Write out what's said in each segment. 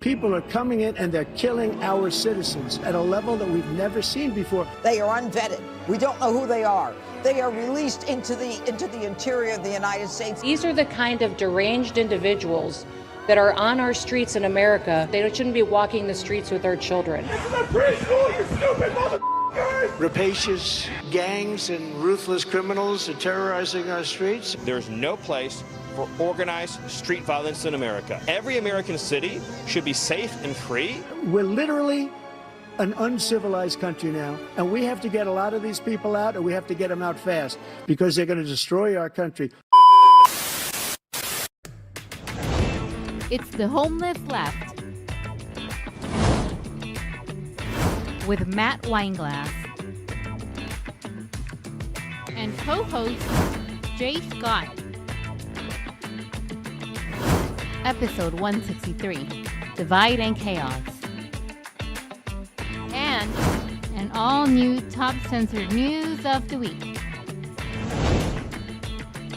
People are coming in and they're killing our citizens at a level that we've never seen before. They are unvetted. We don't know who they are. They are released into the interior of the United States. These are the kind of deranged individuals that are on our streets in America. They shouldn't be walking the streets with our children. This is a preschool, you stupid motherfuckers! Rapacious gangs and ruthless criminals are terrorizing our streets. There's no place for organized street violence in America. Every American city should be safe and free. We're literally an uncivilized country now, and we have to get a lot of these people out, and we have to get them out fast because they're going to destroy our country. It's the Homeless Left with Matt Weinglass and co-host Jay Scott. Episode 163, Divide and Chaos. And an all-new top censored news of the week.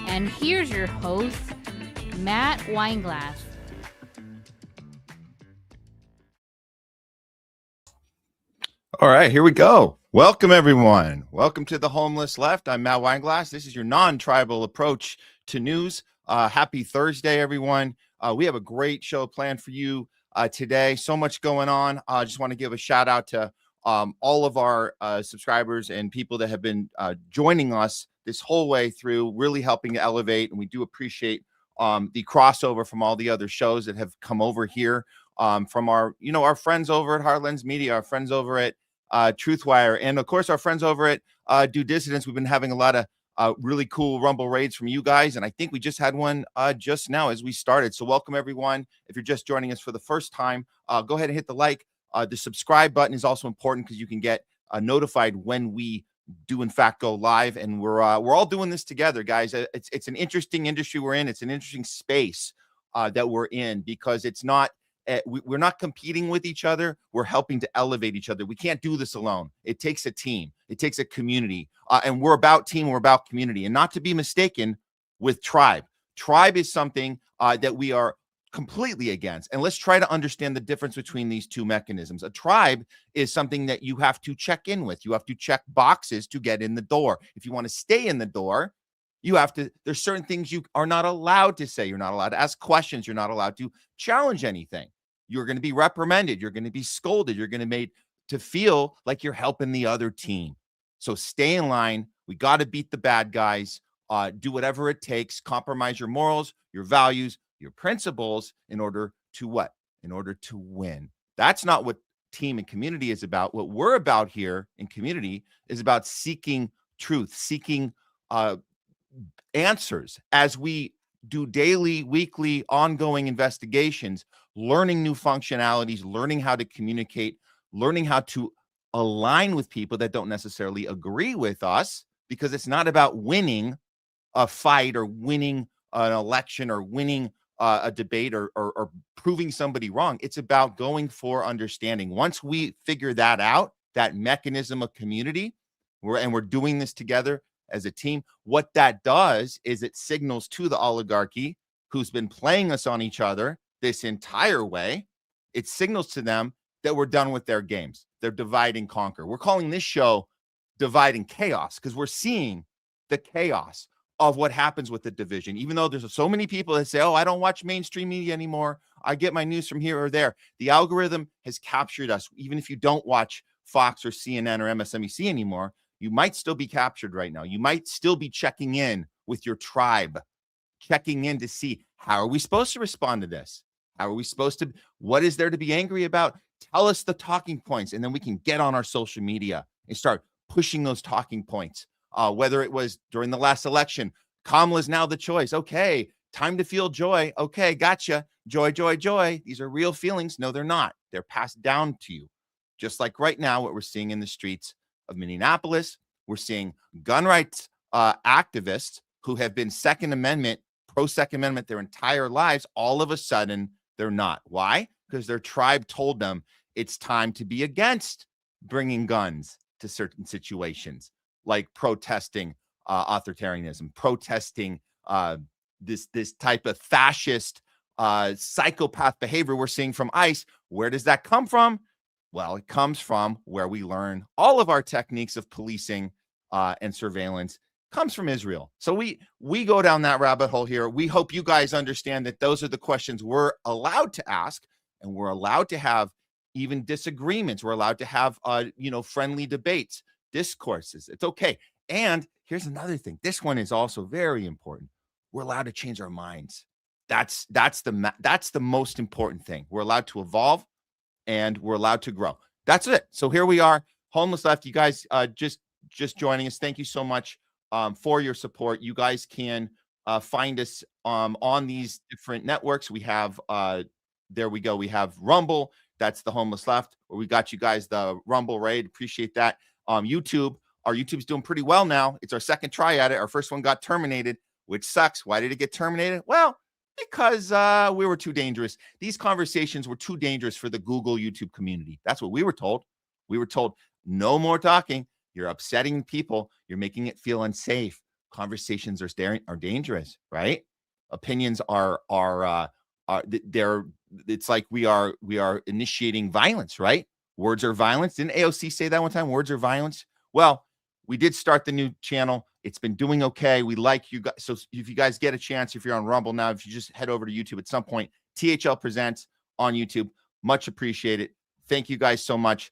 And here's your host, Matt Weinglass. All right, here we go. Welcome, everyone. Welcome to the Homeless Left. I'm Matt Weinglass. This is your non-tribal approach to news. Happy Thursday, everyone. We have a great show planned for you today. So much going on. I just want to give a shout out to all of our subscribers and people that have been joining us this whole way through, really helping to elevate. And we do appreciate the crossover from all the other shows that have come over here, from our friends over at Heartlands Media, our friends over at Truthwire, and of course our friends over at Do Dissidents. We've been having a lot of really cool Rumble raids from you guys, and I think we just had one just now as we started. So welcome, everyone. If you're just joining us for the first time, go ahead and hit the like. The subscribe button is also important because you can get notified when we do in fact go live, and we're all doing this together, guys. It's an interesting industry we're in. It's an interesting space that we're in, because it's not we're not competing with each other. We're helping to elevate each other. We can't do this alone. It takes a team. It takes a community. And we're about team. We're about community. And not to be mistaken with tribe. Tribe is something that we are completely against. And let's try to understand the difference between these two mechanisms. A tribe is something that you have to check in with. You have to check boxes to get in the door. If you want to stay in the door, you have to, there's certain things you are not allowed to say. You're not allowed to ask questions. You're not allowed to challenge anything. You're going to be reprimanded. You're going to be scolded. You're going to be made to feel like you're helping the other team. So stay in line. We got to beat the bad guys. Do whatever it takes. Compromise your morals, your values, your principles in order to what? In order to win. That's not what team and community is about. What we're about here in community is about seeking truth, seeking answers as we do daily, weekly, ongoing investigations, learning new functionalities, learning how to communicate, learning how to align with people that don't necessarily agree with us, because it's not about winning a fight or winning an election or winning a debate or proving somebody wrong. It's about going for understanding. Once we figure that out, that mechanism of community, we're doing this together as a team, what that does is it signals to the oligarchy who's been playing us on each other this entire way. It signals to them that we're done with their games. They're divide and conquer. We're calling this show Divide and Chaos because we're seeing the chaos of what happens with the division. Even though there's so many people that say, oh, I don't watch mainstream media anymore. I get my news from here or there. The algorithm has captured us. Even if you don't watch Fox or CNN or MSNBC anymore, you might still be captured right now. You might still be checking in with your tribe, checking in to see, how are we supposed to respond to this? How are we supposed to, what is there to be angry about? Tell us the talking points, and then we can get on our social media and start pushing those talking points. Whether it was during the last election, Kamala's now the choice. Okay, time to feel joy. Okay, gotcha. Joy, joy, joy. These are real feelings. No, they're not. They're passed down to you. Just like right now, what we're seeing in the streets of Minneapolis, we're seeing gun rights activists who have been Second Amendment, pro-Second Amendment their entire lives. All of a sudden, they're not. Why? because their tribe told them it's time to be against bringing guns to certain situations, like protesting authoritarianism, protesting this type of fascist psychopath behavior we're seeing from ICE. Where does that come from? Well, it comes from where we learn all of our techniques of policing and surveillance comes from Israel. So we go down that rabbit hole here. We hope you guys understand that those are the questions we're allowed to ask, and we're allowed to have even disagreements. We're allowed to have friendly debates, discourses. It's okay. And here's another thing. This one is also very important. We're allowed to change our minds. That's the most important thing. We're allowed to evolve, and we're allowed to grow. That's it. So here we are, Homeless Left. You guys just joining us. Thank you so much for your support. You guys can find us on these different networks. We have there we go. We have Rumble. That's the Homeless Left, where we got you guys the Rumble raid. Appreciate that. YouTube. Our YouTube's doing pretty well now. It's our second try at it. Our first one got terminated, which sucks. Why did it get terminated? Well, because we were too dangerous. These conversations were too dangerous for the Google YouTube community. That's what we were told. We were told, no more talking. You're upsetting people. You're making it feel unsafe. Conversations are dangerous, right? Opinions it's like we are initiating violence, right? Words are violence. Didn't AOC say that one time? Words are violence. Well, we did start the new channel. It's been doing okay. We like you guys. So if you guys get a chance, if you're on Rumble now, if you just head over to YouTube at some point, THL Presents on YouTube. Much appreciated. Thank you guys so much.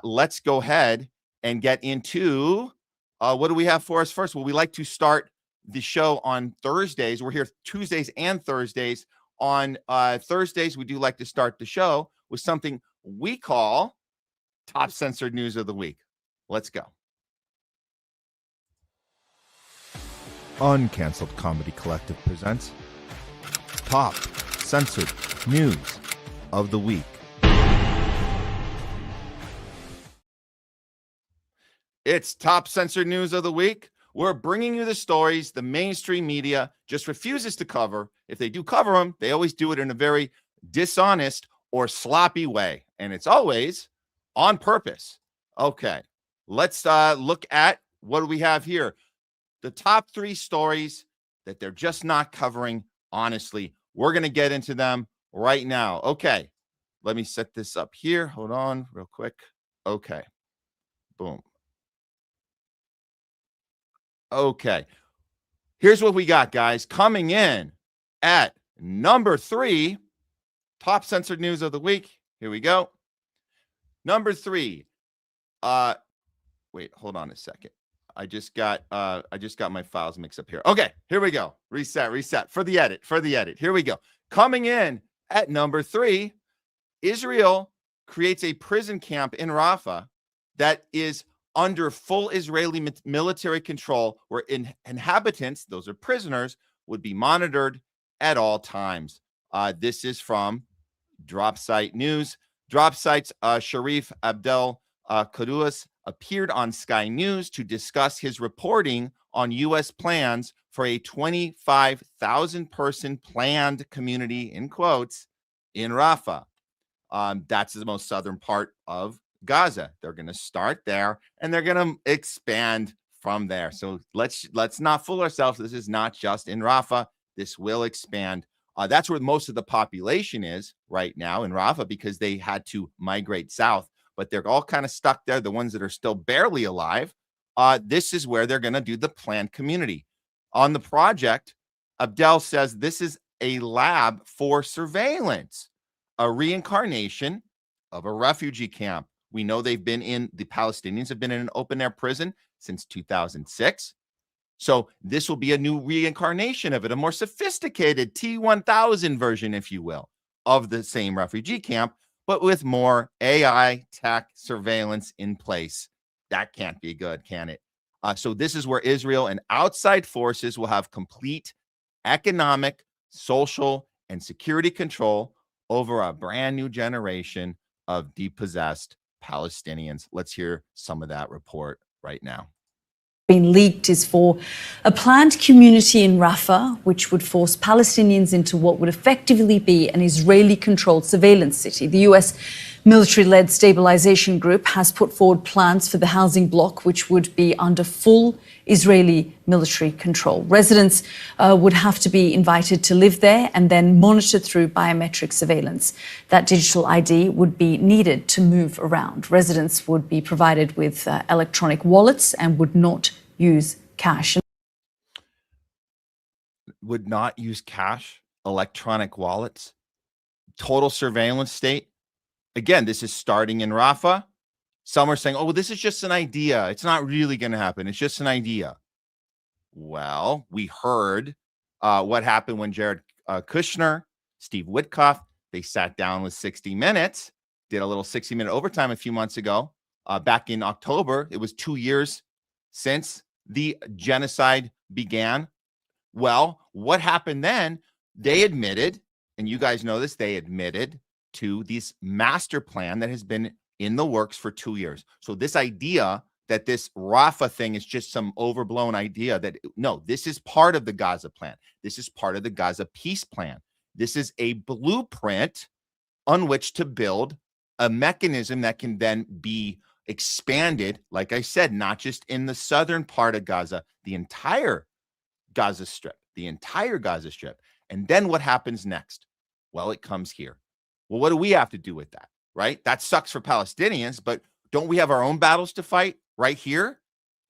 Let's go ahead and get into what do we have for us first? Well, we like to start the show on Thursdays. We're here Tuesdays and Thursdays. On Thursdays, we do like to start the show with something we call Top Censored News of the Week. Let's go. Uncanceled Comedy Collective presents Top Censored News of the Week. It's Top Censored News of the Week. We're bringing you the stories the mainstream media just refuses to cover. If they do cover them, they always do it in a very dishonest or sloppy way. And it's always on purpose. Okay, let's look at what do we have here. The top 3 stories that they're just not covering honestly. We're going to get into them right now. Okay, let me set this up here. Hold on real quick. Okay, boom. Okay, here's what we got, guys. Coming in at number 3, Top Censored News of the Week. Here we go. Number 3. Wait, hold on a second. I just got my files mixed up here. Okay, here we go. Reset for the edit. Here we go. Coming in at number 3, Israel creates a prison camp in Rafah that is under full Israeli military control, where inhabitants, those are prisoners, would be monitored at all times. This is from Dropsite News. Dropsite's Sharif Abdel Kouddous appeared on Sky News to discuss his reporting on U.S. plans for a 25,000-person planned community, in quotes, in Rafah. That's the most southern part of Gaza. They're going to start there, and they're going to expand from there. So let's not fool ourselves. This is not just in Rafah. This will expand. That's where most of the population is right now, in Rafah, because they had to migrate south. But they're all kind of stuck there, the ones that are still barely alive. This is where they're going to do the planned community. On the project, Abdel says this is a lab for surveillance, a reincarnation of a refugee camp. We know the Palestinians have been in an open-air prison since 2006. So this will be a new reincarnation of it, a more sophisticated T-1000 version, if you will, of the same refugee camp, but with more AI tech surveillance in place. That can't be good, can it? So this is where Israel and outside forces will have complete economic, social, and security control over a brand new generation of depossessed Palestinians. Let's hear some of that report right now. been leaked is for a planned community in Rafah, which would force Palestinians into what would effectively be an Israeli-controlled surveillance city. The U.S. military-led stabilization group has put forward plans for the housing block, which would be under full Israeli military control. Residents would have to be invited to live there and then monitored through biometric surveillance. That digital ID would be needed to move around. Residents would be provided with electronic wallets and would not use cash. Would not use cash, electronic wallets, total surveillance state. Again, this is starting in Rafah. Some are saying, oh, well, this is just an idea. It's not really going to happen. It's just an idea. Well, we heard what happened when Jared Kushner, Steve Witkoff, they sat down with 60 Minutes, did a little 60-minute overtime a few months ago. Back in October, it was 2 years since the genocide began. Well, what happened then? They admitted, and you guys know this, they admitted to this master plan that has been in the works for 2 years. So this idea that this Rafah thing is just some overblown idea, that no, this is part of the Gaza plan. This is part of the Gaza peace plan. This is a blueprint on which to build a mechanism that can then be expanded, like I said, not just in the southern part of Gaza, the entire Gaza Strip, And then what happens next? Well, it comes here. Well, what do we have to do with that? Right? That sucks for Palestinians, but don't we have our own battles to fight right here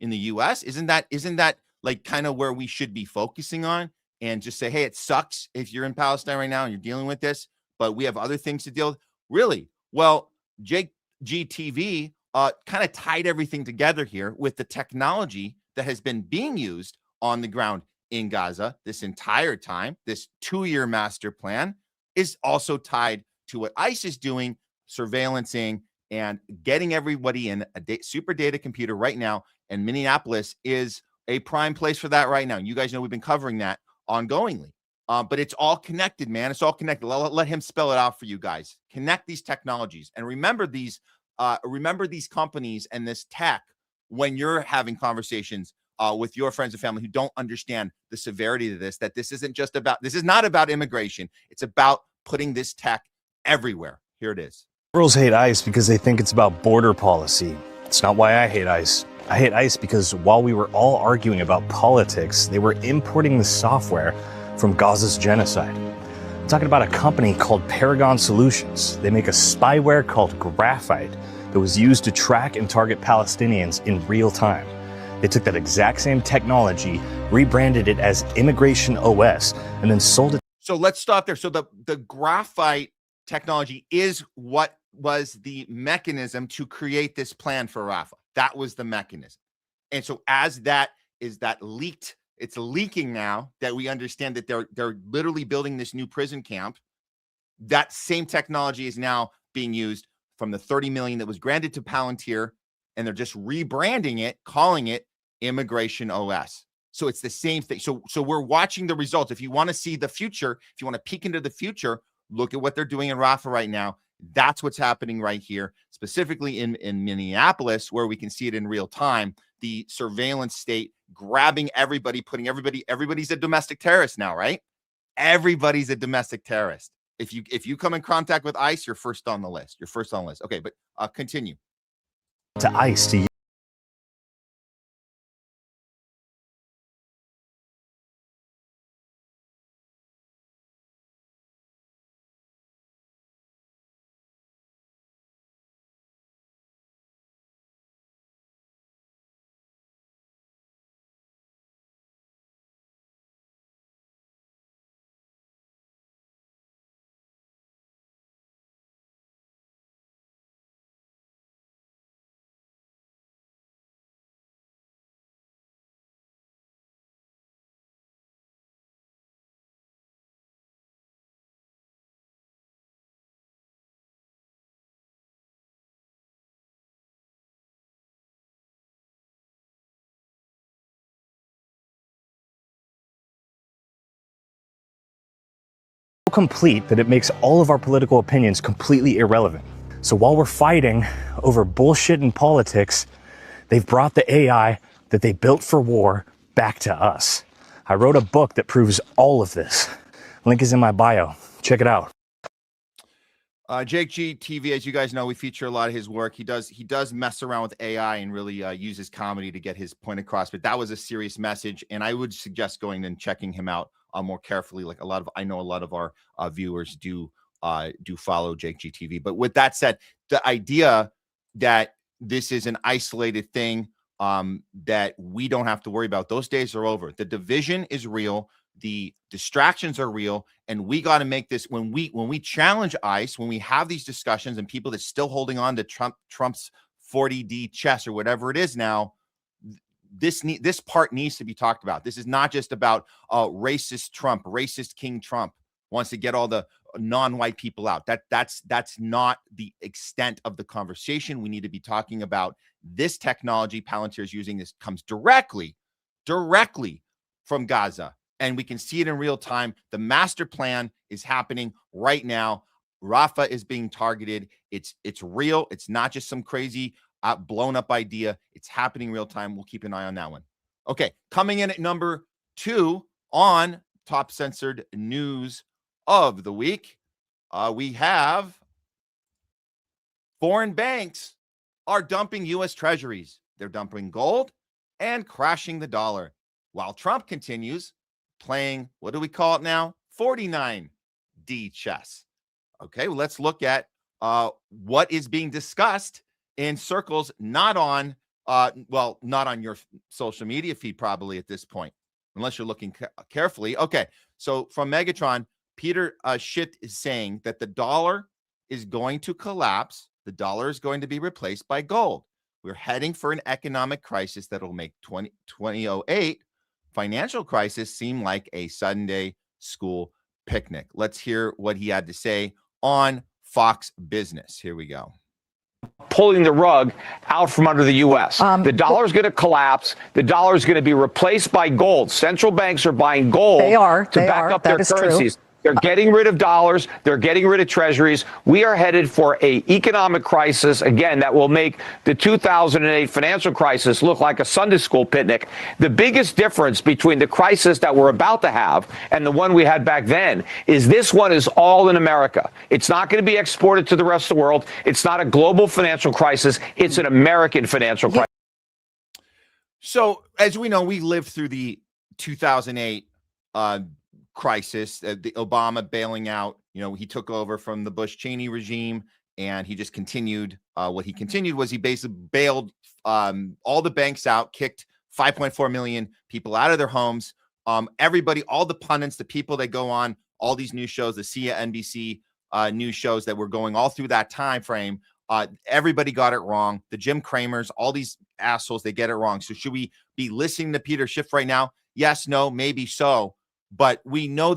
in the US? Isn't that like kind of where we should be focusing on, and just say, hey, it sucks if you're in Palestine right now and you're dealing with this, but we have other things to deal with? Really? Well, JGTV kind of tied everything together here with the technology that has been being used on the ground in Gaza this entire time. This 2-year master plan is also tied to what ICE is doing, surveillancing and getting everybody in a super data computer right now. And Minneapolis is a prime place for that right now. You guys know we've been covering that ongoingly. But it's all connected, man. It's all connected. Let him spell it out for you guys. Connect these technologies and remember these companies and this tech when you're having conversations with your friends and family who don't understand the severity of this, that this is not about immigration. It's about putting this tech everywhere. Here it is. Liberals hate ICE because they think it's about border policy. It's not why I hate ICE. I hate ICE because while we were all arguing about politics, they were importing the software from Gaza's genocide. I'm talking about a company called Paragon Solutions. They make a spyware called Graphite that was used to track and target Palestinians in real time. They took that exact same technology, rebranded it as Immigration OS, and then sold it. So let's stop there. So the Graphite technology is what was the mechanism to create this plan for Rafah. That was the mechanism. And so as that leaked, it's leaking now that we understand that they're literally building this new prison camp. That same technology is now being used from the 30 million that was granted to Palantir, and they're just rebranding it, calling it Immigration OS. So it's the same thing. So we're watching the results. If you want to see the future, if you want to peek into the future, look at what they're doing in Rafah right now. That's what's happening right here, specifically in Minneapolis, where we can see it in real time. The surveillance state grabbing everybody, everybody's a domestic terrorist now, right? Everybody's a domestic terrorist. If you come in contact with ICE, you're first on the list. Okay, but continue. To ICE to complete that it makes all of our political opinions completely irrelevant. So while we're fighting over bullshit in politics, they've brought the AI that they built for war back to us. I wrote a book that proves all of this. Link is in my bio. Check it out. Jake G TV, as you guys know, we feature a lot of his work. He does mess around with AI and really uses comedy to get his point across. But that was a serious message, and I would suggest going and checking him out more carefully. Like I know a lot of our viewers do follow Jake G TV. But with that said, the idea that this is an isolated thing that we don't have to worry about, those days are over. The division is real. The distractions are real, and we got to make this when we challenge ICE, when we have these discussions and people that's still holding on to Trump's 40D chess or whatever it is now, this part needs to be talked about. This is not just about racist Trump, racist King Trump wants to get all the non-white people out. That's not the extent of the conversation. We need to be talking about this technology Palantir is using. This comes directly from Gaza. And we can see it in real time. The master plan is happening right now. Rafah is being targeted. It's real. It's not just some crazy blown up idea. It's happening real time. We'll keep an eye on that one. Okay, coming in at number 2 on top censored news of the week, we have foreign banks are dumping U.S. treasuries. They're dumping gold and crashing the dollar, while Trump continues playing, what do we call it now? 49D chess. Okay, well, let's look at what is being discussed in circles not on your social media feed probably at this point, unless you're looking carefully. Okay, so from Megatron, Peter Schiff is saying that the dollar is going to collapse. The dollar is going to be replaced by gold. We're heading for an economic crisis that will make 2008 financial crisis seem like a Sunday school picnic. Let's hear what he had to say on Fox Business. Here we go. Pulling the rug out from under the U.S. The dollar is going to collapse. The dollar is going to be replaced by gold. Central banks are buying gold to back up their currencies. True. They're getting rid of dollars. They're getting rid of treasuries. We are headed for an economic crisis, again, that will make the 2008 financial crisis look like a Sunday school picnic. The biggest difference between the crisis that we're about to have and the one we had back then is this one is all in America. It's not going to be exported to the rest of the world. It's not a global financial crisis. It's an American financial crisis. So, as we know, we lived through the 2008 crisis, the Obama bailing out. He took over from the Bush-Cheney regime, and he just continued. What he continued was he basically bailed all the banks out, kicked 5.4 million people out of their homes. Everybody, all the pundits, the people that go on all these news shows, the NBC news shows that were going all through that time frame, everybody got it wrong. The Jim Cramers, all these assholes, they get it wrong. So should we be listening to Peter Schiff right now? Yes, no, maybe so. But we know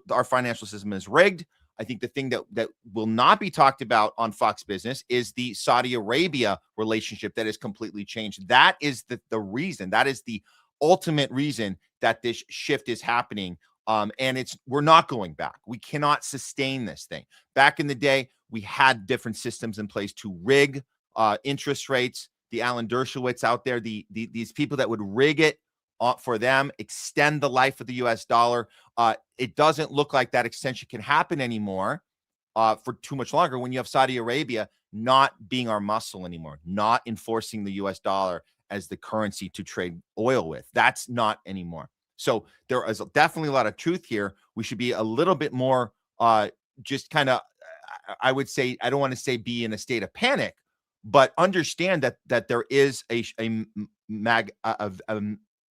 our financial system is rigged. I think the thing that will not be talked about on Fox Business is the Saudi Arabia relationship that has completely changed. That is the reason. That is the ultimate reason that this shift is happening. And we're not going back. We cannot sustain this thing. Back in the day, we had different systems in place to rig interest rates. The Alan Dershowitz out there, these people that would rig it for them, extend the life of the U.S. dollar. It doesn't look like that extension can happen anymore for too much longer when you have Saudi Arabia not being our muscle anymore, not enforcing the U.S. dollar as the currency to trade oil with. That's not anymore. So there is definitely a lot of truth here. We should be a little bit more just kind of, I would say, I don't want to say be in a state of panic, but understand that there is an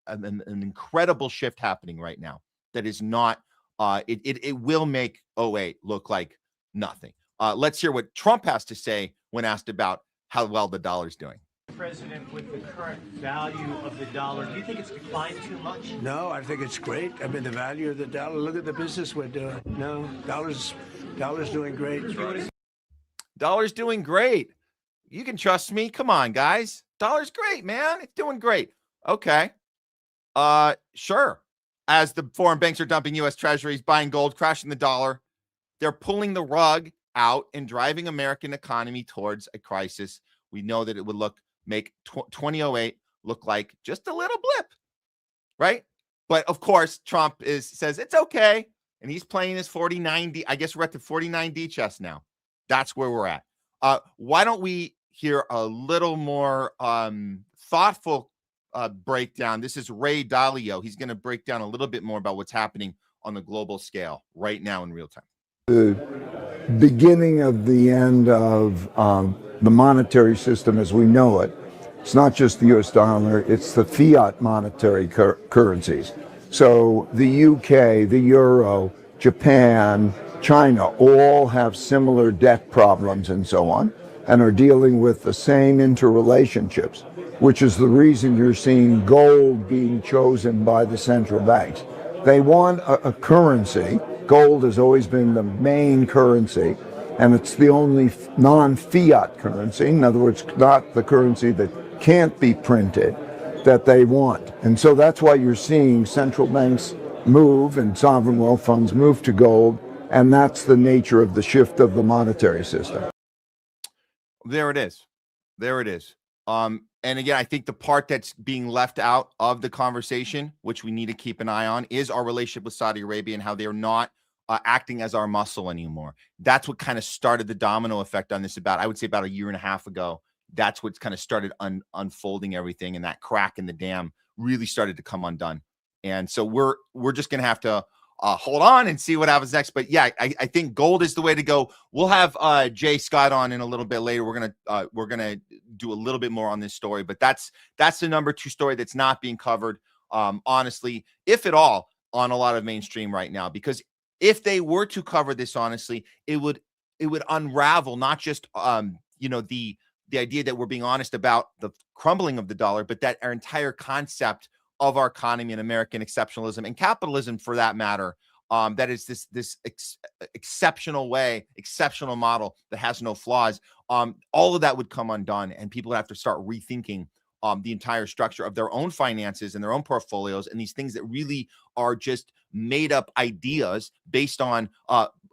incredible shift happening right now that is not it will make 08 look like nothing. Let's hear what Trump has to say when asked about how well the dollar's doing. President, with the current value of the dollar, do you think it's declined too much? No, I think it's great. I mean, the value of the dollar, look at the business we're doing. No, dollar's doing great. Dollar's doing great. You can trust me. Come on, guys. Dollar's great, man. It's doing great. Okay. Sure. As the foreign banks are dumping U.S. treasuries, buying gold, crashing the dollar, they're pulling the rug out and driving American economy towards a crisis. We know that it would make 2008 look like just a little blip, right? But of course, Trump says it's okay. And he's playing his 49D. I guess we're at the 49D chess now. That's where we're at. Why don't we hear a little more thoughtful breakdown? This is Ray Dalio. He's going to break down a little bit more about what's happening on the global scale right now in real time. The beginning of the end of the monetary system as we know it. It's not just the US dollar, it's the fiat monetary currencies. So the UK, the euro, Japan, China all have similar debt problems and so on, and are dealing with the same interrelationships, which is the reason you're seeing gold being chosen by the central banks. They want a currency. Gold has always been the main currency, and it's the only non-fiat currency. In other words, not the currency that can't be printed, that they want. And so that's why you're seeing central banks move and sovereign wealth funds move to gold, and that's the nature of the shift of the monetary system. There it is. There it is. And again, I think the part that's being left out of the conversation, which we need to keep an eye on, is our relationship with Saudi Arabia and how they're not acting as our muscle anymore. That's what kind of started the domino effect on this I would say about a year and a half ago. That's what's kind of started unfolding everything, and that crack in the dam really started to come undone. And so we're just going to have to hold on and see what happens next. But yeah, I think gold is the way to go. We'll have Jay Scott on in a little bit later. We're gonna do a little bit more on this story, but that's the number 2 story that's not being covered, honestly, if at all, on a lot of mainstream right now. Because if they were to cover this honestly, it would unravel not just the idea that we're being honest about the crumbling of the dollar, but that our entire concept of our economy and American exceptionalism and capitalism, for that matter, that is this exceptional model that has no flaws. All of that would come undone, and people would have to start rethinking the entire structure of their own finances and their own portfolios, and these things that really are just made up ideas based on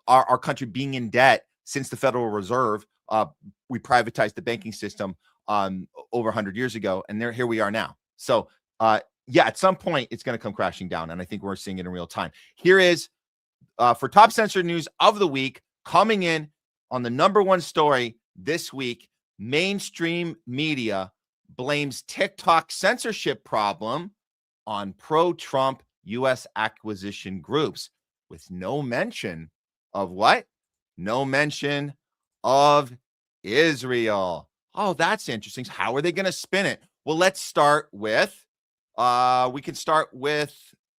our country being in debt since the Federal Reserve. We privatized the banking system over 100 years ago, and here we are now. So yeah, at some point it's going to come crashing down, and I think we're seeing it in real time. Here is for top censored news of the week, coming in on the number 1 story this week. Mainstream media blames TikTok censorship problem on pro-Trump U.S. acquisition groups, with no mention of what? No mention of Israel. Oh, that's interesting. How are they going to spin it? Well, let's start with we can start with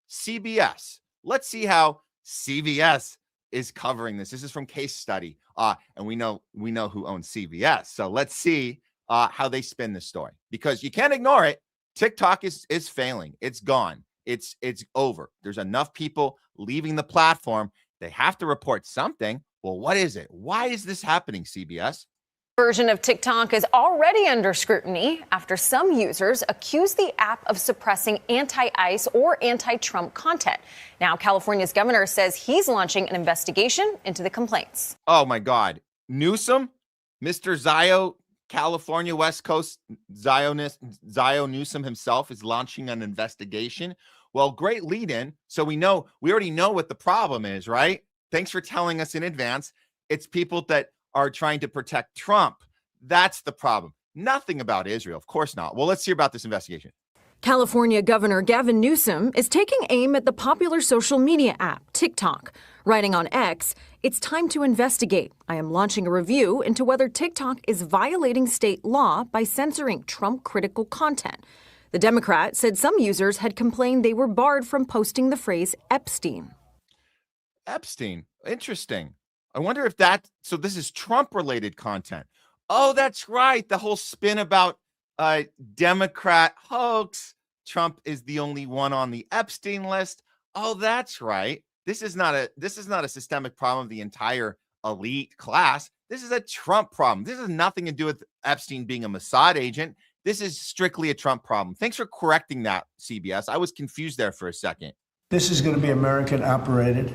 CBS. Let's see how CBS is covering this. This is from Case Study, and we know who owns CBS. So let's see how they spin this story, because you can't ignore it. TikTok is failing. It's gone. It's over. There's enough people leaving the platform. They have to report something. Well, what is it? Why is this happening, CBS? Version of TikTok is already under scrutiny after some users accuse the app of suppressing anti-ICE or anti-Trump content. Now, California's governor says he's launching an investigation into the complaints. Oh, my God. Newsom, Mr. Zio, California West Coast Zionist, Zio Newsom himself is launching an investigation. Well, great lead in. So we already know what the problem is, right? Thanks for telling us in advance. It's people that are trying to protect Trump. That's the problem. Nothing about Israel. Of course not. Well, let's hear about this investigation. California Governor Gavin Newsom is taking aim at the popular social media app, TikTok. Writing on X, "It's time to investigate. I am launching a review into whether TikTok is violating state law by censoring Trump-critical content." The Democrat said some users had complained they were barred from posting the phrase Epstein. Epstein. Interesting. I wonder if so this is Trump-related content. Oh, that's right. The whole spin about Democrat hoax. Trump is the only one on the Epstein list. Oh, that's right. This is not a systemic problem of the entire elite class. This is a Trump problem. This has nothing to do with Epstein being a Mossad agent. This is strictly a Trump problem. Thanks for correcting that, CBS. I was confused there for a second. This is going to be American operated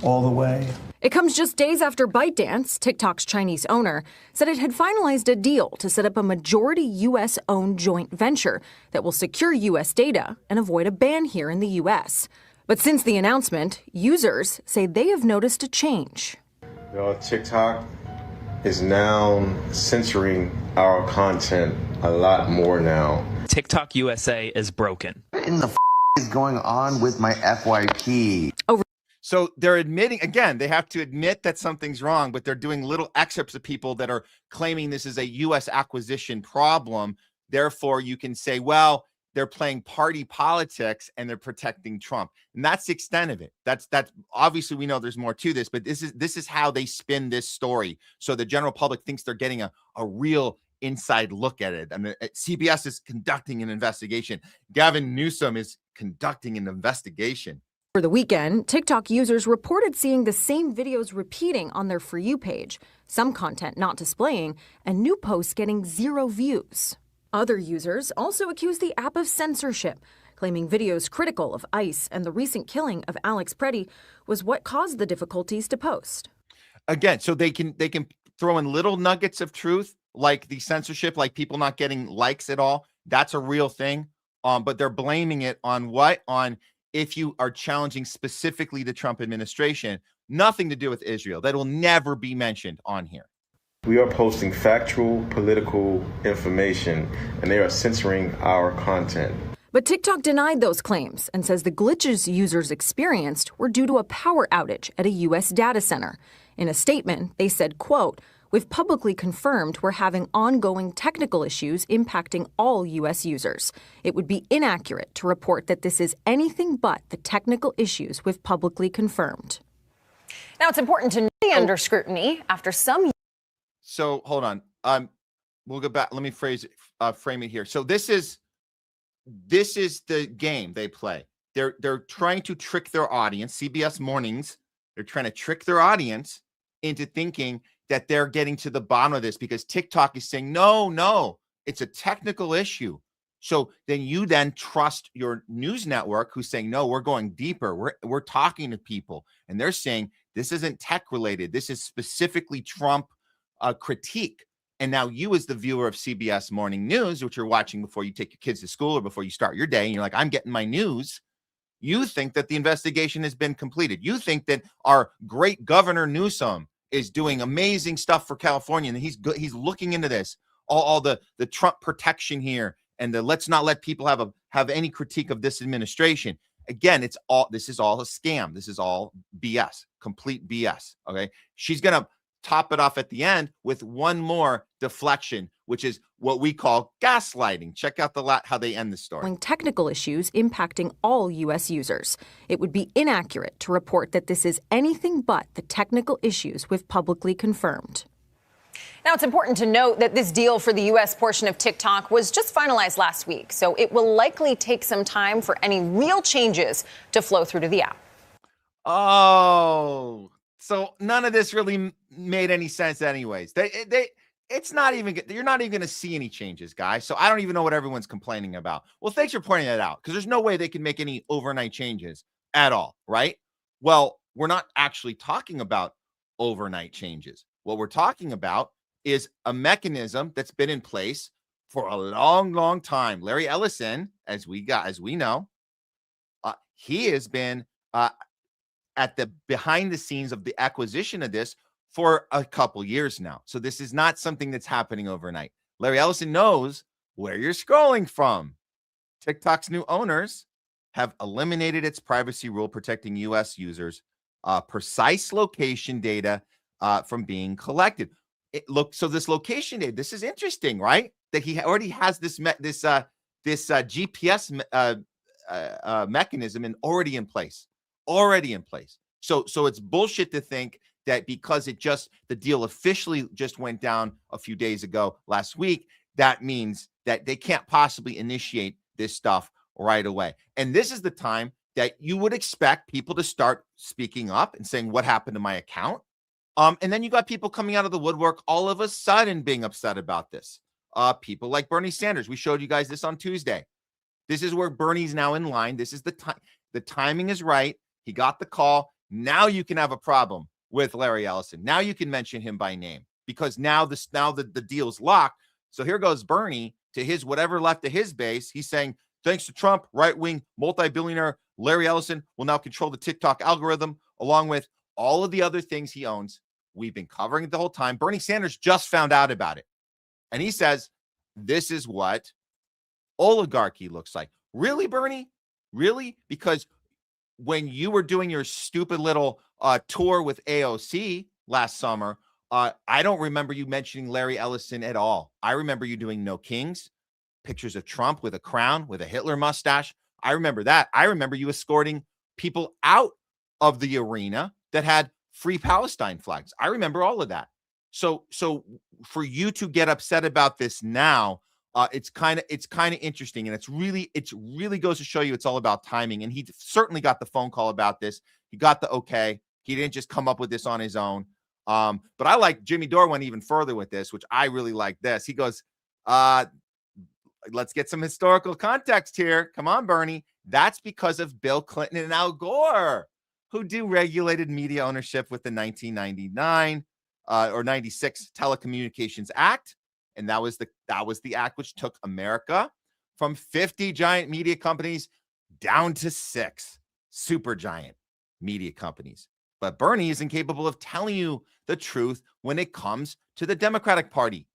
all the way. It comes just days after ByteDance, TikTok's Chinese owner, said it had finalized a deal to set up a majority U.S.-owned joint venture that will secure U.S. data and avoid a ban here in the U.S. But since the announcement, users say they have noticed a change. TikTok is now censoring our content a lot more now. TikTok USA is broken. What in the is going on with my FYP? So they're admitting, again, they have to admit that something's wrong, but they're doing little excerpts of people that are claiming this is a U.S. acquisition problem. Therefore, you can say, well, they're playing party politics and they're protecting Trump. And that's the extent of it. That's obviously we know there's more to this, but this is how they spin this story. So the general public thinks they're getting a real inside look at it. I mean, CBS is conducting an investigation. Gavin Newsom is conducting an investigation. For the weekend, TikTok users reported seeing the same videos repeating on their For You page, some content not displaying, and new posts getting 0 views. Other users also accused the app of censorship, claiming videos critical of ICE and the recent killing of Alex Pretti was what caused the difficulties to post. Again, so they can throw in little nuggets of truth, like the censorship, like people not getting likes at all. That's a real thing. But they're blaming it on what? On if you are challenging specifically the Trump administration, nothing to do with Israel. That will never be mentioned on here. We are posting factual political information, and they are censoring our content. But TikTok denied those claims and says the glitches users experienced were due to a power outage at a U.S. data center. In a statement, they said, quote, "We've publicly confirmed we're having ongoing technical issues impacting all U.S. users. It would be inaccurate to report that this is anything but the technical issues we've publicly confirmed." Now, it's important to be under scrutiny after some. So hold on. We'll go back. Let me frame it here. So this is the game they play. They're trying to trick their audience. CBS Mornings. They're trying to trick their audience into thinking that they're getting to the bottom of this because TikTok is saying, no, it's a technical issue. So then you trust your news network who's saying, no, we're going deeper. We're talking to people. And they're saying, this isn't tech related. This is specifically Trump critique. And now you as the viewer of CBS Morning News, which you're watching before you take your kids to school or before you start your day, and you're like, I'm getting my news. You think that the investigation has been completed. You think that our great Governor Newsom is doing amazing stuff for California, and he's looking into this, all the Trump protection here, and the let's not let people have any critique of this administration. Again, this is all a scam. This is all BS, complete BS. Okay, she's gonna top it off at the end with one more deflection, which is what we call gaslighting. Check out how they end the story. Technical issues impacting all U.S. users. It would be inaccurate to report that this is anything but the technical issues we've publicly confirmed. Now, it's important to note that this deal for the U.S. portion of TikTok was just finalized last week, so it will likely take some time for any real changes to flow through to the app. Oh, so none of this really made any sense anyways. It's not even, you're not even going to see any changes, guys. So I don't even know what everyone's complaining about. Well, thanks for pointing that out, because there's no way they can make any overnight changes at all, right? Well, we're not actually talking about overnight changes. What we're talking about is a mechanism that's been in place for a long, long time. Larry Ellison, as we know, he has been at the behind the scenes of the acquisition of this for a couple years now. So this is not something that's happening overnight. Larry Ellison knows where you're scrolling from. TikTok's new owners have eliminated its privacy rule protecting U.S. users' precise location data from being collected. So this location data, this is interesting, right? That he already has this GPS mechanism already in place. So it's bullshit to think that because the deal officially just went down a few days ago last week, that means that they can't possibly initiate this stuff right away. And this is the time that you would expect people to start speaking up and saying, what happened to my account? And then you got people coming out of the woodwork all of a sudden being upset about this. People like Bernie Sanders. We showed you guys this on Tuesday. This is where Bernie's now in line. This is the time. The timing is right. He got the call. Now you can have a problem with Larry Ellison. Now you can mention him by name because now the deal's locked. So here goes Bernie to his whatever left of his base. He's saying, thanks to Trump, right-wing multi-billionaire Larry Ellison will now control the TikTok algorithm along with all of the other things he owns. We've been covering it the whole time. Bernie Sanders just found out about it. And he says, this is what oligarchy looks like. Really, Bernie? Really? Because when you were doing your stupid little tour with AOC last summer, I don't remember you mentioning Larry Ellison at all. I remember you doing No Kings, pictures of Trump with a crown, with a Hitler mustache. I remember that. I remember you escorting people out of the arena that had Free Palestine flags. I remember all of that. So for you to get upset about this now, it's kind of interesting, and it really goes to show you it's all about timing. And he certainly got the phone call about this. He got the okay. He didn't just come up with this on his own. But I like Jimmy Dore went even further with this, which I really like this. He goes, let's get some historical context here. Come on, Bernie. That's because of Bill Clinton and Al Gore, who deregulated media ownership with the 1999 or 96 Telecommunications Act. And that was the act which took America from 50 giant media companies down to 6 super giant media companies. But Bernie is incapable of telling you the truth when it comes to the Democratic Party,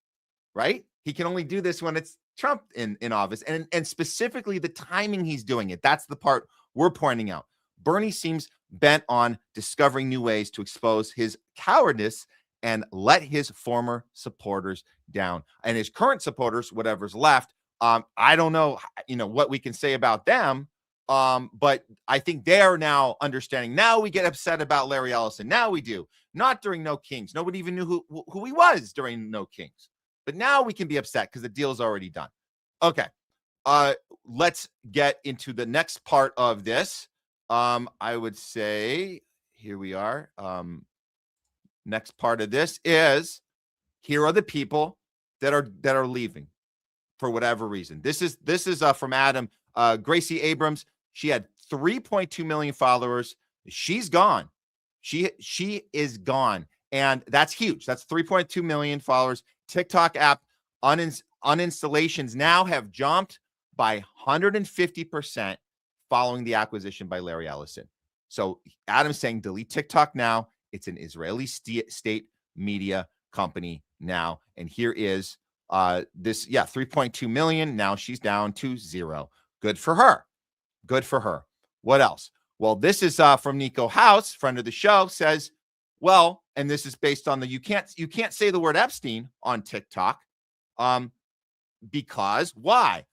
right? He can only do this when it's Trump in office, and specifically the timing he's doing it. That's the part we're pointing out. Bernie seems bent on discovering new ways to expose his cowardice and let his former supporters down. And his current supporters, whatever's left, I don't know, what we can say about them, but I think they're now understanding. Now we get upset about Larry Ellison. Now we do. Not during No Kings. Nobody even knew who he was during No Kings. But now we can be upset because the deal's already done. Okay. Let's get into the next part of this. I would say, here we are. Next part of this is, here are the people that are leaving for whatever reason. This is from Adam. Gracie Abrams, she had 3.2 million followers. She's gone. She is gone. And that's huge. That's 3.2 million followers. TikTok app uninstallations now have jumped by 150% following the acquisition by Larry Ellison. So Adam's saying delete TikTok now. It's an Israeli state media company now. And here is 3.2 million. Now she's down to 0. Good for her. Good for her. What else? Well, this is from Nico House, friend of the show, says, well, and this is based on you can't say the word Epstein on TikTok. Because why?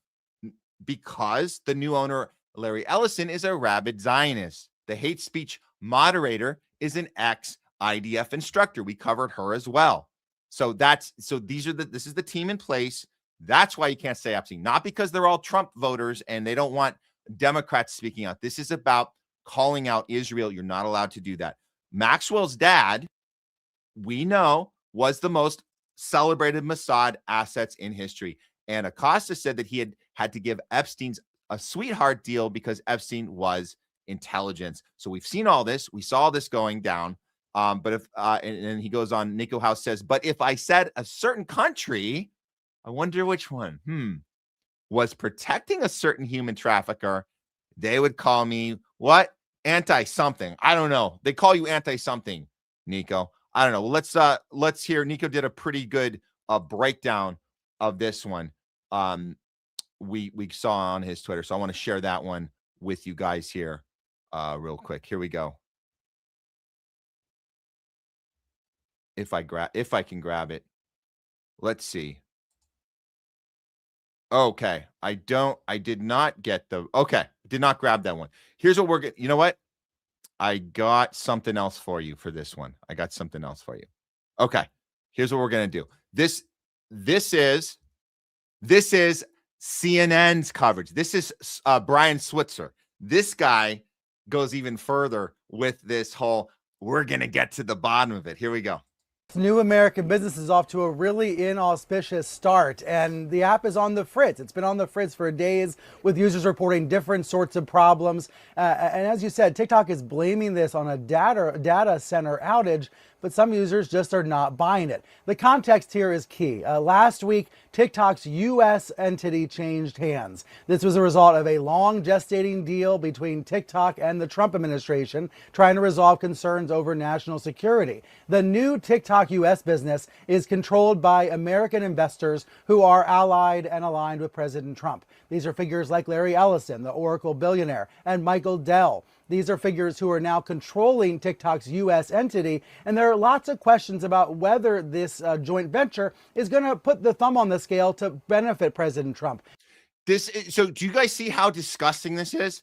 Because the new owner, Larry Ellison, is a rabid Zionist. The hate speech moderator is an ex-IDF instructor. We covered her as well. So this is the team in place. That's why you can't say Epstein. Not because they're all Trump voters and they don't want Democrats speaking out. This is about calling out Israel. You're not allowed to do that. Maxwell's dad, we know, was the most celebrated Mossad assets in history. And Acosta said that he had to give Epstein's a sweetheart deal because Epstein was intelligence. So we've seen all this. We saw this going down. But if and he goes on, Nico House says, but if I said a certain country, I wonder which one, was protecting a certain human trafficker, they would call me what? Anti-something. I don't know. They call you anti-something, Nico. I don't know. Well, let's hear. Nico did a pretty good breakdown of this one. We saw on his Twitter. So I want to share that one with you guys here real quick. Here we go. If I can grab it. Let's see. Okay. I did not get did not grab that one. Here's what we're getting. You know what? I got something else for you for this one. Okay. Here's what we're going to do. This is CNN's coverage. This is Brian Switzer. This guy goes even further with this whole, we're going to get to the bottom of it. Here we go. New American business is off to a really inauspicious start, and the app is on the fritz. It's been on the fritz for days, with users reporting different sorts of problems. And as you said, TikTok is blaming this on a data center outage, but some users just are not buying it. The context here is key. Last week, TikTok's U.S. entity changed hands. This was a result of a long gestating deal between TikTok and the Trump administration, trying to resolve concerns over national security. The new TikTok U.S. business is controlled by American investors who are allied and aligned with President Trump. These are figures like Larry Ellison, the Oracle billionaire, and Michael Dell. These are figures who are now controlling TikTok's U.S. entity, and there are lots of questions about whether this joint venture is going to put the thumb on the scale to benefit President Trump. So do you guys see how disgusting this is?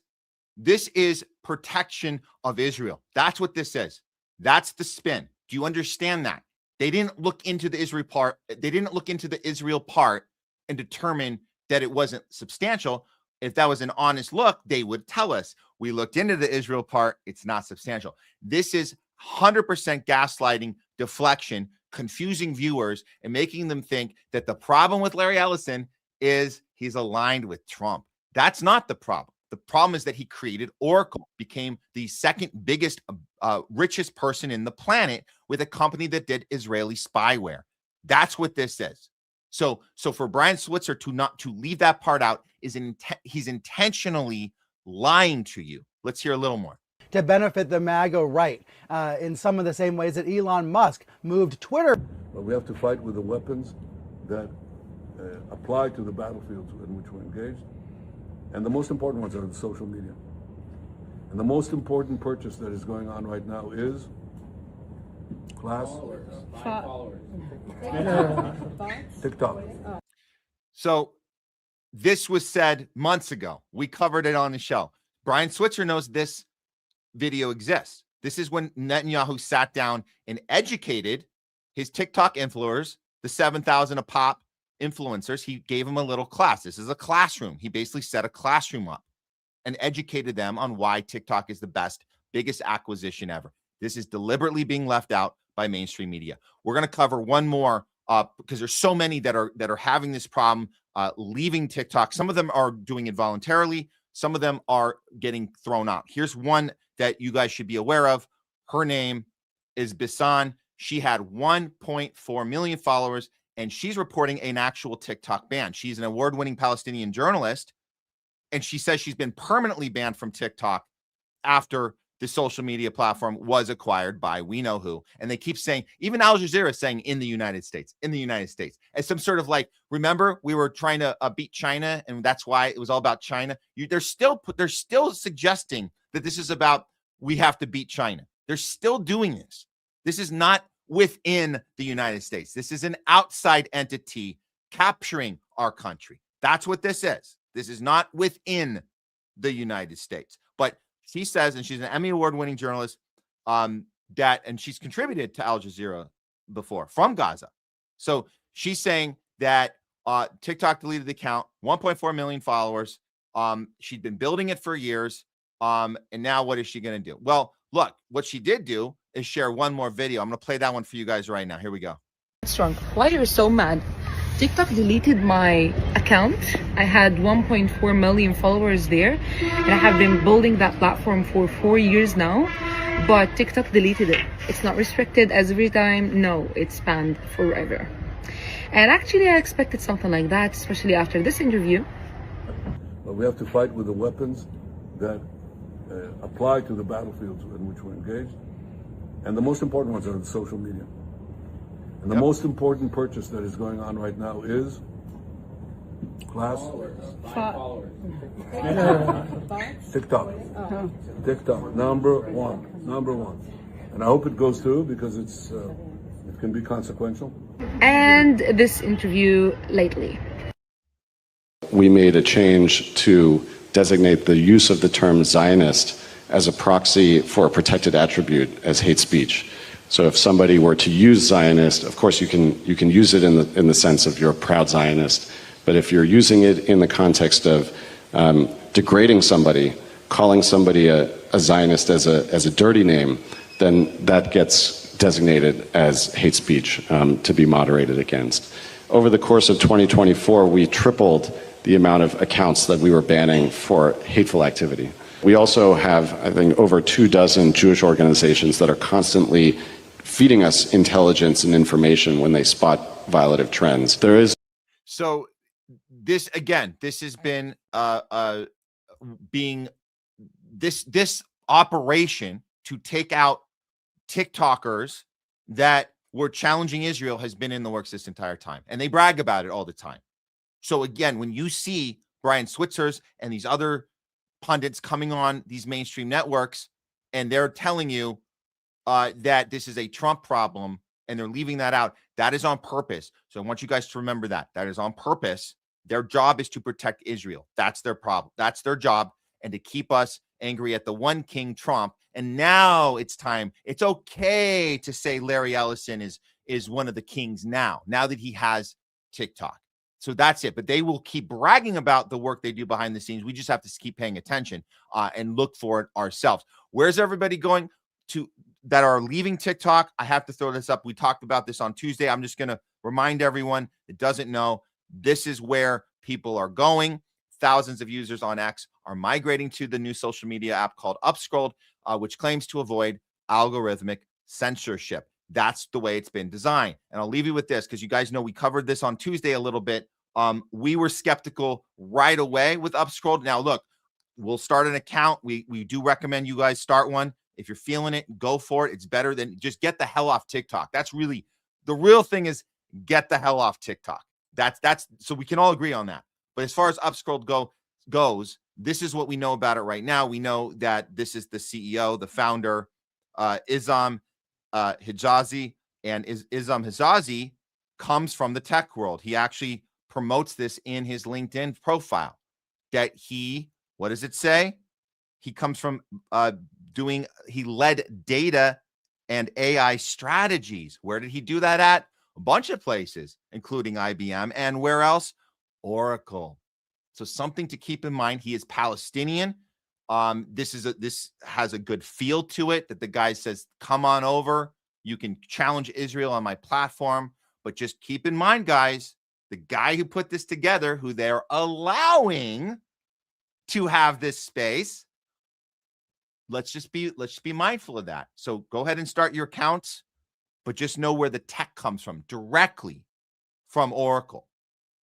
This is protection of Israel. That's what this is. That's the spin. Do you understand that? They didn't look into the Israel part. They didn't look into the Israel part and determine that it wasn't substantial. If that was an honest look, they would tell us. We looked into the Israel part. It's not substantial. This is 100% gaslighting, deflection, confusing viewers, and making them think that the problem with Larry Ellison is he's aligned with Trump. That's not the problem. The problem is that he created Oracle, became the second biggest, richest person in the planet with a company that did Israeli spyware. That's what this is. So for Brian Switzer to leave that part out he's intentionally lying to you. Let's hear a little more. To benefit the MAGA right in some of the same ways that Elon Musk moved Twitter. But we have to fight with the weapons that apply to the battlefields in which we're engaged. And the most important ones are the social media. And the most important purchase that is going on right now is TikTok. So this was said months ago. We covered it on the show. Brian Switzer knows this video exists. This is when Netanyahu sat down and educated his TikTok influencers, the 7,000 a pop influencers. He gave them a little class. This is a classroom. He basically set a classroom up and educated them on why TikTok is the best, biggest acquisition ever. This is deliberately being left out by mainstream media. We're going to cover one more because there's so many that are having this problem, leaving TikTok. Some of them are doing it voluntarily. Some of them are getting thrown out. Here's one that you guys should be aware of. Her name is Bisan. She had 1.4 million followers, and she's reporting an actual TikTok ban. She's an award-winning Palestinian journalist, and she says she's been permanently banned from TikTok after the social media platform was acquired by we know who. And they keep saying, even Al Jazeera is saying in the United States, as some sort of like, remember we were trying to beat China, and that's why it was all about China. They're still suggesting that this is about we have to beat China. They're still doing this. This is not within the United States. This is an outside entity capturing our country. That's what this is. This is not within the United States. But she says, and she's an Emmy award-winning journalist, and she's contributed to Al Jazeera before from Gaza. So she's saying that TikTok deleted the account, 1.4 million followers. She'd been building it for years. And now what is she going to do? Well, look, what she did do is share one more video. I'm going to play that one for you guys right now. Here we go. Strong. Why you're so mad? TikTok deleted my account. I had 1.4 million followers there, and I have been building that platform for 4 years now, but TikTok deleted it. It's not restricted as every time. No, it's banned forever. And actually, I expected something like that, especially after this interview. But we have to fight with the weapons that apply to the battlefields in which we're engaged. And the most important ones are the social media. And the most important purchase that is going on right now is TikTok. TikTok, number one. And I hope it goes through because it can be consequential. And this interview lately. We made a change to designate the use of the term Zionist as a proxy for a protected attribute as hate speech. So if somebody were to use Zionist, of course you can use it in the sense of you're a proud Zionist, but if you're using it in the context of degrading somebody, calling somebody a Zionist as a dirty name, then that gets designated as hate speech to be moderated against. Over the course of 2024, we tripled the amount of accounts that we were banning for hateful activity. We also have, I think, over 24 Jewish organizations that are constantly feeding us intelligence and information when they spot violative trends. There is. So this, again, this has been being this operation to take out TikTokers that were challenging Israel has been in the works this entire time. And they brag about it all the time. So again, when you see Brian Switzer's and these other pundits coming on these mainstream networks and they're telling you that this is a Trump problem and they're leaving that out, that is on purpose. So I want you guys to remember that. That is on purpose. Their job is to protect Israel. That's their problem. That's their job. And to keep us angry at the one king, Trump. And now it's time. It's okay to say Larry Ellison is one of the kings now that he has TikTok. So that's it. But they will keep bragging about the work they do behind the scenes. We just have to keep paying attention and look for it ourselves. Where's everybody going to that are leaving TikTok? I have to throw this up. We talked about this on Tuesday. I'm just going to remind everyone that doesn't know, this is where people are going. Thousands of users on X are migrating to the new social media app called Upscrolled, which claims to avoid algorithmic censorship. That's the way it's been designed. And I'll leave you with this because you guys know we covered this on Tuesday a little bit. We were skeptical right away with Upscrolled. Now, look, we'll start an account. We do recommend you guys start one. If you're feeling it, go for it. It's better than just get the hell off TikTok. That's really the real thing, is get the hell off TikTok. That's so we can all agree on that. But as far as Upscrolled goes, this is what we know about it right now. We know that this is the CEO, the founder, Isam Hijazi, and Isam Hijazi comes from the tech world. He actually promotes this in his LinkedIn profile, that what does it say? He comes from he led data and AI strategies. Where did he do that at? A bunch of places, including IBM, and where else? Oracle. So something to keep in mind. He is Palestinian. This has a good feel to it, that the guy says, come on over. You can challenge Israel on my platform. But just keep in mind, guys, the guy who put this together, who they're allowing to have this space, let's just be mindful of that. So go ahead and start your accounts, but just know where the tech comes from, directly from Oracle,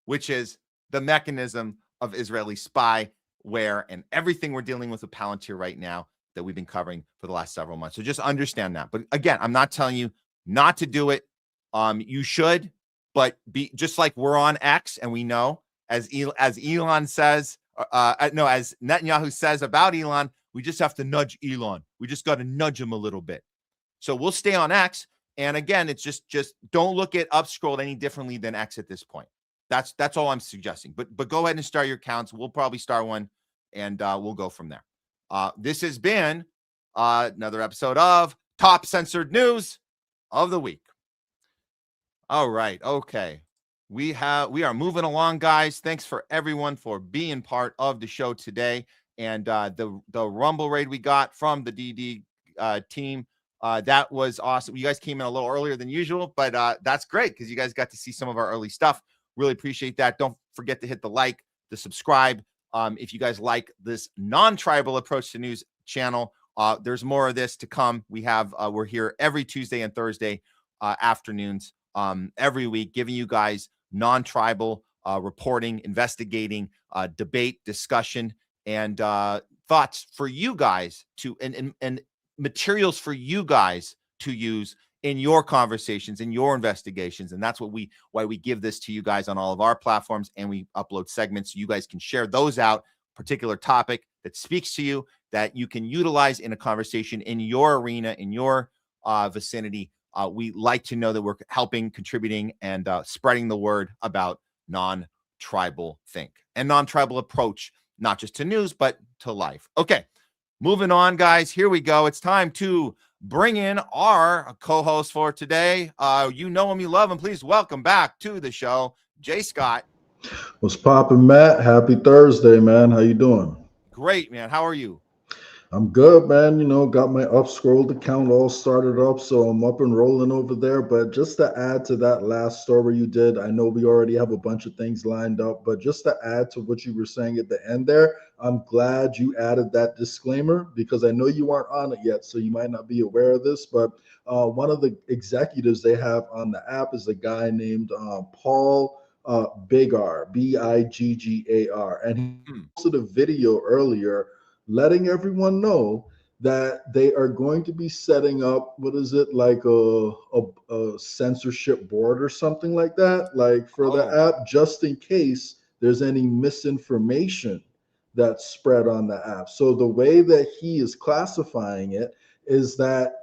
which is the mechanism of Israeli spyware and everything we're dealing with Palantir right now that we've been covering for the last several months. So just understand that. But again, I'm not telling you not to do it. You should, but be just like we're on X, and we know, as Elon says, as Netanyahu says about Elon, we just have to nudge Elon. We just got to nudge him a little bit. So we'll stay on X. And again, it's just don't look at Upscrolled any differently than X at this point. That's all I'm suggesting. But go ahead and start your accounts. We'll probably start one, and we'll go from there. This has been another episode of Top Censored News of the Week. All right. Okay. We are moving along, guys. Thanks for everyone for being part of the show today. And the Rumble raid we got from the DD team, that was awesome. You guys came in a little earlier than usual, but that's great because you guys got to see some of our early stuff. Really appreciate that. Don't forget to hit the like, the subscribe. If you guys like this non-tribal approach to news channel, there's more of this to come. We're here every Tuesday and Thursday afternoons every week, giving you guys non-tribal reporting, investigating, debate, discussion, and thoughts for you guys and materials for you guys to use in your conversations, in your investigations. And that's why we give this to you guys on all of our platforms, and we upload segments so you guys can share those out, particular topic that speaks to you, that you can utilize in a conversation in your arena, in your vicinity. We like to know that we're helping, contributing, and spreading the word about non-tribal think and non-tribal approach, not just to news, but to life. Okay, moving on, guys. Here we go. It's time to bring in our co-host for today. You know him, you love him. Please welcome back to the show, Jay Scott. What's poppin', Matt? Happy Thursday, man. How you doing? Great, man. How are you? I'm good, man. You know, got my Upscrolled account all started up, so I'm up and rolling over there. But just to add to that last story you did, I know we already have a bunch of things lined up, but just to add to what you were saying at the end there, I'm glad you added that disclaimer because I know you aren't on it yet, so you might not be aware of this. But one of the executives they have on the app is a guy named Paul Biggar, Biggar, and he posted a video earlier letting everyone know that they are going to be setting up, what is it, like a censorship board or something like that, like for the app, just in case there's any misinformation that's spread on the app. So the way that he is classifying it is that,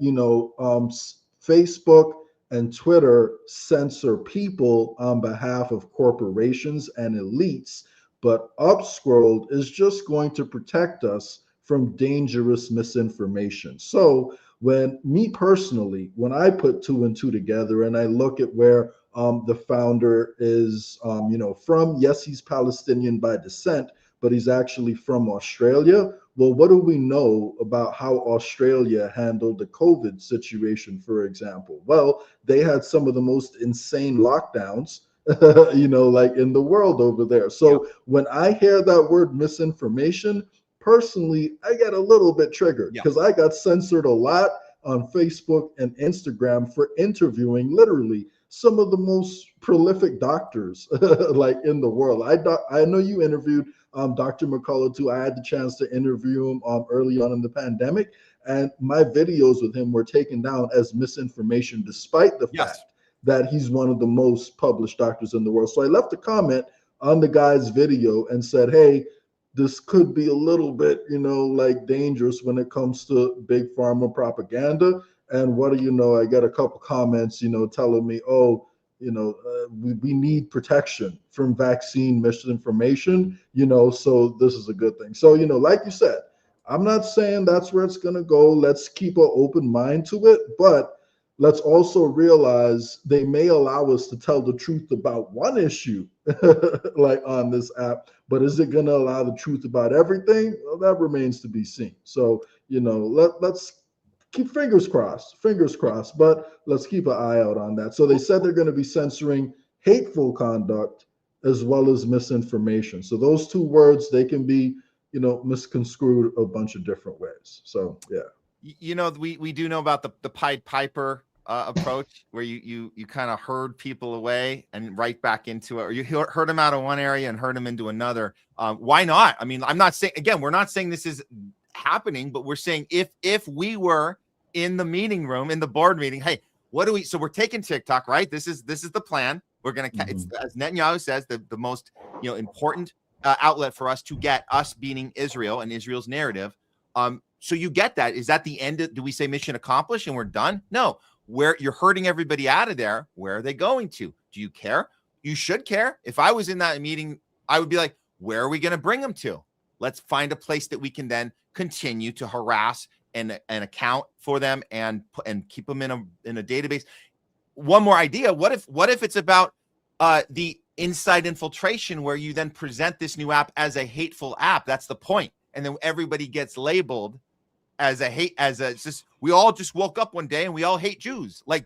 Facebook and Twitter censor people on behalf of corporations and elites, but Upscrolled is just going to protect us from dangerous misinformation. So when me personally, when I put two and two together and I look at where the founder is, from, yes, he's Palestinian by descent, but he's actually from Australia. Well, what do we know about how Australia handled the COVID situation, for example? Well, they had some of the most insane lockdowns like in the world over there. So when I hear that word misinformation, personally, I get a little bit triggered because I got censored a lot on Facebook and Instagram for interviewing literally some of the most prolific doctors like in the world. I know you interviewed Dr. McCullough too. I had the chance to interview him early on in the pandemic, and my videos with him were taken down as misinformation, despite the fact that he's one of the most published doctors in the world. So I left a comment on the guy's video and said, hey, this could be a little bit, like dangerous when it comes to big pharma propaganda. And what do you know? I got a couple comments, telling me, we need protection from vaccine misinformation, so this is a good thing. So, like you said, I'm not saying that's where it's going to go. Let's keep an open mind to it, but let's also realize they may allow us to tell the truth about one issue like on this app, but is it going to allow the truth about everything? Well, that remains to be seen. So, let's keep fingers crossed, but let's keep an eye out on that. So they said they're going to be censoring hateful conduct as well as misinformation. So those two words, they can be, misconstrued a bunch of different ways. So, yeah. We do know about the Pied Piper approach, where you kind of herd people away and right back into it, or you herd them out of one area and herd them into another. Why not? I mean, I'm not saying, again, we're not saying this is happening, but we're saying if we were in the meeting room, in the board meeting, hey, so we're taking TikTok, right? This is the plan. We're going to, it's, as Netanyahu says, the most, important outlet for us to get us beating Israel and Israel's narrative. So you get that. Is that the end? Do we say mission accomplished and we're done? No, where you're herding everybody out of there. Where are they going to? Do you care? You should care. If I was in that meeting, I would be like, where are we going to bring them to? Let's find a place that we can then continue to harass and account for them and keep them in a database. One more idea. What if it's about the inside infiltration, where you then present this new app as a hateful app? That's the point. And then everybody gets labeled as we all just woke up one day and we all hate Jews. Like,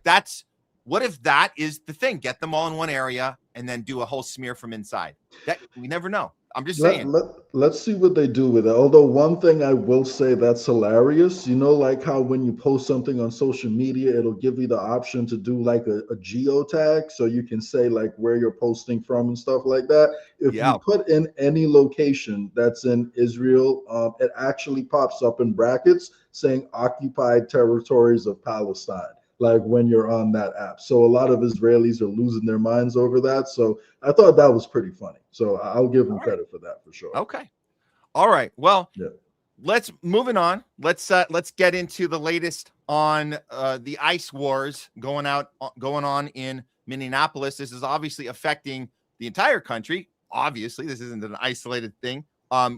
what if that is the thing? Get them all in one area and then do a whole smear from inside. That we never know. I'm just saying. Let's see what they do with it. Although one thing I will say that's hilarious, like how when you post something on social media, it'll give you the option to do like a geotag, so you can say like where you're posting from and stuff like that. If you put in any location that's in Israel, it actually pops up in brackets saying occupied territories of Palestine, like when you're on that app. So a lot of Israelis are losing their minds over that. So I thought that was pretty funny. So I'll give them credit for that for sure. Okay. All right. Well, let's moving on. Let's get into the latest on the ICE wars going on in Minneapolis. This is obviously affecting the entire country. Obviously, this isn't an isolated thing.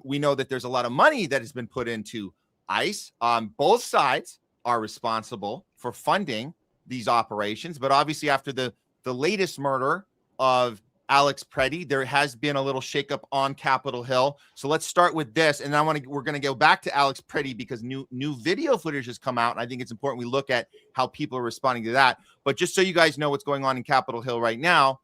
We know that there's a lot of money that has been put into ICE. Both sides are responsible for funding these operations, but obviously after the latest murder of Alex Pretti. There has been a little shakeup on Capitol Hill. So let's start with this. And we're going to go back to Alex Pretti because new video footage has come out. And I think it's important we look at how people are responding to that. But just so you guys know what's going on in Capitol Hill right now,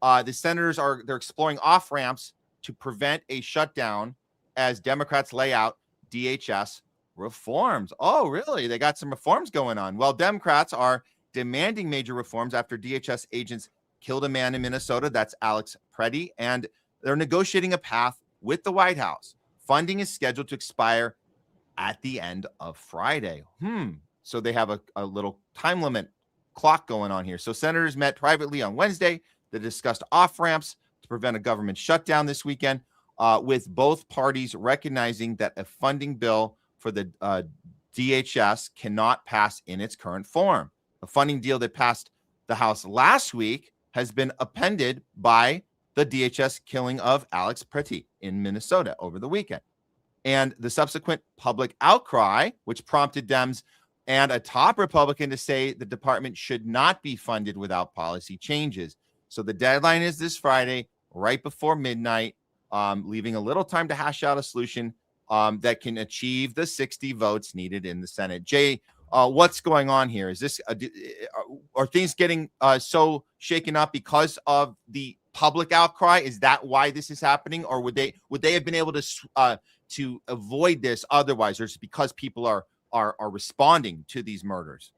the senators they're exploring off ramps to prevent a shutdown as Democrats lay out DHS reforms. Oh, really? They got some reforms going on. Well, Democrats are demanding major reforms after DHS agents killed a man in Minnesota. That's Alex Pretti. And they're negotiating a path with the White House. Funding is scheduled to expire at the end of Friday. So they have a little time limit clock going on here. So senators met privately on Wednesday. They discussed off-ramps to prevent a government shutdown this weekend, with both parties recognizing that a funding bill for the DHS cannot pass in its current form. The funding deal that passed the House last week has been appended by the DHS killing of Alex Pretti in Minnesota over the weekend. And the subsequent public outcry, which prompted Dems and a top Republican to say the department should not be funded without policy changes. So the deadline is this Friday, right before midnight, leaving a little time to hash out a solution that can achieve the 60 votes needed in the Senate. Jay, what's going on here? Is this are things getting so shaken up because of the public outcry? Is that why this is happening, or would they have been able to avoid this otherwise, or just because people are responding to these murders?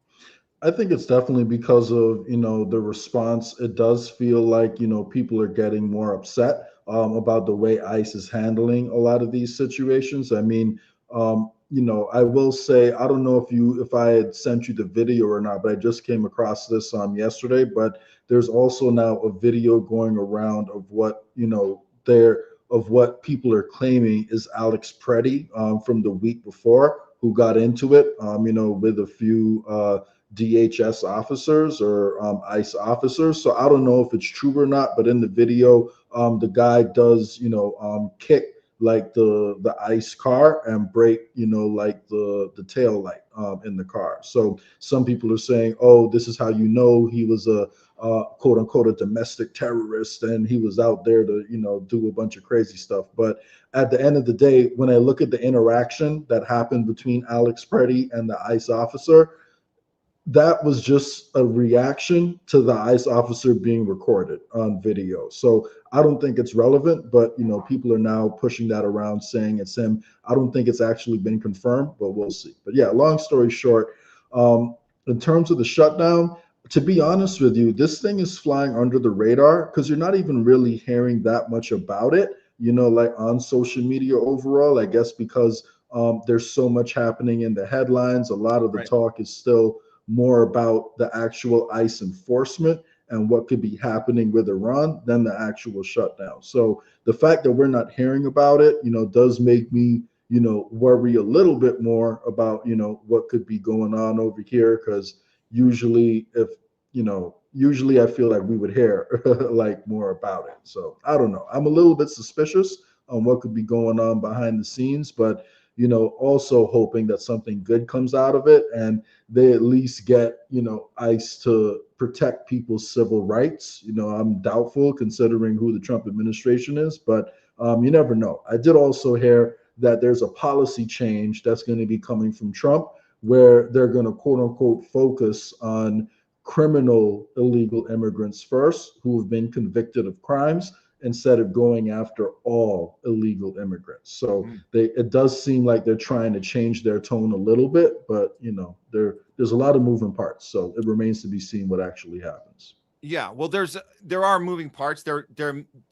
I think it's definitely because of, the response. It does feel like, people are getting more upset about the way ICE is handling a lot of these situations. I mean, I will say, I don't know if I had sent you the video or not, but I just came across this yesterday. But there's also now a video going around of what, of what people are claiming is Alex Pretti from the week before, who got into it, with a few DHS officers or ICE officers. So I don't know if it's true or not, but in the video, the guy does, kick like the ICE car and break, like the tail light in the car. So some people are saying, oh, this is how he was a quote unquote a domestic terrorist, and he was out there to, do a bunch of crazy stuff. But at the end of the day, when I look at the interaction that happened between Alex Pretti and the ICE officer, that was just a reaction to the ICE officer being recorded on video. So I don't think it's relevant, but people are now pushing that around, saying it's him. I don't think it's actually been confirmed, but we'll see. But yeah, long story short, in terms of the shutdown, to be honest with you, this thing is flying under the radar because you're not even really hearing that much about it, like on social media overall, I guess, because there's so much happening in the headlines. A lot of the talk is still more about the actual ICE enforcement and what could be happening with Iran than the actual shutdown. So the fact that we're not hearing about it, does make me, worry a little bit more about, what could be going on over here. Because usually I feel like we would hear like more about it. So I don't know. I'm a little bit suspicious on what could be going on behind the scenes, but also hoping that something good comes out of it and they at least get, ICE to protect people's civil rights. I'm doubtful considering who the Trump administration is, but you never know. I did also hear that there's a policy change that's going to be coming from Trump where they're going to quote unquote focus on criminal illegal immigrants first who have been convicted of crimes, instead of going after all illegal immigrants. So it does seem like they're trying to change their tone a little bit, but there's a lot of moving parts. So it remains to be seen what actually happens. Yeah, well, there are moving parts. They're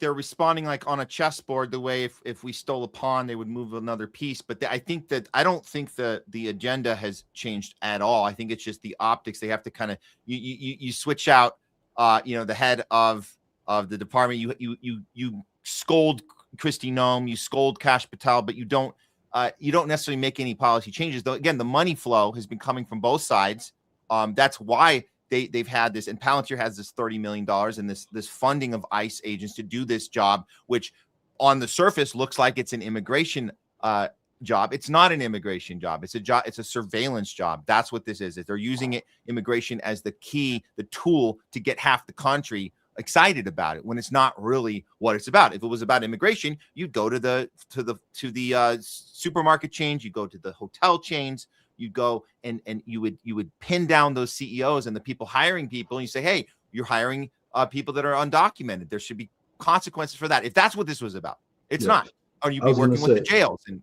responding like on a chessboard, the way if we stole a pawn, they would move another piece. But I don't think the agenda has changed at all. I think it's just the optics. They have to kind of you switch out the head of the department. You scold Kristi Noem, you scold Kash Patel, but you don't necessarily make any policy changes. Though again, the money flow has been coming from both sides. That's why they've had this, and Palantir has this $30 million and this funding of ICE agents to do this job, which on the surface looks like it's an immigration job. It's not an immigration job. It's a job. It's a surveillance job. That's what this is. They're using immigration as the tool to get half the country excited about it when it's not really what it's about. If it was about immigration, you'd go to the supermarket chains, you go to the hotel chains, you go and you would pin down those CEOs and the people hiring people, and you say, hey, you're hiring people that are undocumented. There should be consequences for that. If that's what this was about, it's not. Or you'd be working with the jails, and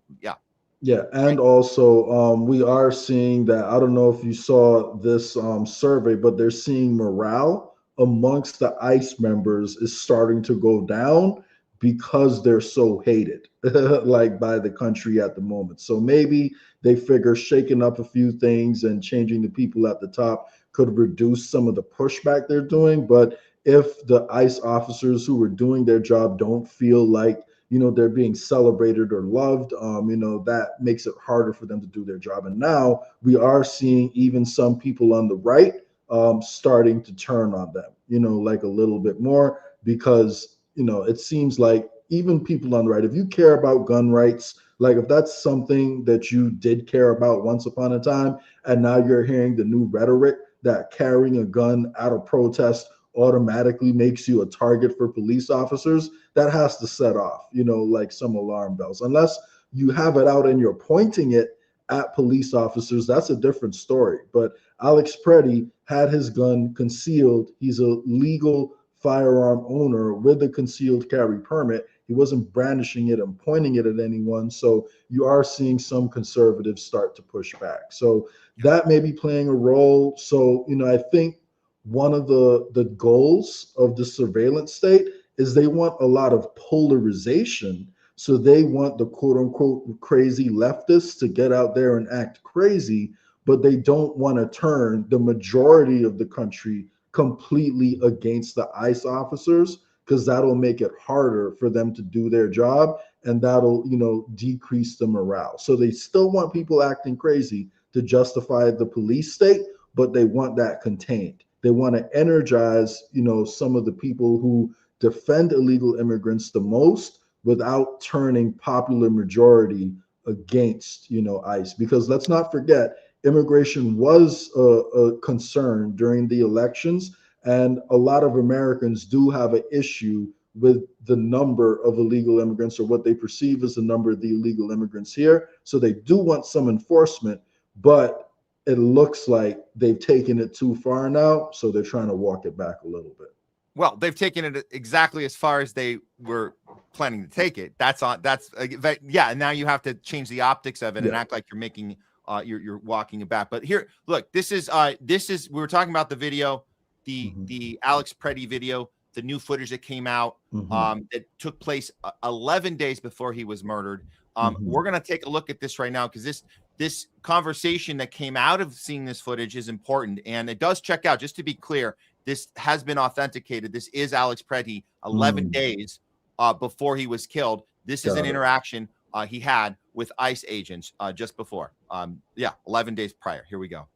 Yeah, and also we are seeing that. I don't know if you saw this survey, but they're seeing morale amongst the ICE members is starting to go down because they're so hated, like by the country at the moment. So maybe they figure shaking up a few things and changing the people at the top could reduce some of the pushback they're doing. But if the ICE officers who are doing their job don't feel like they're being celebrated or loved, that makes it harder for them to do their job. And now we are seeing even some people on the right starting to turn on them, like a little bit more, because, it seems like even people on the right, if you care about gun rights, like if that's something that you did care about once upon a time, and now you're hearing the new rhetoric that carrying a gun out of protest automatically makes you a target for police officers, that has to set off, like some alarm bells. Unless you have it out and you're pointing it at police officers, that's a different story. But Alex Pretti had his gun concealed. He's a legal firearm owner with a concealed carry permit. He wasn't brandishing it and pointing it at anyone. So you are seeing some conservatives start to push back. So that may be playing a role. So, I think one of the goals of the surveillance state is they want a lot of polarization. So they want the quote unquote crazy leftists to get out there and act crazy, but they don't want to turn the majority of the country completely against the ICE officers, because that'll make it harder for them to do their job, and that'll, decrease the morale. So they still want people acting crazy to justify the police state, but they want that contained. They want to energize, some of the people who defend illegal immigrants the most without turning popular majority against, ICE. Because let's not forget, immigration was a concern during the elections, and a lot of Americans do have an issue with the number of illegal immigrants, or what they perceive as the number of the illegal immigrants here. So they do want some enforcement, but it looks like they've taken it too far now, so they're trying to walk it back a little bit. Well, they've taken it exactly as far as they were planning to take it. And now you have to change the optics of it and act like you're making you're walking it back. But here, look, this is we were talking about the video, the Alex Pretti video, the new footage that came out that took place 11 days before he was murdered. We're going to take a look at this right now, because this conversation that came out of seeing this footage is important, and it does check out. Just to be clear, this has been authenticated. This is Alex Pretti 11 days before he was killed. This is an interaction he had with ICE agents just before. 11 days prior. Here we go.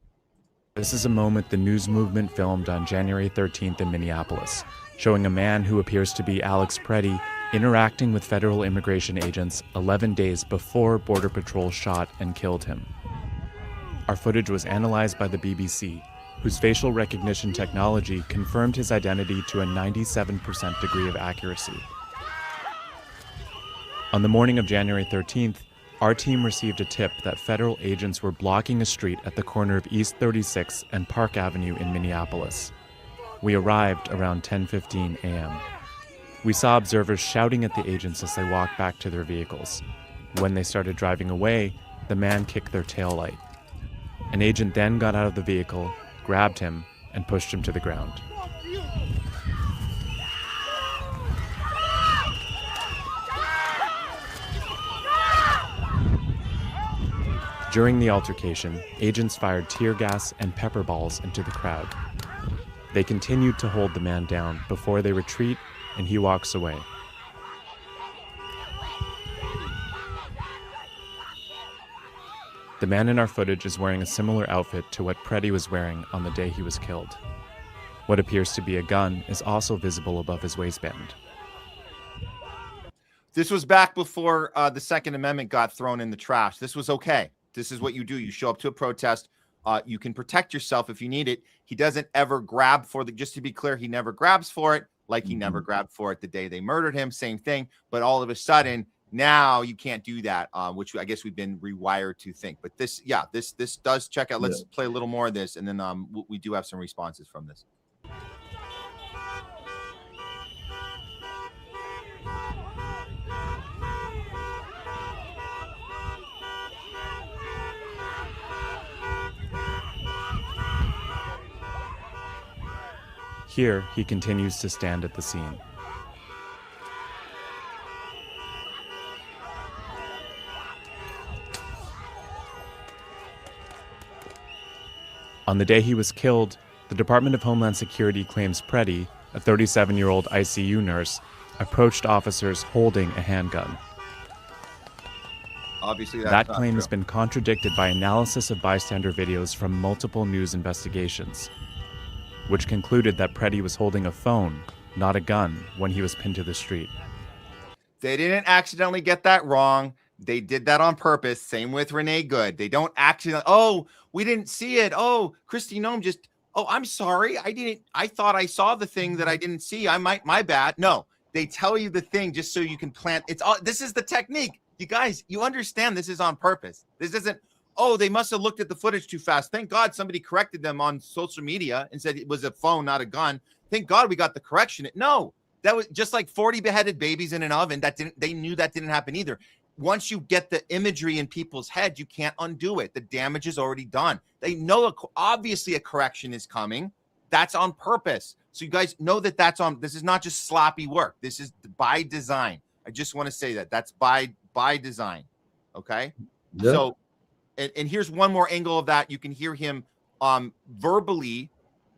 This is a moment the news movement filmed on January 13th in Minneapolis, showing a man who appears to be Alex Pretti interacting with federal immigration agents 11 days before Border Patrol shot and killed him. Our footage was analyzed by the BBC, whose facial recognition technology confirmed his identity to a 97% degree of accuracy. On the morning of January 13th, our team received a tip that federal agents were blocking a street at the corner of East 36 and Park Avenue in Minneapolis. We arrived around 10:15 a.m. We saw observers shouting at the agents as they walked back to their vehicles. When they started driving away, the man kicked their taillight. An agent then got out of the vehicle, grabbed him, and pushed him to the ground. During the altercation, agents fired tear gas and pepper balls into the crowd. They continued to hold the man down before they retreat, and he walks away. The man in our footage is wearing a similar outfit to what Pretti was wearing on the day he was killed. What appears to be a gun is also visible above his waistband. This was back before the Second Amendment got thrown in the trash. This was okay. This is what you do. You show up to a protest. You can protect yourself if you need it. He doesn't ever grab for just to be clear, he never grabs for it. like he never grabbed for it the day they murdered him. Same thing. But all of a sudden, now you can't do that, which I guess we've been rewired to think. But this does check out. Let's play a little more of this, and then we do have some responses from this. Here, he continues to stand at the scene. On the day he was killed, the Department of Homeland Security claims Pretti, a 37-year-old ICU nurse, approached officers holding a handgun. Obviously, that claim has been contradicted by analysis of bystander videos from multiple news investigations, which concluded that Pretti was holding a phone, not a gun, when he was pinned to the street. They didn't accidentally get that wrong. They did that on purpose. Same with Renee Good. They don't accidentally, oh, we didn't see it. Oh, Christy Nome just, oh, I'm sorry. I thought I saw the thing that I didn't see. My bad. No, they tell you the thing just so you can plant. It's all, this is the technique. You guys, you understand this is on purpose. This isn't, oh, they must have looked at the footage too fast. Thank God somebody corrected them on social media and said it was a phone, not a gun. Thank God we got the correction. No, that was just like 40 beheaded babies in an oven. They knew that didn't happen either. Once you get the imagery in people's head, you can't undo it. The damage is already done. They know obviously a correction is coming. That's on purpose. So you guys know that this is not just sloppy work. This is by design. I just want to say that that's by design. Okay. Yeah. So, and here's one more angle of that. You can hear him verbally.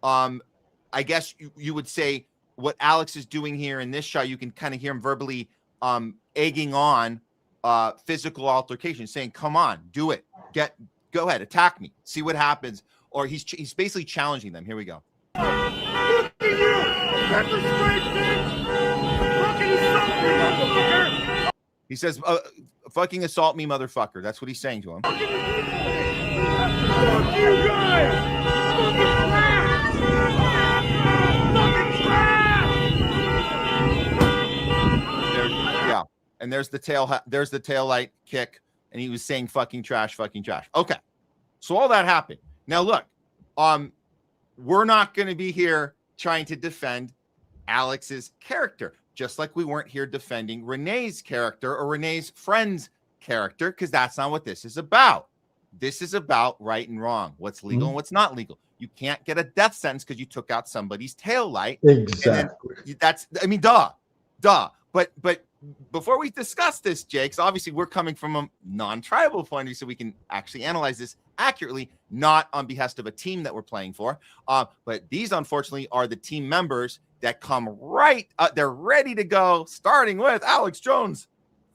I guess you would say what Alex is doing here in this shot. You can kind of hear him verbally egging on physical altercation, saying, "Come on, do it. Go ahead, attack me. See what happens." Or he's basically challenging them. Here we go. He says, "Fucking assault me, motherfucker." That's what he's saying to him. Yeah, and there's the tail light kick, and he was saying fucking trash. Okay, so all that happened. Now look, we're not going to be here trying to defend Alex's character, just like we weren't here defending Renee's character or Renee's friend's character, because that's not what this is about. This is about right and wrong, what's legal and what's not legal. You can't get a death sentence because you took out somebody's tail light. Exactly. Duh. But before we discuss this, Jake, obviously we're coming from a non-tribal point of view, so we can actually analyze this accurately, not on behest of a team that we're playing for. But these, unfortunately, are the team members that come right. They're ready to go, starting with Alex Jones.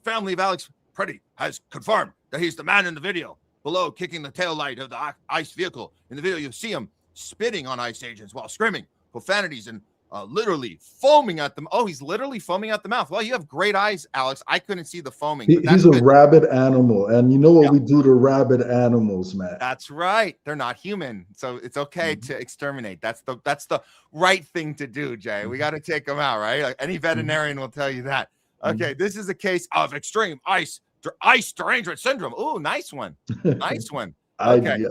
Family of Alex Pretti has confirmed that he's the man in the video below, kicking the tail light of the ICE vehicle. In the video, you see him spitting on ICE agents while screaming profanities and literally foaming at them. Oh, he's literally foaming at the mouth. Well, you have great eyes, Alex. I couldn't see the foaming. He's a rabid animal. And you know what we do to rabid animals, Matt? That's right. They're not human. So it's okay to exterminate. That's the right thing to do, Jay. We got to take them out, right? Like any veterinarian will tell you that. Okay, this is a case of extreme ICE derangement syndrome. Ooh, nice one. Nice one. Okay.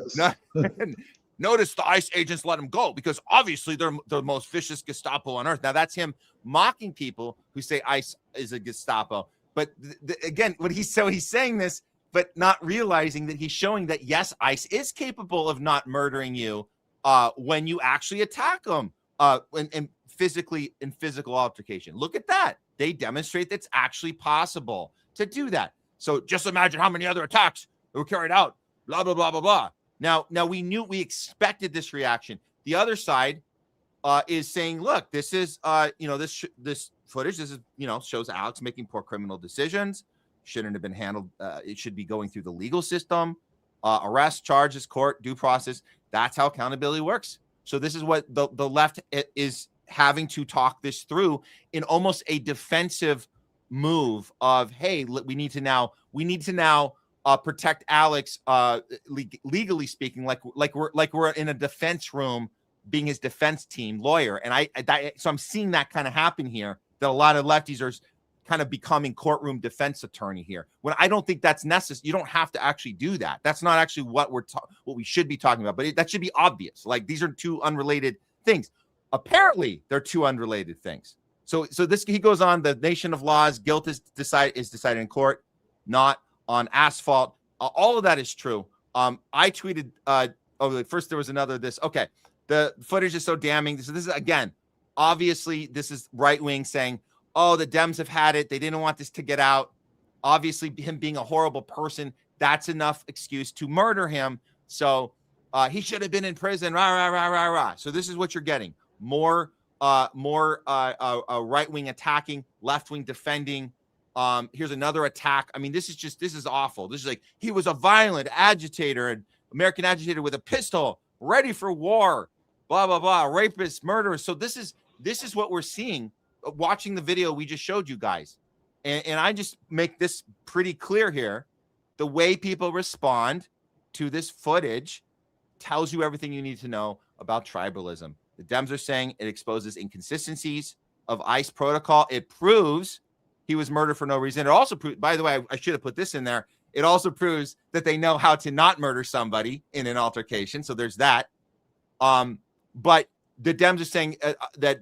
Notice the ICE agents let him go because obviously they're the most vicious Gestapo on earth. Now that's him mocking people who say ICE is a Gestapo. But again, he's saying this, but not realizing that he's showing that yes, ICE is capable of not murdering you when you actually attack them and physically in physical altercation. Look at that. They demonstrate that it's actually possible to do that. So just imagine how many other attacks were carried out. Blah blah blah blah blah. Now we expected this reaction. The other side is saying, look, this is this footage. This is shows Alex making poor criminal decisions. Shouldn't have been handled. It should be going through the legal system, arrest, charges, court, due process. That's how accountability works. So this is what the left is having to talk this through in almost a defensive move of, hey, we need to now protect Alex legally speaking, like we're in a defense room being his defense team lawyer. And so I'm seeing that kind of happen here, that a lot of lefties are kind of becoming courtroom defense attorney here, when I don't think that's necessary. You don't have to actually do that. That's not actually what we should be talking about, but that should be obvious. Like, these are two unrelated things. Apparently they're two unrelated things. So he goes on, the nation of laws, guilt is decided in court, not on asphalt. All of that is true. I tweeted, first there was another okay, the footage is so damning. So this is, again, obviously this is right wing saying, oh, the Dems have had it. They didn't want this to get out. Obviously, him being a horrible person, that's enough excuse to murder him. So he should have been in prison. Rah, rah, rah, rah, rah. So this is what you're getting. More right wing attacking, left wing defending. Here's another attack. I mean, this is awful. This is like, he was a violent agitator, an American agitator with a pistol, ready for war, blah, blah, blah, rapist, murderer. So this is what we're seeing, watching the video we just showed you guys. And I just make this pretty clear here. The way people respond to this footage tells you everything you need to know about tribalism. The Dems are saying it exposes inconsistencies of ICE protocol. It proves he was murdered for no reason. It also proves, by the way, I should have put this in there. It also proves that they know how to not murder somebody in an altercation. So there's that. But the Dems are saying that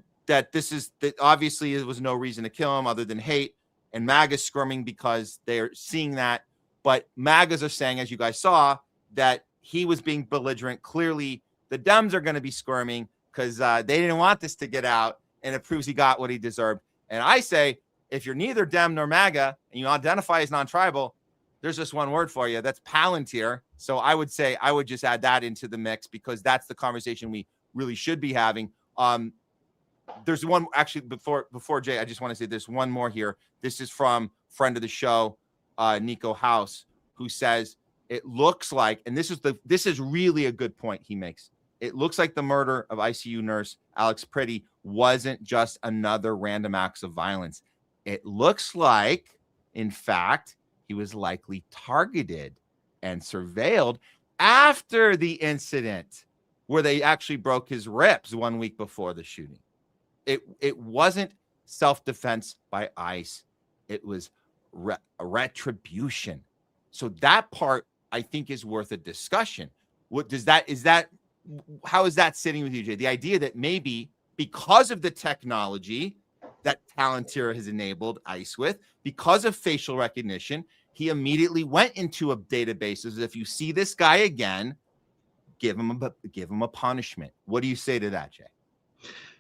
obviously there was no reason to kill him other than hate, and MAGA's squirming because they're seeing that. But MAGAs are saying, as you guys saw, that he was being belligerent. Clearly, the Dems are going to be squirming because they didn't want this to get out, and it proves he got what he deserved. And I say, if you're neither Dem nor MAGA and you identify as non-tribal, there's just one word for you. That's Palantir. So I would say I would just add that into the mix, because that's the conversation we really should be having. There's one, actually, before Jay, I just want to say there's one more here. This is from friend of the show, Nico House, who says it looks like, and this is really a good point he makes. It looks like the murder of ICU nurse Alex Pretti wasn't just another random acts of violence. It looks like, in fact, he was likely targeted and surveilled after the incident where they actually broke his ribs 1 week before the shooting. It wasn't self-defense by ICE. It was retribution. So that part, I think, is worth a discussion. How is that sitting with you, Jay? The idea that maybe because of the technology that Palantir has enabled ICE with, because of facial recognition, he immediately went into a database as if you see this guy again, give him a punishment. What do you say to that, Jay?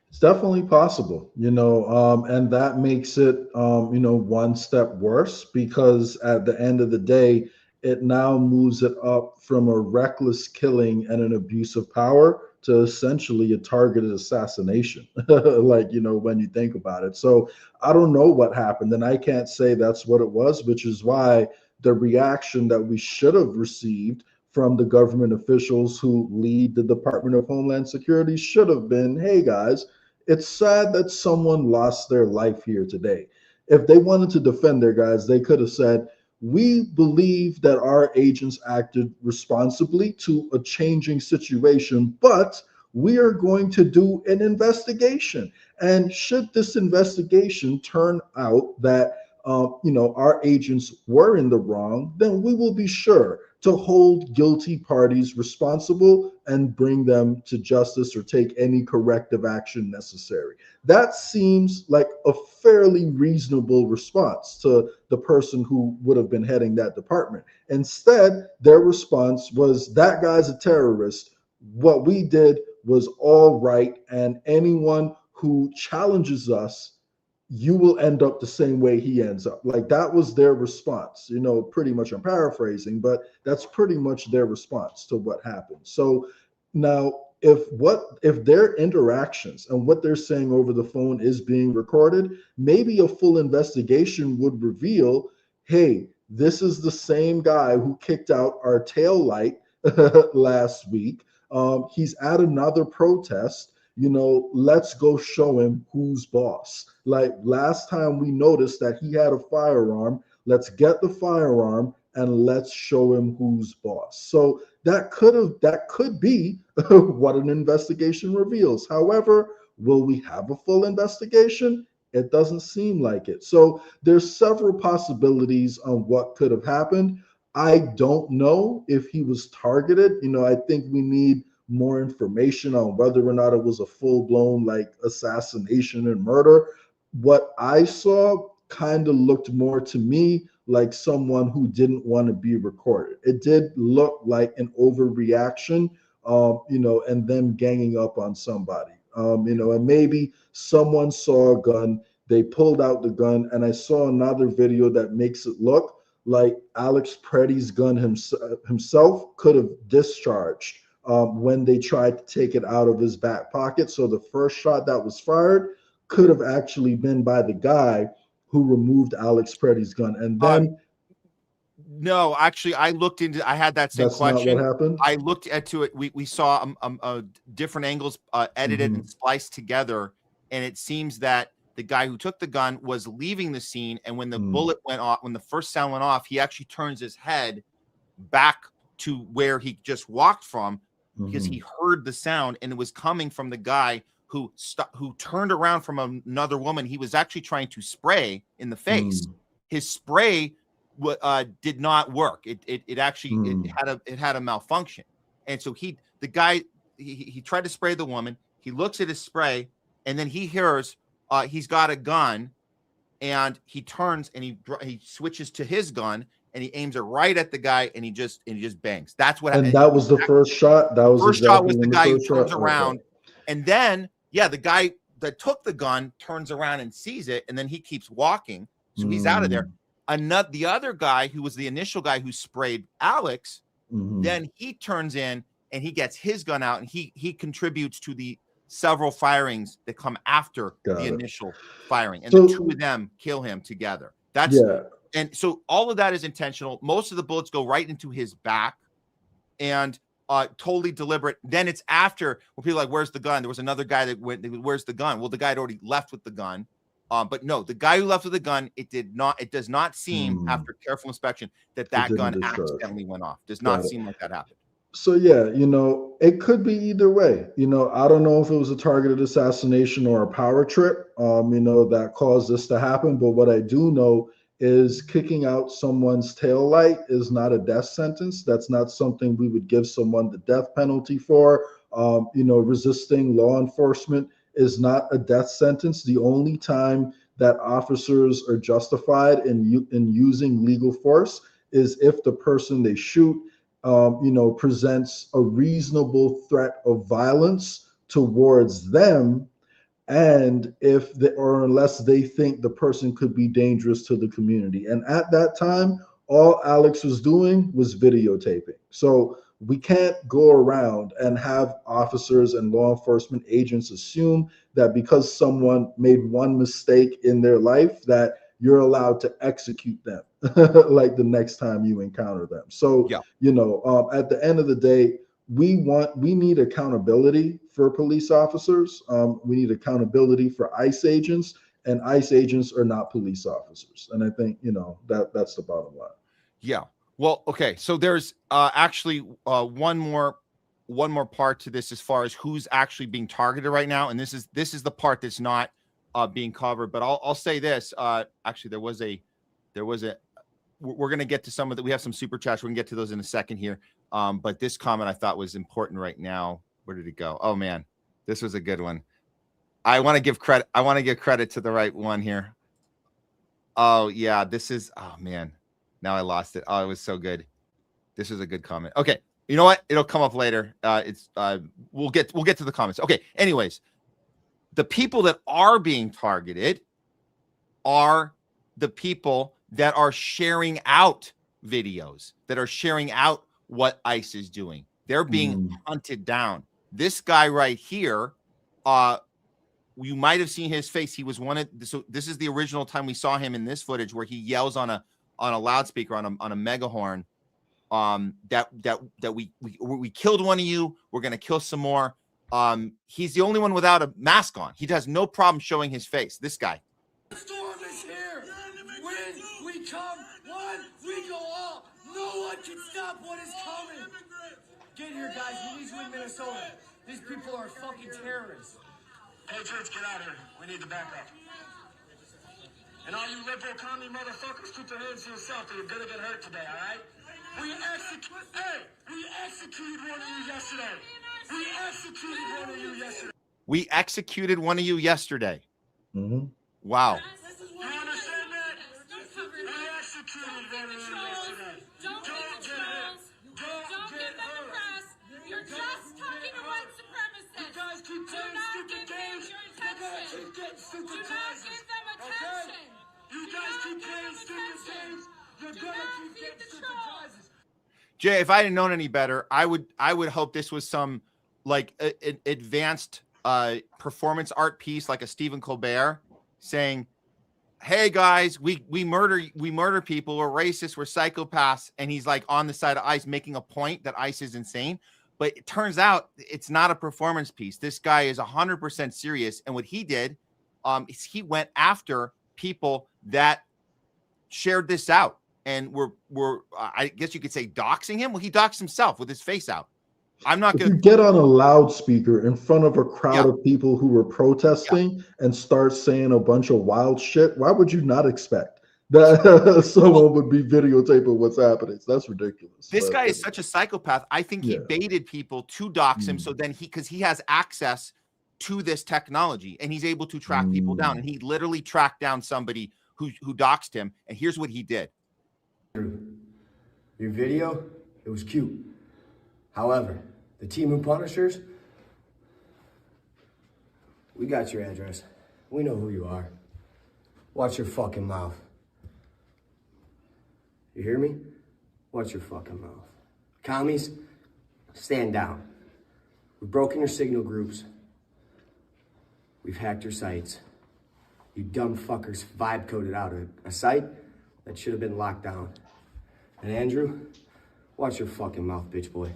It's definitely possible, and that makes it, one step worse, because at the end of the day, it now moves it up from a reckless killing and an abuse of power to essentially a targeted assassination, when you think about it. So I don't know what happened, and I can't say that's what it was, which is why the reaction that we should have received from the government officials who lead the Department of Homeland Security should have been, hey guys, it's sad that someone lost their life here today. If they wanted to defend their guys, they could have said, we believe that our agents acted responsibly to a changing situation, but we are going to do an investigation. And should this investigation turn out that our agents were in the wrong, then we will be sure to hold guilty parties responsible and bring them to justice or take any corrective action necessary. That seems like a fairly reasonable response to the person who would have been heading that department. Instead, their response was, that guy's a terrorist. What we did was all right, and anyone who challenges us, you will end up the same way he ends up. Like, that was their response, pretty much. I'm paraphrasing, but that's pretty much their response to what happened. So now, if their interactions and what they're saying over the phone is being recorded, maybe a full investigation would reveal, hey, this is the same guy who kicked out our tail light last week. He's at another protest. Let's go show him who's boss. Like last time we noticed that he had a firearm, let's get the firearm and let's show him who's boss. So that could be what an investigation reveals. However, will we have a full investigation? It doesn't seem like it. So there's several possibilities on what could have happened. I don't know if he was targeted. I think we need more information on whether or not it was a full-blown like assassination and murder. What I saw kind of looked more to me like someone who didn't want to be recorded. It did look like an overreaction, and them ganging up on somebody. And maybe someone saw a gun, they pulled out the gun, and I saw another video that makes it look like Alex Pretti's gun himself could have discharged when they tried to take it out of his back pocket. So the first shot that was fired could have actually been by the guy who removed Alex Pretti's gun. And then no, actually, I had that same question. Not what happened? I looked into it. We saw different angles edited and spliced together. And it seems that the guy who took the gun was leaving the scene. And when the bullet went off, when the first sound went off, he actually turns his head back to where he just walked from because he heard the sound, and it was coming from the guy who turned around from another woman. He was actually trying to spray in the face. His spray did not work. It actually had a malfunction, and so the guy tried to spray the woman. He looks at his spray, and then he hears he's got a gun, and he turns and he switches to his gun, and he aims it right at the guy, and he just bangs. That's what. And that was the first shot. That was first shot was the guy who turns around, and then the guy that took the gun turns around and sees it, and then he keeps walking, so he's out of there. The other guy who was the initial guy who sprayed Alex, then he turns in and he gets his gun out, and he contributes to the several firings that come after the initial firing, and the two of them kill him together. And so all of that is intentional. Most of the bullets go right into his back, and totally deliberate. Then it's after when people are like, where's the gun? There was another guy that went, where's the gun? Well, the guy had already left with the gun. But no, the guy who left with the gun, it does not seem after careful inspection that gun accidentally went off. Does not seem like that happened. So it could be either way. I don't know if it was a targeted assassination or a power trip, that caused this to happen. But what I do know is kicking out someone's tail light is not a death sentence. That's not something we would give someone the death penalty for. Resisting law enforcement is not a death sentence. The only time that officers are justified in using legal force is if the person they shoot, presents a reasonable threat of violence towards them, and unless they think the person could be dangerous to the community. And at that time, all Alex was doing was videotaping. So we can't go around and have officers and law enforcement agents assume that because someone made one mistake in their life that you're allowed to execute them like the next time you encounter them. So, at the end of the day, we need accountability for police officers. We need accountability for ICE agents, and ICE agents are not police officers. And I think, that's the bottom line. Yeah. Well, okay. So there's actually one more part to this as far as who's actually being targeted right now, and this is the part that's not being covered. But I'll say this. Actually, there was a. We're going to get to some of that. We have some super chats. We're going to get to those in a second here. But this comment I thought was important right now. Where did it go? Oh man, this was a good one. I want to give credit. I want to give credit to the right one here. Oh yeah, this is. Oh man. Now I lost it. Oh, it was so good. This is a good comment. Okay. You know what? It'll come up later. We'll get to the comments. Okay. Anyways, the people that are being targeted are the people that are sharing out videos, that are sharing out what ICE is doing. They're being hunted down. This guy right here, you might have seen his face. He was so this is the original time we saw him in this footage where he yells on a loudspeaker on a megahorn that we killed one of you, we're gonna kill some more. He's the only one without a mask on. He has no problem showing his face. This guy. The storm is here. We're we come. One, we go all. No one can stop what is coming. Get here, guys. We need you in Minnesota. These people are fucking terrorists. Patriots, get out of here. We need to back up. And all you liberal commie motherfuckers, keep your hands to yourself, or you're gonna get hurt today, all right? We executed one of you yesterday. We executed one of you yesterday. Mm-hmm. Wow. You understand that? We executed one of you yesterday. Don't get hurt. Don't get them the press. You're just talking to white supremacists. You guys keep playing stupid games. You're gonna keep getting stupid prizes. Okay? You guys keep playing stupid games. You're gonna keep getting stupid prizes. Jay, if I hadn't known any better, I would hope this was some like advanced performance art piece, like a Stephen Colbert saying, "Hey guys, we murder people, we're racist, we're psychopaths," and he's like on the side of ICE making a point that ICE is insane. But it turns out it's not a performance piece. This guy is 100% serious, and what he did, is he went after people that shared this out. And we're I guess you could say doxing him. Well, he doxed himself with his face out. I'm not going to get on a loudspeaker in front of a crowd of people who were protesting and start saying a bunch of wild shit. Why would you not expect that someone would be videotaping what's happening? That's ridiculous. This guy is such a psychopath. I think he baited people to dox him. So then because he has access to this technology and he's able to track people down. And he literally tracked down somebody who doxed him. And here's what he did. Your video, it was cute. However, the team of Punishers, we got your address. We know who you are. Watch your fucking mouth. You hear me? Watch your fucking mouth. Commies, stand down. We've broken your signal groups. We've hacked your sites. You dumb fuckers vibe coded out a site that should have been locked down. And Andrew, watch your fucking mouth, bitch boy.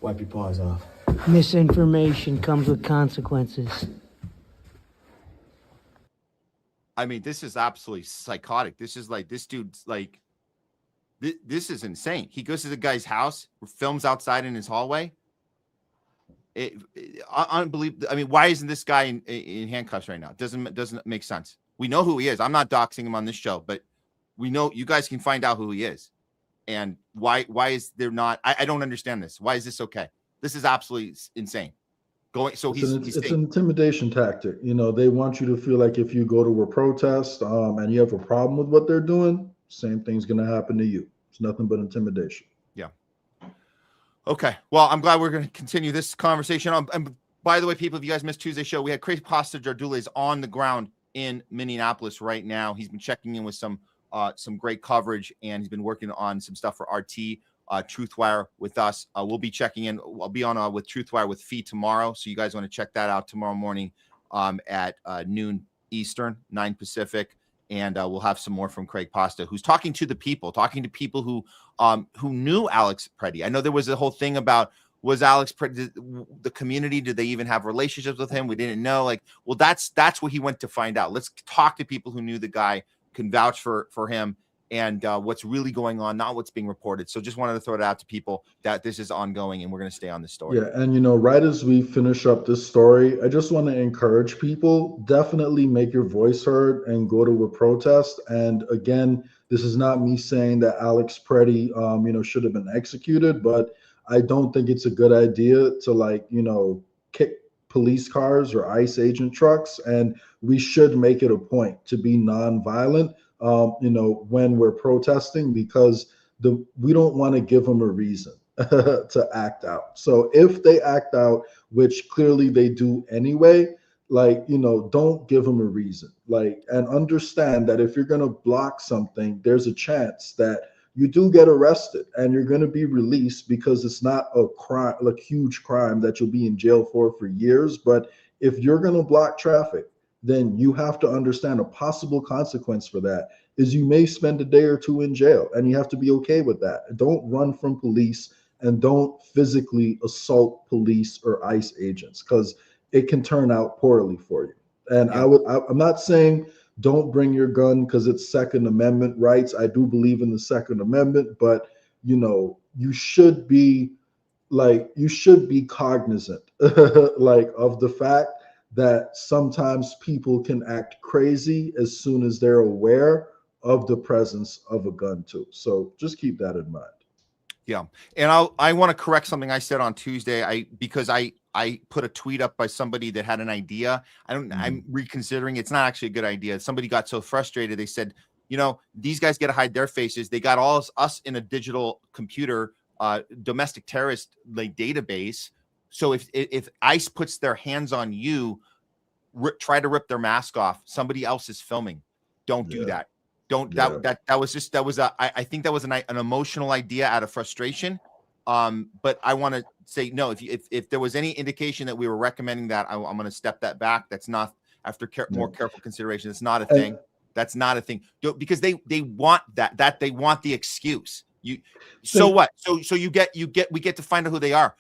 Wipe your paws off. Misinformation comes with consequences. I mean, this is absolutely psychotic. This is like, this dude's like, this is insane. He goes to the guy's house, films outside in his hallway. Unbelievable. I mean, why isn't this guy in handcuffs right now? Doesn't make sense. We know who he is. I'm not doxing him on this show, but we know you guys can find out who he is. And why is there not? I don't understand this. Why is this okay? This is absolutely insane. It's an intimidation tactic. You know, they want you to feel like if you go to a protest and you have a problem with what they're doing, same thing's going to happen to you. It's nothing but intimidation. Yeah. Okay. Well, I'm glad we're going to continue this conversation. And by the way, people, if you guys missed Tuesday's show, we had Craig Costa Jardula is on the ground in Minneapolis right now. He's been checking in with some great coverage, and he's been working on some stuff for RT, Truthwire with us. We'll be checking in. I'll be on with Truthwire with Fee tomorrow. So you guys want to check that out tomorrow morning at noon Eastern, 9 Pacific. And we'll have some more from Craig Costa, who's talking to people who knew Alex Pretti. I know there was a whole thing about, was Alex Pretti, the community, did they even have relationships with him? We didn't know. Like, well, that's what he went to find out. Let's talk to people who knew the guy, can vouch for him, and what's really going on, not what's being reported. So just wanted to throw it out to people that this is ongoing, and we're going to stay on this story. Yeah, and right as we finish up this story, I just want to encourage people, definitely make your voice heard and go to a protest. And again, this is not me saying that Alex Pretti, should have been executed, but I don't think it's a good idea to kick police cars or ICE agent trucks. And we should make it a point to be nonviolent, when we're protesting, because we don't want to give them a reason to act out. So if they act out, which clearly they do anyway, don't give them a reason, and understand that if you're going to block something, there's a chance that you do get arrested and you're going to be released, because it's not a crime, like huge crime that you'll be in jail for years. But if you're going to block traffic, then you have to understand a possible consequence for that is you may spend a day or two in jail, and you have to be okay with that. Don't run from police, and don't physically assault police or ICE agents, because it can turn out poorly for you. And I'm not saying don't bring your gun because it's Second Amendment rights. I do believe in the Second Amendment, but you should be cognizant like of the fact that sometimes people can act crazy as soon as they're aware of the presence of a gun too. So just keep that in mind. Yeah. And I want to correct something I said on Tuesday. Because I put a tweet up by somebody that had an idea. I'm reconsidering. It's not actually a good idea. Somebody got so frustrated. They said, these guys get to hide their faces. They got all us in a digital computer, domestic terrorist like database. So if ICE puts their hands on you, try to rip their mask off. Somebody else is filming. Don't do that. I think that was an emotional idea out of frustration. But I want to say, no, if there was any indication that we were recommending that, I'm going to step that back. That's not, after more careful consideration. It's not a thing. That's not a thing. Because they want that they want the excuse. What? So we get to find out who they are.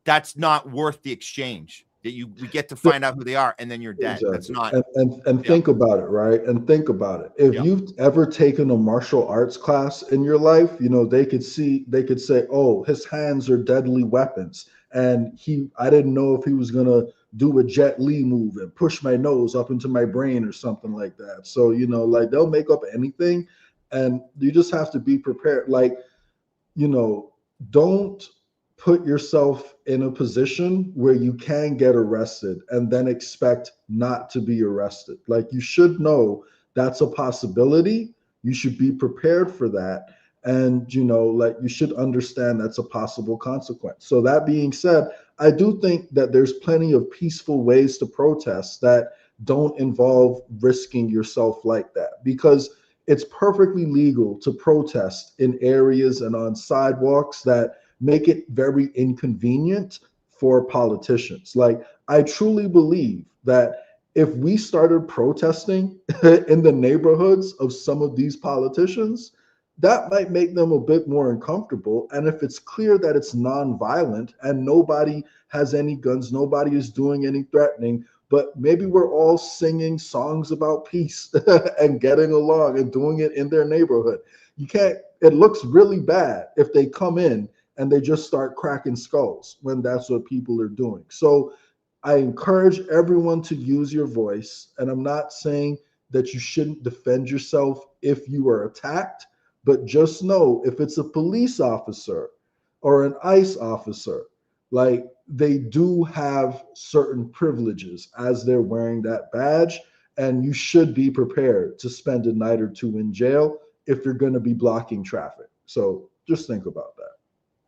That's not worth the exchange. We get to find out who they are, and then you're dead. Exactly. That's not. And think about it, right? And think about it. If you've ever taken a martial arts class in your life, they could say, "Oh, his hands are deadly weapons," and I didn't know if he was gonna do a Jet Li move and push my nose up into my brain or something like that. So they'll make up anything, and you just have to be prepared. Don't put yourself in a position where you can get arrested and then expect not to be arrested. You should know that's a possibility. You should be prepared for that. And, you should understand that's a possible consequence. So that being said, I do think that there's plenty of peaceful ways to protest that don't involve risking yourself like that, because it's perfectly legal to protest in areas and on sidewalks that make it very inconvenient for politicians. I truly believe that if we started protesting in the neighborhoods of some of these politicians, that might make them a bit more uncomfortable. And if it's clear that it's nonviolent and nobody has any guns, nobody is doing any threatening, but maybe we're all singing songs about peace and getting along and doing it in their neighborhood. It looks really bad if they come in and they just start cracking skulls when that's what people are doing. So I encourage everyone to use your voice. And I'm not saying that you shouldn't defend yourself if you are attacked, but just know if it's a police officer or an ICE officer, they do have certain privileges as they're wearing that badge. And you should be prepared to spend a night or two in jail if you're going to be blocking traffic. So just think about that.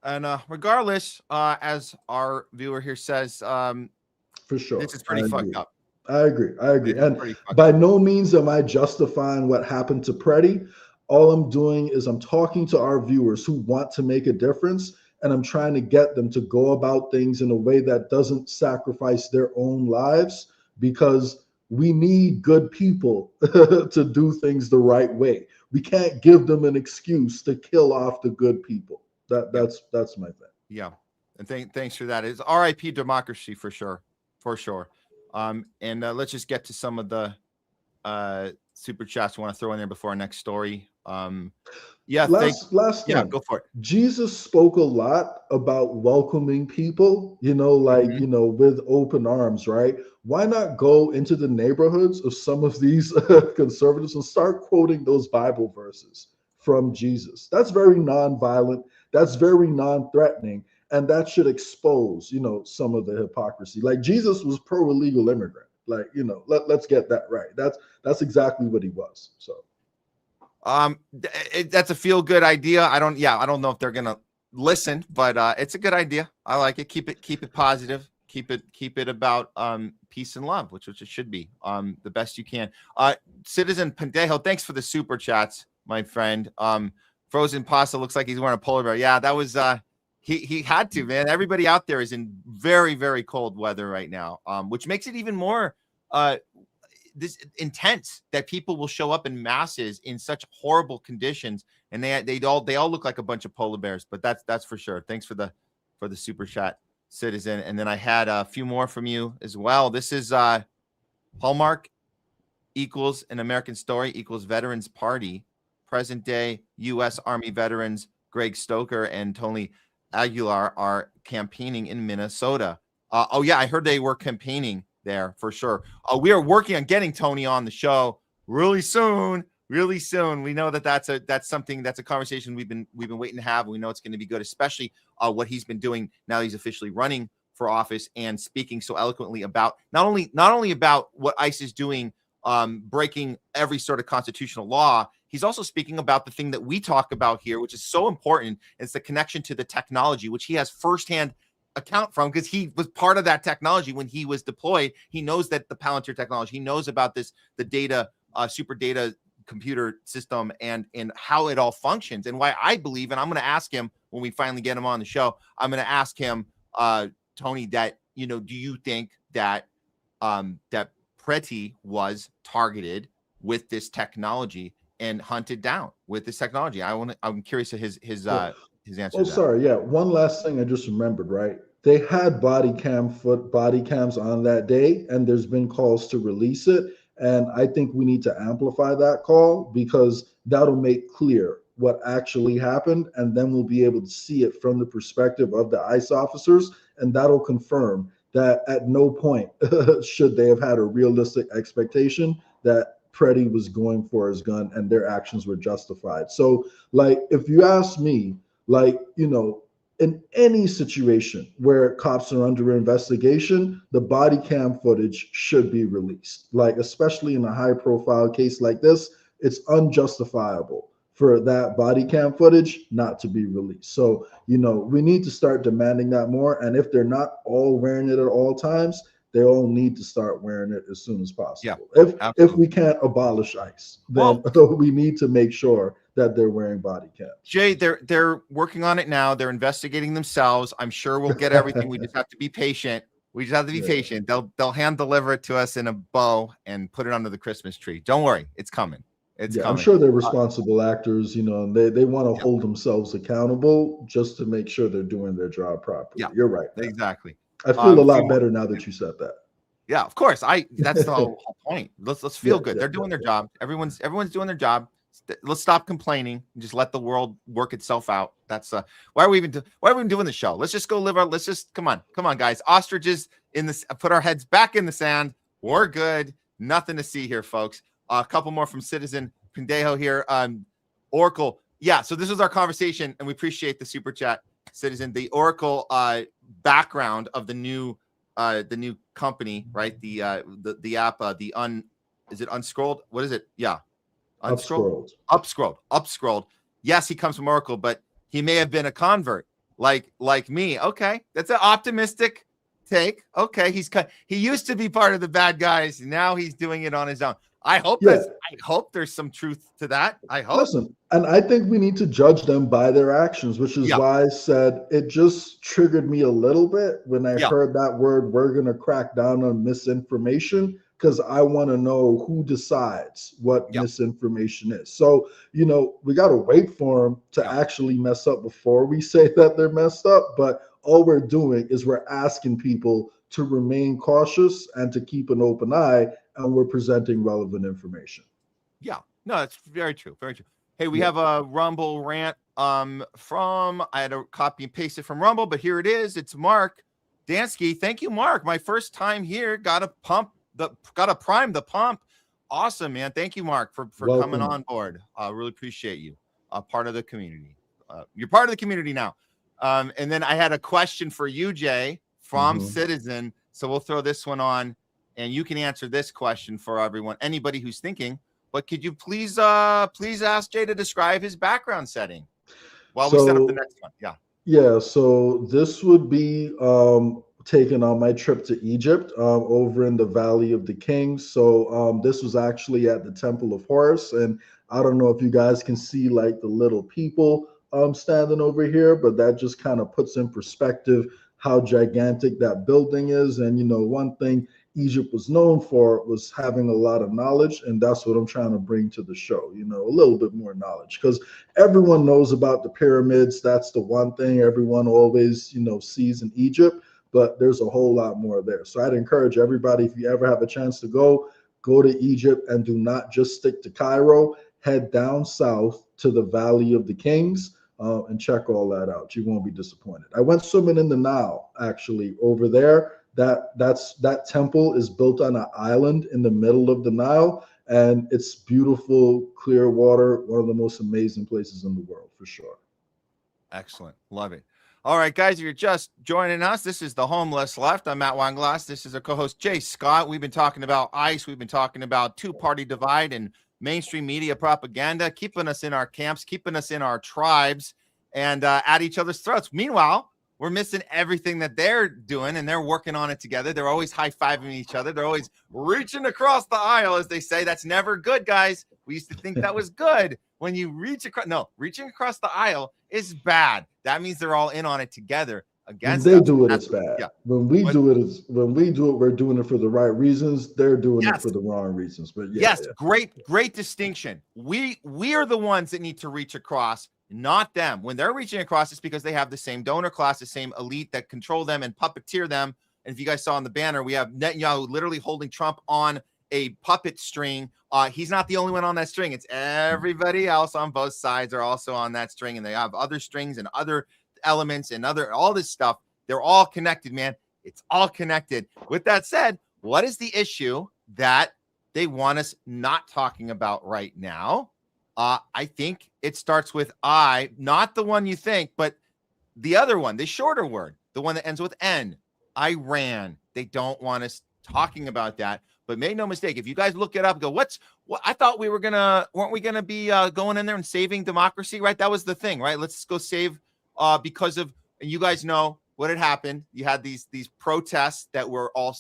And regardless, as our viewer here says, for sure, this is pretty fucked up. I agree. And by no means am I justifying what happened to Pretti. All I'm doing is I'm talking to our viewers who want to make a difference, and I'm trying to get them to go about things in a way that doesn't sacrifice their own lives, because we need good people to do things the right way. We can't give them an excuse to kill off the good people. That's my thing. Yeah. And thanks for that. It's RIP democracy for sure. And let's just get to some of the super chats we want to throw in there before our next story. Last thing. Go for it. Jesus spoke a lot about welcoming people, with open arms, right? Why not go into the neighborhoods of some of these conservatives and start quoting those Bible verses from Jesus? That's very nonviolent. That's very non-threatening. And that should expose, some of the hypocrisy. Jesus was pro-illegal immigrant. Let's get that right. That's exactly what he was. So. That's a feel-good idea. I don't know if they're gonna listen, but it's a good idea. I like it. Keep it positive. Keep it about peace and love, which it should be the best you can. Citizen Pendejo, thanks for the super chats, my friend. Frozen Pasta looks like he's wearing a polar bear. Yeah, that was he had to, man. Everybody out there is in very, very cold weather right now, which makes it even more this intense that people will show up in masses in such horrible conditions, and they all look like a bunch of polar bears. But that's for sure. Thanks for the super chat, Citizen. And then I had a few more from you as well. This is Hallmark equals an American story equals Veterans Party. Present day U.S. Army veterans Greg Stoker and Tony Aguilar are campaigning in Minnesota. Oh yeah, I heard they were campaigning there for sure. We are working on getting Tony on the show really soon. Really soon. We know that that's a conversation we've been waiting to have. We know it's going to be good, especially what he's been doing now. He's officially running for office and speaking so eloquently about not only about what ICE is doing, breaking every sort of constitutional law. He's also speaking about the thing that we talk about here, which is so important. It's the connection to the technology, which he has firsthand account from because he was part of that technology when he was deployed. He knows that the Palantir technology. He knows about the data, super data computer system and how it all functions and why I believe, and I'm going to ask him when we finally get him on the show, I'm going to ask him, Tony, that, do you think that that Pretti was targeted with this technology and hunted down with this technology? I'm curious of his answer. Oh, sorry. Yeah. One last thing I just remembered, right? They had body cams on that day, and there's been calls to release it. And I think we need to amplify that call because that'll make clear what actually happened. And then we'll be able to see it from the perspective of the ICE officers. And that'll confirm that at no point should they have had a realistic expectation that Pretti was going for his gun and their actions were justified. So, like, if you ask me, like, in any situation where cops are under investigation, the body cam footage should be released. Like, especially in a high profile case like this, it's unjustifiable for that body cam footage not to be released. So, we need to start demanding that more. And if they're not all wearing it at all times, they all need to start wearing it as soon as possible. Yeah, if we can't abolish ICE, then we need to make sure that they're wearing body cams. Jay, they're working on it now. They're investigating themselves. I'm sure we'll get everything. We just have to be patient. Patient. They'll hand deliver it to us in a bow and put it under the Christmas tree. Don't worry, it's coming. It's coming. I'm sure they're responsible actors, and they want to hold themselves accountable just to make sure they're doing their job properly. Yeah, you're right, man. Exactly. I feel a lot better now that you said that. Yeah, of course. That's the whole point. Let's feel good. They're doing their job. Everyone's doing their job. Let's stop complaining and just let the world work itself out. That's why are we even doing the show? Let's just go live let's just come on, guys. Ostriches in this, put our heads back in the sand. We're good. Nothing to see here, folks. A couple more from Citizen Pendejo here. Oracle. Yeah, so this was our conversation, and we appreciate the super chat, Citizen. The Oracle background of the new company, right? The app, is it Unscrolled? What is it? Yeah. Upscrolled. Yes, he comes from Oracle, but he may have been a convert like me. Okay. That's an optimistic take. Okay. He used to be part of the bad guys. Now he's doing it on his own. I hope there's some truth to that. I hope. Listen, and I think we need to judge them by their actions, which is why I said it just triggered me a little bit when I heard that word, we're going to crack down on misinformation, because I want to know who decides what misinformation is. So, we got to wait for them to actually mess up before we say that they're messed up. But all we're doing is we're asking people to remain cautious and to keep an open eye, and we're presenting relevant information. Yeah, no, that's very true. Very true. Hey, we have a Rumble rant from, I had to copy and paste it from Rumble, but here it is. It's Mark Dansky. Thank you, Mark. My first time here. Got to prime the pump. Awesome, man. Thank you, Mark, for coming on board. Really appreciate you. Part of the community. You're part of the community now. And then I had a question for you, Jay, from Citizen. So we'll throw this one on, and you can answer this question for everyone, anybody who's thinking. But could you please ask Jay to describe his background setting while we set up the next one? Yeah. Yeah. So this would be taken on my trip to Egypt, over in the Valley of the Kings. So this was actually at the Temple of Horus, and I don't know if you guys can see like the little people standing over here, but that just kind of puts in perspective how gigantic that building is. And one thing Egypt was known for was having a lot of knowledge, and that's what I'm trying to bring to the show, a little bit more knowledge, because everyone knows about the pyramids. That's the one thing everyone always sees in Egypt, but there's a whole lot more there. So I'd encourage everybody, if you ever have a chance to go go to Egypt and do not just stick to Cairo. Head down south to the Valley of the Kings and check all that out. You won't be disappointed. I went swimming in the Nile, actually, over there. That temple is built on an island in the middle of the Nile, and it's beautiful, clear water, one of the most amazing places in the world, for sure. Excellent. Love it. All right, guys, if you're just joining us, this is The Homeless Left. I'm Matt Weinglass. This is our co-host, Jay Scott. We've been talking about ICE. We've been talking about two-party divide and mainstream media propaganda, keeping us in our camps, keeping us in our tribes, and at each other's throats. Meanwhile, we're missing everything that they're doing, and they're working on it together. They're always high-fiving each other. They're always reaching across the aisle, as they say. That's never good, guys. We used to think that was good. When you reach across, no, reaching across the aisle is bad. That means they're all in on it together against When they us. do it, it's bad. Yeah. When we do it, we're doing it for the right reasons. They're doing it for the wrong reasons. But yes, great distinction. We are the ones that need to reach across, not them. When they're reaching across, it's because they have the same donor class, the same elite that control them and puppeteer them. And if you guys saw on the banner, we have Netanyahu literally holding Trump on a puppet string. He's not the only one on that string. It's everybody else on both sides are also on that string, and they have other strings and other elements and all this stuff. They're all connected, man. It's all connected. With that said, what is the issue that they want us not talking about right now? I think it starts with I, not the one you think, but the other one, the shorter word, the one that ends with N, Iran. They don't want us talking about that. But make no mistake, if you guys look it up, go, what? I thought weren't we gonna be going in there and saving democracy, right? That was the thing, right? Let's go save because of, and you guys know what had happened. You had these protests that were all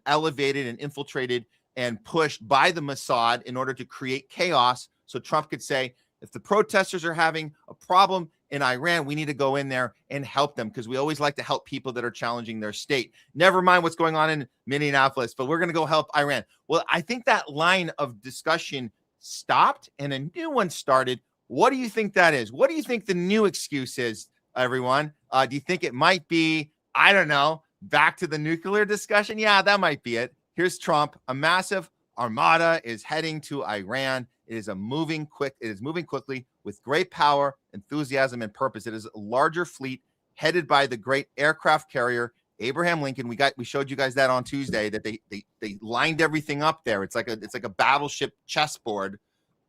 elevated and infiltrated and pushed by the Mossad in order to create chaos. So Trump could say, if the protesters are having a problem in Iran, we need to go in there and help them, because we always like to help people that are challenging their state. Never mind what's going on in Minneapolis, but we're going to go help Iran. Well, I think that line of discussion stopped and a new one started. What do you think that is? What do you think the new excuse is, everyone? Do you think it might be, I don't know, back to the nuclear discussion? Yeah, that might be it. Here's Trump. A massive armada is heading to Iran. It is moving quickly with great power, enthusiasm, and purpose. It is a larger fleet headed by the great aircraft carrier Abraham Lincoln. We showed you guys that on Tuesday, that they lined everything up there. It's like a battleship chessboard.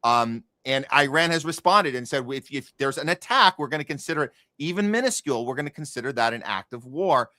And Iran has responded and said, if there's an attack, we're going to consider it even minuscule. We're going to consider that an act of war.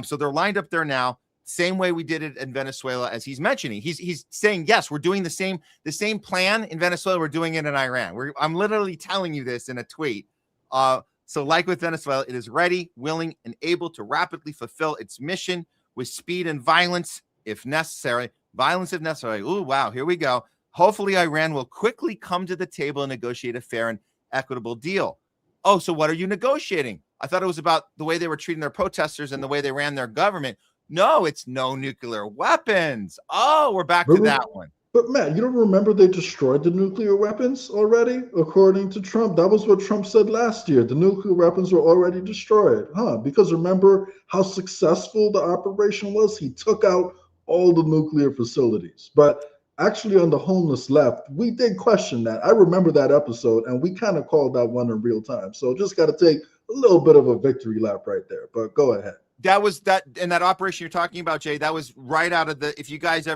So they're lined up there now. Same way we did it in Venezuela, as he's mentioning. He's saying, yes, we're doing the same plan in Venezuela. We're doing it in Iran. I'm literally telling you this in a tweet. So like with Venezuela, it is ready, willing, and able to rapidly fulfill its mission with speed and violence if necessary. Violence if necessary. Ooh, wow, here we go. Hopefully, Iran will quickly come to the table and negotiate a fair and equitable deal. Oh, so what are you negotiating? I thought it was about the way they were treating their protesters and the way they ran their government. No, it's no nuclear weapons. Oh, we're back to that one. But Matt, you don't remember they destroyed the nuclear weapons already? According to Trump, that was what Trump said last year. The nuclear weapons were already destroyed, because remember how successful the operation was? He took out all the nuclear facilities. But actually on the Homeless Left, we did question that. I remember that episode, and we kind of called that one in real time. So just got to take a little bit of a victory lap right there. But go ahead. That was that, and that operation you're talking about, Jay, that was right out of the, if you guys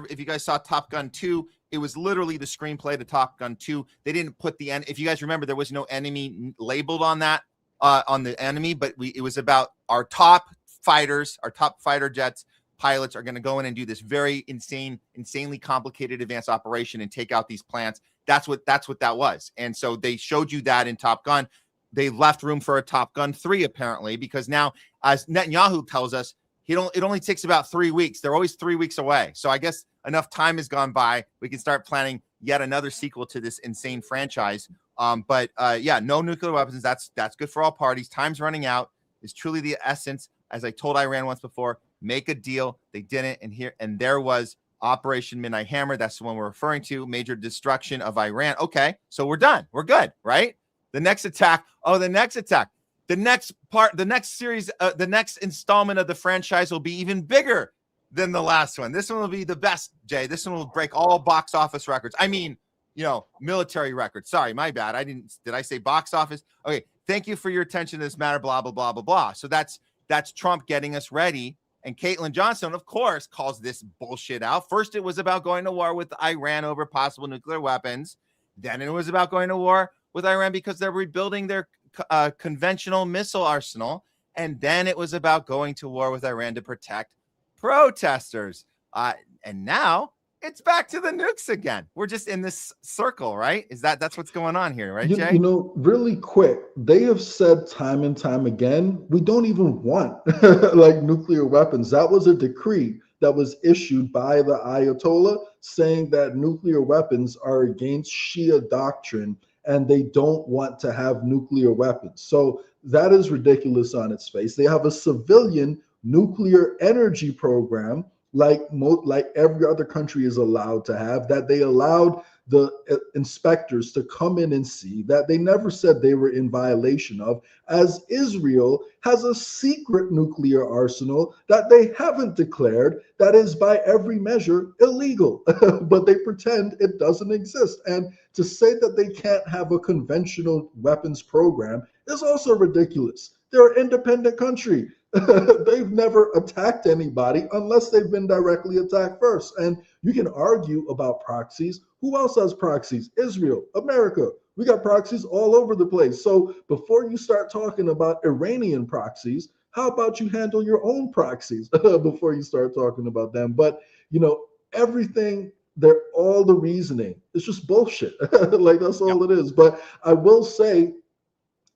saw Top Gun 2, it was literally the screenplay to Top Gun 2. They didn't put the end. If you guys remember, there was no enemy labeled on that, on the enemy, but it was about our top fighters, our top fighter jets, pilots are going to go in and do this very insanely complicated advanced operation and take out these plants. That's what that was. And so they showed you that in Top Gun. They left room for a Top Gun 3, apparently, because now, as Netanyahu tells us, it only takes about 3 weeks. They're always 3 weeks away. So I guess enough time has gone by. We can start planning yet another sequel to this insane franchise. Yeah, no nuclear weapons. That's good for all parties. Time's running out is truly the essence. As I told Iran once before, make a deal. They didn't. And there was Operation Midnight Hammer. That's the one we're referring to. Major destruction of Iran. Okay, so we're done. We're good, right? The next attack. The next part, the next series, the next installment of the franchise will be even bigger. than the last one. This one will be the best, Jay. This one will break all box office records. I mean, military records. Sorry, my bad. Did I say box office? Okay. Thank you for your attention to this matter, blah, blah, blah, blah, blah. So that's Trump getting us ready. And Caitlin Johnson, of course, calls this bullshit out. First, it was about going to war with Iran over possible nuclear weapons. Then it was about going to war with Iran because they're rebuilding their conventional missile arsenal. And then it was about going to war with Iran to protect protesters. And now it's back to the nukes again. We're just in this circle, right? That's what's going on here, right, Jay? Really quick, they have said time and time again, we don't even want like nuclear weapons. That was a decree that was issued by the Ayatollah saying that nuclear weapons are against Shia doctrine and they don't want to have nuclear weapons. So that is ridiculous on its face. They have a civilian nuclear energy program like every other country is allowed to have, that they allowed the inspectors to come in and see, that they never said they were in violation of, as Israel has a secret nuclear arsenal that they haven't declared, that is by every measure illegal, but they pretend it doesn't exist. And to say that they can't have a conventional weapons program is also ridiculous. They're an independent country. They've never attacked anybody unless they've been directly attacked first. And you can argue about proxies. Who else has proxies? Israel, America. We got proxies all over the place. So before you start talking about Iranian proxies, how about you handle your own proxies before you start talking about them? But, everything, all the reasoning, it's just bullshit. Like, that's all it is. But I will say,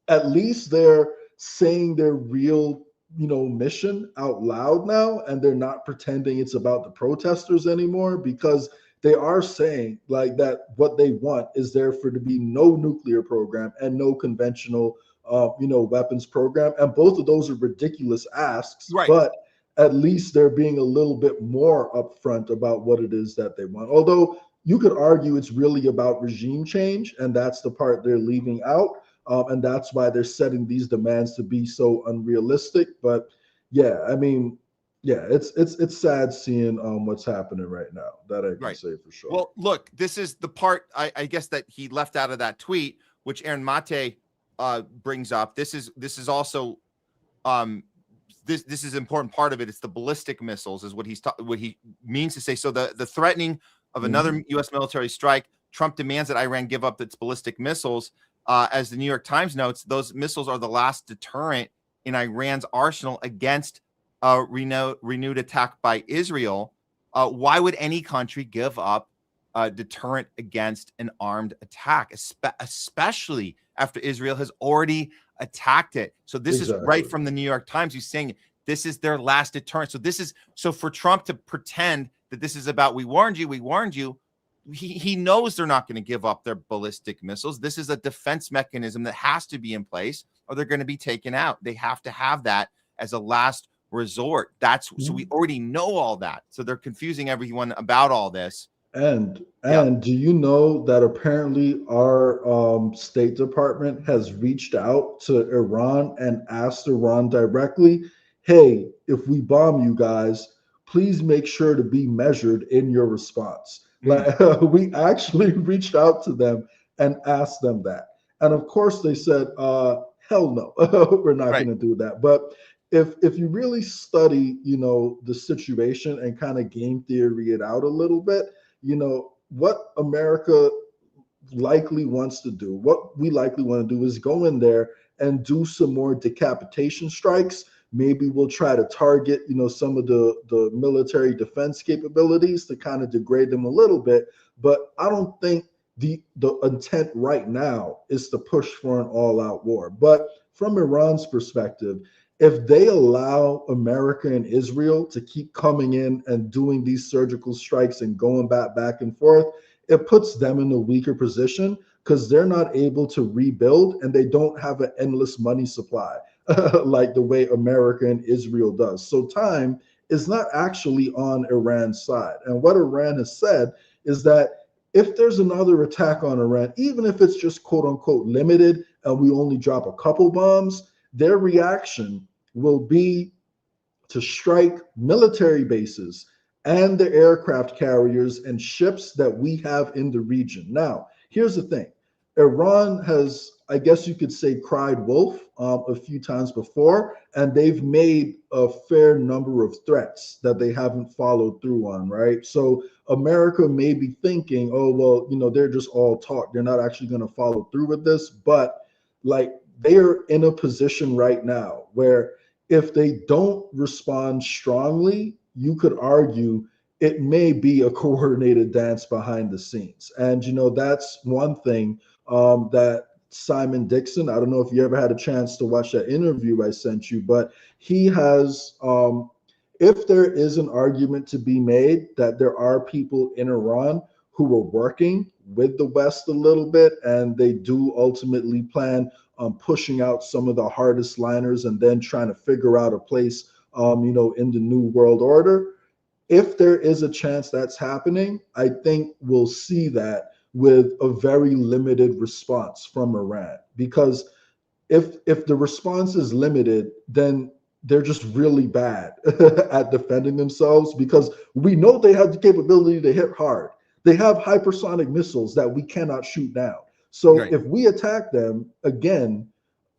at least they're saying their real mission out loud now, and they're not pretending it's about the protesters anymore, because they are saying like that what they want is there for to be no nuclear program and no conventional weapons program, and both of those are ridiculous asks, right? But at least they're being a little bit more upfront about what it is that they want. Although you could argue it's really about regime change, and that's the part they're leaving out. And that's why they're setting these demands to be so unrealistic. But yeah, I mean, yeah, it's sad seeing what's happening right now. That I can say for sure. Well, look, this is the part I guess that he left out of that tweet, which Aaron Mate brings up. This is also this is an important part of it. It's the ballistic missiles, is what he means to say. So the threatening of another U.S. military strike, Trump demands that Iran give up its ballistic missiles. As the New York Times notes, those missiles are the last deterrent in Iran's arsenal against renewed attack by Israel. Why would any country give up a deterrent against an armed attack, especially after Israel has already attacked it? So this is right from the New York Times. He's saying this is their last deterrent. So for Trump to pretend that this is about we warned you. He knows they're not going to give up their ballistic missiles. This is a defense mechanism that has to be in place, or they're going to be taken out. They have to have that as a last resort. So we already know all that. So they're confusing everyone about all this. And do you know that apparently our State Department has reached out to Iran and asked Iran directly, hey, if we bomb you guys, please make sure to be measured in your response. Like, we actually reached out to them and asked them that. And of course they said, hell no, we're not going to do that. But if you really study, the situation and kind of game theory it out a little bit, what America likely wants to do, what we likely want to do is go in there and do some more decapitation strikes. Maybe we'll try to target, some of the military defense capabilities to kind of degrade them a little bit. But I don't think the intent right now is to push for an all-out war. But from Iran's perspective, if they allow America and Israel to keep coming in and doing these surgical strikes and going back and forth, it puts them in a weaker position because they're not able to rebuild and they don't have an endless money supply. Like the way America and Israel does. So time is not actually on Iran's side. And what Iran has said is that if there's another attack on Iran, even if it's just quote unquote limited and we only drop a couple bombs, their reaction will be to strike military bases and the aircraft carriers and ships that we have in the region. Now, here's the thing. Iran has, I guess you could say, cried wolf a few times before, and they've made a fair number of threats that they haven't followed through on, right? So America may be thinking, oh, well, you know, they're just all talk. They're not actually going to follow through with this. But like, they are in a position right now where if they don't respond strongly, you could argue it may be a coordinated dance behind the scenes. And, you know, that's one thing that Simon Dixon, I don't know if you ever had a chance to watch that interview I sent you, but he has, if there is an argument to be made that there are people in Iran who are working with the West a little bit, and they do ultimately plan on pushing out some of the hardest liners and then trying to figure out a place, you know, in the new world order. If there is a chance that's happening, I think we'll see that with a very limited response from Iran. Because if the response is limited, then they're just really bad at defending themselves, because we know they have the capability to hit hard. They have hypersonic missiles that we cannot shoot down. So if we attack them again,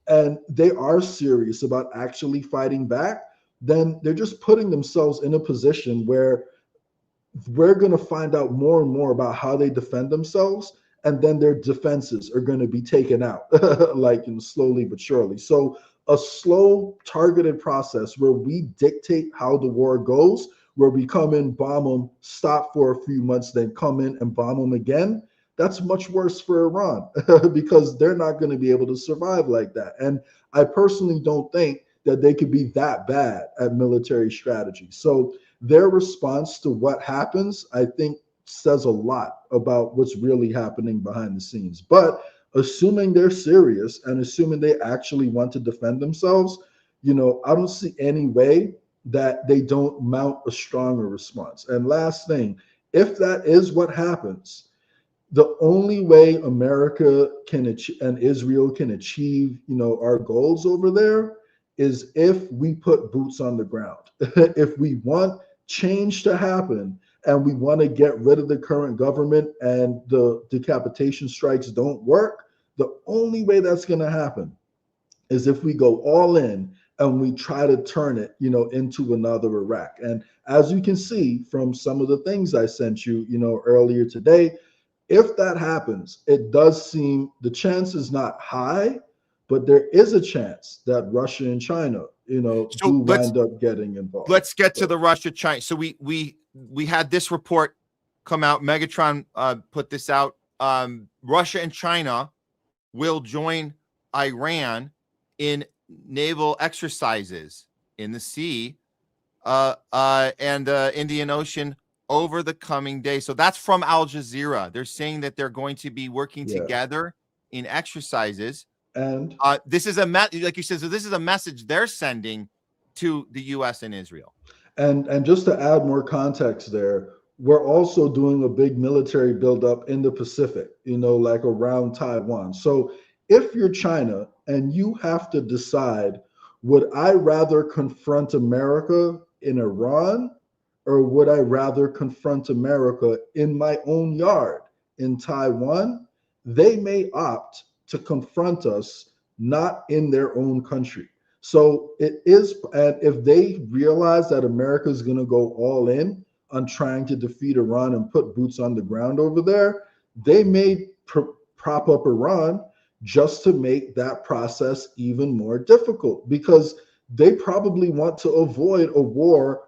and they are serious about actually fighting back, then they're just putting themselves in a position where we're going to find out more and more about how they defend themselves, and then their defenses are going to be taken out, like, you know, slowly but surely. So a slow, targeted process where we dictate how the war goes, where we come in, bomb them, stop for a few months, then come in and bomb them again, that's much worse for Iran because they're not going to be able to survive like that. And I personally don't think that they could be that bad at military strategy. So their response to what happens, I think, says a lot about what's really happening behind the scenes. But assuming they're serious and assuming they actually want to defend themselves, you know, I don't see any way that they don't mount a stronger response. And last thing, if that is what happens, the only way America can and Israel can achieve, you know, our goals over there is if we put boots on the ground. If we want change to happen and we want to get rid of the current government and the decapitation strikes don't work, the only way that's going to happen is if we go all in and we try to turn it, you know, into another Iraq. And as you can see from some of the things I sent you, you know, earlier today, if that happens, it does seem the chance is not high, but there is a chance that Russia and China, you know, do wind up getting involved. Let's get to the Russia-China. So we had this report come out. Megatron put this out. Russia and China will join Iran in naval exercises in the sea and Indian Ocean over the coming days. So that's from Al Jazeera. They're saying that they're going to be working together in exercises. And this is like you said, so this is a message they're sending to the U.S. and Israel. And just to add more context there, we're also doing a big military buildup in the Pacific, you know, like around Taiwan. So if you're China and you have to decide, would I rather confront America in Iran, or would I rather confront America in my own yard in Taiwan? They may opt to confront us not in their own country. So it is, and if they realize that America is going to go all in on trying to defeat Iran and put boots on the ground over there, they may prop up Iran just to make that process even more difficult, because they probably want to avoid a war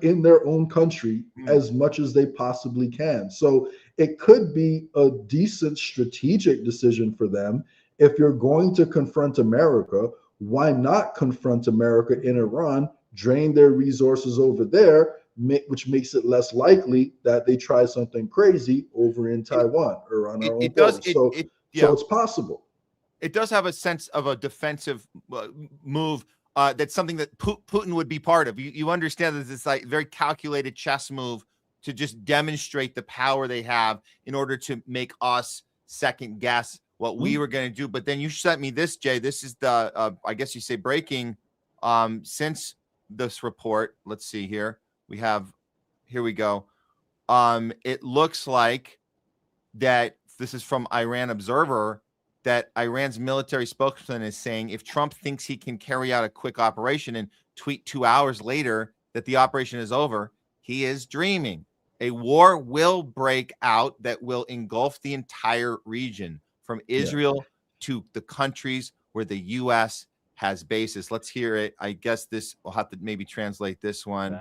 in their own country as much as they possibly can. So it could be a decent strategic decision for them. If you're going to confront America, why not confront America in Iran, drain their resources over there, which makes it less likely that they try something crazy over in Taiwan or on our own border. So it's possible. It does have a sense of a defensive move. That's something that Putin would be part of. You understand that it's like very calculated chess move to just demonstrate the power they have in order to make us second guess what we were going to do. But then you sent me this, Jay. This is the, I guess you say breaking, since this report. Let's see here. Here we go. It looks like that this is from Iran Observer, that Iran's military spokesman is saying if Trump thinks he can carry out a quick operation and tweet 2 hours later that the operation is over, he is dreaming. A war will break out that will engulf the entire region, from Israel to the countries where the U.S. has bases. Let's hear it. I guess we'll have to maybe translate this one.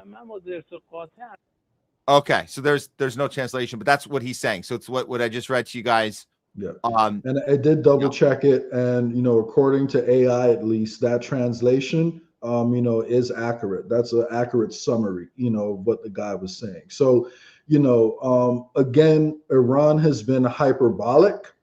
Okay, so there's no translation, but that's what he's saying. So it's what I just read to you guys. Yeah. And I did double check it, and according to AI, at least that translation is accurate. That's an accurate summary, of what the guy was saying. So, again, Iran has been hyperbolic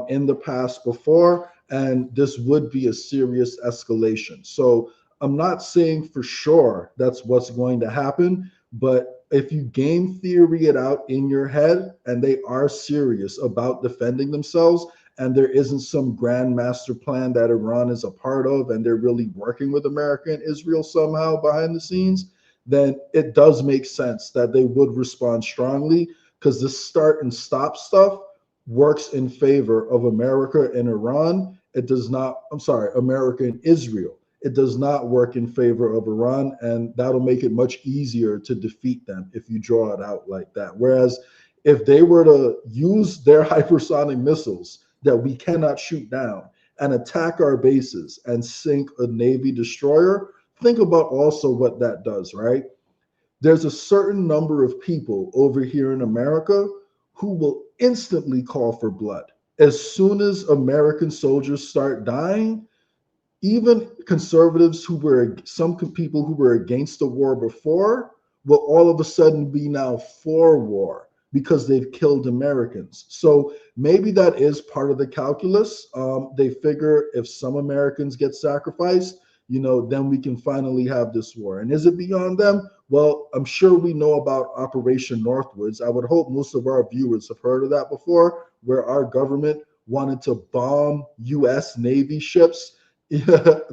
in the past before, and this would be a serious escalation. So I'm not saying for sure that's what's going to happen, but if you game theory it out in your head and they are serious about defending themselves, and there isn't some grand master plan that Iran is a part of, and they're really working with America and Israel somehow behind the scenes, then it does make sense that they would respond strongly, because the start and stop stuff works in favor of America and Iran. It does not, America and Israel. It does not work in favor of Iran, and that'll make it much easier to defeat them if you draw it out like that. Whereas if they were to use their hypersonic missiles that we cannot shoot down and attack our bases and sink a Navy destroyer, think about also what that does, right? There's a certain number of people over here in America who will instantly call for blood. As soon as American soldiers start dying, even conservatives some people who were against the war before will all of a sudden be now for war because they've killed Americans. So maybe that is part of the calculus. They figure if some Americans get sacrificed, then we can finally have this war. And is it beyond them? Well, I'm sure we know about Operation Northwoods. I would hope most of our viewers have heard of that before, where our government wanted to bomb U.S. Navy ships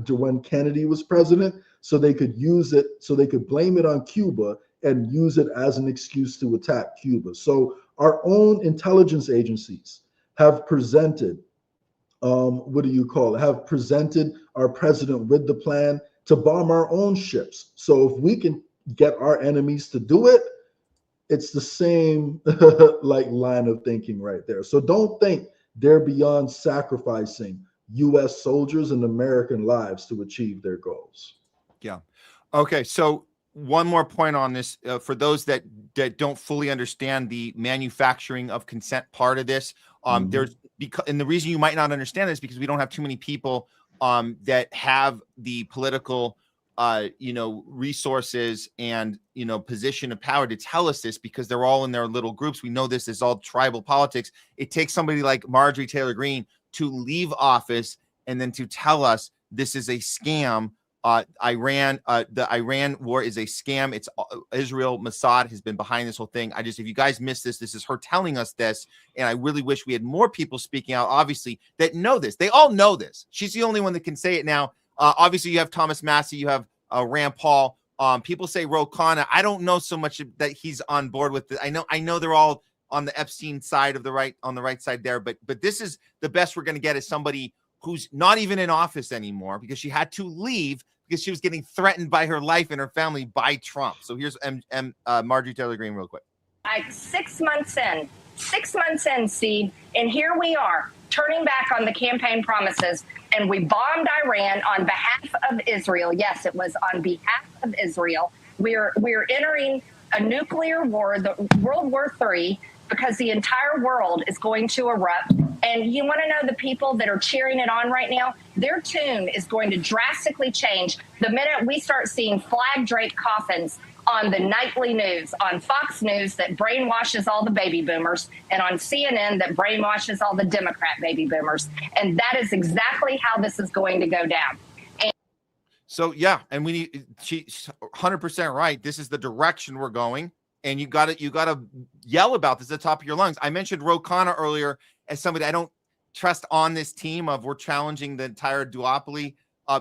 when Kennedy was president, so they could use it, so they could blame it on Cuba and use it as an excuse to attack Cuba. So our own intelligence agencies have presented, have presented our president with the plan to bomb our own ships. So if we can get our enemies to do it, it's the same line of thinking right there. So don't think they're beyond sacrificing U.S. soldiers and American lives to achieve their goals. Yeah. Okay. So one more point on this, for those that don't fully understand the manufacturing of consent part of this, and the reason you might not understand this is because we don't have too many people that have the political resources and position of power to tell us this, because they're all in their little groups. We know this is all tribal politics. It takes somebody like Marjorie Taylor Greene to leave office and then to tell us this is a scam. The Iran war is a scam. It's Israel. Mossad has been behind this whole thing. if you guys missed this, this is her telling us this. And I really wish we had more people speaking out, obviously, that know this. They all know this. She's the only one that can say it now. Obviously, you have Thomas Massey, you have Rand Paul. People say Ro Khanna. I don't know so much that he's on board with it. I know they're all on the Epstein side of on the right side there, but this is the best we're going to get, is somebody who's not even in office anymore, because she had to leave because she was getting threatened by her life and her family by Trump. So here's Marjorie Taylor Greene real quick. 6 months in, Steve, and here we are turning back on the campaign promises, and we bombed Iran on behalf of Israel. Yes, it was on behalf of Israel. We're entering a nuclear war, the World War III, because the entire world is going to erupt. And you want to know the people that are cheering it on right now? Their tune is going to drastically change the minute we start seeing flag-draped coffins on the nightly news, on Fox News that brainwashes all the baby boomers, and on CNN that brainwashes all the Democrat baby boomers. And that is exactly how this is going to go down. So, yeah, and she's 100% right. This is the direction we're going. And you got to yell about this at the top of your lungs. I mentioned Ro Khanna earlier as somebody I don't trust on this team of we're challenging the entire duopoly,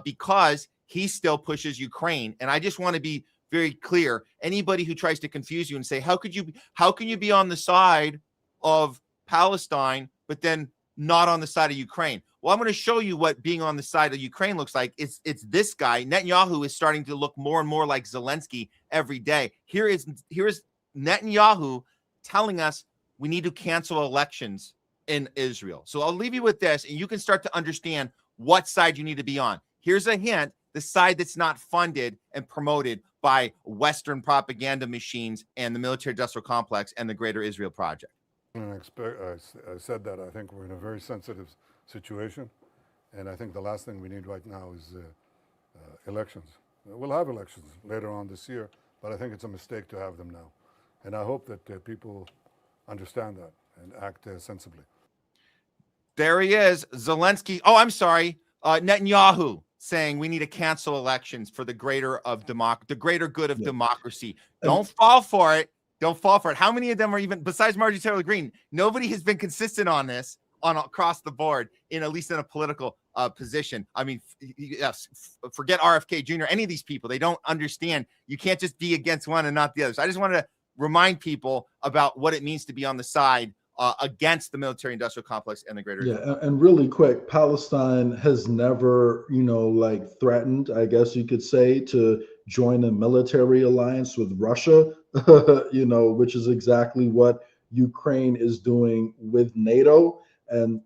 because he still pushes Ukraine. And I just want to be very clear. Anybody who tries to confuse you and say, how can you be on the side of Palestine, but then not on the side of Ukraine? Well, I'm going to show you what being on the side of Ukraine looks like. It's this guy. Netanyahu is starting to look more and more like Zelensky every day. Here is Netanyahu telling us we need to cancel elections in Israel. So I'll leave you with this, and you can start to understand what side you need to be on. Here's a hint: the side that's not funded and promoted by Western propaganda machines and the military-industrial complex and the Greater Israel Project. I said that I think we're in a very sensitive situation, and I think the last thing we need right now is elections. We'll have elections later on this year, but I think it's a mistake to have them now. And I hope that people understand that and act sensibly. There he is, Zelensky. Oh, I'm sorry, Netanyahu saying we need to cancel elections for the greater good of democracy. Don't fall for it. Don't fall for it. How many of them are even, besides Marjorie Taylor Greene, nobody has been consistent on this across the board, at least in a political position. I mean, yes, forget RFK Jr., any of these people, they don't understand. You can't just be against one and not the other. So I just wanted to remind people about what it means to be on the side against the military-industrial complex and the greater. Yeah, and really quick, Palestine has never, threatened, I guess you could say, to join a military alliance with Russia, which is exactly what Ukraine is doing with NATO. And,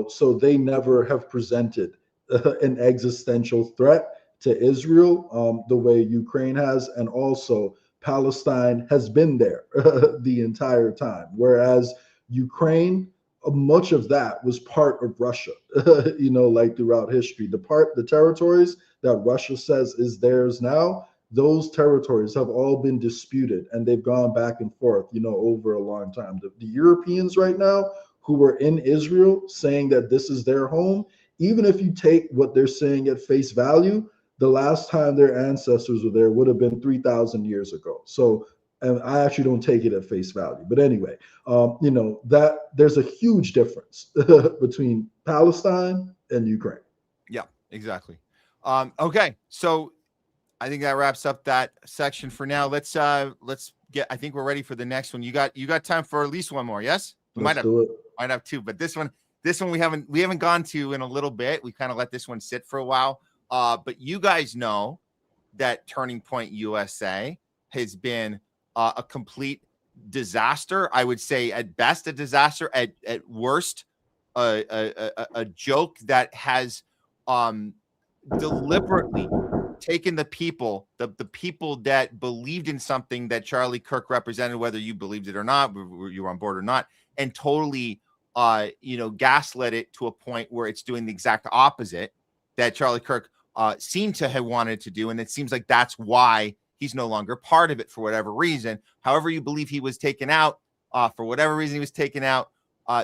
so they never have presented an existential threat to Israel the way Ukraine has. And also Palestine has been there the entire time, whereas Ukraine, much of that was part of Russia, throughout history. The territories that Russia says is theirs now, those territories have all been disputed, and they've gone back and forth, over a long time. The Europeans right now who are in Israel saying that this is their home, even if you take what they're saying at face value, the last time their ancestors were there would have been 3,000 years ago. So, and I actually don't take it at face value. But anyway, that there's a huge difference between Palestine and Ukraine. Yeah, exactly. Okay, so I think that wraps up that section for now. Let's get. I think we're ready for the next one. You got time for at least one more? Yes, we might have two, but this one we haven't gone to in a little bit. We kind of let this one sit for a while. But you guys know that Turning Point USA has been a complete disaster. I would say at best a disaster, at worst a joke that has deliberately taken the people that believed in something that Charlie Kirk represented, whether you believed it or not, you were on board or not, and totally gaslit it to a point where it's doing the exact opposite that Charlie Kirk seemed to have wanted to do. And it seems like that's why he's no longer part of it for whatever reason. However you believe he was taken out, for whatever reason he was taken out,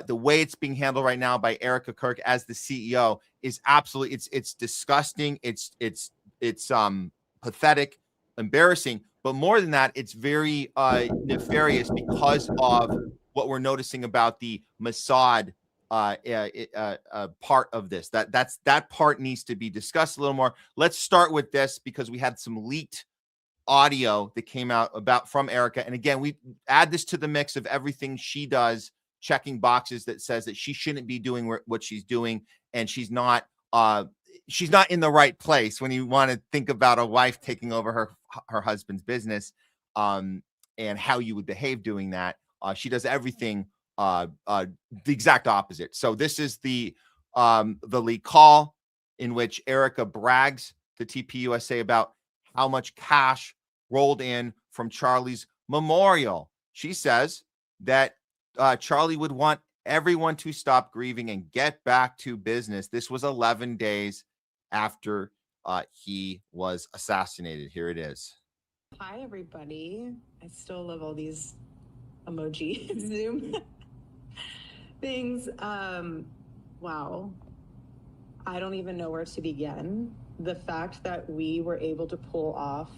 the way it's being handled right now by Erika Kirk as the CEO is absolutely, it's disgusting. It's pathetic, embarrassing, but more than that, it's very nefarious because of what we're noticing about the Mossad part of this. That part needs to be discussed a little more. Let's start with this because we had some leaked audio that came out from Erika. And again, we add this to the mix of everything she does, checking boxes that says that she shouldn't be doing what she's doing, and she's not in the right place when you want to think about a wife taking over her husband's business, and how you would behave doing that. She does everything the exact opposite. So this is the leak call in which Erika brags to TPUSA about how much cash rolled in from Charlie's memorial. She says that Charlie would want everyone to stop grieving and get back to business. This was 11 days after he was assassinated. Here it is. Hi, everybody. I still love all these emoji Zoom things. Wow. I don't even know where to begin. The fact that we were able to pull off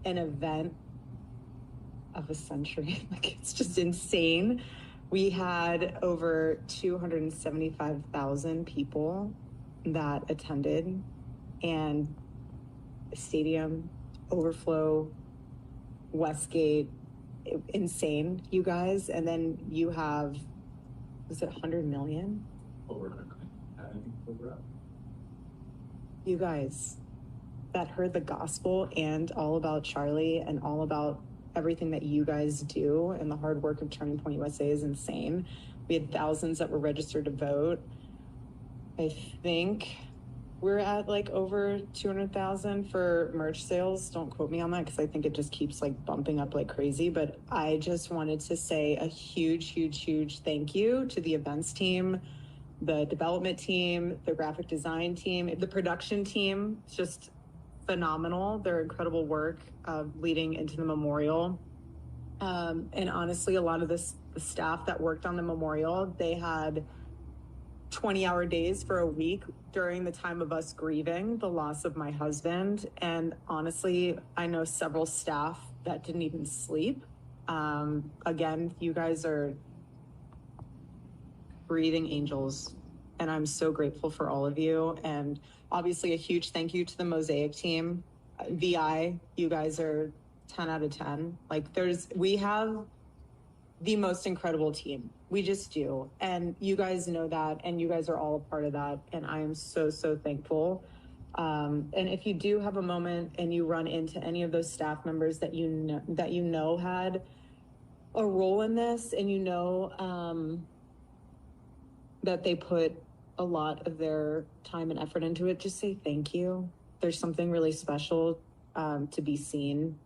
an event of a century, like, it's just insane. We had over 275,000 people that attended and stadium, overflow, Westgate, insane, you guys. And then you have, was it 100 million? You guys that heard the gospel and all about Charlie and all about everything that you guys do, and the hard work of Turning Point USA is insane. We had thousands that were registered to vote. I think we're at like over 200,000 for merch sales. Don't quote me on that because I think it just keeps like bumping up like crazy. But I just wanted to say a huge, huge, huge thank you to the events team, the development team, the graphic design team, the production team. It's just phenomenal. Their incredible work leading into the memorial. And honestly, a lot of the staff that worked on the memorial, they had 20-hour days for a week during the time of us grieving the loss of my husband. And honestly, I know several staff that didn't even sleep. Again, you guys are breathing angels, and I'm so grateful for all of you. And obviously a huge thank you to the Mosaic team. VI, you guys are 10 out of 10. Like we have the most incredible team. We just do. And you guys know that, and you guys are all a part of that. And I am so, so thankful. And if you do have a moment and you run into any of those staff members that you know had a role in this, and you know that they put a lot of their time and effort into it, just say thank you. There's something really special to be seen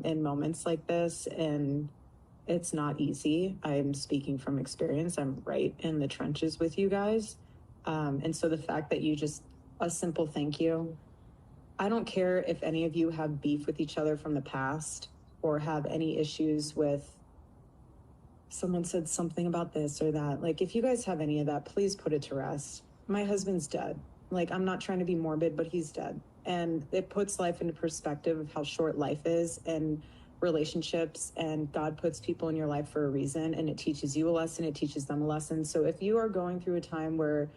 in moments like this, and it's not easy. I'm speaking from experience. I'm right in the trenches with you guys. And so the fact that you just, a simple thank you. I don't care if any of you have beef with each other from the past or have any issues with someone said something about this or that. Like, if you guys have any of that, please put it to rest. My husband's dead. Like, I'm not trying to be morbid, but he's dead. And it puts life into perspective of how short life is and relationships, and God puts people in your life for a reason, and it teaches you a lesson, it teaches them a lesson. So if you are going through a time where,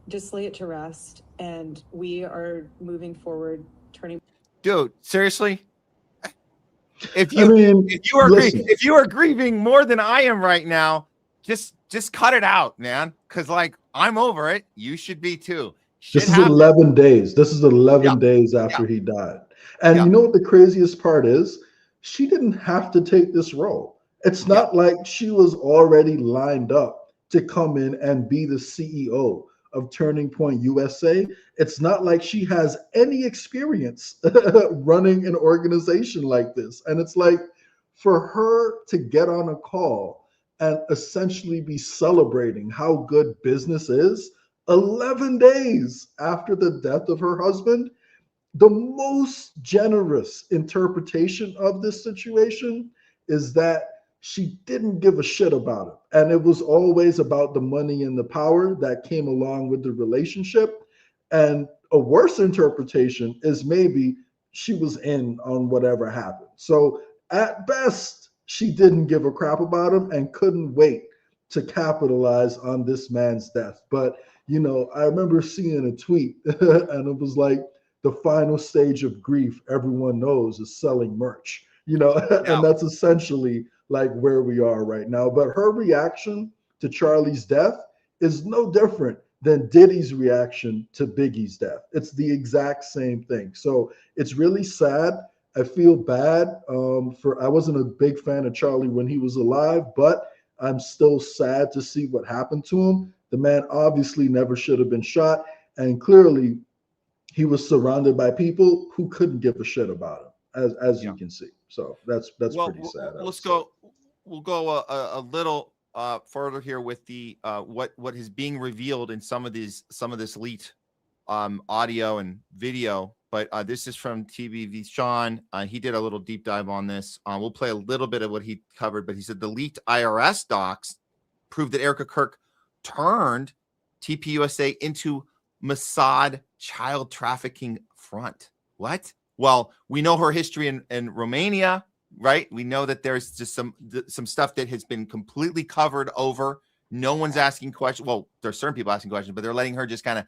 just lay it to rest, and we are moving forward, turning. Dude, seriously? If you are grieving more than I am right now, just cut it out, man. Because like I'm over it. You should be too. This is 11 days. This is 11 days after he died. And you know what the craziest part is? She didn't have to take this role. It's not like she was already lined up to come in and be the CEO of Turning Point USA. It's not like she has any experience running an organization like this. And it's like, for her to get on a call and essentially be celebrating how good business is 11 days after the death of her husband, the most generous interpretation of this situation is that she didn't give a shit about it. And it was always about the money and the power that came along with the relationship. And a worse interpretation is maybe she was in on whatever happened. So at best, she didn't give a crap about him and couldn't wait to capitalize on this man's death. But, you know, I remember seeing a tweet and it was like, the final stage of grief, everyone knows, is selling merch, you know, and that's essentially like where we are right now. But her reaction to Charlie's death is no different than Diddy's reaction to Biggie's death. It's the exact same thing. So it's really sad. I feel bad I wasn't a big fan of Charlie when he was alive, but I'm still sad to see what happened to him. The man obviously never should have been shot, and clearly he was surrounded by people who couldn't give a shit about him, as you can see. So that's pretty sad. We'll go a little further here with the what is being revealed in some of this leaked audio and video. But this is from TBV Sean. He did a little deep dive on this. We'll play a little bit of what he covered, but he said the leaked IRS docs proved that Erika Kirk turned TPUSA into Mossad child trafficking front. What? Well, we know her history in Romania, right? We know that there's just some stuff that has been completely covered over No one's asking questions. Well, there's certain people asking questions, but they're letting her just kind of,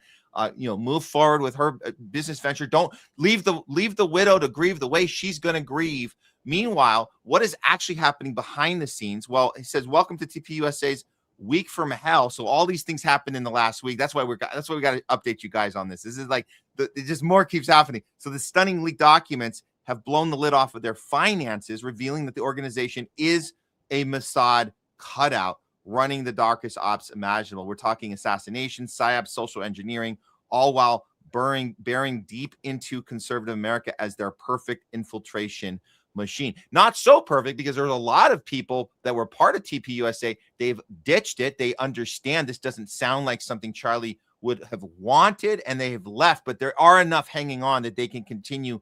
move forward with her business venture. Don't leave the widow to grieve the way she's going to grieve. Meanwhile, what is actually happening behind the scenes? Well, he says, "Welcome to TPUSA's week from hell." So all these things happened in the last week. That's why we got to update you guys on this. This is like it just more keeps happening. So the stunning leaked documents have blown the lid off of their finances, revealing that the organization is a Mossad cutout, running the darkest ops imaginable. We're talking assassination, psyops, social engineering, all while bearing deep into conservative America as their perfect infiltration machine. Not so perfect, because there's a lot of people that were part of TPUSA. They've ditched it. They understand this doesn't sound like something Charlie would have wanted, and they have left, but there are enough hanging on that they can continue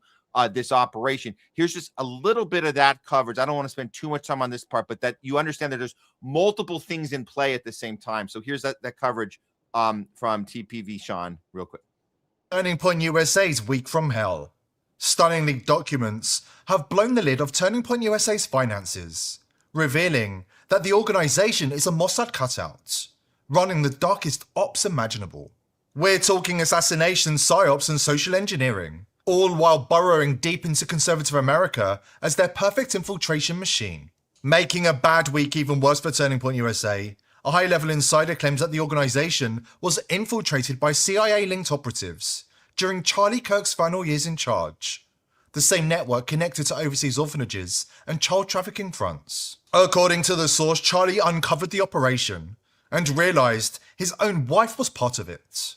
this operation. Here's just a little bit of that coverage. I don't want to spend too much time on this part, but that you understand that there's multiple things in play at the same time. So here's that coverage from TPV Sean, real quick. Turning Point USA's Week from Hell. Stunning leaked documents have blown the lid of Turning Point USA's finances, revealing that the organization is a Mossad cutout, running the darkest ops imaginable. We're talking assassination, psyops, and social engineering, all while burrowing deep into conservative America as their perfect infiltration machine. Making a bad week even worse for Turning Point USA, a high-level insider claims that the organization was infiltrated by CIA-linked operatives during Charlie Kirk's final years in charge, the same network connected to overseas orphanages and child trafficking fronts. According to the source, Charlie uncovered the operation and realized his own wife was part of it.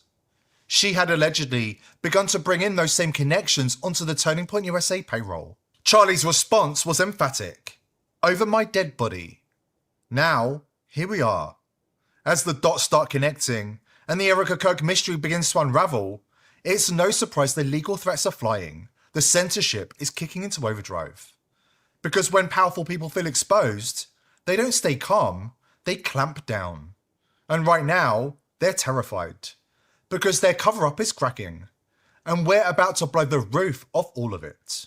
She had allegedly begun to bring in those same connections onto the Turning Point USA payroll. Charlie's response was emphatic. "Over my dead body." Now, here we are. As the dots start connecting and the Erika Kirk mystery begins to unravel, it's no surprise the legal threats are flying. The censorship is kicking into overdrive. Because when powerful people feel exposed, they don't stay calm, they clamp down. And right now, they're terrified, because their cover-up is cracking, and we're about to blow the roof off all of it.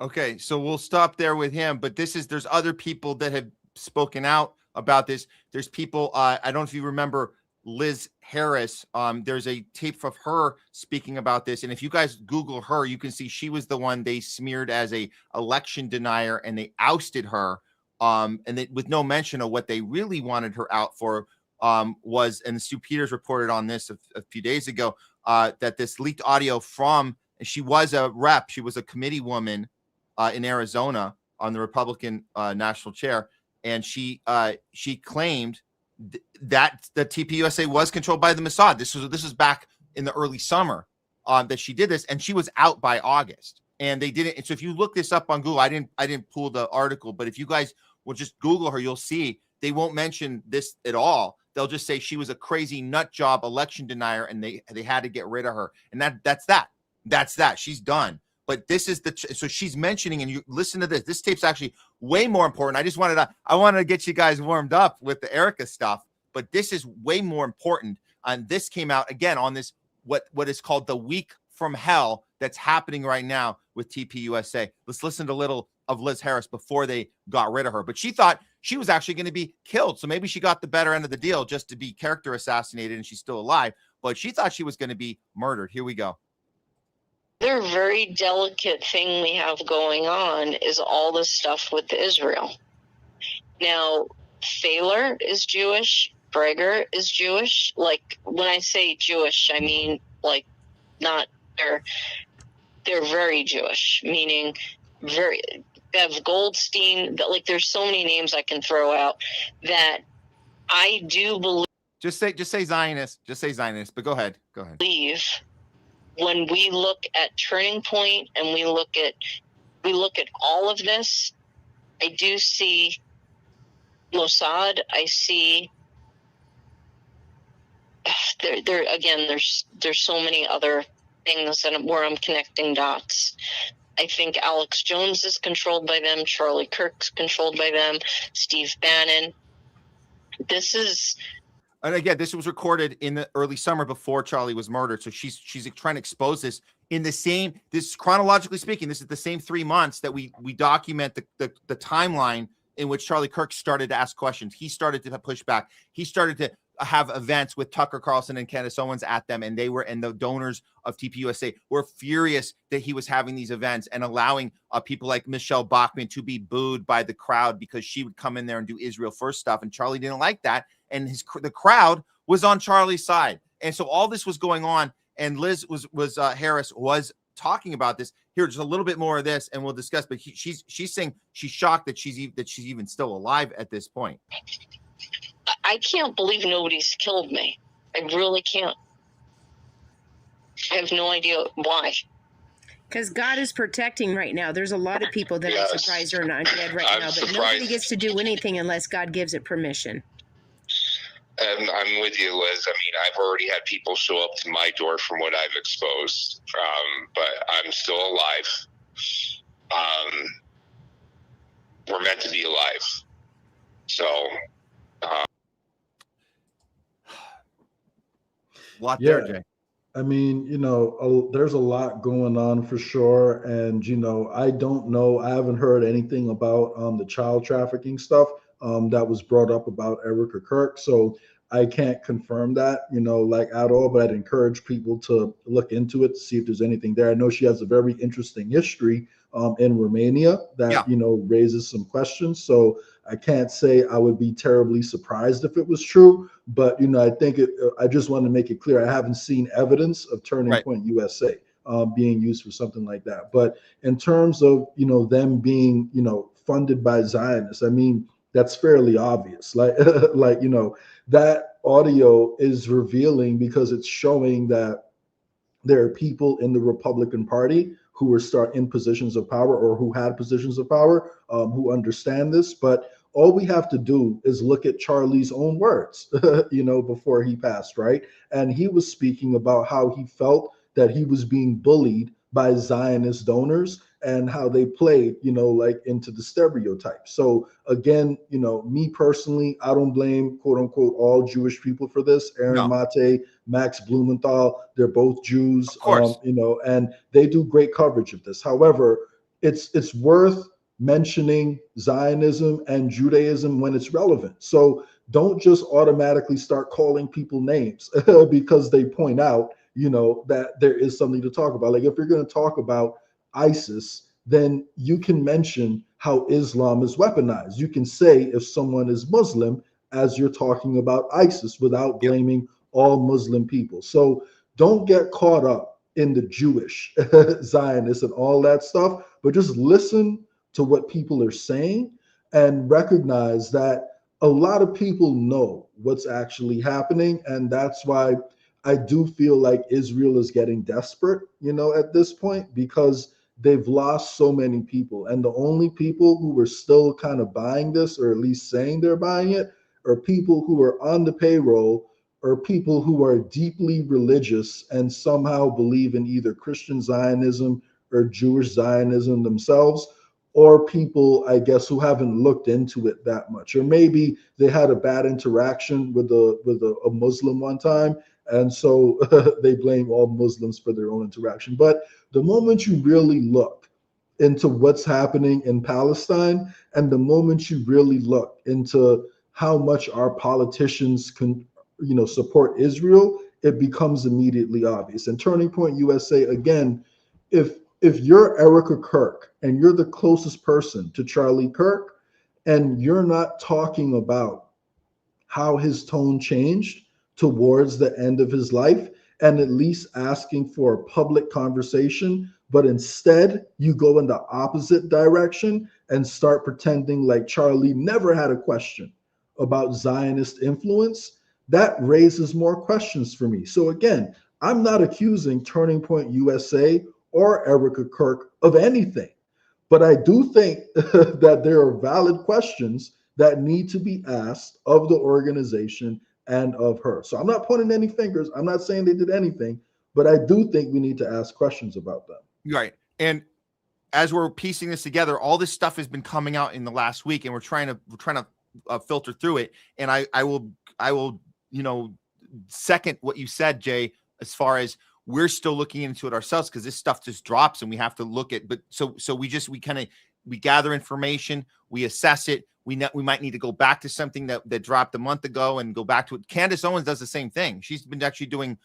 Okay, so we'll stop there with him, but there's other people that have spoken out about this. There's people, I don't know if you remember Liz Harris. There's a tape of her speaking about this, and if you guys Google her, you can see she was the one they smeared as a election denier, and they ousted her, and with no mention of what they really wanted her out for. Was, and Stu Peters reported on this a few days ago, that this leaked audio from, and she was a rep, she was a committee woman in Arizona on the Republican national chair, and she claimed that the TPUSA was controlled by the Mossad. This was back in the early summer that she did this, and she was out by August, and they didn't. And so if you look this up on Google, I didn't pull the article, but if you guys will just Google her, you'll see they won't mention this at all. They'll just say she was a crazy nut job election denier, and they had to get rid of her. And that's that. She's done. But this is so she's mentioning, and you listen to this. This tape's actually way more important. I wanted to get you guys warmed up with the Erika stuff, but this is way more important. And this came out again on this what is called the Week from Hell that's happening right now with TPUSA. Let's listen to a little of Liz Harris before they got rid of her. But she thought she was actually going to be killed. So maybe she got the better end of the deal just to be character assassinated, and she's still alive. But she thought she was going to be murdered. Here we go. Another very delicate thing we have going on is all this stuff with Israel. Now, Thaler is Jewish. Breger is Jewish. Like, when I say Jewish, I mean, like, not, they're very Jewish, meaning very... Bev Goldstein, like there's so many names I can throw out that I do believe. Just say Zionist. Just say Zionist. But go ahead. Believe when we look at Turning Point and we look at all of this, I do see Mossad. I see there again. There's so many other things where I'm connecting dots. I think Alex Jones is controlled by them. Charlie Kirk's controlled by them. Steve Bannon. And again, this was recorded in the early summer before Charlie was murdered. So she's trying to expose this in this chronologically speaking, this is the same 3 months that we document the timeline in which Charlie Kirk started to ask questions. He started to push back. He started to have events with Tucker Carlson and Candace Owens at them, and the donors of TPUSA were furious that he was having these events and allowing people like Michelle Bachmann to be booed by the crowd because she would come in there and do Israel first stuff, and Charlie didn't like that, and the crowd was on Charlie's side. And so all this was going on, and Liz Harris was talking about this. Here, just a little bit more of this, and we'll discuss. But she's saying she's shocked that she's even still alive at this point. I can't believe nobody's killed me. I really can't. I have no idea why. Because God is protecting right now. There's a lot of people that are surprised are not dead right now, but nobody gets to do anything unless God gives it permission. I'm with you, Liz. I mean, I've already had people show up to my door from what I've exposed, but I'm still alive. We're meant to be alive. So, lot there, Jay. I mean, there's a lot going on for sure. And, I don't know. I haven't heard anything about the child trafficking stuff that was brought up about Erika Kirk. So I can't confirm that, at all, but I'd encourage people to look into it to see if there's anything there. I know she has a very interesting history in Romania that, raises some questions. So I can't say I would be terribly surprised if it was true, but, I think I just want to make it clear. I haven't seen evidence of Turning Point USA being used for something like that. But in terms of, them being, funded by Zionists, I mean, that's fairly obvious. That audio is revealing because it's showing that there are people in the Republican Party who are in positions of power or who had positions of power who understand this. But all we have to do is look at Charlie's own words, before he passed, right? And he was speaking about how he felt that he was being bullied by Zionist donors and how they played, into the stereotype. So again, me personally, I don't blame, quote unquote, all Jewish people for this. Aaron Mate, Max Blumenthal, they're both Jews, of course. And they do great coverage of this. However, it's worth mentioning Zionism and Judaism when it's relevant. So don't just automatically start calling people names because they point out, that there is something to talk about. Like if you're going to talk about ISIS, then you can mention how Islam is weaponized. You can say if someone is Muslim as you're talking about ISIS without blaming all Muslim people. So don't get caught up in the Jewish Zionists and all that stuff, but just listen to what people are saying and recognize that a lot of people know what's actually happening. And that's why I do feel like Israel is getting desperate, at this point, because they've lost so many people. And the only people who are still kind of buying this, or at least saying they're buying it, are people who are on the payroll or people who are deeply religious and somehow believe in either Christian Zionism or Jewish Zionism themselves, or people, I guess, who haven't looked into it that much. Or maybe they had a bad interaction with a Muslim one time, and so they blame all Muslims for their own interaction. But the moment you really look into what's happening in Palestine, and the moment you really look into how much our politicians can, support Israel, it becomes immediately obvious. And Turning Point USA, again, if you're Erika Kirk and you're the closest person to Charlie Kirk, and you're not talking about how his tone changed towards the end of his life, and at least asking for a public conversation, but instead you go in the opposite direction and start pretending like Charlie never had a question about Zionist influence, that raises more questions for me. So again, I'm not accusing Turning Point USA or Erika Kirk of anything, but I do think that there are valid questions that need to be asked of the organization and of her. So I'm not pointing any fingers. I'm not saying they did anything, but I do think we need to ask questions about them. Right. And as we're piecing this together, all this stuff has been coming out in the last week, and we're trying to filter through it. And I will, second what you said, Jay, as far as we're still looking into it ourselves, because this stuff just drops and we have to look at, but so we gather information, we assess it, we might need to go back to something that dropped a month ago and go back to it. Candace Owens does the same thing. She's been actually doing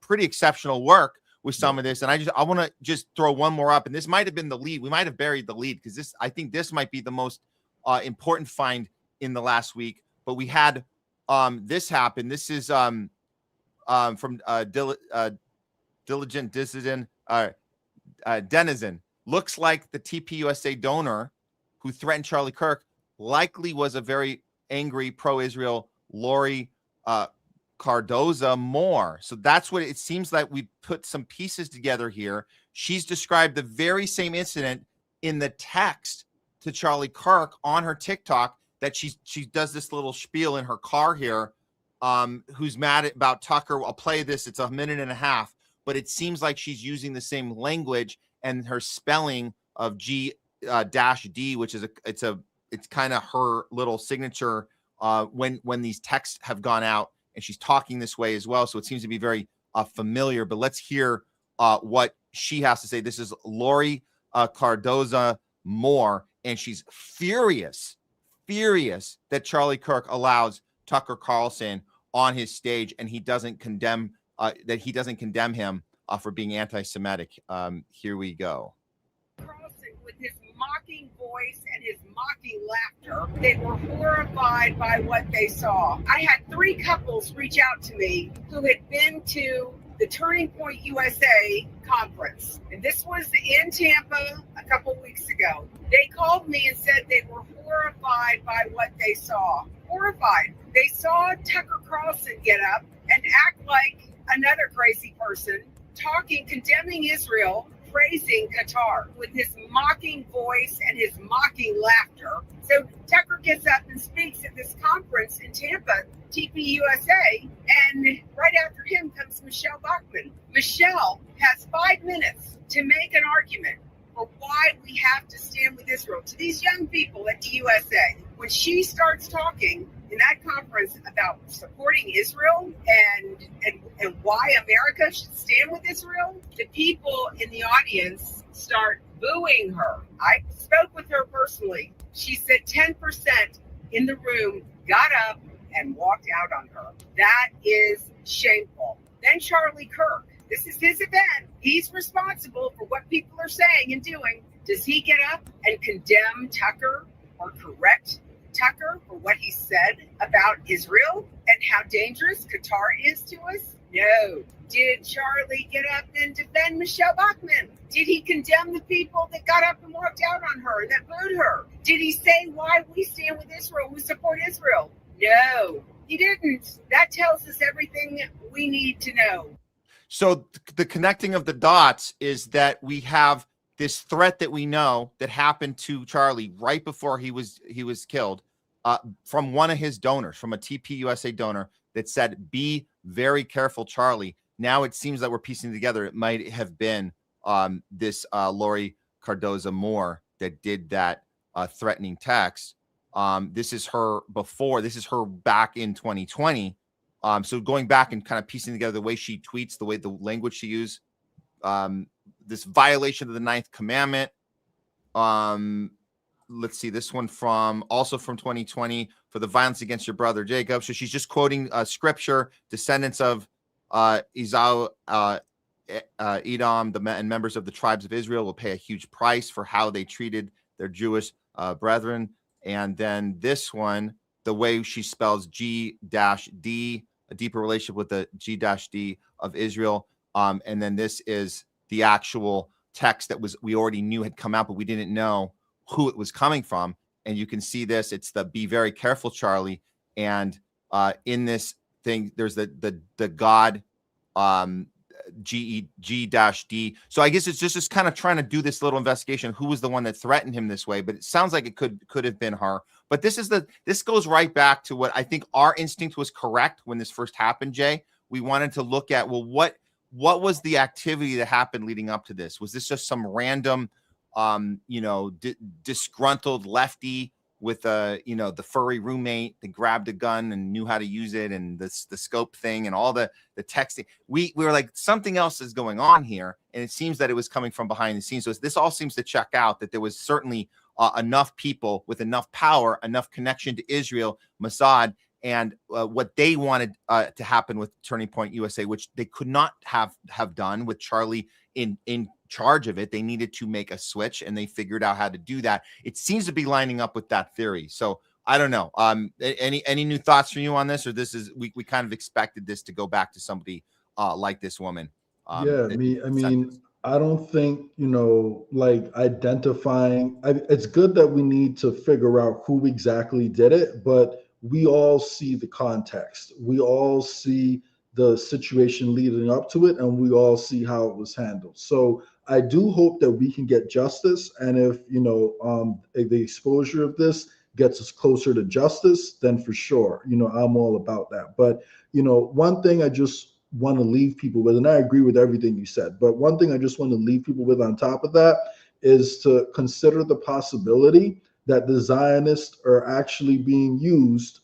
pretty exceptional work with some of this. And I want to just throw one more up. And this might have been the lead. We might have buried the lead because I think this might be the most important find in the last week. But we had this happen. This is from Diligent Dissident Denizen. Looks like the TPUSA donor who threatened Charlie Kirk likely was a very angry pro-Israel Lori Cardoza Moore. So that's what it seems like. We put some pieces together here. She's described the very same incident in the text to Charlie Kirk on her TikTok, that she does this little spiel in her car here, who's mad about Tucker. I'll play this. It's 1.5 minutes, but it seems like she's using the same language, and her spelling of G -D, which is it's kind of her little signature when these texts have gone out, and she's talking this way as well. So it seems to be very familiar. But let's hear what she has to say. This is Lori Cardoza Moore, and she's furious that Charlie Kirk allows Tucker Carlson on his stage, and he doesn't condemn him for being anti-Semitic. Here we go. With his mocking voice and his mocking laughter, they were horrified by what they saw. I had 3 couples reach out to me who had been to the Turning Point USA conference, and this was in Tampa a couple weeks ago. They called me and said they were horrified by what they saw. Horrified. They saw Tucker Carlson get up and act like another crazy person, talking, condemning Israel, praising Qatar with his mocking voice and his mocking laughter. So Tucker gets up and speaks at this conference in Tampa, TPUSA, and right after him comes Michelle Bachmann. Michelle has 5 minutes to make an argument for why we have to stand with Israel to these young people at the USA. When she starts talking in that conference about supporting Israel and why America should stand with Israel, the people in the audience start booing her. I spoke with her personally. She said 10% in the room got up and walked out on her. That is shameful. Then Charlie Kirk. This is his event. He's responsible for what people are saying and doing. Does he get up and condemn Tucker or correct Tucker for what he said about Israel and how dangerous Qatar is to us? No. Did Charlie get up and defend Michelle Bachmann? Did he condemn the people that got up and walked out on her, that booed her? Did he say why we stand with Israel, we support Israel? No, he didn't. That tells us everything we need to know. So the connecting of the dots is that we have this threat that we know that happened to Charlie right before he was killed, from one of his donors, from a TPUSA donor, that said, "Be very careful, Charlie." Now it seems that we're piecing together. It might have been this Lori Cardoza Moore that did that threatening text. This is her before. This is her back in 2020. So going back and kind of piecing together the way she tweets, the language she used, this violation of the 9th commandment. Let's see, this one also from 2020, for the violence against your brother Jacob. So she's just quoting scripture, descendants of Esau, Edom, and members of the tribes of Israel will pay a huge price for how they treated their Jewish brethren. And then this one, the way she spells G-D, a deeper relationship with the G-D of Israel. And then this is the actual text that we already knew had come out, but we didn't know who it was coming from. And you can see this. It's the "Be very careful, Charlie." And in this thing, there's the God G-D. So I guess it's just kind of trying to do this little investigation. Who was the one that threatened him this way? But it sounds like it could have been her. But this goes right back to what I think our instinct was correct when this first happened, Jay. We wanted to look at, well, what was the activity that happened leading up to this? Was this just some random, disgruntled lefty with the furry roommate that grabbed a gun and knew how to use it, and the scope thing and all the texting? We were like, something else is going on here, and it seems that it was coming from behind the scenes. So this all seems to check out, that there was certainly enough people with enough power, enough connection to Israel, Mossad, and what they wanted to happen with Turning Point USA, which they could not have done with Charlie in charge of it. They needed to make a switch, and they figured out how to do that. It seems to be lining up with that theory. So I don't know. Any new thoughts from you on this, or this is we kind of expected this to go back to somebody like this woman? I mean, I don't think, like identifying, it's good that we need to figure out who exactly did it, but we all see the context. We all see the situation leading up to it, and we all see how it was handled. So I do hope that we can get justice. And if, the exposure of this gets us closer to justice, then for sure, I'm all about that. But, one thing I just want to leave people with, and I agree with everything you said, but one thing I just want to leave people with on top of that is to consider the possibility that the Zionists are actually being used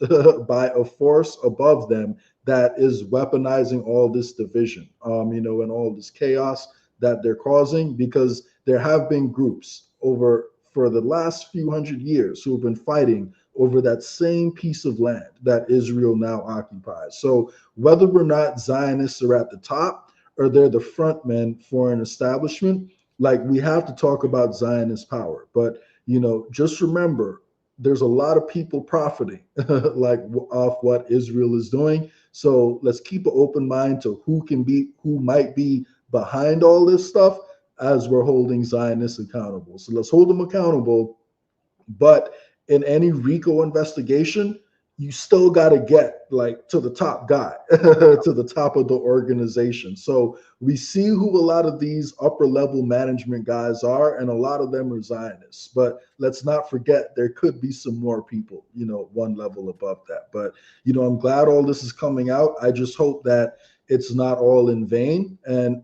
by a force above them that is weaponizing all this division, and all this chaos that they're causing, because there have been groups for the last few hundred years who have been fighting over that same piece of land that Israel now occupies. So whether or not Zionists are at the top or they're the front men for an establishment, like, we have to talk about Zionist power. But, just remember, there's a lot of people profiting like off what Israel is doing. So let's keep an open mind to who might be behind all this stuff as we're holding Zionists accountable. So let's hold them accountable. But in any RICO investigation, you still got to get to the top guy, to the top of the organization. So we see who a lot of these upper level management guys are, and a lot of them are Zionists. But let's not forget, there could be some more people, one level above that. But, I'm glad all this is coming out. I just hope that it's not all in vain. And,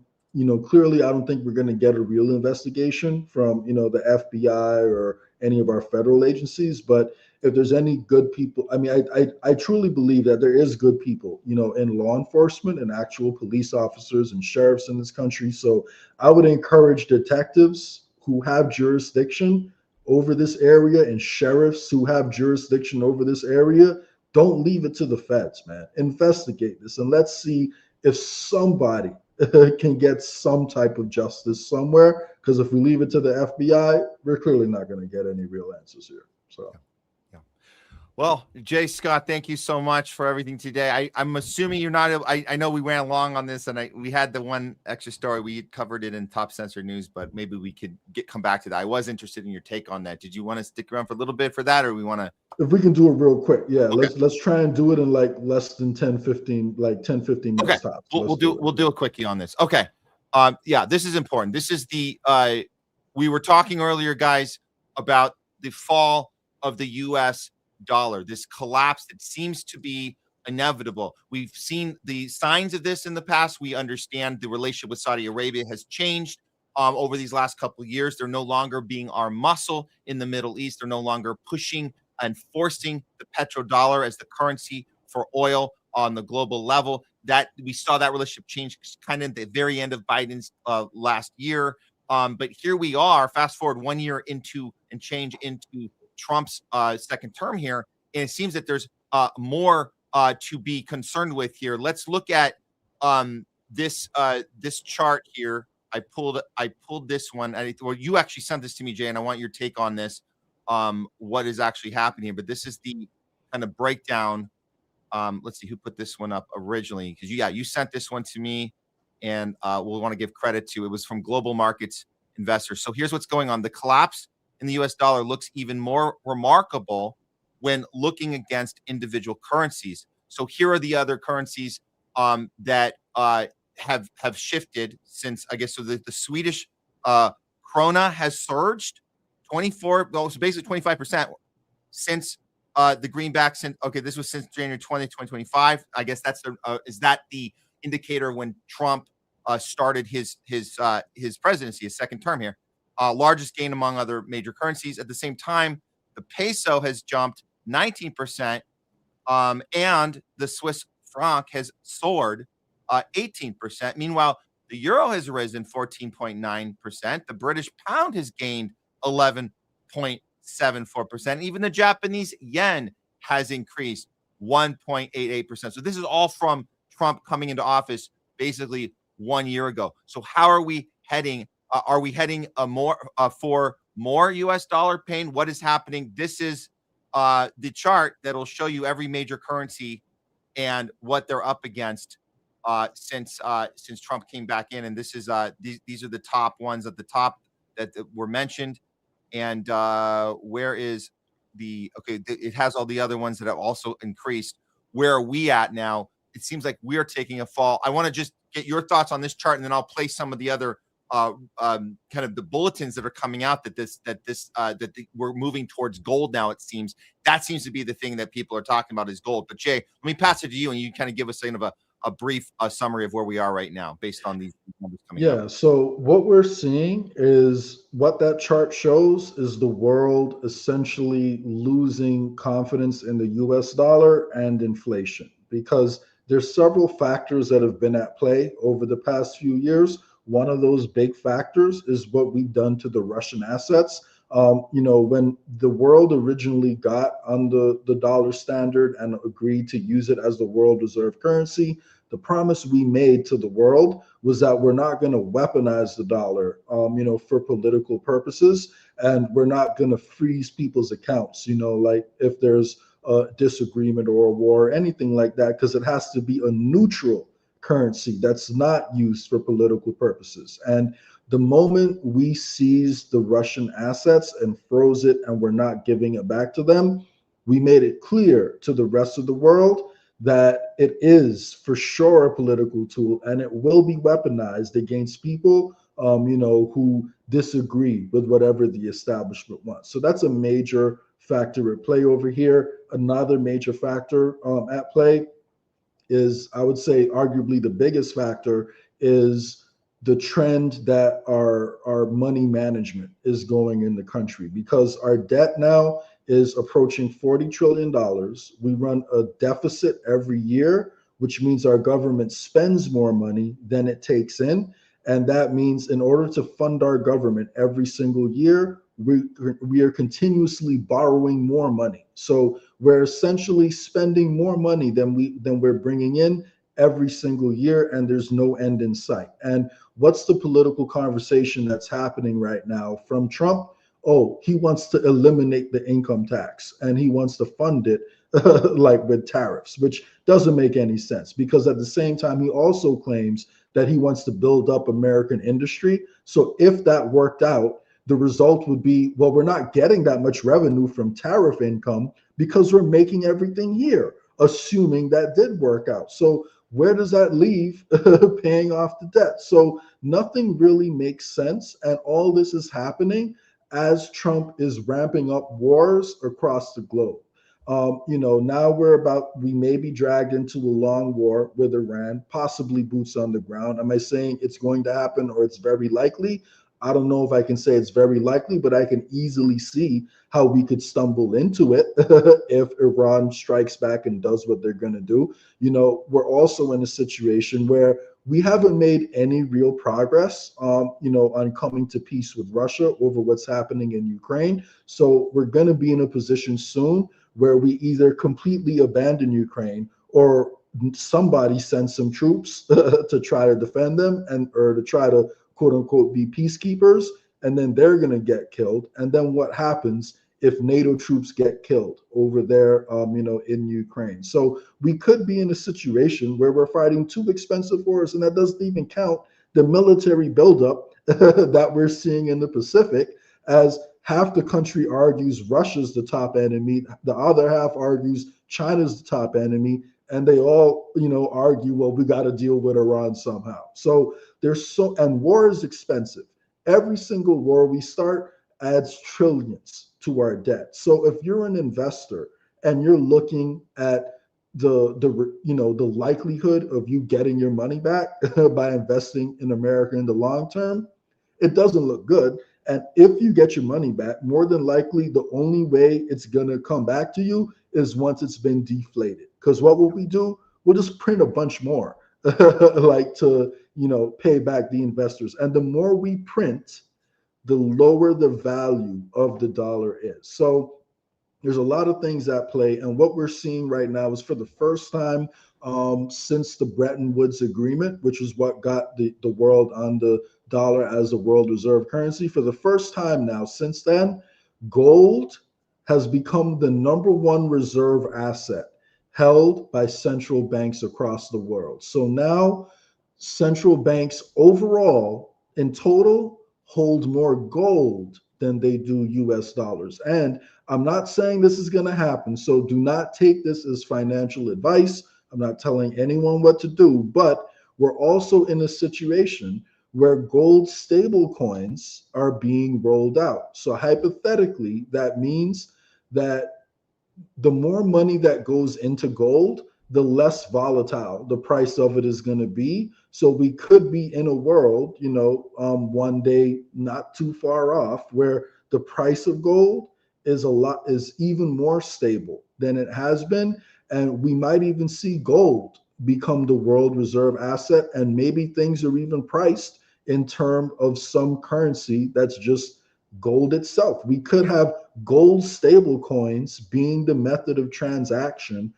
clearly, I don't think we're going to get a real investigation from, the FBI or any of our federal agencies. But if there's any good people, I truly believe that there is good people, in law enforcement and actual police officers and sheriffs in this country. So I would encourage detectives who have jurisdiction over this area and sheriffs who have jurisdiction over this area, don't leave it to the feds, man. Investigate this, and let's see if somebody can get some type of justice somewhere. Because if we leave it to the FBI, we're clearly not going to get any real answers here. So. Well, Jay Scott, thank you so much for everything today. I'm assuming you're not. I know we ran long on this, and we had the one extra story. We covered it in Top Censored News, but maybe we could come back to that. I was interested in your take on that. Did you want to stick around for a little bit for that, or we want to? If we can do it real quick, yeah. Okay. Let's try and do it in less than 10-15 minutes. Okay. Tops. We'll do a quickie on this. Okay. Yeah, this is important. This is the we were talking earlier, guys, about the fall of the U.S. dollar, this collapse that seems to be inevitable. We've seen the signs of this in the past. We understand the relationship with Saudi Arabia has changed over these last couple of years. They're no longer being our muscle in the Middle East. They're no longer pushing and forcing the petrodollar as the currency for oil on the global level. That we saw that relationship change kind of at the very end of Biden's last year. But here we are, fast forward 1 year into Trump's second term here, and it seems that there's more to be concerned with here. Let's look at this chart here. I pulled this one. Well, you actually sent this to me, Jay, and I want your take on this. What is actually happening here? But this is the kind of breakdown. Let's see who put this one up originally, because you sent this one to me, and we'll want to give credit to. It was from Global Markets Investors. So here's what's going on. The collapse in the U.S. dollar looks even more remarkable when looking against individual currencies. So here are the other currencies that have shifted since, I guess, so the Swedish krona has surged 25% since the greenback. This was since January 20th, 2025. I guess that's is that the indicator when Trump started his presidency, his second term here. Largest gain among other major currencies. At the same time, the peso has jumped 19%, and the Swiss franc has soared 18%. Meanwhile, the euro has risen 14.9%. The British pound has gained 11.6%. 0.74%. Even the Japanese yen has increased 1.88%. So this is all from Trump coming into office basically 1 year ago. So how are we heading? Are we heading for more US dollar pain? What is happening? This is the chart that'll show you every major currency and what they're up against since Trump came back in. And this is these are the top ones at the top that were mentioned. And where is it has all the other ones that have also increased. Where are we at now? It seems like we're taking a fall. I want to just get your thoughts on this chart, and then I'll play some of the other kind of the bulletins that are coming out that we're moving towards gold now. It seems that seems to be the thing that people are talking about is gold. But Jay, let me pass it to you, and you kind of give us kind of a brief summary of where we are right now based on these numbers coming out. Yeah, so what we're seeing is what that chart shows is the world essentially losing confidence in the US dollar and inflation, because there's several factors that have been at play over the past few years. One of those big factors is what we've done to the Russian assets. When the world originally got under the dollar standard and agreed to use it as the world reserve currency, the promise we made to the world was that we're not going to weaponize the dollar, for political purposes, and we're not going to freeze people's accounts, like if there's a disagreement or a war, or anything like that, because it has to be a neutral currency that's not used for political purposes. And the moment we seized the Russian assets and froze it and we're not giving it back to them, we made it clear to the rest of the world that it is for sure a political tool, and it will be weaponized against people, who disagree with whatever the establishment wants. So that's a major factor at play over here. Another major factor at play is, I would say, arguably the biggest factor is the trend that our money management is going in the country, because our debt now is approaching $40 trillion. We run a deficit every year, which means our government spends more money than it takes in. And that means in order to fund our government every single year, we are continuously borrowing more money. So we're essentially spending more money than we're bringing in every single year, and there's no end in sight. And what's the political conversation that's happening right now from Trump? Oh, he wants to eliminate the income tax, and he wants to fund it like with tariffs, which doesn't make any sense, because at the same time, he also claims that he wants to build up American industry. So if that worked out, the result would be, well, we're not getting that much revenue from tariff income because we're making everything here, assuming that did work out. So where does that leave paying off the debt? So nothing really makes sense. And all this is happening as Trump is ramping up wars across the globe. Now we may be dragged into a long war with Iran, possibly boots on the ground. Am I saying it's going to happen or it's very likely? I don't know if I can say it's very likely, but I can easily see how we could stumble into it if Iran strikes back and does what they're going to do. We're also in a situation where we haven't made any real progress, on coming to peace with Russia over what's happening in Ukraine. So we're going to be in a position soon where we either completely abandon Ukraine or somebody sends some troops to try to defend them or to try to quote unquote be peacekeepers, and then they're going to get killed. And then what happens if NATO troops get killed over there, in Ukraine? So we could be in a situation where we're fighting two expensive wars, and that doesn't even count the military buildup that we're seeing in the Pacific, as half the country argues Russia's the top enemy, the other half argues China's the top enemy, and they all, argue, well, we got to deal with Iran somehow. So and war is expensive. Every single war we start adds trillions to our debt. So if you're an investor and you're looking at the likelihood of you getting your money back by investing in America in the long term, it doesn't look good. And if you get your money back, more than likely, the only way it's going to come back to you is once it's been deflated. Because what will we do? We'll just print a bunch more, like to, pay back the investors. And the more we print, the lower the value of the dollar is. So there's a lot of things at play. And what we're seeing right now is for the first time since the Bretton Woods Agreement, which is what got the world on the dollar as the world reserve currency. For the first time now, since then, gold has become the #1 reserve asset held by central banks across the world. So now central banks overall in total hold more gold than they do US dollars. And I'm not saying this is going to happen, so do not take this as financial advice. I'm not telling anyone what to do, but we're also in a situation where gold stable coins are being rolled out. So hypothetically, that means that the more money that goes into gold, the less volatile the price of it is going to be. So we could be in a world, one day not too far off, where the price of gold is even more stable than it has been, and we might even see gold become the world reserve asset, and maybe things are even priced in terms of some currency that's just gold itself. We could have gold stable coins being the method of transaction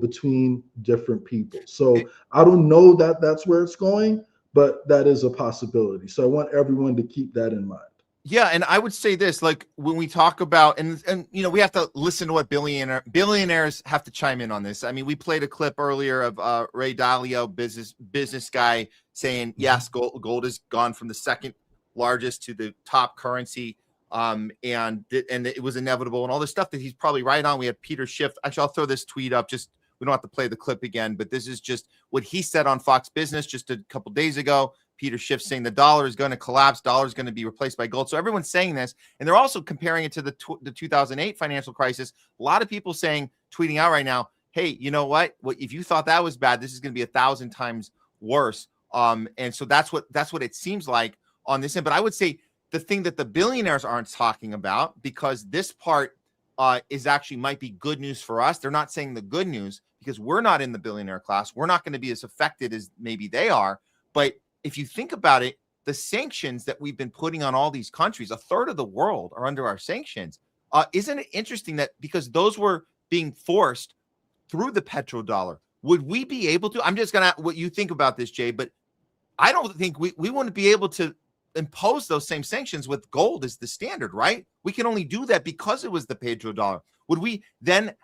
between different people. So I don't know that that's where it's going, but that is a possibility. So I want everyone to keep that in mind. Yeah, and I would say this, like when we talk about, and we have to listen to what billionaires have to chime in on this. I mean, we played a clip earlier of Ray Dalio, business guy, saying yes, gold has gone from the second largest to the top currency, and it was inevitable, and all this stuff that he's probably right on. We had Peter Schiff. Actually, I'll throw this tweet up. Just we don't have to play the clip again, but this is just what he said on Fox Business just a couple days ago. Peter Schiff saying the dollar is going to collapse, dollar is going to be replaced by gold. So everyone's saying this, and they're also comparing it to the 2008 financial crisis. A lot of people tweeting out right now, hey, you know what? If you thought that was bad, this is going to be 1,000 times worse. And so that's what it seems like on this end. But I would say the thing that the billionaires aren't talking about, because this part is actually might be good news for us. They're not saying the good news because we're not in the billionaire class. We're not going to be as affected as maybe they are. But if you think about it, the sanctions that we've been putting on all these countries, a third of the world are under our sanctions. Isn't it interesting that because those were being forced through the petrodollar, would we be able to? I'm just going to what you think about this, Jay, but I don't think we wouldn't be able to impose those same sanctions with gold as the standard, right? We can only do that because it was the petrodollar. Would we then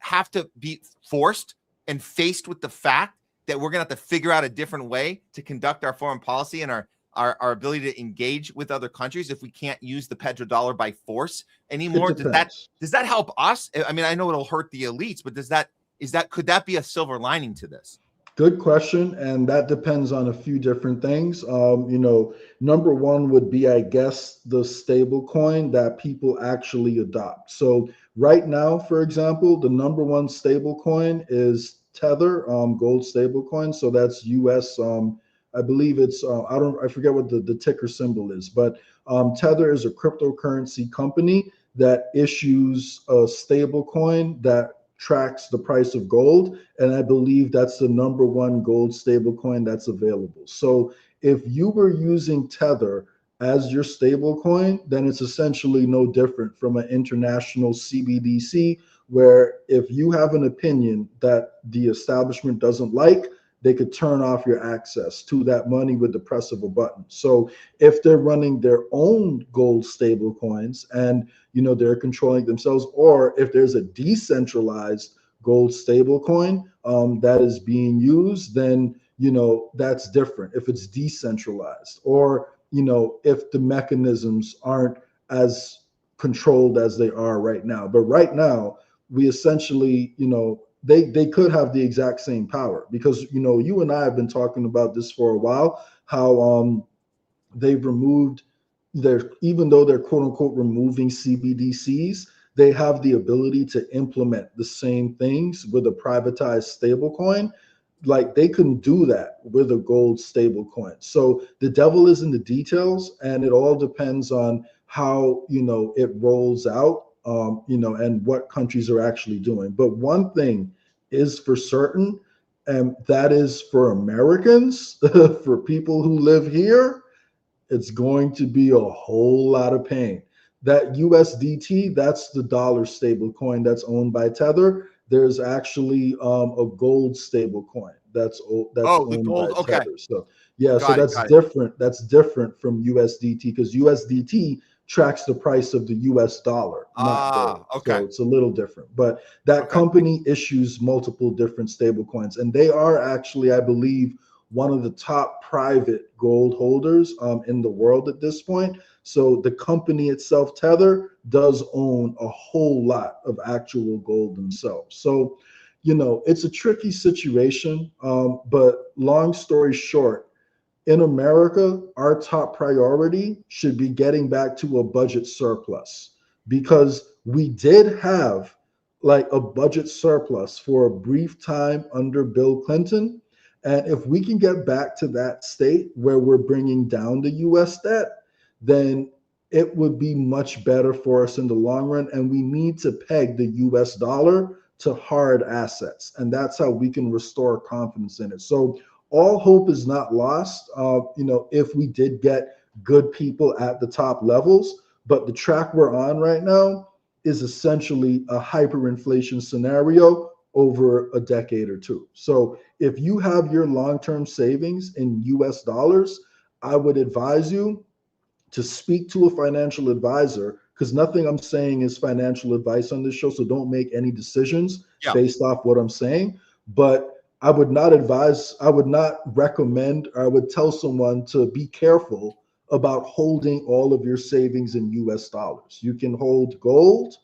have to be forced and faced with the fact that we're going to have to figure out a different way to conduct our foreign policy and our ability to engage with other countries if we can't use the petrodollar by force anymore? Does that help us? I mean, I know it'll hurt the elites, but could that be a silver lining to this? Good question, and that depends on a few different things. Number one would be, I guess, the stable coin that people actually adopt. So right now, for example, the number one stable coin is Tether, gold stable coin. So that's US. I believe it's I forget what the ticker symbol is, but Tether is a cryptocurrency company that issues a stable coin that tracks the price of gold, and I believe that's the number one gold stable coin that's available. So if you were using Tether as your stable coin, then it's essentially no different from an international CBDC, where if you have an opinion that the establishment doesn't like, they could turn off your access to that money with the press of a button. So if they're running their own gold stable coins and they're controlling themselves, or if there's a decentralized gold stable coin that is being used, then that's different if it's decentralized, or if the mechanisms aren't as controlled as they are right now. But right now, we essentially, they could have the exact same power, because you and I have been talking about this for a while, how they've removed even though they're quote unquote removing CBDCs, they have the ability to implement the same things with a privatized stablecoin. Like they couldn't do that with a gold stablecoin. So the devil is in the details, and it all depends on how it rolls out, and what countries are actually doing. But one thing is for certain, and that is for Americans, for people who live here, It's going to be a whole lot of pain. That USDT, that's the dollar stable coin that's owned by Tether. There's actually a gold stable coin that's The owned gold. by Okay. Tether. So yeah, so Got it. that's Got it. different. That's different from USDT because USDT tracks the price of the US dollar, not gold. Okay. So it's a little different. But that company issues multiple different stable coins, and they are actually, I believe, one of the top private gold holders in the world at this point. So the company itself, Tether, does own a whole lot of actual gold themselves. So, you know, it's a tricky situation. But long story short, in America, our top priority should be getting back to a budget surplus because we did have like a budget surplus for a brief time under Bill Clinton. And if we can get back to that state where we're bringing down the US debt, then it would be much better for us in the long run. And we need to peg the US dollar to hard assets. And that's how we can restore confidence in it. So all hope is not lost, you know, if we did get good people at the top levels. But the track we're on right now is essentially a hyperinflation scenario over a decade or two. So if you have your long-term savings in US dollars, I would advise you to speak to a financial advisor, because nothing I'm saying is financial advice on this show. So don't make any decisions based off what I'm saying. But I would not advise, I would not recommend, or I would tell someone to be careful about holding all of your savings in US dollars. You can hold gold,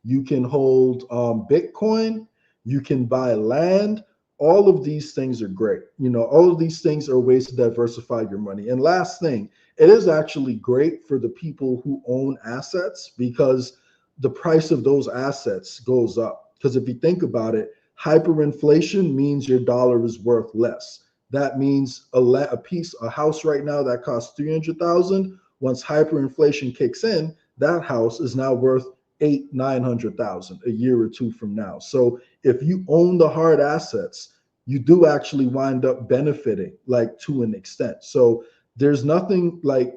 you can hold Bitcoin, you can buy land. All of these things are great. You know, all of these things are ways to diversify your money. And last thing, it is actually great for the people who own assets because the price of those assets goes up. Because if you think about it, hyperinflation means your dollar is worth less. That means a house right now that costs $300,000. Once hyperinflation kicks in, that house is now worth $800,000-900,000 a year or two from now. So if you own the hard assets, you do actually wind up benefiting, like, to an extent. So there's nothing like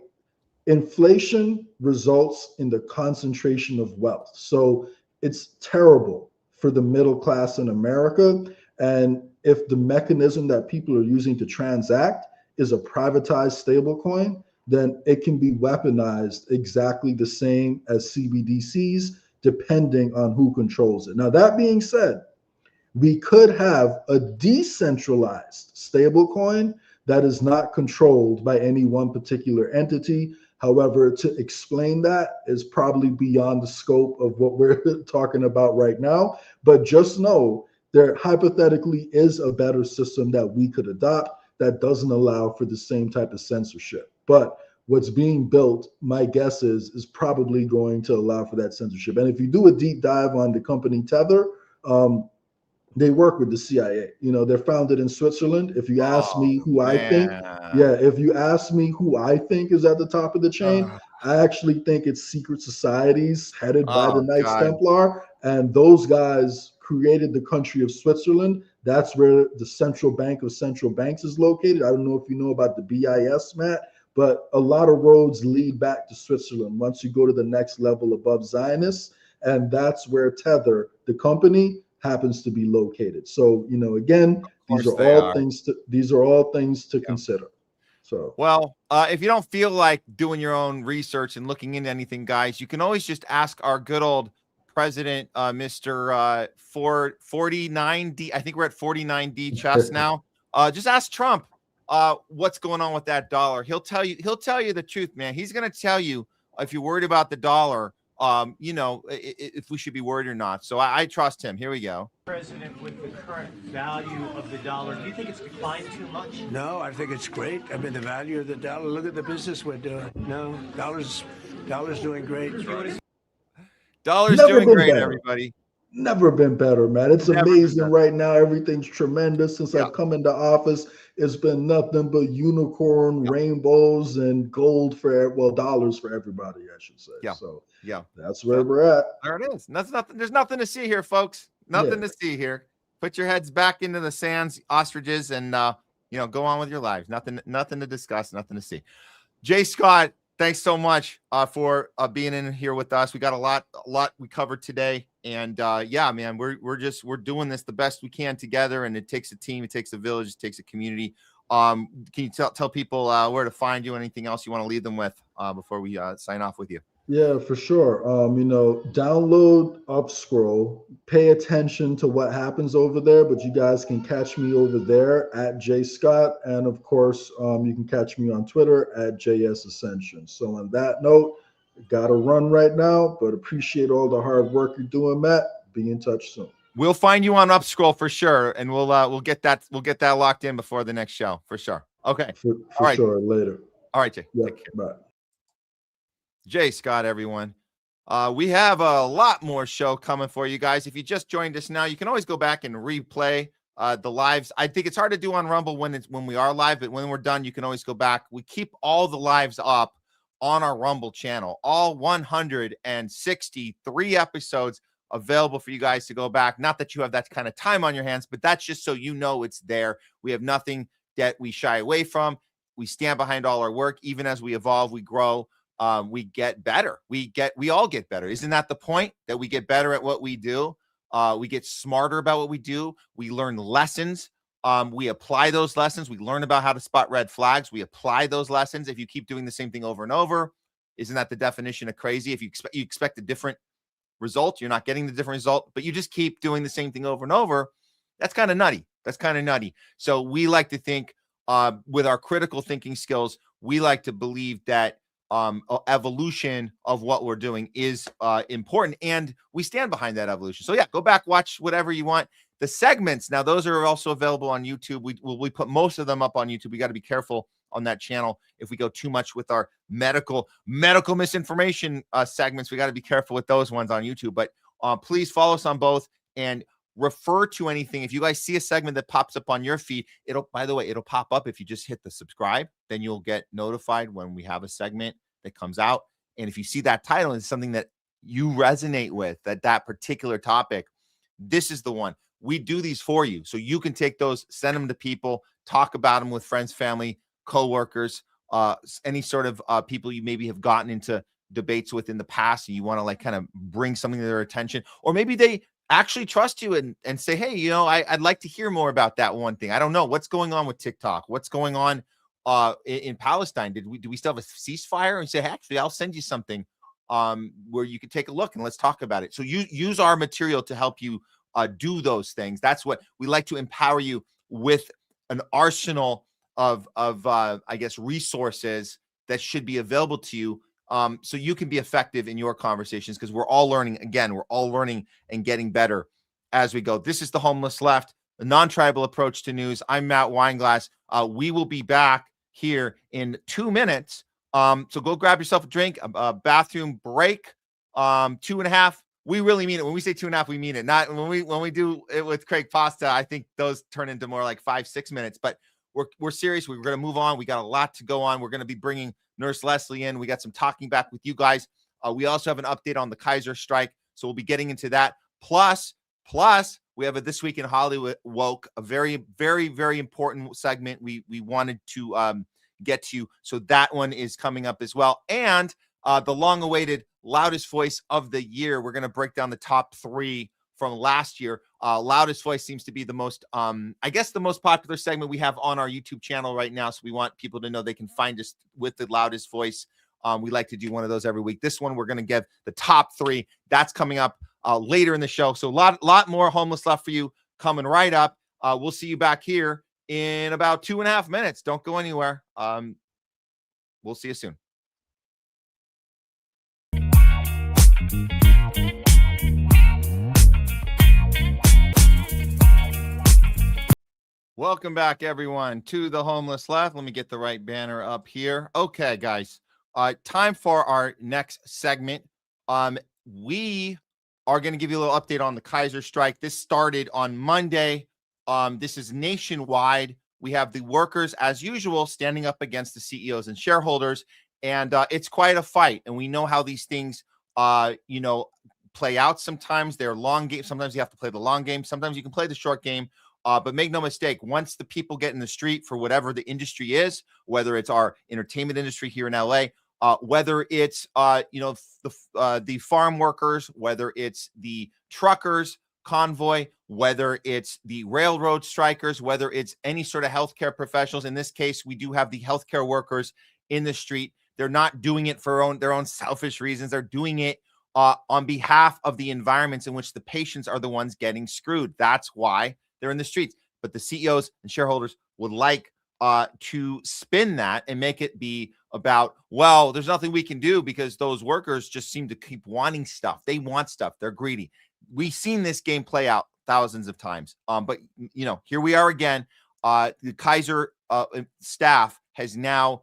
inflation results in the concentration of wealth. So it's terrible for the middle class in America. And if the mechanism that people are using to transact is a privatized stablecoin, then it can be weaponized exactly the same as CBDCs, depending on who controls it. Now, that being said, we could have a decentralized stablecoin that is not controlled by any one particular entity. However, to explain that is probably beyond the scope of what we're talking about right now. But just know there hypothetically is a better system that we could adopt that doesn't allow for the same type of censorship. But what's being built, my guess is probably going to allow for that censorship. And if you do a deep dive on the company Tether, they work with the CIA. You know, they're founded in Switzerland. If you ask me who I think, if you ask me who I think is at the top of the chain, I actually think it's secret societies headed by the Knights Templar. And those guys created the country of Switzerland. That's where the central bank of central banks is located. I don't know if you know about the BIS, Matt, but a lot of roads lead back to Switzerland once you go to the next level above Zionists. And that's where Tether, the company, happens to be located. So, you know, again, these are all things to consider. So, well, if you don't feel like doing your own research and looking into anything, guys, you can always just ask our good old president, Mr. 49D. I think we're at 49D chess now. Just ask Trump what's going on with that dollar. He'll tell you the truth, man. He's going to tell you if you're worried about the dollar, you know, if we should be worried or not. So I trust him. Here we go. President, with the current value of the dollar, do you think it's declined too much? No, I think it's great. I mean, the value of the dollar, look at the business we're doing. No, dollar's doing great. Dollar's doing great, everybody. Never been better, man. It's amazing right now. Everything's tremendous. Since I've come into office, it's been nothing but unicorn, rainbows, and gold dollars for everybody, I should say. So that's where we're at. There it is. There's nothing to see here, folks. Nothing to see here. Put your heads back into the sands, ostriches, and you know, go on with your lives. Nothing to discuss, nothing to see. Jay Scott, thanks so much for being in here with us. We got a lot we covered today, and yeah, man, we're doing this the best we can together, and it takes a team, it takes a village, it takes a community. Can you tell people where to find you? Anything else you want to leave them with before we sign off with you? Yeah, for sure. Download Upscroll, pay attention to what happens over there, but you guys can catch me over there at Jay Scott. And of course, you can catch me on Twitter at JS Ascension. So on that note, got to run right now, but appreciate all the hard work you're doing, Matt. Be in touch soon. We'll find you on Upscroll for sure, and we'll get that locked in before the next show for sure. Okay, for all right. Sure. Later. All right, Jay. Yeah, take care. bye. Jay Scott, everyone. We have a lot more show coming for you guys. If you just joined us now, you can always go back and replay the lives. I think it's hard to do on Rumble when we are live, but when we're done, you can always go back. We keep all the lives up on our Rumble channel, all 163 episodes available for you guys to go back. Not that you have that kind of time on your hands, but that's just so you know it's there. We have nothing that we shy away from. We stand behind all our work. Even as we evolve, we grow. We get better. We all get better. Isn't that the point? That we get better at what we do. We get smarter about what we do. We learn lessons. We apply those lessons. We learn about how to spot red flags. We apply those lessons. If you keep doing the same thing over and over, isn't that the definition of crazy? If you expect a different result, you're not getting the different result, but you just keep doing the same thing over and over. That's kind of nutty. So we like to think with our critical thinking skills, we like to believe that evolution of what we're doing is important, and we stand behind that evolution. So yeah, go back, watch whatever you want. The segments, now those are also available on YouTube. We put most of them up on YouTube. We got to be careful on that channel. If we go too much with our medical misinformation segments, we got to be careful with those ones on YouTube. But please follow us on both and refer to anything. If you guys see a segment that pops up on your feed, by the way, it'll pop up if you just hit the subscribe. Then you'll get notified when we have a segment that comes out. And if you see that title and it's something that you resonate with, that particular topic, this is the one. We do these for you, so you can take those, send them to people, talk about them with friends, family, coworkers, any sort of people you maybe have gotten into debates with in the past, and you want to like kind of bring something to their attention, or maybe they actually trust you and say, hey, I'd like to hear more about that one thing. I don't know what's going on with TikTok. What's going on in Palestine? Do we still have a ceasefire? And say, hey, actually, I'll send you something where you can take a look and let's talk about it. So you use our material to help you do those things. That's what we like to empower you with, an arsenal of I guess resources that should be available to you. So you can be effective in your conversations, because we're all learning. Again, we're all learning and getting better as we go. This is the Homeless Left, the non-tribal approach to news. I'm Matt Weinglass. We will be back here in 2 minutes. So go grab yourself a drink, a bathroom break. 2.5. We really mean it. When we say 2.5, we mean it. Not when we do it with Craig Pasta. I think those turn into more like 5-6 minutes. But we're serious. We're going to move on. We got a lot to go on. We're going to be bringing Nurse Leslie in. We got some talking back with you guys. We also have an update on the Kaiser strike, so we'll be getting into that. Plus, we have a This Week in HOLLYWOKE, a very, very, very important segment we wanted to get to. So that one is coming up as well. And the long-awaited Loudest Voice of the Year. We're going to break down the top 3 from last year. Loudest Voice seems to be the most, I guess, the most popular segment we have on our YouTube channel right now. So we want people to know they can find us with the Loudest Voice. We like to do one of those every week. This one, we're going to give the top 3. That's coming up later in the show. So a lot more Homeless Left for you coming right up. We'll see you back here in about 2.5 minutes. Don't go anywhere. We'll see you soon. Welcome back, everyone, to the Homeless Left. Let me get the right banner up here. Okay, guys, time for our next segment. We are going to give you a little update on the Kaiser strike. This started on Monday. This is nationwide. We have the workers, as usual, standing up against the CEOs and shareholders, and it's quite a fight. And we know how these things, play out. Sometimes they're long games. Sometimes you have to play the long game. Sometimes you can play the short game. But make no mistake, once the people get in the street for whatever the industry is, whether it's our entertainment industry here in LA, whether it's the farm workers, whether it's the truckers convoy, whether it's the railroad strikers, whether it's any sort of healthcare professionals. In this case, we do have the healthcare workers in the street. They're not doing it for their own selfish reasons. They're doing it on behalf of the environments in which the patients are the ones getting screwed. That's why they're in the streets. But the CEOs and shareholders would like to spin that and make it be about, well, there's nothing we can do because those workers just seem to keep wanting stuff. They want stuff. They're greedy. We've seen this game play out thousands of times. But, here we are again. The Kaiser staff has now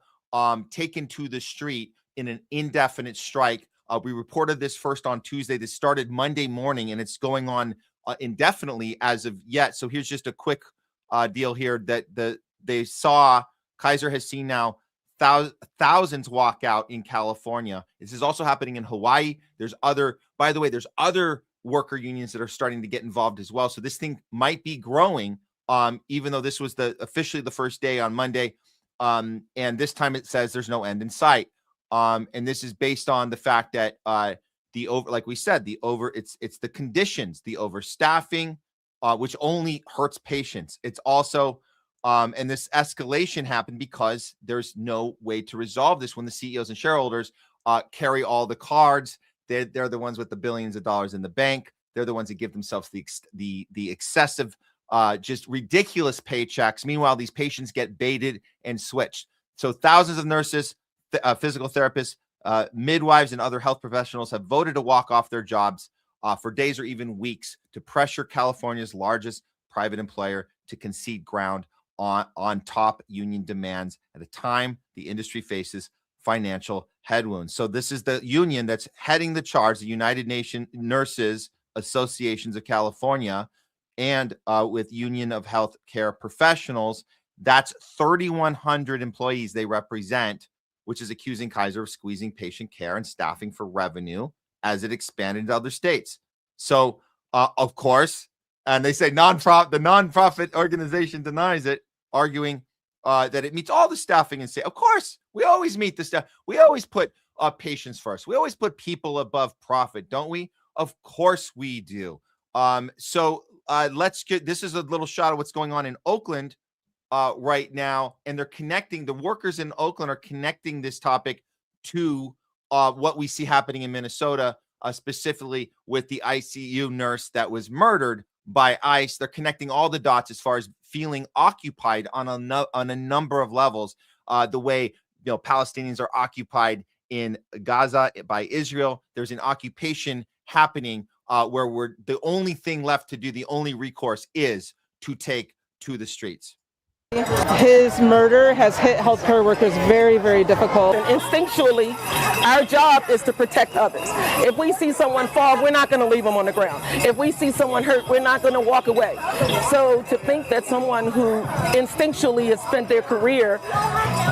taken to the street in an indefinite strike. We reported this first on Tuesday. This started Monday morning, and it's going on indefinitely as of yet. So here's just a quick deal here that Kaiser has seen now thousands walk out in California. This is also happening in Hawaii. There's other worker unions that are starting to get involved as well. So this thing might be growing, even though this was officially the first day on Monday. And this time it says there's no end in sight. And this is based on the fact that it's the conditions, the overstaffing, which only hurts patients. It's also and this escalation happened because there's no way to resolve this when the CEOs and shareholders carry all the cards. They're the ones with the billions of dollars in the bank. They're the ones that give themselves the excessive, just ridiculous paychecks. Meanwhile, these patients get baited and switched. So thousands of nurses, physical therapists, midwives, and other health professionals have voted to walk off their jobs for days or even weeks to pressure California's largest private employer to concede ground on top union demands at a time the industry faces financial headwinds. So this is the union that's heading the charge, the United Nations Nurses Associations of California, and with Union of Healthcare Professionals. That's 3,100 employees they represent, which is accusing Kaiser of squeezing patient care and staffing for revenue as it expanded into other states. So, of course, and they say the nonprofit organization denies it, arguing that it meets all the staffing and say, of course, we always meet the staff. We always put patients first. We always put people above profit, don't we? Of course we do. So this is a little shot of what's going on in Oakland right now. And the workers in Oakland are connecting this topic to what we see happening in Minnesota, specifically with the ICU nurse that was murdered by ICE. They're connecting all the dots as far as feeling occupied on a number of levels. The way Palestinians are occupied in Gaza by Israel. There's an occupation happening where the only thing left to do, the only recourse is to take to the streets. His murder has hit healthcare workers very, very difficult. And instinctually, our job is to protect others. If we see someone fall, we're not going to leave them on the ground. If we see someone hurt, we're not going to walk away. So to think that someone who instinctually has spent their career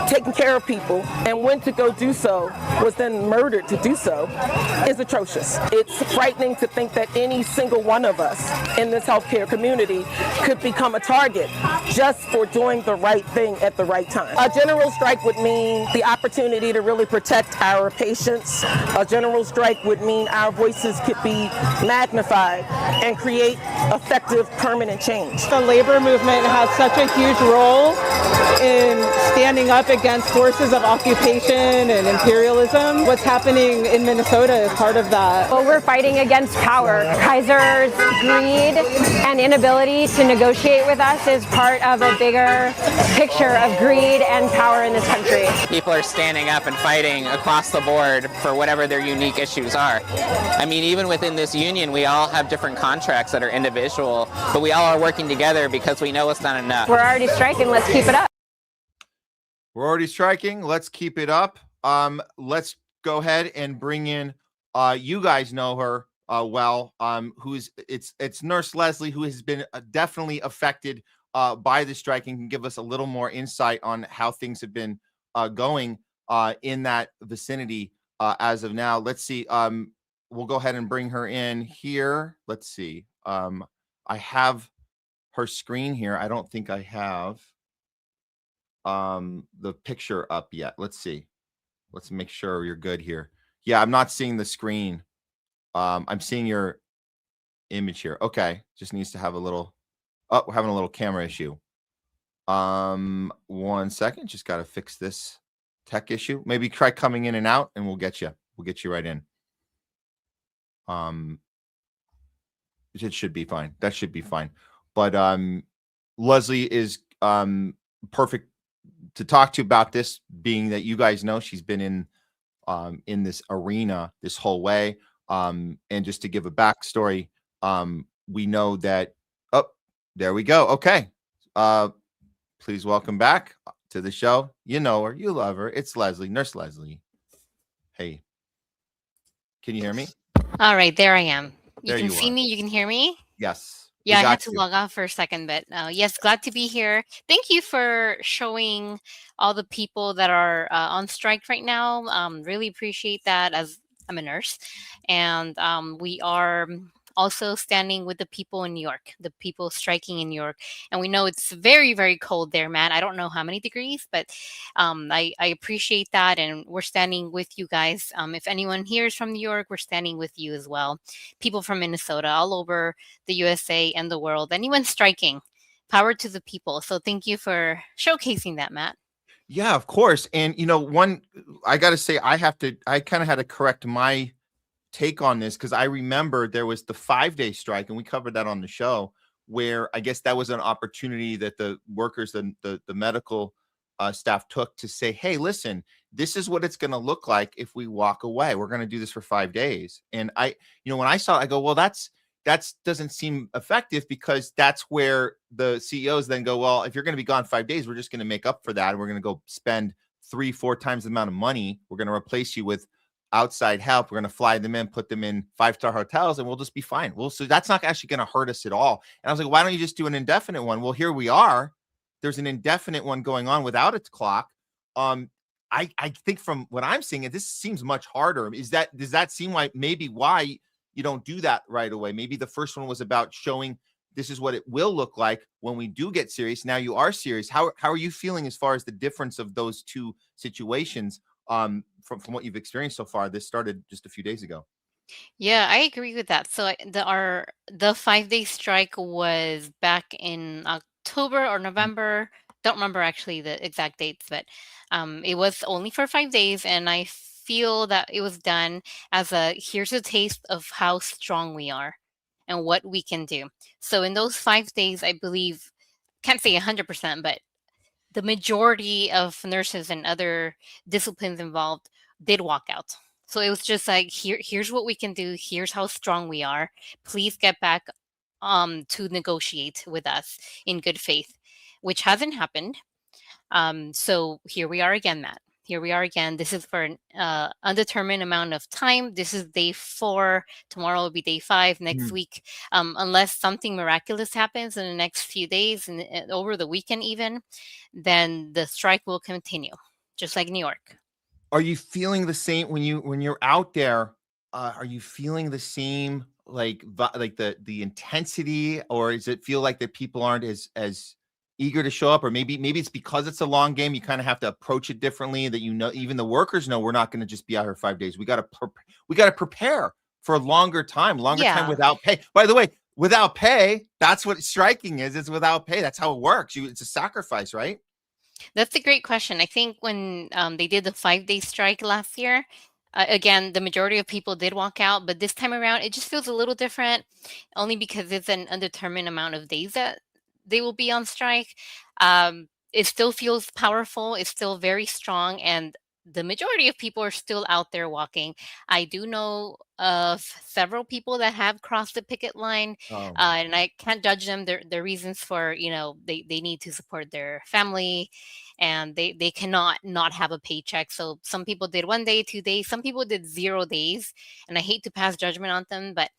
taking care of people and went to go do so was then murdered to do so is atrocious. It's frightening to think that any single one of us in this healthcare community could become a target just for doing the right thing at the right time. A general strike would mean the opportunity to really protect our patients. A general strike would mean our voices could be magnified and create effective, permanent change. The labor movement has such a huge role in standing up against forces of occupation and imperialism. What's happening in Minnesota is part of that. Well, we're fighting against power. Kaiser's greed and inability to negotiate with us is part of a bigger picture of greed and power in this country. People are standing up and fighting across the board for whatever their unique issues are. I mean, even within this union, we all have different contracts that are individual, but we all are working together because we know it's not enough. We're already striking. Let's keep it up. We're already striking. Let's keep it up. Let's go ahead and bring in, you guys know her well, it's Nurse Leslie, who has been definitely affected by the striking, can give us a little more insight on how things have been going in that vicinity as of now. Let's see. We'll go ahead and bring her in here. Let's see. I have her screen here. I don't think I have the picture up yet. Let's see. Let's make sure you're good here. Yeah, I'm not seeing the screen. I'm seeing your image here. Okay, just needs to have a little. Oh, we're having a little camera issue. 1 second. Just got to fix this tech issue. Maybe try coming in and out, and we'll get you. We'll get you right in. It should be fine. That should be fine. But Leslie is perfect to talk to about this, being that you guys know she's been in this arena this whole way. And just to give a backstory, we know that. Oh, there we go. Okay. Please welcome back to the show. You know her, you love her. It's Leslie, Nurse Leslie. Hey, can you hear me? All right, there I am. You There can you see are. me, you can hear me. Yes. we Yeah, I got had to you. log off for a second, but yes, glad to be here. Thank you for showing all the people that are on strike right now. Really appreciate that, as I'm a nurse. And we are also standing with the people in New York, the people striking in New York. And we know it's very, very cold there, Matt. I don't know how many degrees, but I appreciate that. And we're standing with you guys. If anyone here is from New York, we're standing with you as well. People from Minnesota, all over the USA and the world, anyone striking, power to the people. So thank you for showcasing that, Matt. Yeah, of course. And I got to say, I kind of had to correct my take on this, because I remember there was the 5-day strike, and we covered that on the show, where I guess that was an opportunity that the workers, the medical staff took to say, hey, listen, this is what it's going to look like if we walk away. We're going to do this for 5 days. And when I saw it, I go, well, that doesn't seem effective, because that's where the CEOs then go, well, if you're going to be gone 5 days, we're just going to make up for that. And we're going to go spend 3-4 times the amount of money. We're going to replace you with outside help. We're going to fly them in, put them in 5-star hotels, and we'll just be fine. Well, so that's not actually going to hurt us at all. And I was like, why don't you just do an indefinite one? Well, here we are. There's an indefinite one going on without a clock. I think from what I'm seeing, this seems much harder. Does that seem like maybe why you don't do that right away? Maybe the first one was about showing this is what it will look like when we do get serious. Now you are serious. How are you feeling as far as the difference of those two situations? From what you've experienced so far? This started just a few days ago. Yeah, I agree with that. So the 5-day strike was back in October or November. Don't remember actually the exact dates, but it was only for 5 days, and I feel that it was done as here's a taste of how strong we are and what we can do. So in those 5 days, I believe, can't say 100%, but the majority of nurses and other disciplines involved did walk out. So it was just like, here's what we can do. Here's how strong we are. Please get back to negotiate with us in good faith, which hasn't happened. So here we are again, Matt. Here we are again. This is for an undetermined amount of time. This is day 4. Tomorrow will be day 5. Next week, unless something miraculous happens in the next few days and over the weekend even, then the strike will continue, just like New York. Are you feeling the same when you're out there? Are you feeling the same, like the intensity, or does it feel like that people aren't as eager to show up? Or maybe it's because it's a long game. You kind of have to approach it differently. That even the workers know we're not going to just be out here 5 days. We got to prepare for a longer time without pay. By the way, without pay, that's what striking is. It's without pay. That's how it works. It's a sacrifice, right? That's a great question. I think when they did the 5-day strike last year, again, the majority of people did walk out, but this time around, it just feels a little different, only because it's an undetermined amount of days that they will be on strike. It still feels powerful. It's still very strong, and the majority of people are still out there walking. I do know of several people that have crossed the picket line, and I can't judge them. Their reasons for, they need to support their family, and they cannot not have a paycheck. So some people did 1 day, 2 days. Some people did 0 days, and I hate to pass judgment on them, but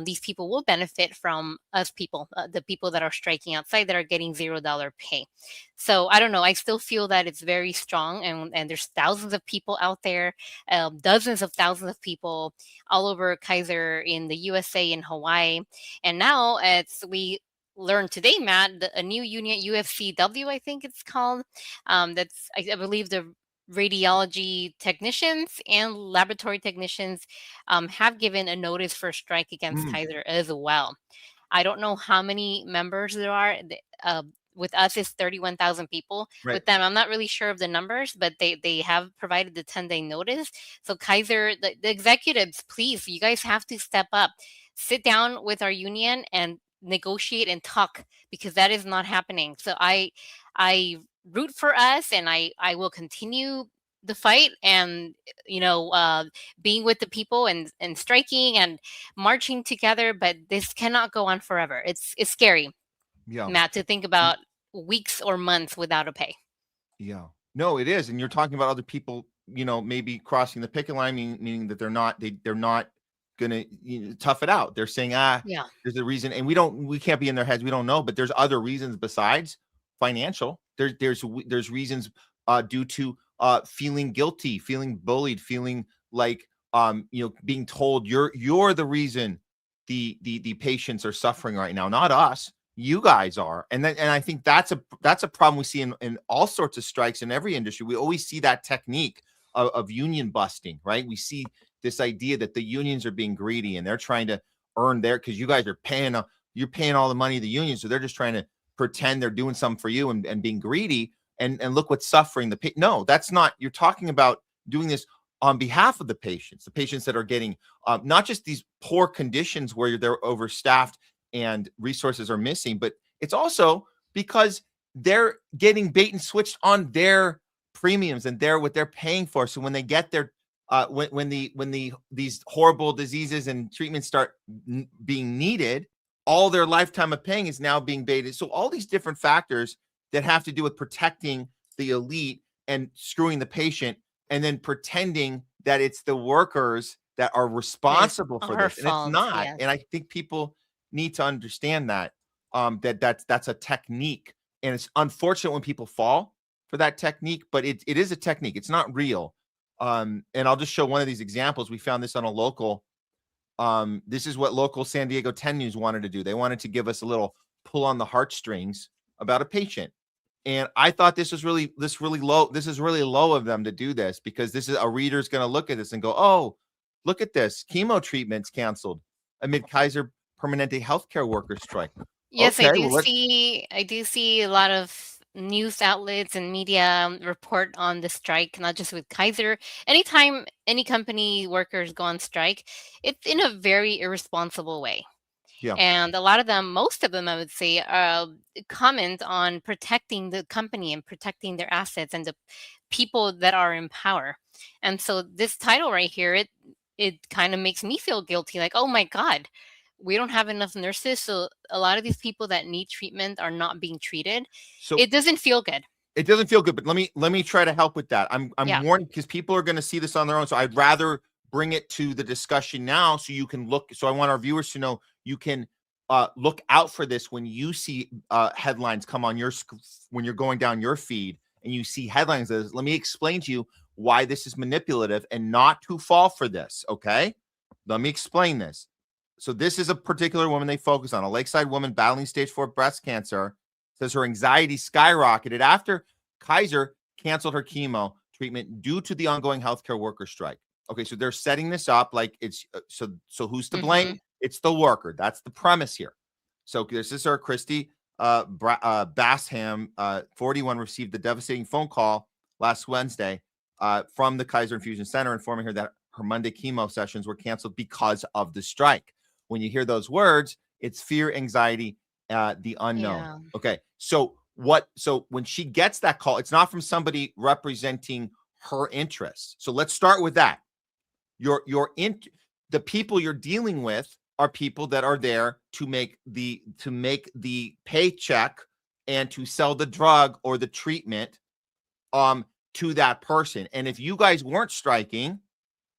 these people will benefit from us people, the people that are striking outside that are getting $0 pay. So I don't know. I still feel that it's very strong, and there's thousands of people out there, dozens of thousands of people all over Kaiser in the USA and Hawaii. And now we learned today, Matt, a new union, UFCW, I think it's called. That's, I believe, the radiology technicians and laboratory technicians have given a notice for strike against Kaiser as well. I don't know how many members there are. With us, it's 31,000 people. Right. With them, I'm not really sure of the numbers, but they have provided the 10-day notice. So Kaiser, the executives, please, you guys have to step up. Sit down with our union and negotiate and talk, because that is not happening. So I root for us, and I will continue the fight, and being with the people and striking and marching together. But this cannot go on forever. It's scary, Matt, to think about weeks or months without a pay. Yeah. No, it is. And you're talking about other people, maybe crossing the picket line, meaning that they're not gonna tough it out. They're saying, there's a reason, and we can't be in their heads. We don't know, but there's other reasons besides financial. There's reasons due to feeling guilty, feeling bullied, feeling like being told you're the reason the patients are suffering right now, not us. You guys are. And I think that's a problem we see in all sorts of strikes in every industry. We always see that technique of union busting, right? We see this idea that the unions are being greedy and they're trying to earn because you guys are you're paying all the money to the union. So they're just trying to pretend they're doing something for you and being greedy and look what's suffering no, that's not, you're talking about doing this on behalf of the patients that are getting not just these poor conditions where they're overstaffed and resources are missing, but it's also because they're getting bait and switched on their premiums and what they're paying for. So when they get their when these horrible diseases and treatments start being needed, all their lifetime of paying is now being baited. So all these different factors that have to do with protecting the elite and screwing the patient, and then pretending that it's the workers that are responsible for this, and it's not. Yes. And I think people need to understand that that's a technique, and it's unfortunate when people fall for that technique, but it is a technique. It's not real. And I'll just show one of these examples. We found this on a local. This is what local San Diego 10 News wanted to do. They wanted to give us a little pull on the heartstrings about a patient. And I thought this is really low. This is really low of them to do this, because this is a reader's going to look at this and go, oh, look at this. Chemo treatments canceled amid Kaiser Permanente healthcare workers strike. Yes, okay, I do see a lot of news outlets and media report on the strike, not just with Kaiser. Anytime any company workers go on strike, it's in a very irresponsible way. Yeah. And a lot of them, most of them, I would say, comment on protecting the company and protecting their assets and the people that are in power. And so this title right here, it kind of makes me feel guilty. Like, oh my God, we don't have enough nurses. So a lot of these people that need treatment are not being treated. So it doesn't feel good. It doesn't feel good, but let me try to help with that. I'm warning, because people are going to see this on their own. So I'd rather bring it to the discussion now, so you can look. So I want our viewers to know you can look out for this when you see headlines come on when you're going down your feed and you see headlines. Let me explain to you why this is manipulative and not to fall for this. Okay, let me explain this. So this is a particular woman they focus on, a Lakeside woman battling stage 4 breast cancer. Says her anxiety skyrocketed after Kaiser canceled her chemo treatment due to the ongoing healthcare worker strike. Okay, so they're setting this up like it's so who's to blame? Mm-hmm. It's the worker. That's the premise here. So this is her, Christy Basham, 41, received the devastating phone call last Wednesday from the Kaiser Infusion Center, informing her that her Monday chemo sessions were canceled because of the strike. When you hear those words, it's fear, anxiety, the unknown. Yeah. Okay, so when she gets that call, it's not from somebody representing her interests. So let's start with that. The people you're dealing with are people that are there to make the paycheck and to sell the drug or the treatment to that person. And if you guys weren't striking,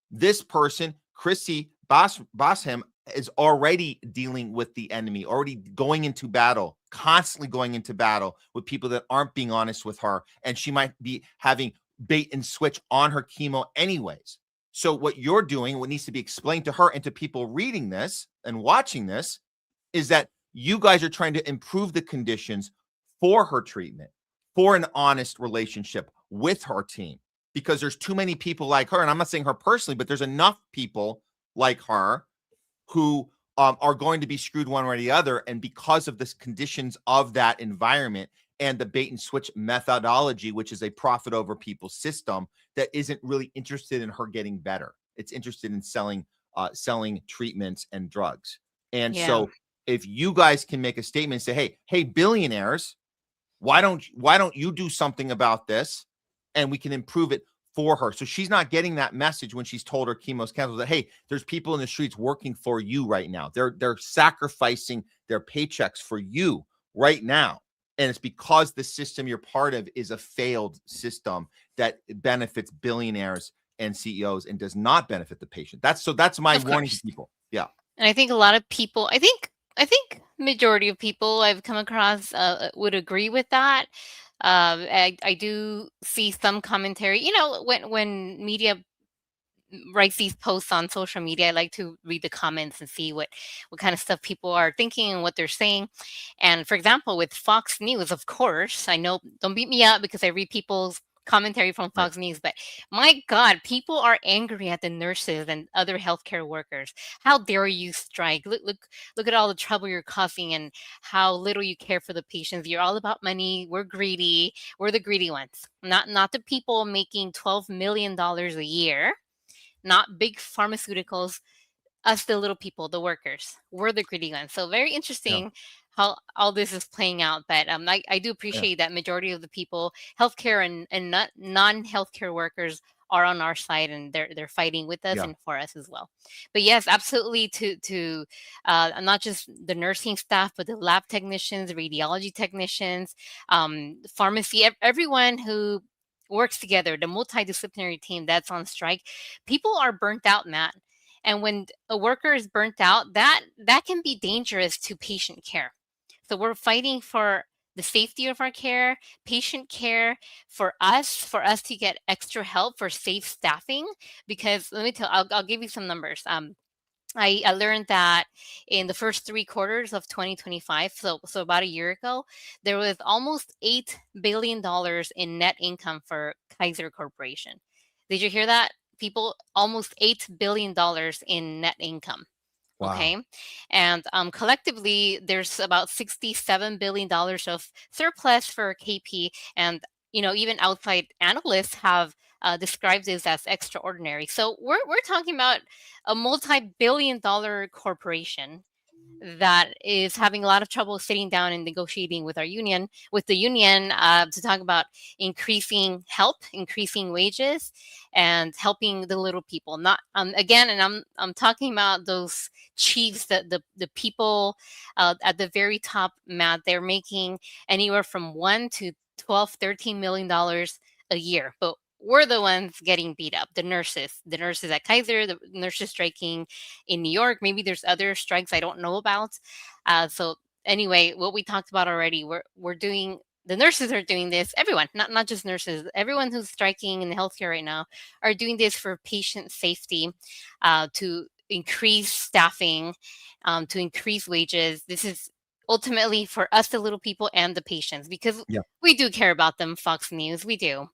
this person, Chrissy Basham, is already dealing with the enemy, already going into battle, constantly going into battle with people that aren't being honest with her. And she might be having bait and switch on her chemo anyways. So what you're doing, what needs to be explained to her and to people reading this and watching this, is that you guys are trying to improve the conditions for her treatment, for an honest relationship with her team, because there's too many people like her. And I'm not saying her personally, but there's enough people like her who are going to be screwed one way or the other. And because of the conditions of that environment and the bait and switch methodology, which is a profit over people system that isn't really interested in her getting better. It's interested in selling treatments and drugs. And so if you guys can make a statement and say, hey, billionaires, why don't you do something about this, and we can improve it for her. So she's not getting that message when she's told her chemo's canceled, that, hey, there's people in the streets working for you right now. They're sacrificing their paychecks for you right now. And it's because the system you're part of is a failed system that benefits billionaires and CEOs and does not benefit the patient. That's my warning to people. Yeah. And I think a lot of people, I think majority of people I've come across would agree with that. I do see some commentary, you know, when media writes these posts on social media, I like to read the comments and see what kind of stuff people are thinking and what they're saying. And for example, with Fox News, of course, I know, don't beat me up because I read people's commentary from Fox News, but my God, people are angry at the nurses and other healthcare workers. How dare you strike? Look at all the trouble you're causing and how little you care for the patients. You're all about money. We're greedy. We're the greedy ones, not the people making $12 million a year, not big pharmaceuticals, us, the little people, the workers. We're the greedy ones. So very interesting how all this is playing out. But I do appreciate that majority of the people, healthcare and non-healthcare workers, are on our side, and they're fighting with us and for us as well. But yes, absolutely, to not just the nursing staff, but the lab technicians, radiology technicians, pharmacy, everyone who works together, the multidisciplinary team that's on strike. People are burnt out, Matt. And when a worker is burnt out, that can be dangerous to patient care. So we're fighting for the safety of our care, patient care, for us to get extra help, for safe staffing. Because let me tell, I'll give you some numbers. I learned that in the first 3 quarters of 2025, so about a year ago, there was almost $8 billion in net income for Kaiser Corporation. Did you hear that? People, almost $8 billion in net income. Wow. Okay. And collectively, there's about $67 billion of surplus for KP. And, you know, even outside analysts have described this as extraordinary. So we're talking about a multi-billion-dollar corporation that is having a lot of trouble sitting down and negotiating with the union to talk about increasing help, increasing wages, and helping the little people. Not again, and I'm talking about those chiefs, the people at the very top, Matt. They're making anywhere from $1 to $12, $13 million a year, but we're the ones getting beat up. The nurses at Kaiser, the nurses striking in New York. Maybe there's other strikes I don't know about. So anyway, what we talked about already, we're doing. The nurses are doing this. Everyone, not just nurses. Everyone who's striking in healthcare right now are doing this for patient safety, to increase staffing, to increase wages. This is ultimately for us, the little people, and the patients, because we do care about them. Fox News, we do.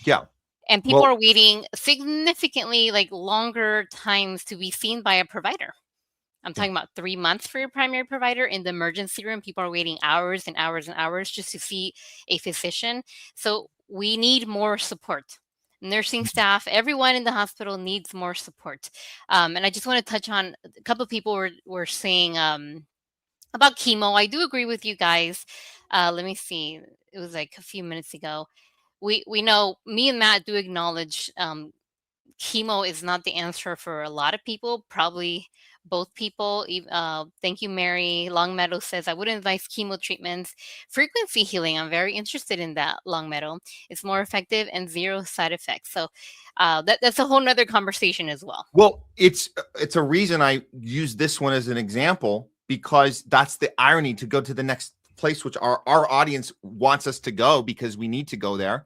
Yeah. And people are waiting significantly longer times to be seen by a provider. I'm talking about 3 months for your primary provider. In the emergency room, people are waiting hours and hours and hours just to see a physician. So we need more support. Nursing staff, everyone in the hospital needs more support. And I just want to touch on a couple of people were saying about chemo. I do agree with you guys. Let me see. It was a few minutes ago. We know, me and Matt do acknowledge chemo is not the answer for a lot of people, probably both people. Thank you, Mary. Longmeadow says, I wouldn't advise chemo treatments. Frequency healing, I'm very interested in that, Longmeadow. It's more effective and 0 side effects. So that's a whole nother conversation as well. Well, it's a reason I use this one as an example, because that's the irony, to go to the next place, which our audience wants us to go, because we need to go there.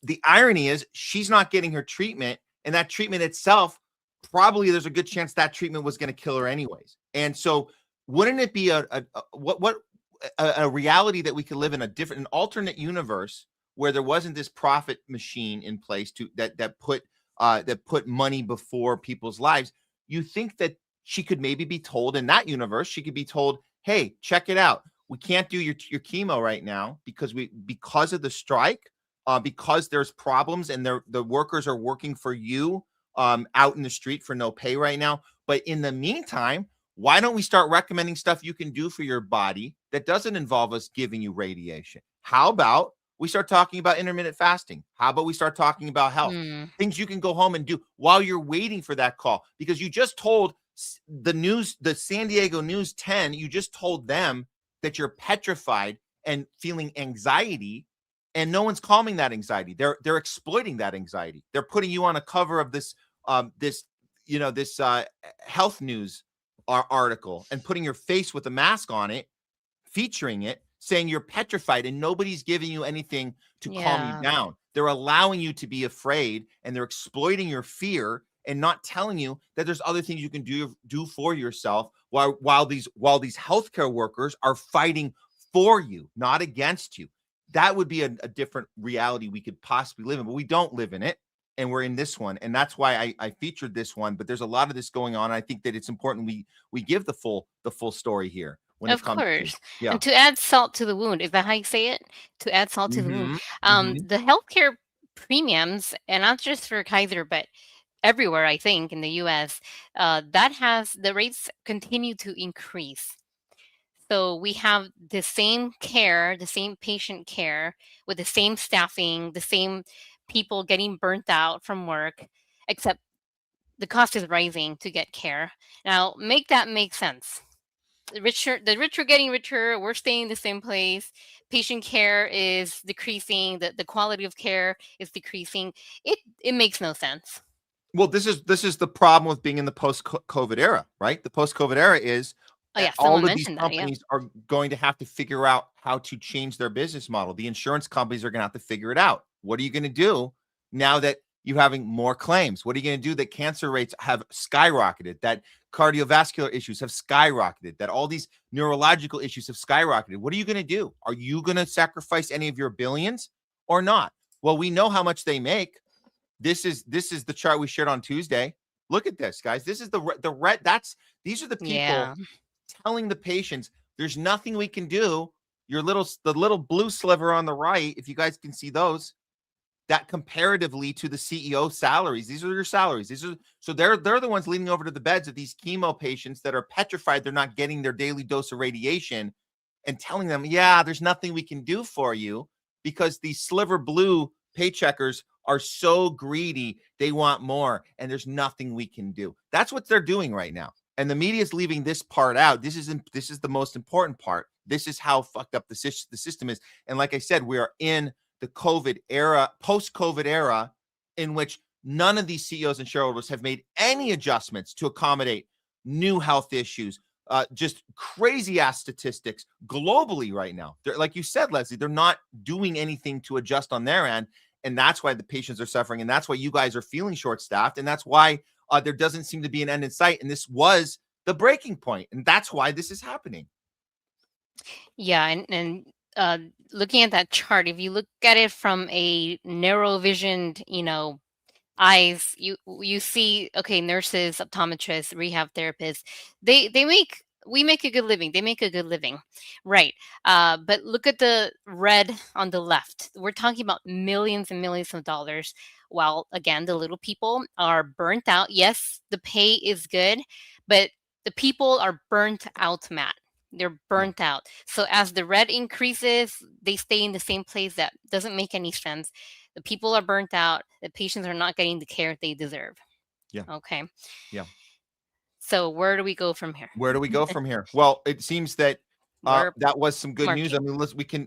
The irony is she's not getting her treatment, and that treatment itself, probably there's a good chance that treatment was going to kill her anyways. And so wouldn't it be a reality that we could live in an alternate universe where there wasn't this profit machine in place that put money before people's lives? You think that she could maybe be told in that universe, she could be told, hey, check it out. We can't do your chemo right now because of the strike, because there's problems and the workers are working for you out in the street for no pay right now. But in the meantime, why don't we start recommending stuff you can do for your body that doesn't involve us giving you radiation? How about we start talking about intermittent fasting? How about we start talking about health? Things you can go home and do while you're waiting for that call, because you just told the San Diego News 10, you just told them that you're petrified and feeling anxiety, and no one's calming that anxiety. They're exploiting that anxiety. They're putting you on a cover of this health news article and putting your face with a mask on it, featuring it, saying you're petrified, and nobody's giving you anything to calm you down. They're allowing you to be afraid, and they're exploiting your fear and not telling you that there's other things you can do for yourself while these healthcare workers are fighting for you, not against you. That would be a different reality we could possibly live in, but we don't live in it. And we're in this one. And that's why I featured this one. But there's a lot of this going on. I think that it's important we give the full story here. Of course. And to add salt to the wound, is that how you say it? To add salt to the wound. The healthcare premiums, and not just for Kaiser, but everywhere, I think, in the US, the rates continue to increase. So we have the same care, the same patient care with the same staffing, the same people getting burnt out from work, except the cost is rising to get care. Now, make that make sense. The rich are getting richer. We're staying in the same place. Patient care is decreasing. The quality of care is decreasing. It makes no sense. Well, this is the problem with being in the post-COVID era, right? The post-COVID era is all of these companies are going to have to figure out how to change their business model. The insurance companies are going to have to figure it out. What are you going to do now that you're having more claims? What are you going to do that cancer rates have skyrocketed, that cardiovascular issues have skyrocketed, that all these neurological issues have skyrocketed? What are you going to do? Are you going to sacrifice any of your billions or not? Well, we know how much they make. This is the chart we shared on Tuesday. Look at this, guys. This is these are the people telling the patients there's nothing we can do. The little blue sliver on the right, if you guys can see those, that comparatively to the CEO salaries, these are your salaries. They're the ones leaning over to the beds of these chemo patients that are petrified they're not getting their daily dose of radiation, and telling them, there's nothing we can do for you, because these sliver blue paycheckers are so greedy, they want more, and there's nothing we can do. That's what they're doing right now. And the media is leaving this part out. This is the most important part. This is how fucked up the system is. And like I said, we are in the COVID era, post-COVID era, in which none of these CEOs and shareholders have made any adjustments to accommodate new health issues, just crazy ass statistics globally right now. They're, like you said, Leslie, they're not doing anything to adjust on their end. And that's why the patients are suffering. And that's why you guys are feeling short-staffed. And that's why there doesn't seem to be an end in sight. And this was the breaking point. And that's why this is happening. Yeah. And looking at that chart, if you look at it from a narrow visioned, eyes, you see, okay, nurses, optometrists, rehab therapists, we make a good living. They make a good living. Right. But look at the red on the left. We're talking about millions and millions of dollars. While, again, the little people are burnt out. Yes, the pay is good, but the people are burnt out, Matt. They're burnt out. So as the red increases, they stay in the same place. That doesn't make any sense. The people are burnt out. The patients are not getting the care they deserve. Yeah. Okay. Yeah. So where do we go from here? Well, it seems that that was some good news. I mean,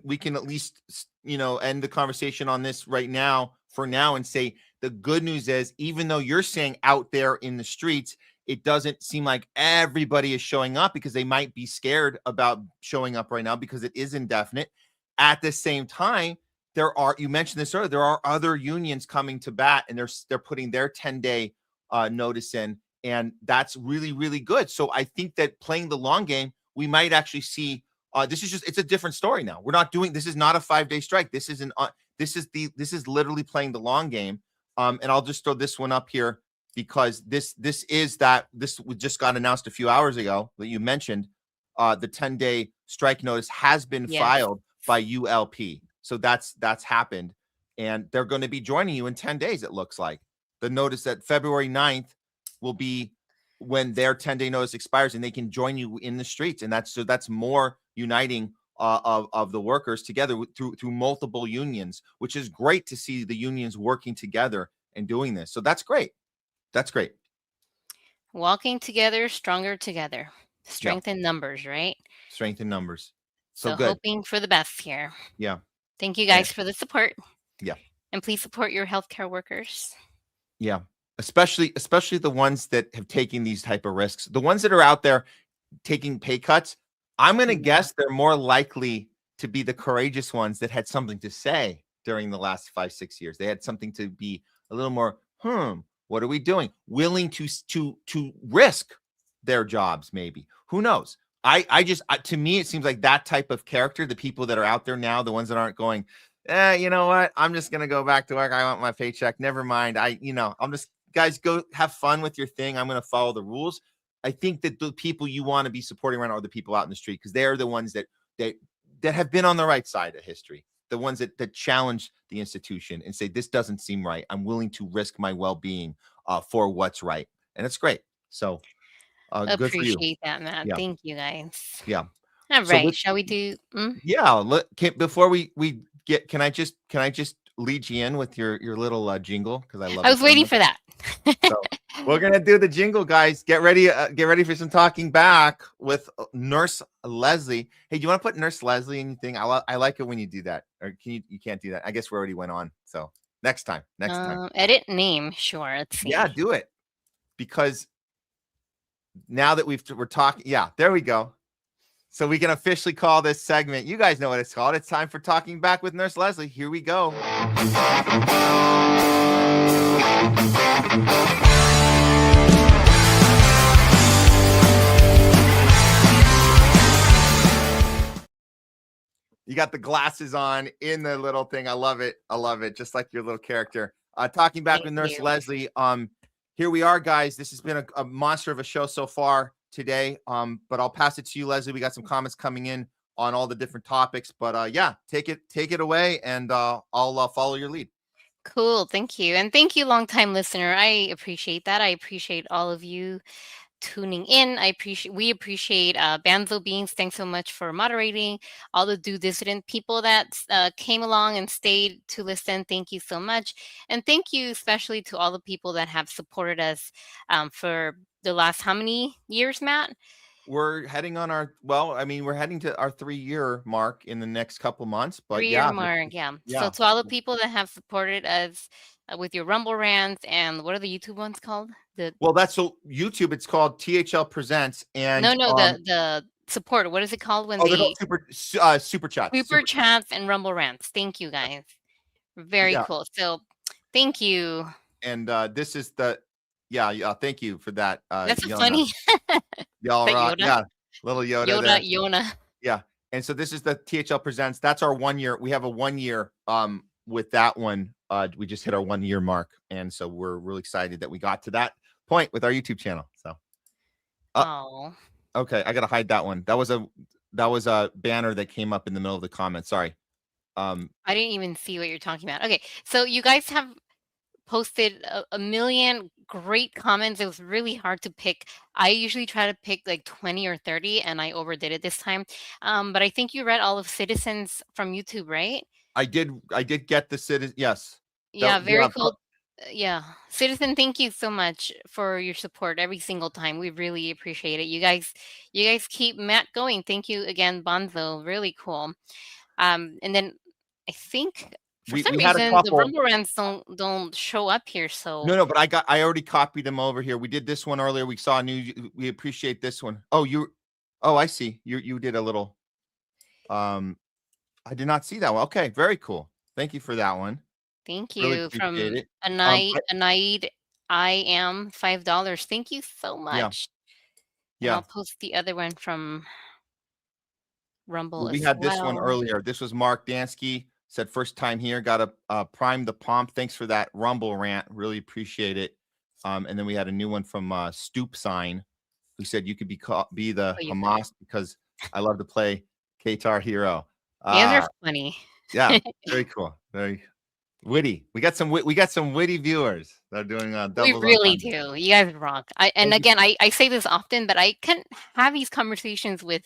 we can at least, end the conversation on this right now for now and say the good news is, even though you're saying out there in the streets, it doesn't seem like everybody is showing up, because they might be scared about showing up right now because it is indefinite. At the same time, you mentioned this earlier, there are other unions coming to bat, and they're putting their 10-day notice in. And that's really, really good. So I think that playing the long game, we might actually see. This is it's a different story now. We're not doing. This is not a 5-day strike. This is this is literally playing the long game. And I'll just throw this one up here because this just got announced a few hours ago that you mentioned. The 10-day strike notice has been filed by ULP. So that's happened. And they're going to be joining you in 10 days, it looks like. The notice that February 9th will be when their 10-day notice expires and they can join you in the streets. And that's more uniting of the workers together through multiple unions, which is great to see the unions working together and doing this. So that's great. That's great. Walking together, stronger together. Strength in numbers, right? Strength in numbers. So So good. hoping for the best here. Yeah. Thank you guys for the support. Yeah. And please support your healthcare workers. Yeah. Especially the ones that have taken these type of risks. The ones that are out there taking pay cuts, I'm going to guess they're more likely to be the courageous ones that had something to say during the last 5-6 years. They had something to be a little more, what are we doing? Willing to risk their jobs, maybe. Who knows? To me, it seems like that type of character, the people that are out there now, the ones that aren't going, you know what? I'm just going to go back to work. I want my paycheck. Never mind. I'm just, guys, go have fun with your thing. I'm going to follow the rules. I think that the people you want to be supporting right now are the people out in the street, because they are the ones that have been on the right side of history, the ones that challenge the institution and say, this doesn't seem right. I'm willing to risk my well-being for what's right. And it's great. So good for you. Appreciate that, Matt. Yeah. Thank you, guys. Yeah. All right. Shall we do? Yeah. Before we get, can I just lead you in with your little jingle? Because I love it. I was waiting for that. So we're gonna do the jingle, guys. Get ready for some talking back with Nurse Leslie. Hey, do you want to put Nurse Leslie in your thing? I like it when you do that. Or you can't do that. I guess we already went on. So next time. Edit name. Sure. Let's see. Yeah, do it. Because now that we're talking, yeah, there we go. So we can officially call this segment. You guys know what it's called. It's time for Talking Back with Nurse Leslie. Here we go. You got the glasses on in the little thing. I love it. Just like your little character. Talking Back with Nurse Leslie. Here we are, guys. This has been a monster of a show so far today. But I'll pass it to you, Leslie. We got some comments coming in on all the different topics. But yeah, take it away, and I'll follow your lead. Cool. Thank you. And thank you, longtime listener. I appreciate that. I appreciate all of you tuning in. We appreciate Banzo Beans. Thanks so much for moderating. All the Do Dissident people that came along and stayed to listen. Thank you so much. And thank you especially to all the people that have supported us for the last how many years, Matt? We're heading to our 3-year mark in the next couple months. But 3-year mark, yeah. So to all the people that have supported us with your Rumble rants, and what are the YouTube ones called? That's YouTube. It's called THL Presents. And the support. What is it called when they're called super chats? Super chats and Rumble rants. Thank you, guys. Very cool. So thank you. And this is the thank you for that. That's funny. Y'all rock. Yeah, little Yoda. Yoda. Yeah. And so this is the THL Presents. That's our 1 year. We have a 1 year with that one. We just hit our 1 year mark. And so we're really excited that we got to that point with our YouTube channel. So okay, I gotta hide that one. That was a banner that came up in the middle of the comments. Sorry. I didn't even see what you're talking about. Okay, so you guys have posted a million great comments. It was really hard to pick. I usually try to pick like 20 or 30, and I overdid it this time. But I think you read all of Citizens from YouTube, right? I did get the Citizen. Yes. Yeah, very cool. Yeah, Citizen, thank you so much for your support every single time. We really appreciate it. You guys keep Matt going. Thank you again, Bonzo. Really cool. And then I think for some reason the Rumble rants don't show up here. So no, but I already copied them over here. We did this one earlier. We saw we appreciate this one. I see. You did a little. I did not see that one. Okay, very cool. Thank you for that one. Thank you. Really from Anaid. I am $5. Thank you so much. Yeah. And I'll post the other one from Rumble We as had this one well. earlier. This was Mark Dansky, said first time here, got a prime the pomp. Thanks for that Rumble rant. Really appreciate it. And then we had a new one from Stoop Sign, who said you could be the Hamas because I love to play Qatar Hero. These are funny. Yeah, very cool. Very witty. We got some witty viewers that are doing We doubles. really do. You guys rock. I say this often, but I can't have these conversations with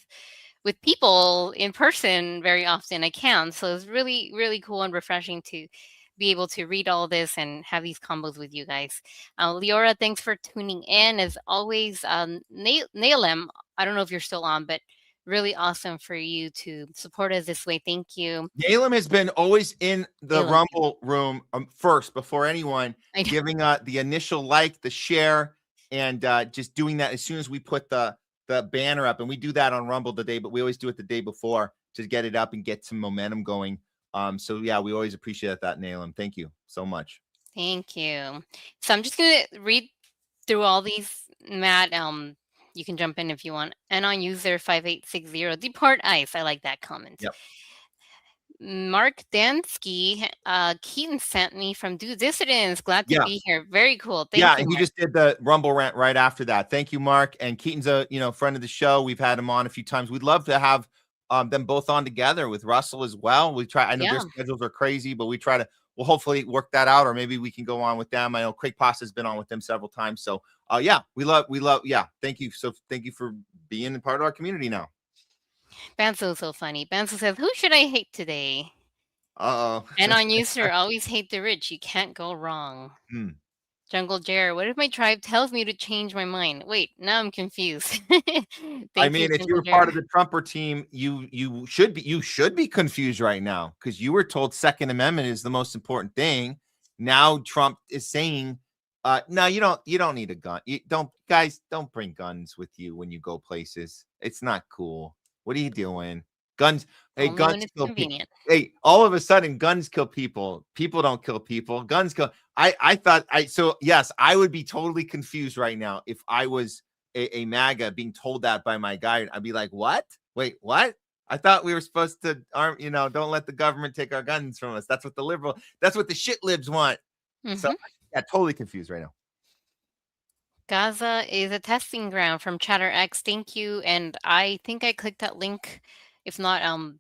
people in person very often. I can. So it's really, really cool and refreshing to be able to read all this and have these combos with you guys. Leora, thanks for tuning in. As always, Nailem, I don't know if you're still on, but really awesome for you to support us this way. Thank you. Galen has been always in the Rumble room first before anyone, giving the initial like, the share, and just doing that as soon as we put the banner up. And we do that on Rumble today, but we always do it the day before to get it up and get some momentum going. So yeah, we always appreciate that, Nailem. Thank you so much. Thank you. So I'm just gonna read through all these, Matt. You can jump in if you want. And on user 5860, deport ICE. I like that comment. Yep. Mark Dansky, Keaton sent me from Do Dissidents. Glad to be here. Very cool. Thank you. And he just did the Rumble rant right after that. Thank you, Mark. And Keaton's a friend of the show. We've had him on a few times. We'd love to have them both on together with Russell as well. We try. I know their schedules are crazy, but we try to. We'll hopefully work that out, or maybe we can go on with them. I know Craig Pasta's been on with them several times. So we love. Thank you. So thank you for being a part of our community now. Banzo's so funny. Banzo says, "Who should I hate today?" And on user, always hate the rich. You can't go wrong. Jungle Jer, what if my tribe tells me to change my mind? Wait, now I'm confused. I mean, if you're part of the Trumper team, you should be confused right now because you were told Second Amendment is the most important thing. Now Trump is saying, no, you don't need a gun. Don't bring guns with you when you go places. It's not cool. What are you doing? Guns. Hey, guns kill people. Hey, all of a sudden, guns kill people. People don't kill people. Guns kill. Yes, I would be totally confused right now if I was a MAGA being told that by my guy. I'd be like, what? Wait, what? I thought we were supposed to arm, don't let the government take our guns from us. That's what the shit libs want. So yeah, totally confused right now. Gaza is a testing ground from ChatterX. Thank you. And I think I clicked that link. If not, I'm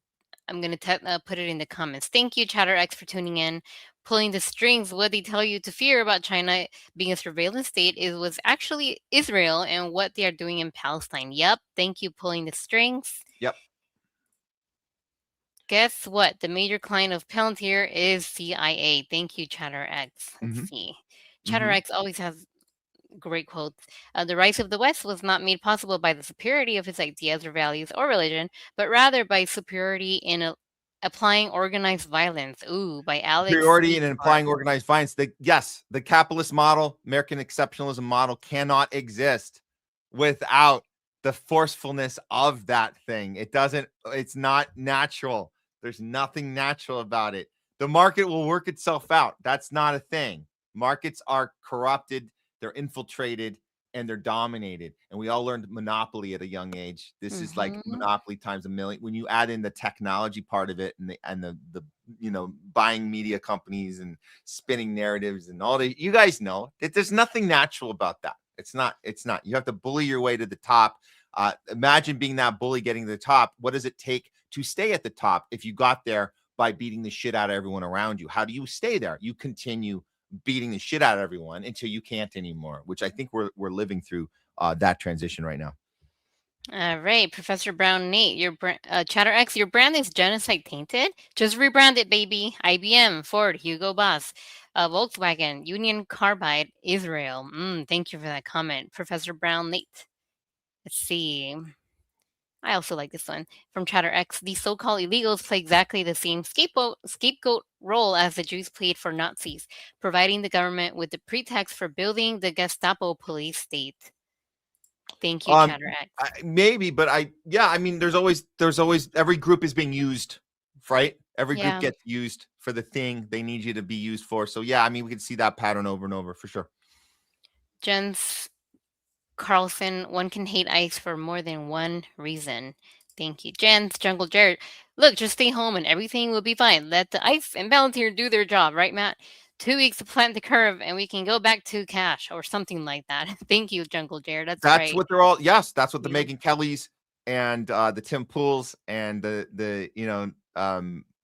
going to put it in the comments. Thank you, ChatterX, for tuning in. Pulling the strings, what they tell you to fear about China being a surveillance state was actually Israel and what they are doing in Palestine. Yep. Thank you, Pulling the Strings. Yep. Guess what? The major client of Palantir is CIA. Thank you, ChatterX. Let's see. ChatterX always has great quotes. The rise of the West was not made possible by the superiority of its ideas or values or religion, but rather by superiority in applying organized violence. Ooh, by Alex. Superiority in applying organized violence. The capitalist model, American exceptionalism model cannot exist without the forcefulness of that thing. It's not natural. There's nothing natural about it. The market will work itself out. That's not a thing. Markets are corrupted. They're infiltrated and they're dominated. And we all learned monopoly at a young age. This is like monopoly times a million. When you add in the technology part of it and the buying media companies and spinning narratives and all that, you guys know that there's nothing natural about that. It's not. You have to bully your way to the top. Imagine being that bully getting to the top. What does it take to stay at the top if you got there by beating the shit out of everyone around you? How do you stay there? You continue beating the shit out of everyone until you can't anymore, which I think we're living through that transition right now. All right, Professor Brown Nate, your ChatterX, your brand is genocide tainted. Just rebrand it, baby. IBM, Ford, Hugo Boss, Volkswagen, Union Carbide, Israel. Thank you for that comment, Professor Brown Nate. Let's see. I also like this one from ChatterX. These so-called illegals play exactly the same scapegoat role as the Jews played for Nazis, providing the government with the pretext for building the Gestapo police state. Thank you, ChatterX. Maybe, but I mean, there's always every group is being used, right? Every group gets used for the thing they need you to be used for. So yeah, I mean, we can see that pattern over and over for sure. Jens Carlson, one can hate ICE for more than one reason. Thank you. Jens, Jungle Jared. Look, just stay home and everything will be fine. Let the ice and Palantir do their job, right, Matt? 2 weeks to plant the curve and we can go back to cash or something like that. Thank you, Jungle Jared. That's That's right. what they're all. Yes, that's what the Yeah. Megan Kellys and the Tim Pools and the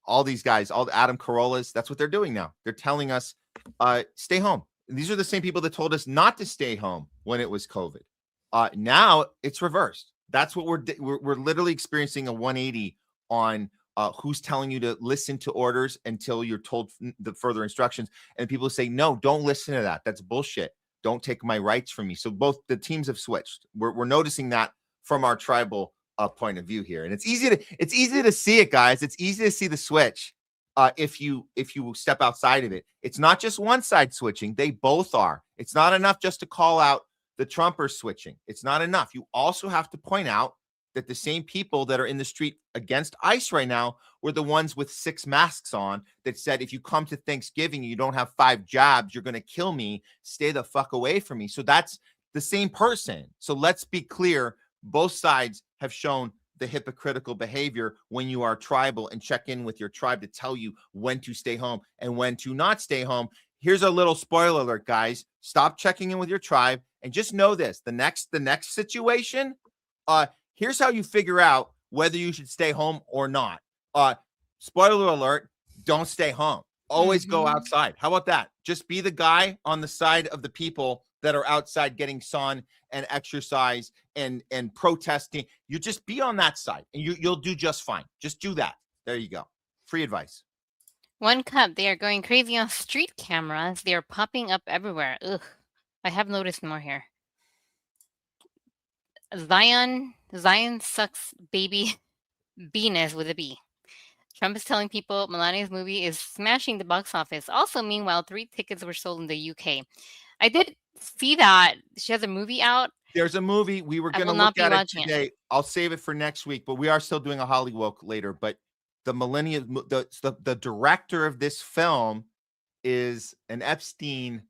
all these guys, all the Adam Carollas. That's what they're doing now. They're telling us stay home. And these are the same people that told us not to stay home when it was COVID. Now it's reversed. That's what we're literally experiencing a 180 on who's telling you to listen to orders until you're told the further instructions. And people say, no, don't listen to that. That's bullshit. Don't take my rights from me. So both the teams have switched. We're noticing that from our tribal point of view here, and it's easy to see it, guys. It's easy to see the switch if you step outside of it. It's not just one side switching; they both are. It's not enough just to call out the Trumpers switching. It's not enough. You also have to point out that the same people that are in the street against ICE right now were the ones with 6 masks on that said, if you come to Thanksgiving, you don't have 5 jobs, you're going to kill me. Stay the fuck away from me. So that's the same person. So let's be clear. Both sides have shown the hypocritical behavior when you are tribal, and check in with your tribe to tell you when to stay home and when to not stay home. Here's a little spoiler alert, guys. Stop checking in with your tribe and just know this. The next situation, here's how you figure out whether you should stay home or not. Spoiler alert, don't stay home. Always go outside. How about that? Just be the guy on the side of the people that are outside getting sun and exercise and protesting. You just be on that side and you'll do just fine. Just do that. There you go. Free advice. One Cup, they are going crazy on street cameras. They are popping up everywhere. Ugh. I have noticed more here. Zion sucks baby Venus with a B. Trump is telling people Melania's movie is smashing the box office. Also, meanwhile, 3 tickets were sold in the UK. I did see that. She has a movie out. There's a movie. We were going to look at it today. I'll save it for next week, but we are still doing a HOLLYWOKE later. But the director of this film is an Epstein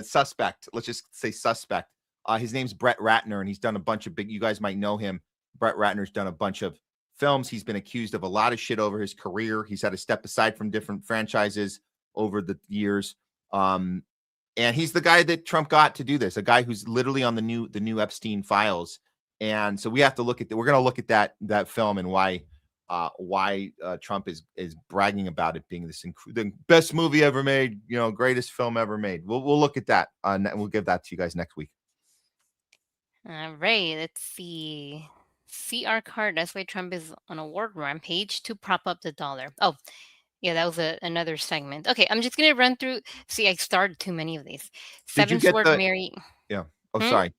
suspect. Let's just say suspect. His name's Brett Ratner, and he's done a bunch of you guys might know him. Brett Ratner's done a bunch of films. He's been accused of a lot of shit over his career. He's had to step aside from different franchises over the years. And he's the guy that Trump got to do this, a guy who's literally on the new Epstein files. And so we have to look at that. We're going to look at that film and why Trump is bragging about it being the best movie ever made, greatest film ever made. We'll look at that. And we'll give that to you guys next week. All right, let's see. CR card. That's why Trump is on a war rampage to prop up the dollar. Oh, yeah, that was another segment. Okay, I'm just gonna run through. See, I started too many of these. Seven Sword Mary. Yeah. Oh, sorry.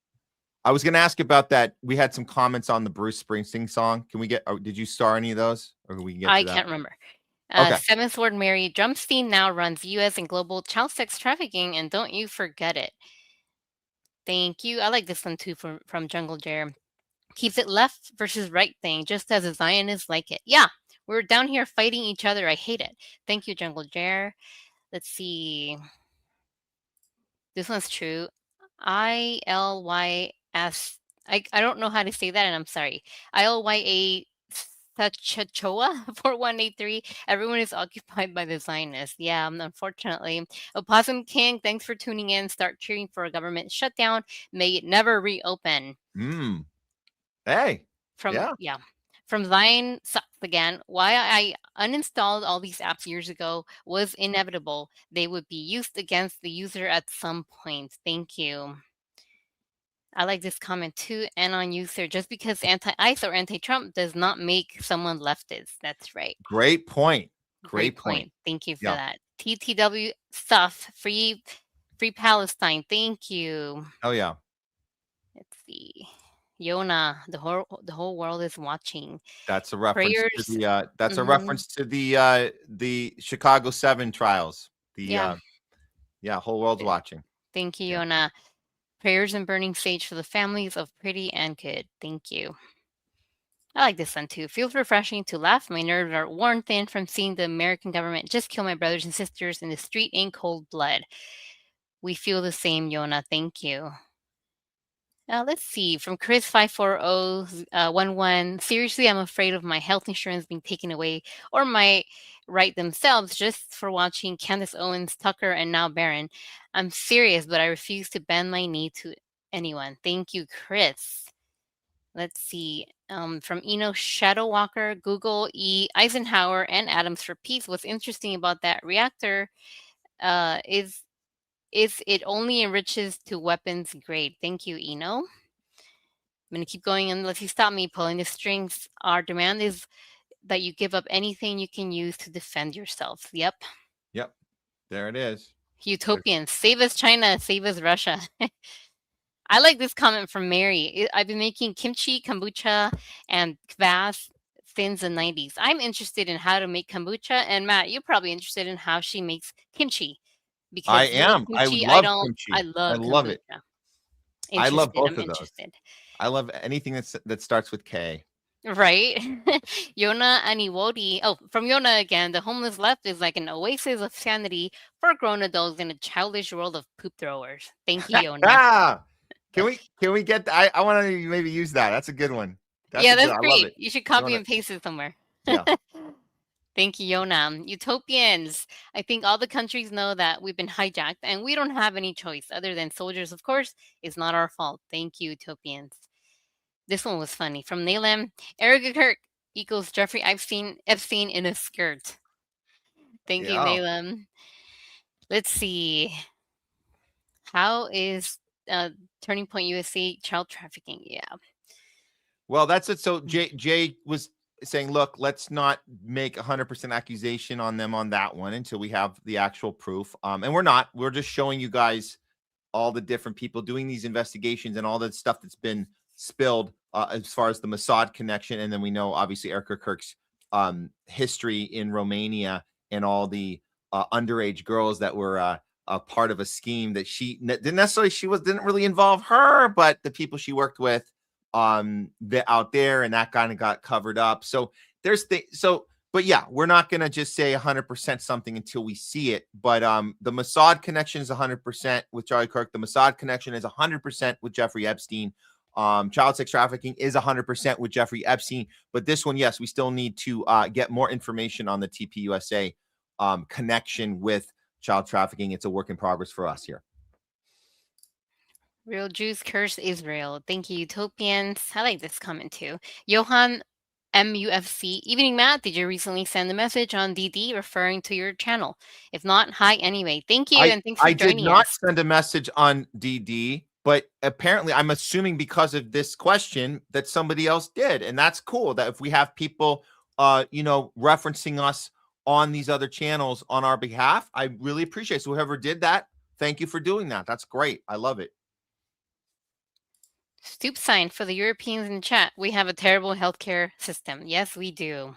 I was gonna ask about that. We had some comments on the Bruce Springsteen song. Can we get? Did you star any of those, or can we get? I can't remember. Okay. Seventh Ward Mary Drumstein now runs U.S. and global child sex trafficking, and don't you forget it. Thank you. I like this one too from Jungle Jer. Keeps it left versus right thing, just as a Zionists like it. Yeah, we're down here fighting each other. I hate it. Thank you, Jungle Jer. Let's see. This one's true. ILYS. I don't know how to say that, and I'm sorry. ILYA Sachachoa 4183. Everyone is occupied by the Zionists. Yeah, unfortunately. Opossum King, thanks for tuning in. Start cheering for a government shutdown. May it never reopen. Hey. From Zion sucks again. Why I uninstalled all these apps years ago was inevitable. They would be used against the user at some point. Thank you. I like this comment too. And on user, just because anti-ICE or anti-Trump does not make someone leftist. That's right. Great point. Great point. Thank you for that. TTW stuff. Free Palestine. Thank you. Oh yeah. Let's see. Yona, the whole world is watching. That's a reference to the a reference to the Chicago 7 trials. Whole world's watching. Thank you, Yona. Prayers and burning sage for the families of Pretti and Kid. Thank you. I like this one too. Feels refreshing to laugh. My nerves are worn thin from seeing the American government just kill my brothers and sisters in the street in cold blood. We feel the same, Yona. Thank you. Let's see, from Chris 54011. Seriously, I'm afraid of my health insurance being taken away or my right themselves just for watching Candace Owens, Tucker, and now Barron. I'm serious, but I refuse to bend my knee to anyone. Thank you, Chris. Let's see. From Eno Shadow Walker, Google E. Eisenhower and Adams for Peace. What's interesting about that reactor is it only enriches to weapons grade. Thank you, Eno. I'm going to keep going unless you stop me pulling the strings. Our demand is that you give up anything you can use to defend yourself. Yep. Yep. There it is. Utopians. Save us, China. Save us, Russia. I like this comment from Mary. I've been making kimchi, kombucha, and kvass since the 90s. I'm interested in how to make kombucha. And Matt, you're probably interested in how she makes kimchi. Because I am. I kimchi, love don't. kimchi. I love it. Interested. I love both I'm of interested. those. I love anything that starts with K. Right? Yona Aniwodi. Oh, from Yona again. The homeless left is like an oasis of sanity for grown adults in a childish world of poop throwers. Thank you, Yona. Can we get that? I want to maybe use that. That's a good one. That's I great. love it. You should copy and paste it somewhere. Yeah. Thank you, Yona. Utopians. I think all the countries know that we've been hijacked and we don't have any choice other than soldiers, of course. It's not our fault. Thank you, Utopians. This one was funny. From Nalem, Erika Kirk equals Jeffrey Epstein in a skirt. Thank you, Nalem. Let's see. How is Turning Point USA child trafficking? Yeah. Well, that's it. So Jay was saying, look, let's not make 100% accusation on them on that one until we have the actual proof. And we're not. We're just showing you guys all the different people doing these investigations and all the stuff that's been spilled as far as the Mossad connection. And then we know, obviously, Erika Kirk's history in Romania and all the underage girls that were a part of a scheme that she didn't necessarily, didn't really involve her, but the people she worked with out there, and that kind of got covered up. So but yeah, we're not going to just say 100% something until we see it. But the Mossad connection is 100% with Charlie Kirk. The Mossad connection is 100% with Jeffrey Epstein. Child sex trafficking is 100% with Jeffrey Epstein. But this one, yes, we still need to get more information on the TPUSA connection with child trafficking. It's a work in progress for us here. Real Jews curse Israel. Thank you, Utopians. I like this comment too. Johan MUFC. Evening, Matt. Did you recently send a message on DD referring to your channel? If not, hi anyway. Thank you, and thanks for joining us. I did not send a message on DD, but apparently I'm assuming because of this question that somebody else did. And that's cool that if we have people, referencing us on these other channels on our behalf, I really appreciate it. So whoever did that, thank you for doing that. That's great. I love it. Stoop sign for the Europeans in chat. We have a terrible healthcare system. Yes, we do.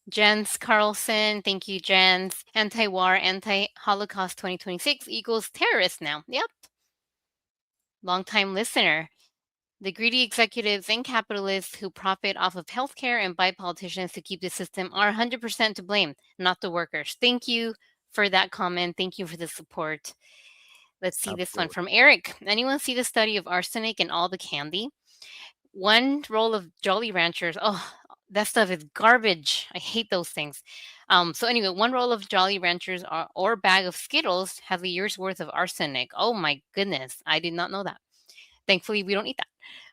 Jens Carlson. Thank you, Jens. Anti-war, anti-Holocaust 2026 equals terrorist now. Yep. Long-time listener. The greedy executives and capitalists who profit off of healthcare and buy politicians to keep the system are 100% to blame, not the workers. Thank you for that comment. Thank you for the support. Let's see this one from Eric. Anyone see the study of arsenic in all the candy? One roll of Jolly Ranchers. Oh, that stuff is garbage. I hate those things. So anyway, one roll of Jolly Ranchers or bag of Skittles has a year's worth of arsenic. Oh my goodness. I did not know that. Thankfully, we don't eat that.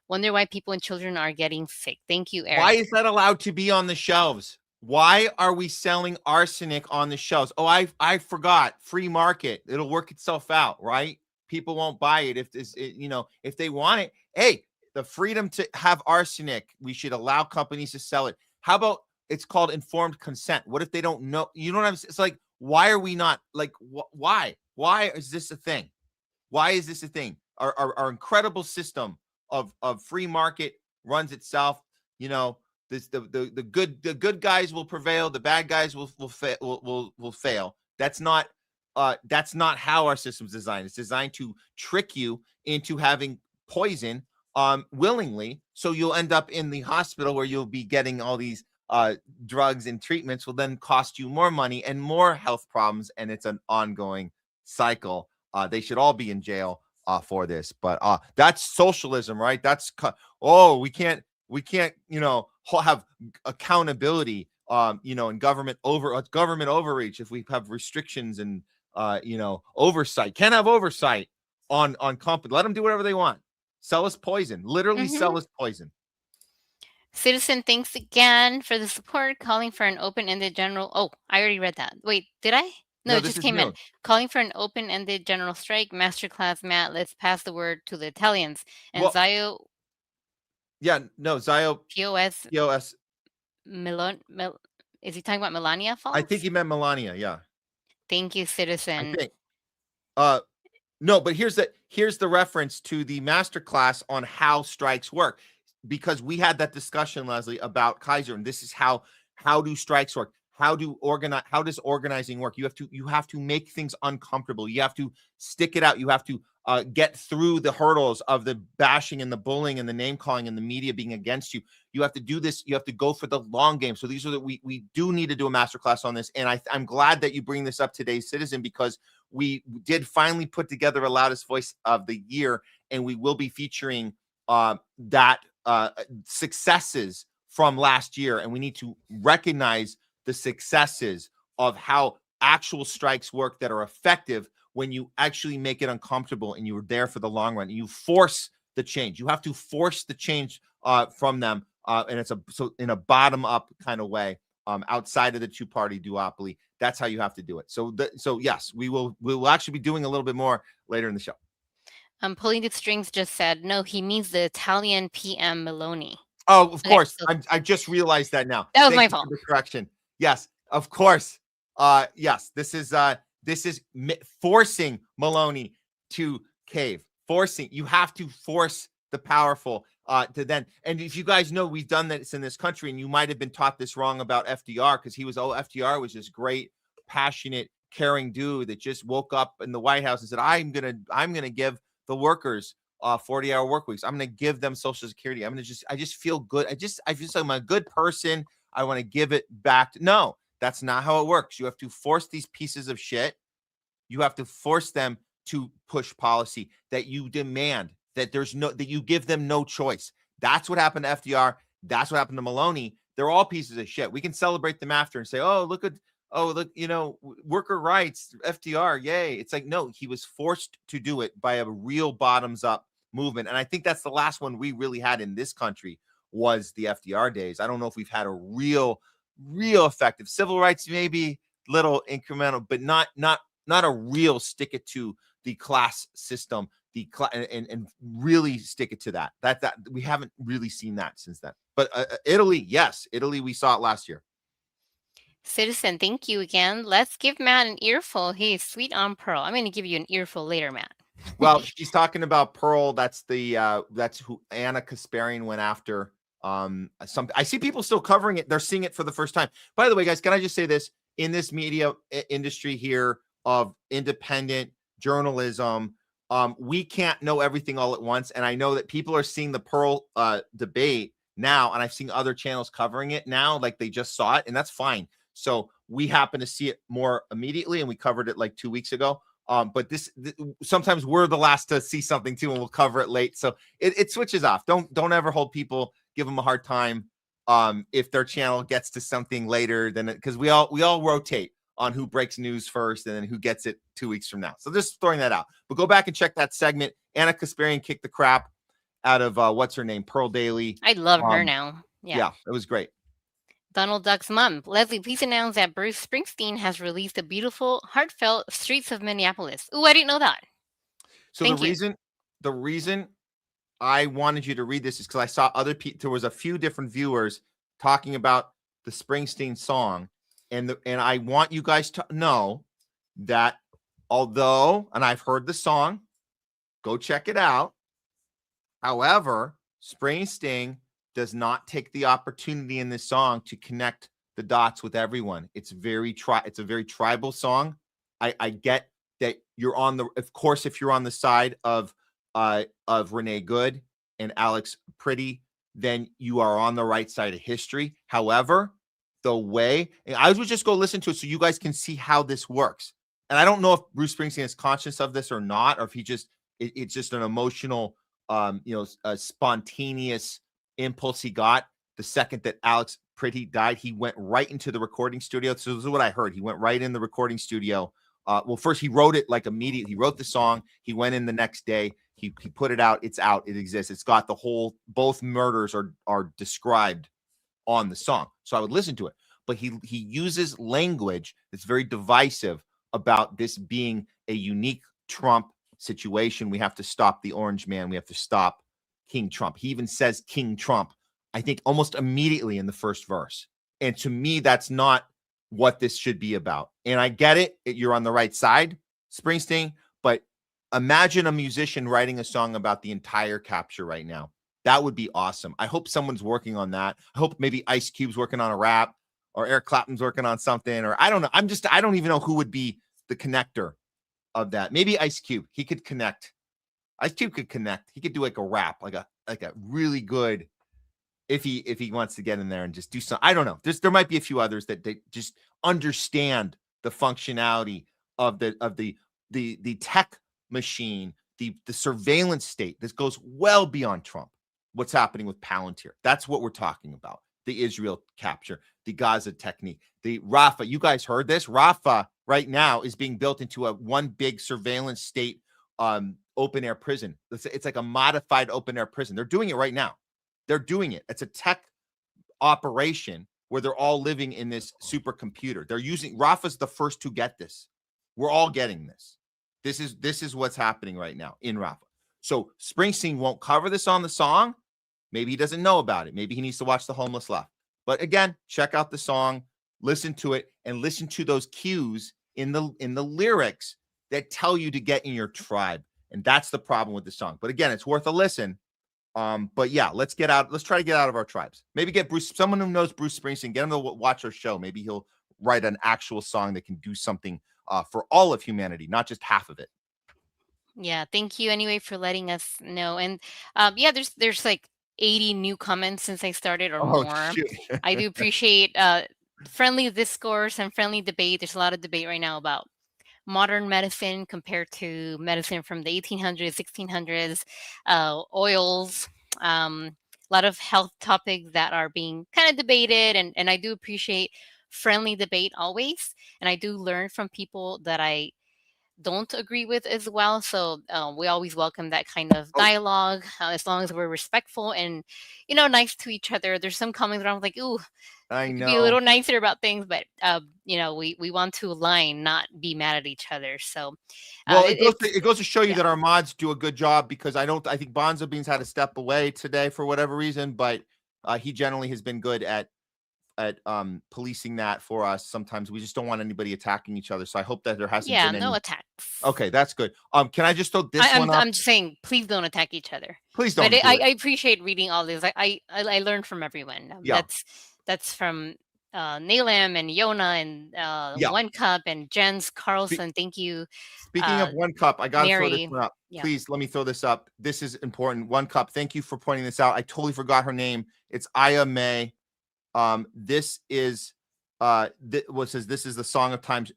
Wonder why people and children are getting sick. Thank you, Eric. Why is that allowed to be on the shelves? Why are we selling arsenic on the shelves? Oh, I forgot. Free market. It'll work itself out, right? People won't buy it if they want it. Hey, the freedom to have arsenic, we should allow companies to sell it. How about it's called informed consent? What if they don't know? You know what I'm saying? It's like, why are we not like, why? Why is this a thing? Why is this a thing? Our incredible system of free market runs itself. The good guys will prevail. The bad guys will fail. That's not how our system's designed. It's designed to trick you into having poison willingly, so you'll end up in the hospital where you'll be getting all these drugs and treatments will then cost you more money and more health problems, and it's an ongoing cycle. They should all be in jail for this. But that's socialism, right? That's we can't have accountability, in government overreach if we have restrictions and oversight. Can't have oversight on company. Let them do whatever they want. Sell us poison. Literally sell us poison. Citizen, thanks again for the support, calling for an open-ended general. Oh, I already read that. Wait, did I? No, it just came in. Calling for an open-ended general strike. Masterclass, Matt. Let's pass the word to the Italians. And Zio. Yeah, no, Zio. POS. Is he talking about Melania Falls? I think he meant Melania. Yeah. Thank you, Citizen. I think. No, but here's the reference to the masterclass on how strikes work, because we had that discussion, Leslie, about Kaiser, and this is how do strikes work? How does organizing work? You have to make things uncomfortable. You have to stick it out. You have to get through the hurdles of the bashing and the bullying and the name calling and the media being against you. You have to do this. You have to go for the long game. So these are we do need to do a masterclass on this. And I'm glad that you bring this up today, Citizen, because we did finally put together a Loudest Voice of the Year, and we will be featuring successes from last year. And we need to recognize the successes of how actual strikes work that are effective when you actually make it uncomfortable and you're there for the long run. And you force the change. You have to force the change from them. And it's in a bottom up kind of way, outside of the two-party duopoly. That's how you have to do it. So yes, we will actually be doing a little bit more later in the show. Pulling the strings just said, no, he means the Italian PM Meloni. Oh, of course. I just realized that now. That was my fault. For the correction. Yes, of course. Yes, this is forcing Meloni to cave. You have to force the powerful to then. And if you guys know, we've done this in this country, and you might have been taught this wrong about FDR, because FDR was this great, passionate, caring dude that just woke up in the White House and said, I'm gonna give the workers 40-hour work weeks. I'm going to give them Social Security. I just feel good. I feel like I'm a good person. I want to give it back. No, that's not how it works. You have to force these pieces of shit. You have to force them to push policy that you demand, that you give them no choice. That's what happened to FDR. That's what happened to Meloni. They're all pieces of shit. We can celebrate them after and say, look, worker rights, FDR, yay. It's like, no, he was forced to do it by a real bottoms up movement. And I think that's the last one we really had in this country, was the FDR days. I don't know if we've had a real effective civil rights, maybe little incremental, but not a real stick it to the class system, and really stick it to that we haven't really seen that since then. But Italy, we saw it last year. Citizen, thank you again. Let's give Matt an earful. He is sweet on Pearl. I'm going to give you an earful later, Matt. Well, she's talking about Pearl. That's who Anna Kasparian went after. I see people still covering it. They're seeing it for the first time. By the way, guys, can I just say this? In this media industry here of independent journalism, we can't know everything all at once. And I know that people are seeing the Pearl debate now, and I've seen other channels covering it now, like they just saw it, and that's fine. So we happen to see it more immediately, and we covered it like 2 weeks ago. But sometimes we're the last to see something too, and we'll cover it late. So it switches off. Don't ever hold people, give them a hard time if their channel gets to something later than it, because we all rotate on who breaks news first and then who gets it 2 weeks from now. So just throwing that out. But go back and check that segment. Anna Kasparian kicked the crap out of what's her name, Pearl Daly. I love her now. Yeah, it was great. Donald Duck's mom. Leslie, please announce that Bruce Springsteen has released a beautiful, heartfelt Streets of Minneapolis. Ooh, I didn't know that. So the reason I wanted you to read this is because I saw other people. There was a few different viewers talking about the Springsteen song, and I want you guys to know that although, and I've heard the song, go check it out. However, Springsteen does not take the opportunity in this song to connect the dots with everyone. It's a very tribal song. I get that you're of course, if you're on the side of Renee Good and Alex Pretti, then you are on the right side of history. However, the way, and I would just go listen to it so you guys can see how this works. And I don't know if Bruce Springsteen is conscious of this or not, or if he just It's just an emotional, a spontaneous impulse he got. The second that Alex Pretti died, he went right into the recording studio. So this is what I heard. He went right in the recording studio. Well, first he wrote it like immediately. He wrote the song. He went in the next day. He put it out. It's out. It exists. It's got the whole, both murders are described on the song. So I would listen to it. But he uses language that's very divisive about this being a unique Trump situation. We have to stop the orange man. We have to stop King Trump. He even says King Trump, I think, almost immediately in the first verse. And to me, that's not what this should be about. And I get it. You're on the right side, Springsteen, but imagine a musician writing a song about the entire capture right now. That would be awesome. I hope someone's working on that. I hope maybe Ice Cube's working on a rap, or Eric Clapton's working on something, or I don't know. I don't even know who would be the connector of that. Maybe Ice Cube. He could connect. Ice Cube could connect. He could do like a rap, like a really good, if he wants to get in there and just do something. I don't know. There might be a few others that they just understand the functionality of the tech machine, the surveillance state. This goes well beyond Trump. What's happening with Palantir? That's what we're talking about. The Israel capture, the Gaza technique, the Rafah. You guys heard this? Rafah right now is being built into a one big surveillance state open air prison. It's like a modified open air prison. They're doing it right now. They're doing it. It's a tech operation where they're all living in this supercomputer. They're using Rafah's the first to get this. We're all getting this. This is what's happening right now in Rafah. So Springsteen won't cover this on the song. Maybe he doesn't know about it. Maybe he needs to watch The Homeless Left. But again, check out the song, listen to it, and listen to those cues in the lyrics that tell you to get in your tribe. And that's the problem with the song. But again, it's worth a listen. But yeah, let's try to get out of our tribes. Maybe get someone who knows Bruce Springsteen, get him to watch our show. Maybe he'll write an actual song that can do something for all of humanity, not just half of it. Yeah, thank you anyway for letting us know. And yeah, there's like 80 new comments since I started or more. Shoot. I do appreciate friendly discourse and friendly debate. There's a lot of debate right now about modern medicine compared to medicine from the 1800s, 1600s, oils, a lot of health topics that are being kind of debated. And I do appreciate friendly debate always. And I do learn from people that I don't agree with as well. So we always welcome that kind of dialogue as long as we're respectful and, nice to each other. There's some comments where I'm like, ooh, I know. be a little nicer about things, but we want to align, not be mad at each other. So it goes to show you that our mods do a good job, because I think Bonzo Beans had to step away today for whatever reason, but he generally has been good at policing that for us. Sometimes we just don't want anybody attacking each other. So I hope that there hasn't been no any attacks. Okay, that's good. Can I just throw this one up? I'm just saying, please don't attack each other. Please don't. But I appreciate reading all this. I learn from everyone. Yeah. That's from Nalam and Yona and One Cup and Jens Carlson. Thank you. Speaking of One Cup, I got to throw this Mary. one up. Yeah. Please let me throw this up. This is important. One Cup, thank you for pointing this out. I totally forgot her name. It's Aya May. This is what says this is the song of times.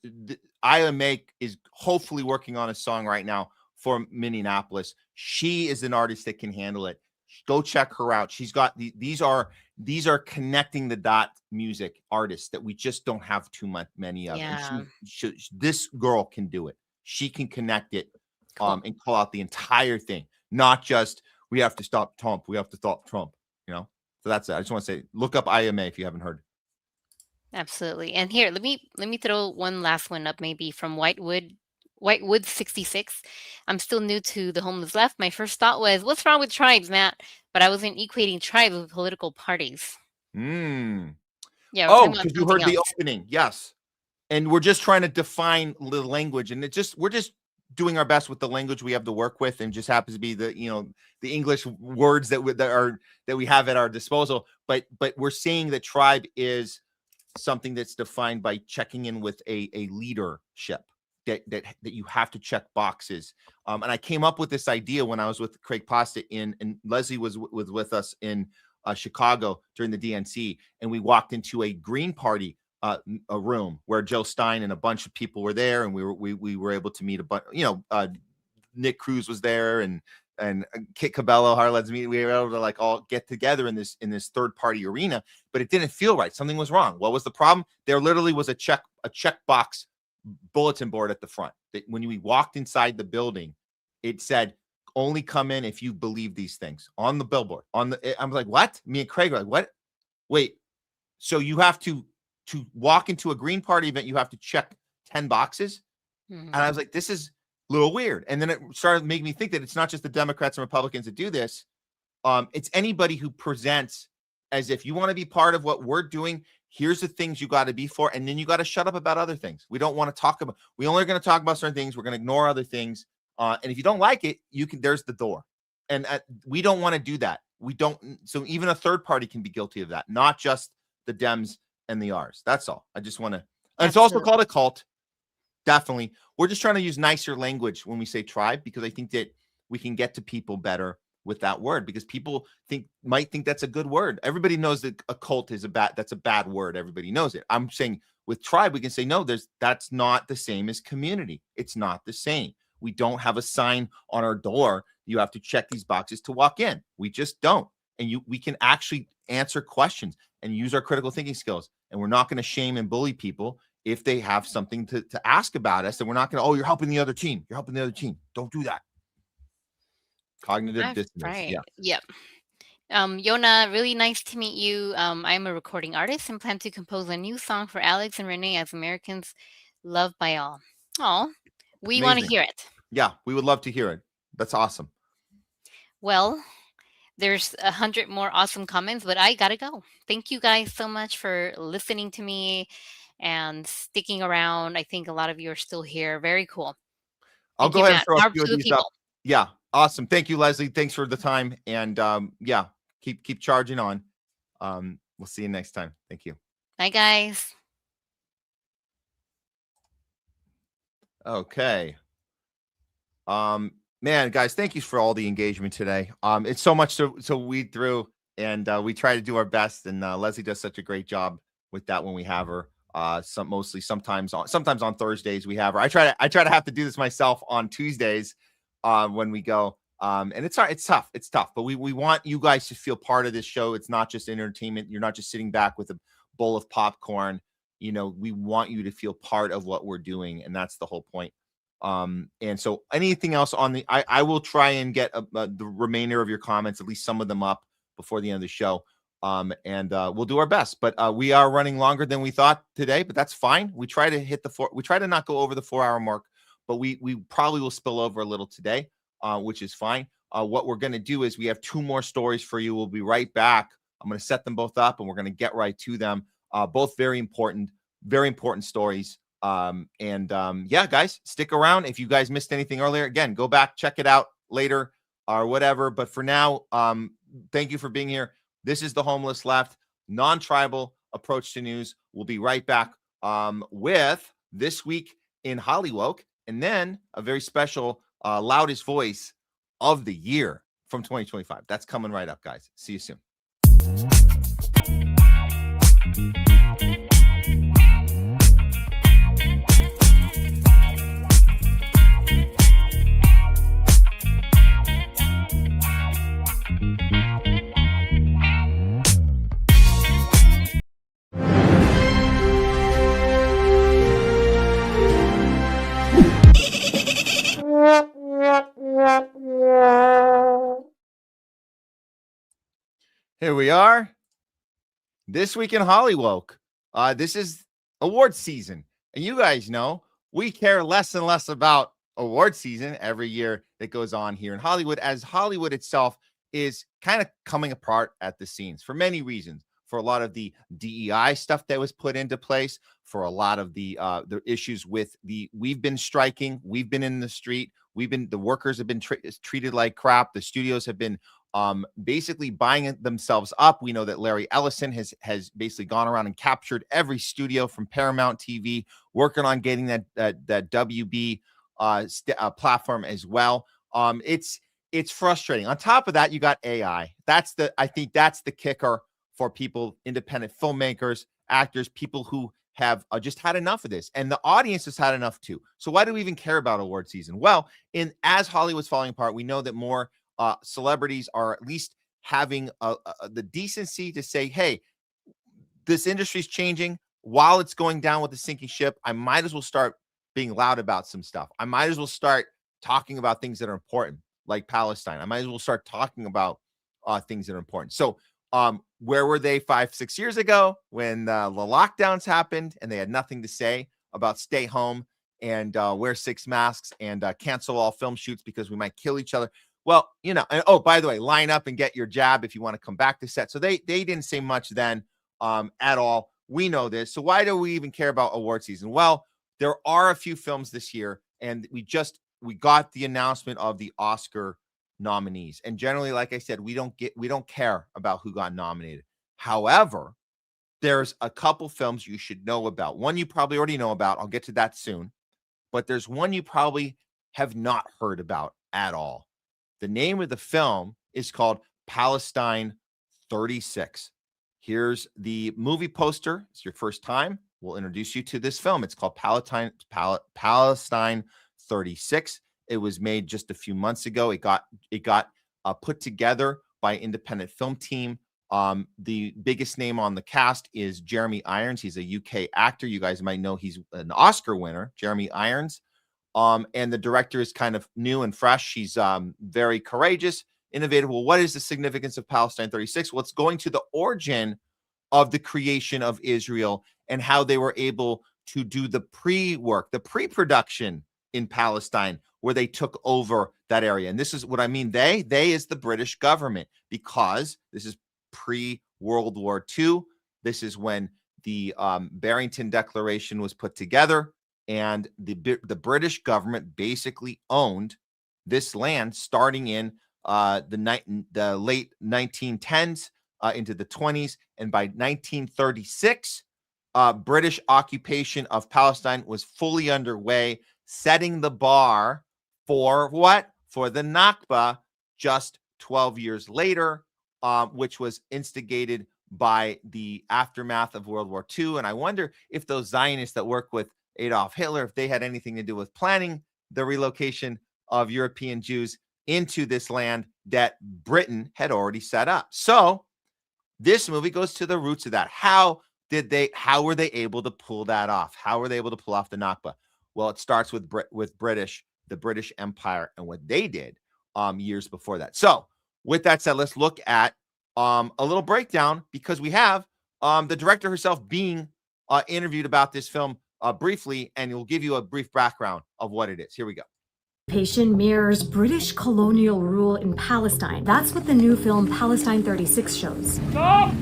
Aya May is hopefully working on a song right now for Minneapolis. She is an artist that can handle it. Go check her out. She's got these are connecting the dot music artists that we just don't have many of. Yeah. And this girl can do it. She can connect it and call out the entire thing, not just we have to stop Trump. We have to stop Trump. So that's it. I just want to say, look up IMA if you haven't heard. Absolutely. And here, let me throw one last one up, maybe from Whitewood 66. I'm still new to the Homeless Left. My first thought was, what's wrong with tribes, Matt? But I wasn't equating tribes with political parties. Yeah. Oh, because you heard the opening. Yes. And we're just trying to define the language, and we're just doing our best with the language we have to work with, and just happens to be the English words that we have at our disposal. But we're saying that tribe is something that's defined by checking in with a leadership that you have to check boxes. And I came up with this idea when I was with Craig Pasta and Leslie was with us in Chicago during the DNC, and we walked into a Green Party a room where Joe Stein and a bunch of people were there, and we were able to meet a bunch, Nick Cruz was there and Kit Cabello, Harled's meeting. We were able to like all get together in this third party arena, but it didn't feel right. Something was wrong. What was the problem? There literally was a checkbox bulletin board at the front. That when we walked inside the building, it said, only come in if you believe these things on the billboard. I'm like, what? Me and Craig are like, what? Wait, so you have to walk into a Green Party event, you have to check 10 boxes? Mm-hmm. And I was like, this is a little weird. And then it started making me think that it's not just the Democrats and Republicans that do this. It's anybody who presents as if you want to be part of what we're doing. Here's the things you got to be for. And then you got to shut up about other things. We don't want to talk about, we only are going to talk about certain things. We're going to ignore other things. And if you don't like it, there's the door. And we don't want to do that. We don't. So even a third party can be guilty of that, not just the Dems and the R's. That's all. I just want to, and it's also called a cult. Definitely. We're just trying to use nicer language when we say tribe, because I think that we can get to people better with that word, because people might think that's a good word. Everybody knows that a cult is that's a bad word. Everybody knows it. I'm saying with tribe, we can say, no, that's not the same as community. It's not the same. We don't have a sign on our door. You have to check these boxes to walk in. We just don't. And we can actually answer questions and use our critical thinking skills. And we're not going to shame and bully people if they have something to ask about us. And we're not going to, oh, you're helping the other team. You're helping the other team. Don't do that. Cognitive dissonance. Right. Yeah. Yep. Yona, really nice to meet you. I'm a recording artist and plan to compose a new song for Alex and Renee as Americans loved by all. Oh, we want to hear it. Yeah, we would love to hear it. That's awesome. Well, there's 100 more awesome comments, but I gotta go. Thank you guys so much for listening to me and sticking around. I think a lot of you are still here. Very cool. I'll go ahead and throw a few of these up. Yeah, awesome. Thank you, Leslie. Thanks for the time. And yeah, keep charging on. We'll see you next time. Thank you. Bye, guys. Okay. Man, guys, thank you for all the engagement today. It's so much to weed through, and we try to do our best. And Leslie does such a great job with that when we have her. Sometimes on Thursdays we have her. I try to have to do this myself on Tuesdays when we go. And it's tough. It's tough. But we want you guys to feel part of this show. It's not just entertainment. You're not just sitting back with a bowl of popcorn. You know, we want you to feel part of what we're doing, and that's the whole point. And so anything else on I will try and get the remainder of your comments, at least some of them up before the end of the show. And we'll do our best, but we are running longer than we thought today, but that's fine. We try to not go over the 4-hour mark, but we probably will spill over a little today, which is fine. What we're going to do is we have 2 more stories for you. We'll be right back. I'm going to set them both up and we're going to get right to them. Both very important stories. Yeah, guys, stick around. If you guys missed anything earlier, again, go back, check it out later or whatever. But for now, thank you for being here. This is the Homeless Left, non-tribal approach to news. We'll be right back with This Week in HOLLYWOKE, and then a very special loudest voice of the year from 2025. That's coming right up, guys. See you soon. Here we are. This Week in HOLLYWOKE. This is award season. And you guys know we care less and less about award season every year that goes on here in Hollywood, as Hollywood itself is kind of coming apart at the seams for many reasons. For a lot of the DEI stuff that was put into place, for a lot of the issues with we've been striking, we've been in the street, the workers have been treated like crap. The studios have been basically buying themselves up. We know that Larry Ellison has basically gone around and captured every studio from Paramount TV, working on getting that WB platform as well. It's frustrating. On top of that, you got AI. I think that's the kicker for people, independent filmmakers, actors, people who have just had enough of this, and the audience has had enough too. So why do we even care about award season? Well, as Hollywood's falling apart, we know that more celebrities are at least having the decency to say, hey, this industry's changing. While it's going down with the sinking ship, I might as well start being loud about some stuff. I might as well start talking about things that are important, like Palestine. I might as well start talking about things that are important. So where were they 5-6 years ago when the lockdowns happened and they had nothing to say about stay home and wear 6 masks and cancel all film shoots because we might kill each other? Well, you know, and, oh, by the way, line up and get your jab if you want to come back to set. So they didn't say much then at all. We know this. So why do we even care about award season? Well, there are a few films this year, and we got the announcement of the Oscar nominees. And generally, like I said, we don't care about who got nominated. However, there's a couple films you should know about. One you probably already know about. I'll get to that soon. But there's one you probably have not heard about at all. The name of the film is called Palestine 36. Here's the movie poster. It's your first time. We'll introduce you to this film. It's called Palestine 36. It was made just a few months ago. It got put together by an independent film team. The biggest name on the cast is Jeremy Irons. He's a UK actor. You guys might know he's an Oscar winner, Jeremy Irons. And the director is kind of new and fresh. She's very courageous, innovative. Well, what is the significance of Palestine 36? Well, it's going to the origin of the creation of Israel and how they were able to do the pre-work, the pre-production in Palestine, where they took over that area. And this is what I mean. They is the British government, because this is pre-World War II. This is when the Barrington Declaration was put together, and the British government basically owned this land starting in the late 1910s into the 20s. And by 1936, British occupation of Palestine was fully underway, setting the bar for what? For the Nakba just 12 years later, which was instigated by the aftermath of World War II. And I wonder if those Zionists that work with Adolf Hitler, if they had anything to do with planning the relocation of European Jews into this land that Britain had already set up. So this movie goes to the roots of that. How were they able to pull that off? How were they able to pull off the Nakba? Well, it starts with the British Empire and what they did years before that. So with that said, let's look at a little breakdown, because we have the director herself being interviewed about this film briefly, and we'll give you a brief background of what it is. Here we go. Mirrors British colonial rule in Palestine. That's what the new film Palestine 36 shows. Stop!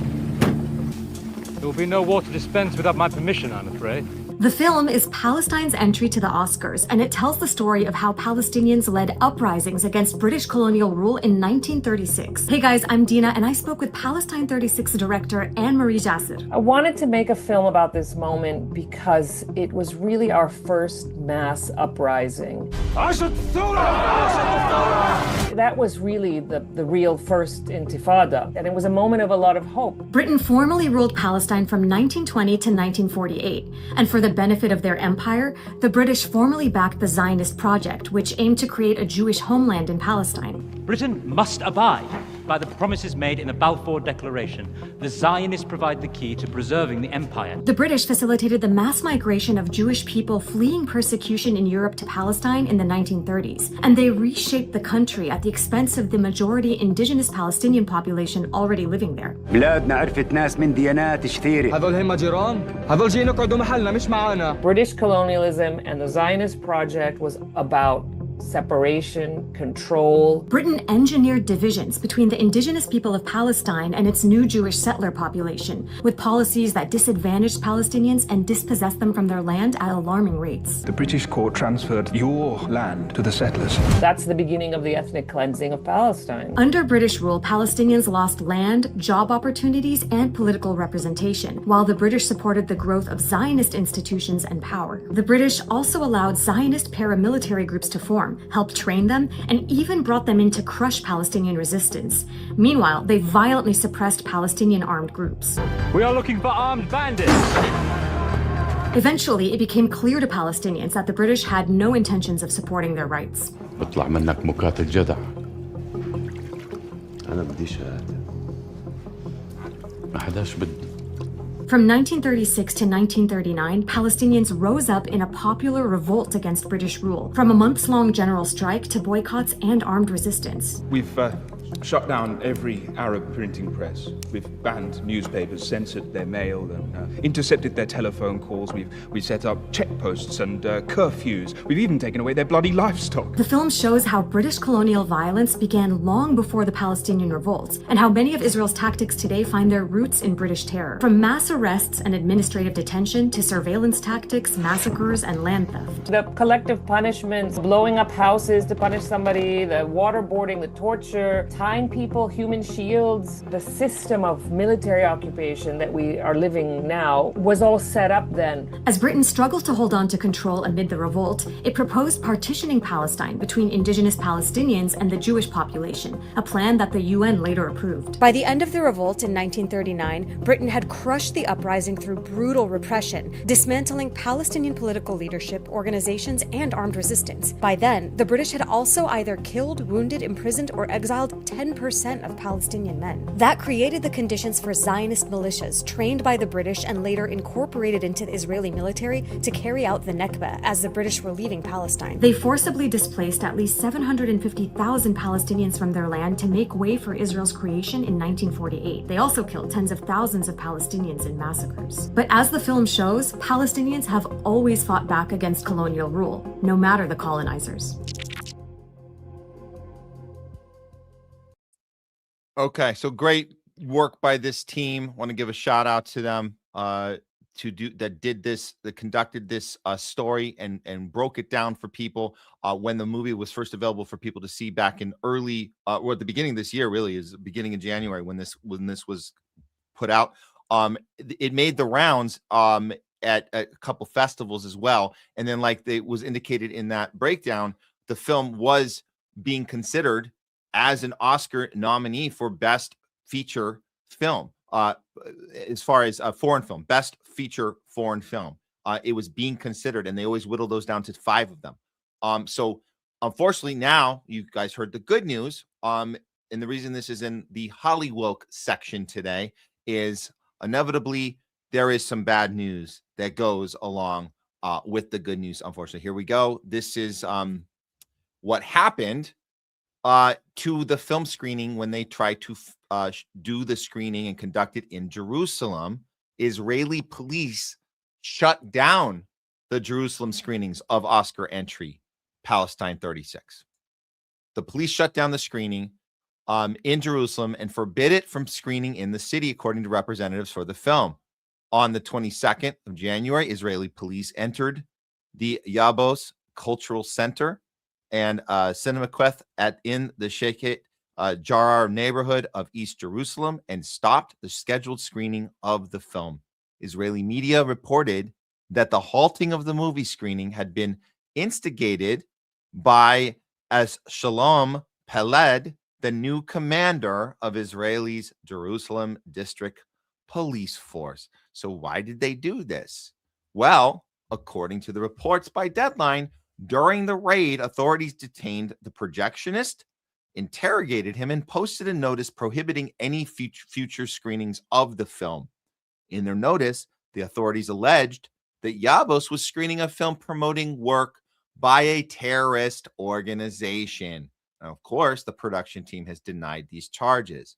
There will be no water dispensed without my permission, I'm afraid. The film is Palestine's entry to the Oscars, and it tells the story of how Palestinians led uprisings against British colonial rule in 1936. Hey guys, I'm Dina, and I spoke with Palestine 36 director Anne-Marie Jasser. I wanted to make a film about this moment because it was really our first mass uprising. That was really the real first intifada, and it was a moment of a lot of hope. Britain formally ruled Palestine from 1920 to 1948, and for the benefit of their empire, the British formally backed the Zionist project, which aimed to create a Jewish homeland in Palestine. Britain must abide by the promises made in the Balfour Declaration. The Zionists provide the key to preserving the empire. The British facilitated the mass migration of Jewish people fleeing persecution in Europe to Palestine in the 1930s, and they reshaped the country at the expense of the majority indigenous Palestinian population already living there. بلادنا عرفت ناس من ديانات كثيرة. هذول هم جيران. هذول جايين يقعدوا محلنا مش معانا. British colonialism and the Zionist project was about separation, control. Britain engineered divisions between the indigenous people of Palestine and its new Jewish settler population, with policies that disadvantaged Palestinians and dispossessed them from their land at alarming rates. The British court transferred your land to the settlers. That's the beginning of the ethnic cleansing of Palestine. Under British rule, Palestinians lost land, job opportunities, and political representation, while the British supported the growth of Zionist institutions and power. The British also allowed Zionist paramilitary groups to form, helped train them, and even brought them in to crush Palestinian resistance. Meanwhile, they violently suppressed Palestinian armed groups. We are looking for armed bandits. Eventually, it became clear to Palestinians that the British had no intentions of supporting their rights. بطلع منك مقاتل جدع. أنا بدي شهادة. ما حداش بدي. From 1936 to 1939, Palestinians rose up in a popular revolt against British rule, from a months-long general strike to boycotts and armed resistance. We've shut down every Arab printing press. We've banned newspapers, censored their mail, and intercepted their telephone calls. We've set up checkposts and curfews. We've even taken away their bloody livestock. The film shows how British colonial violence began long before the Palestinian revolts, and how many of Israel's tactics today find their roots in British terror. From mass arrests and administrative detention to surveillance tactics, massacres, and land theft. The collective punishments, blowing up houses to punish somebody, the waterboarding, the torture, tying people, human shields, the system of military occupation that we are living now was all set up then. As Britain struggled to hold on to control amid the revolt, it proposed partitioning Palestine between indigenous Palestinians and the Jewish population, a plan that the UN later approved. By the end of the revolt in 1939, Britain had crushed the uprising through brutal repression, dismantling Palestinian political leadership, organizations, and armed resistance. By then, the British had also either killed, wounded, imprisoned, or exiled 10% of Palestinian men. That created the conditions for Zionist militias trained by the British and later incorporated into the Israeli military to carry out the Nakba as the British were leaving Palestine. They forcibly displaced at least 750,000 Palestinians from their land to make way for Israel's creation in 1948. They also killed tens of thousands of Palestinians in massacres. But as the film shows, Palestinians have always fought back against colonial rule, no matter the colonizers. Okay, so great work by this team. Want to give a shout out to them that conducted this story and broke it down for people when the movie was first available for people to see back in early or at the beginning of this year. Really, is the beginning of January when this was put out. It made the rounds at a couple festivals as well, and then like it was indicated in that breakdown, the film was being considered as an Oscar nominee for Best Feature Film, as far as a foreign film, Best Feature Foreign Film. It was being considered, and they always whittle those down to 5 of them. So unfortunately, now you guys heard the good news. And the reason this is in the HOLLYWOKE section today is inevitably there is some bad news that goes along with the good news. Unfortunately, here we go. This is what happened to the film screening when they tried to do the screening and conduct it in Jerusalem. Israeli police shut down the Jerusalem screenings of Oscar entry, Palestine 36. The police shut down the screening in Jerusalem and forbid it from screening in the city, according to representatives for the film. On the 22nd of January, Israeli police entered the Yabos Cultural Center and Cinemaqueth in the Sheikh Jarrah neighborhood of East Jerusalem and stopped the scheduled screening of the film. Israeli media reported that the halting of the movie screening had been instigated by Shalom Peled, the new commander of Israel's Jerusalem District Police Force. So why did they do this? Well, according to the reports by Deadline, during the raid, authorities detained the projectionist, interrogated him, and posted a notice prohibiting any future screenings of the film. In their notice, the authorities alleged that Yabos was screening a film promoting work by a terrorist organization. Now, of course, the production team has denied these charges.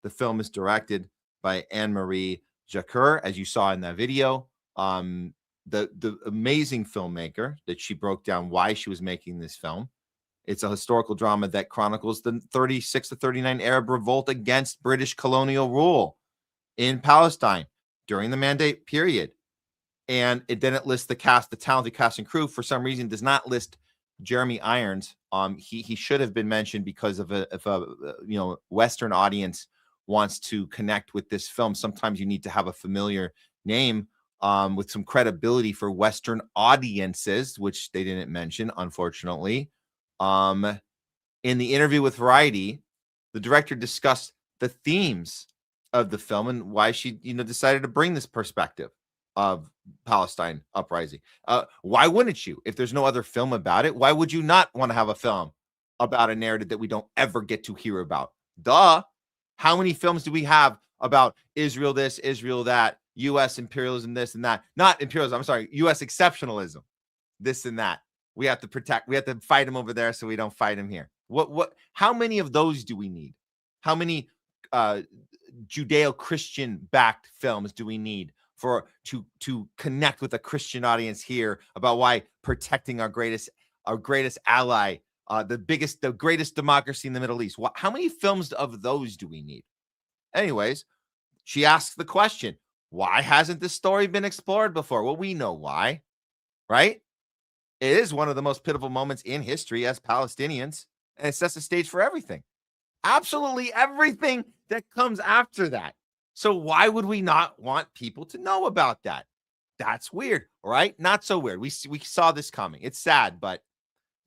The film is directed by Anne-Marie Jacquer, as you saw in that video. The amazing filmmaker that she broke down why she was making this film. It's a historical drama that chronicles the 36 to 39 Arab revolt against British colonial rule in Palestine during the Mandate period. And it lists the talented cast and crew. For some reason, does not list Jeremy Irons. He should have been mentioned because if a Western audience wants to connect with this film, sometimes you need to have a familiar name with some credibility for Western audiences, which they didn't mention, unfortunately. In the interview with Variety, the director discussed the themes of the film and why she, decided to bring this perspective. of Palestine uprising. Why wouldn't you? If there's no other film about it, why would you not want to have a film about a narrative that we don't ever get to hear about? Duh. How many films do we have about Israel this, Israel that, U.S. imperialism this and that? Not imperialism, I'm sorry, U.S. exceptionalism, this and that. We have to fight him over there so we don't fight him here. How many of those do we need? How many Judeo-Christian backed films do we need to connect with a Christian audience here about why protecting our greatest ally, the greatest democracy in the Middle East? How many films of those do we need? Anyways, she asks the question, why hasn't this story been explored before? Well, we know why, right? It is one of the most pivotal moments in history as Palestinians, and it sets the stage for everything. Absolutely everything that comes after that. So why would we not want people to know about that? That's weird, right? Not so weird. We saw this coming. It's sad, but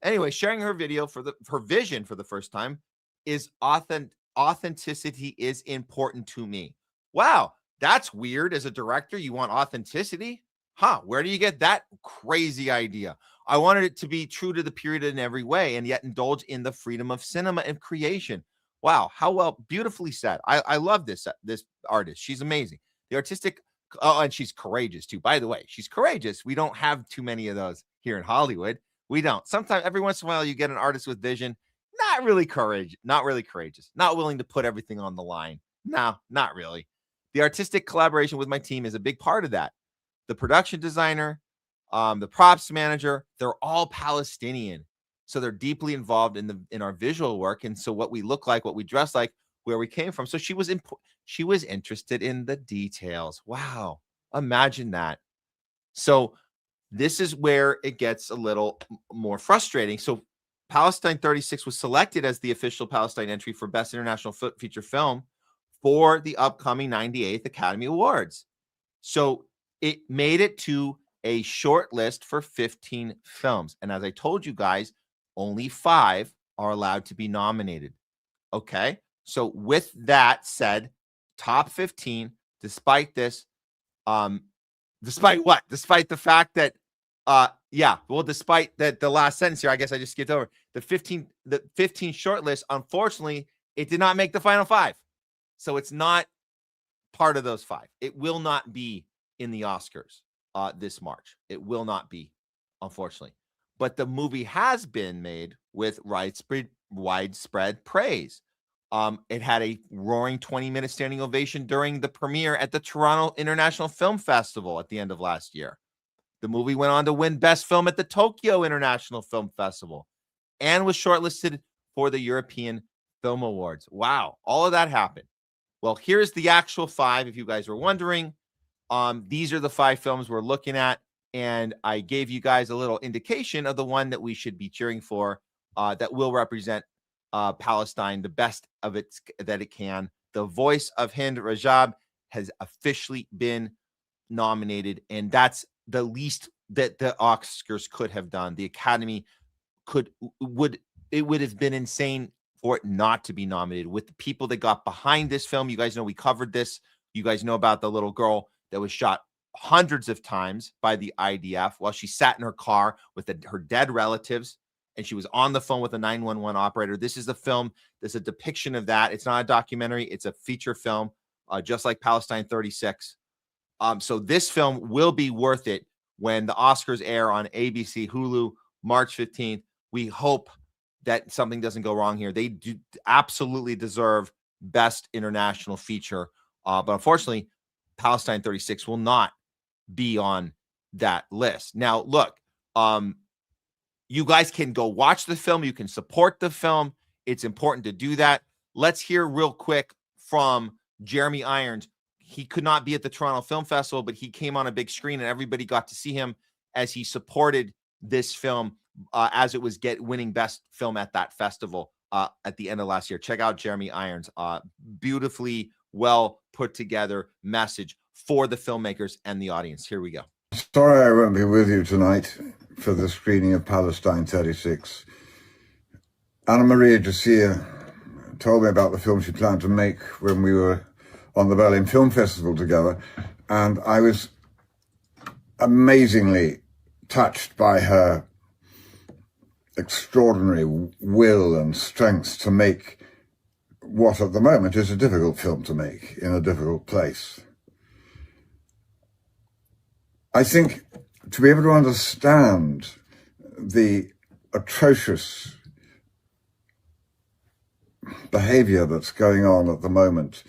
anyway, sharing her video her vision for the first time is authenticity is important to me. Wow, that's weird. As a director, you want authenticity? Huh, where do you get that crazy idea? I wanted it to be true to the period in every way and yet indulge in the freedom of cinema and creation. Wow, how well, beautifully said. I love this artist. She's amazing. The artistic, and she's courageous too. By the way, she's courageous. We don't have too many of those here in Hollywood. We don't. Sometimes, every once in a while, you get an artist with vision, not really courageous, not willing to put everything on the line. No, not really. The artistic collaboration with my team is a big part of that. The production designer, the props manager, they're all Palestinian. So they're deeply involved in our visual work. And so what we look like, what we dress like, where we came from. So she was interested in the details. Wow. Imagine that. So this is where it gets a little more frustrating. So Palestine 36 was selected as the official Palestine entry for Best International Feature Film for the upcoming 98th Academy Awards. So it made it to a short list for 15 films. And as I told you guys, only 5 are allowed to be nominated. Okay. So with that said, top 15, despite this, despite what? Despite the fact that, despite that, the last sentence here, I guess I just skipped over the 15 short list. Unfortunately, it did not make the final 5. So it's not part of those 5. It will not be in the Oscars this March. It will not be, unfortunately. But the movie has been made with widespread praise. It had a roaring 20-minute standing ovation during the premiere at the Toronto International Film Festival at the end of last year. The movie went on to win Best Film at the Tokyo International Film Festival and was shortlisted for the European Film Awards. Wow, all of that happened. Well, here's the actual 5, if you guys were wondering. These are the 5 films we're looking at, and I gave you guys a little indication of the one that we should be cheering for that will represent Palestine the best of it that it can. The Voice of Hind Rajab has officially been nominated, and that's the least that the Oscars could have done. The Academy would have been insane for it not to be nominated. With the people that got behind this film, you guys know we covered this. You guys know about the little girl that was shot hundreds of times by the IDF while she sat in her car with her dead relatives, and she was on the phone with a 911 operator. This is the film. There's a depiction of that. It's not a documentary. It's a feature film, just like Palestine 36. So this film will be worth it when the Oscars air on ABC, Hulu, March 15th. We hope that something doesn't go wrong here. They do absolutely deserve Best International Feature. But unfortunately, Palestine 36 will not be on that list. Now, look, you guys can go watch the film. You can support the film. It's important to do that. Let's hear real quick from Jeremy Irons. He could not be at the Toronto Film Festival, but he came on a big screen and everybody got to see him as he supported this film as it was winning Best Film at that festival at the end of last year. Check out Jeremy Irons. Beautifully well put together message for the filmmakers and the audience. Here we go. Sorry I won't be with you tonight for the screening of Palestine 36. Anna Maria Jacia told me about the film she planned to make when we were on the Berlin Film Festival together, and I was amazingly touched by her extraordinary will and strength to make what at the moment is a difficult film to make in a difficult place. I think to be able to understand the atrocious behavior that's going on at the moment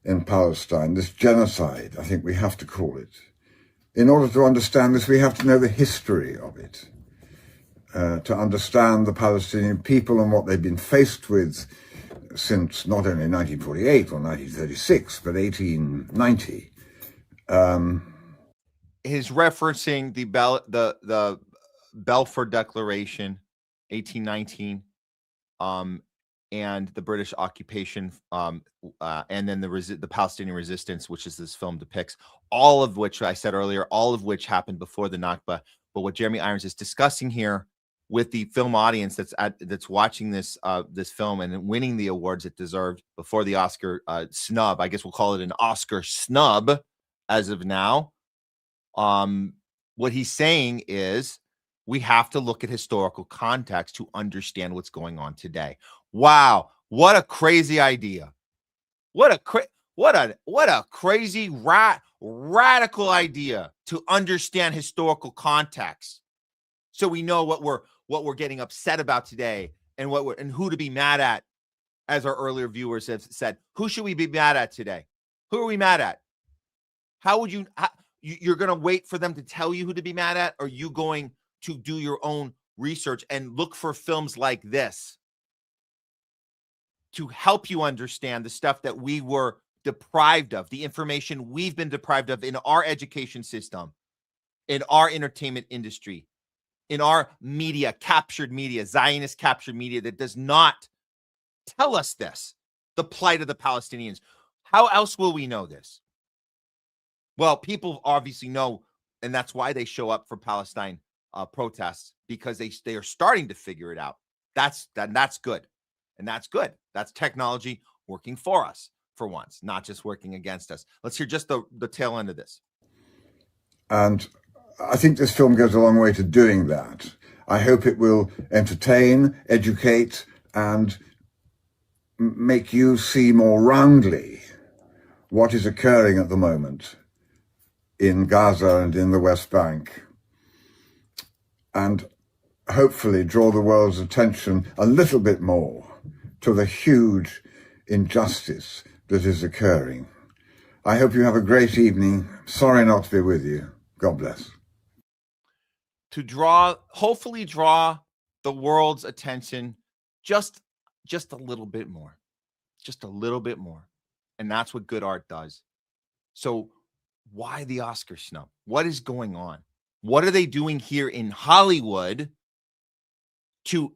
in Palestine, this genocide, I think we have to call it. In order to understand this, we have to know the history of it, to understand the Palestinian people and what they've been faced with since not only 1948 or 1936, but 1890. He's referencing the Balfour Declaration, 1819, and the British occupation, and then the Palestinian resistance, which is this film depicts, all of which I said earlier, all of which happened before the Nakba. But what Jeremy Irons is discussing here with the film audience that's watching this this film and winning the awards it deserved before the Oscar snub, I guess we'll call it an Oscar snub as of now. What he's saying is we have to look at historical context to understand what's going on today. Wow, what a crazy idea! What a crazy radical idea to understand historical context, so we know what we're getting upset about today and and who to be mad at. As our earlier viewers have said, who should we be mad at today? Who are we mad at? How would you're going to wait for them to tell you who to be mad at? Or are you going to do your own research and look for films like this to help you understand the stuff that we were deprived of, the information we've been deprived of in our education system, in our entertainment industry, in our media, captured media, Zionist captured media that does not tell us this, the plight of the Palestinians. How else will we know this? Well, people obviously know, and that's why they show up for Palestine protests, because they are starting to figure it out. That's good, and that's good. That's technology working for us for once, not just working against us. Let's hear just the tail end of this. And I think this film goes a long way to doing that. I hope it will entertain, educate, and make you see more roundly what is occurring at the moment in Gaza and in the West Bank, and hopefully draw the world's attention a little bit more to the huge injustice that is occurring. I hope you have a great evening. Sorry not to be with you. God bless. To hopefully draw the world's attention just a little bit more, just a little bit more. And that's what good art does. So why the Oscar snub? What is going on? What are they doing here in Hollywood to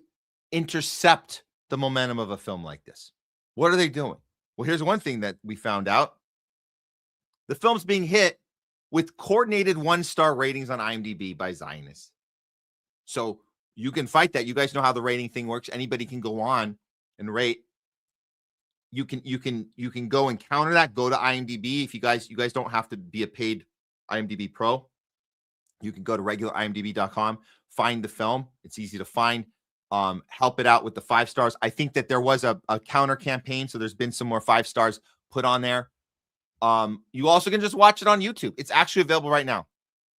intercept the momentum of a film like this? What are they doing? Well, here's one thing that we found out. The film's being hit with coordinated 1-star ratings on IMDb by Zionists. So you can fight that. You guys know how the rating thing works. Anybody can go on and rate. You can go and counter that. Go to IMDb. If you guys don't have to be a paid IMDb pro. You can go to regular IMDb.com, find the film. It's easy to find. Help it out with the 5 stars. I think that there was a counter campaign, so there's been some more 5 stars put on there. You also can just watch it on YouTube. It's actually available right now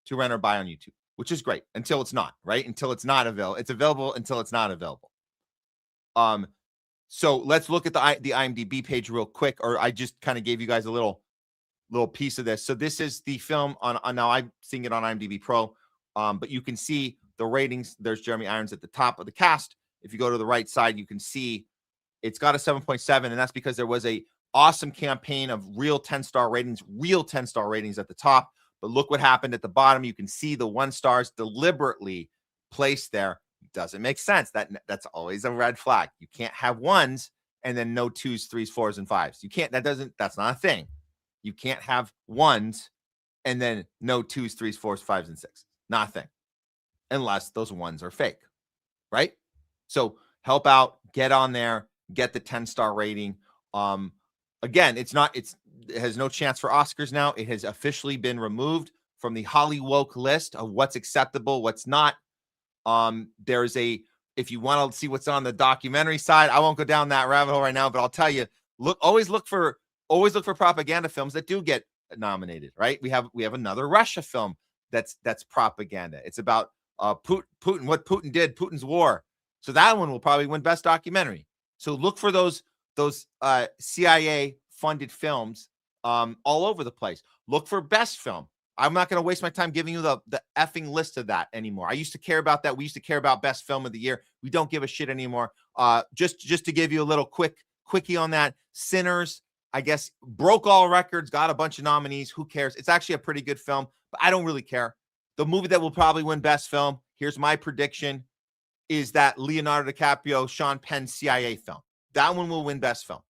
to rent or buy on YouTube, which is great until it's not, right? Until it's not available. It's available until it's not available. So let's look at the IMDb page real quick, or I just kind of gave you guys a little piece of this. So this is the film on now I'm seeing it on IMDb Pro, but you can see the ratings. There's Jeremy Irons at the top of the cast. If you go to the right side, you can see it's got a 7.7, and that's because there was a awesome campaign of real 10-star ratings at the top. But look what happened at the bottom. You can see the 1 stars deliberately placed there. Doesn't make sense. That's always a red flag. You can't have 1s and then no 2s, 3s, 4s, and 5s. You can't. That's not a thing. You can't have 1s and then no 2s, 3s, 4s, 5s, and 6s. Not a thing. Unless those 1s are fake, right? So help out, get on there, get the 10-star rating. Again, it has no chance for Oscars now. It has officially been removed from the HOLLYWOKE list of what's acceptable, what's not. There's if you want to see what's on the documentary side, I won't go down that rabbit hole right now, but I'll tell you, always look for propaganda films that do get nominated, right? We have another Russia film that's propaganda. It's about Putin, what Putin did, Putin's war. So that one will probably win Best Documentary. So look for those CIA funded films all over the place. Look for Best Film. I'm not going to waste my time giving you the effing list of that anymore. I used to care about that. We used to care about Best Film of the Year. We don't give a shit anymore. Just to give you a little quickie on that, Sinners, I guess, broke all records, got a bunch of nominees. Who cares? It's actually a pretty good film, but I don't really care. The movie that will probably win Best Film, here's my prediction, is that Leonardo DiCaprio, Sean Penn CIA film. That one will win Best Film.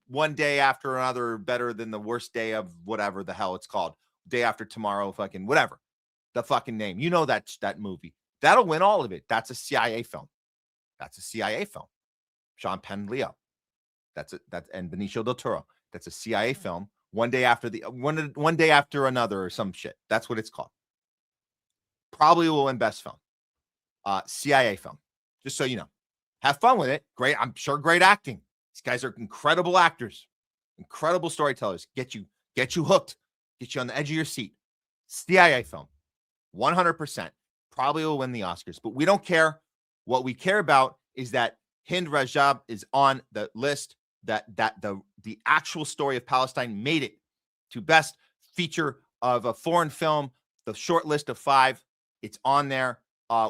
One Day After Another, better than the worst day of whatever the hell it's called. Day After Tomorrow, fucking whatever. The fucking name. You know that movie. That'll win all of it. That's a CIA film. Sean Penn, Leo. And Benicio del Toro. That's a CIA film. One Day After Another or some shit. That's what it's called. Probably will win Best Film. CIA film. Just so you know. Have fun with it. Great. I'm sure great acting. These guys are incredible actors, incredible storytellers. Get you hooked, get you on the edge of your seat. CIA film, 100%. Probably will win the Oscars, but we don't care. What we care about is that Hind Rajab is on the list, that the actual story of Palestine made it to Best Feature of a Foreign Film, the short list of 5. It's on there.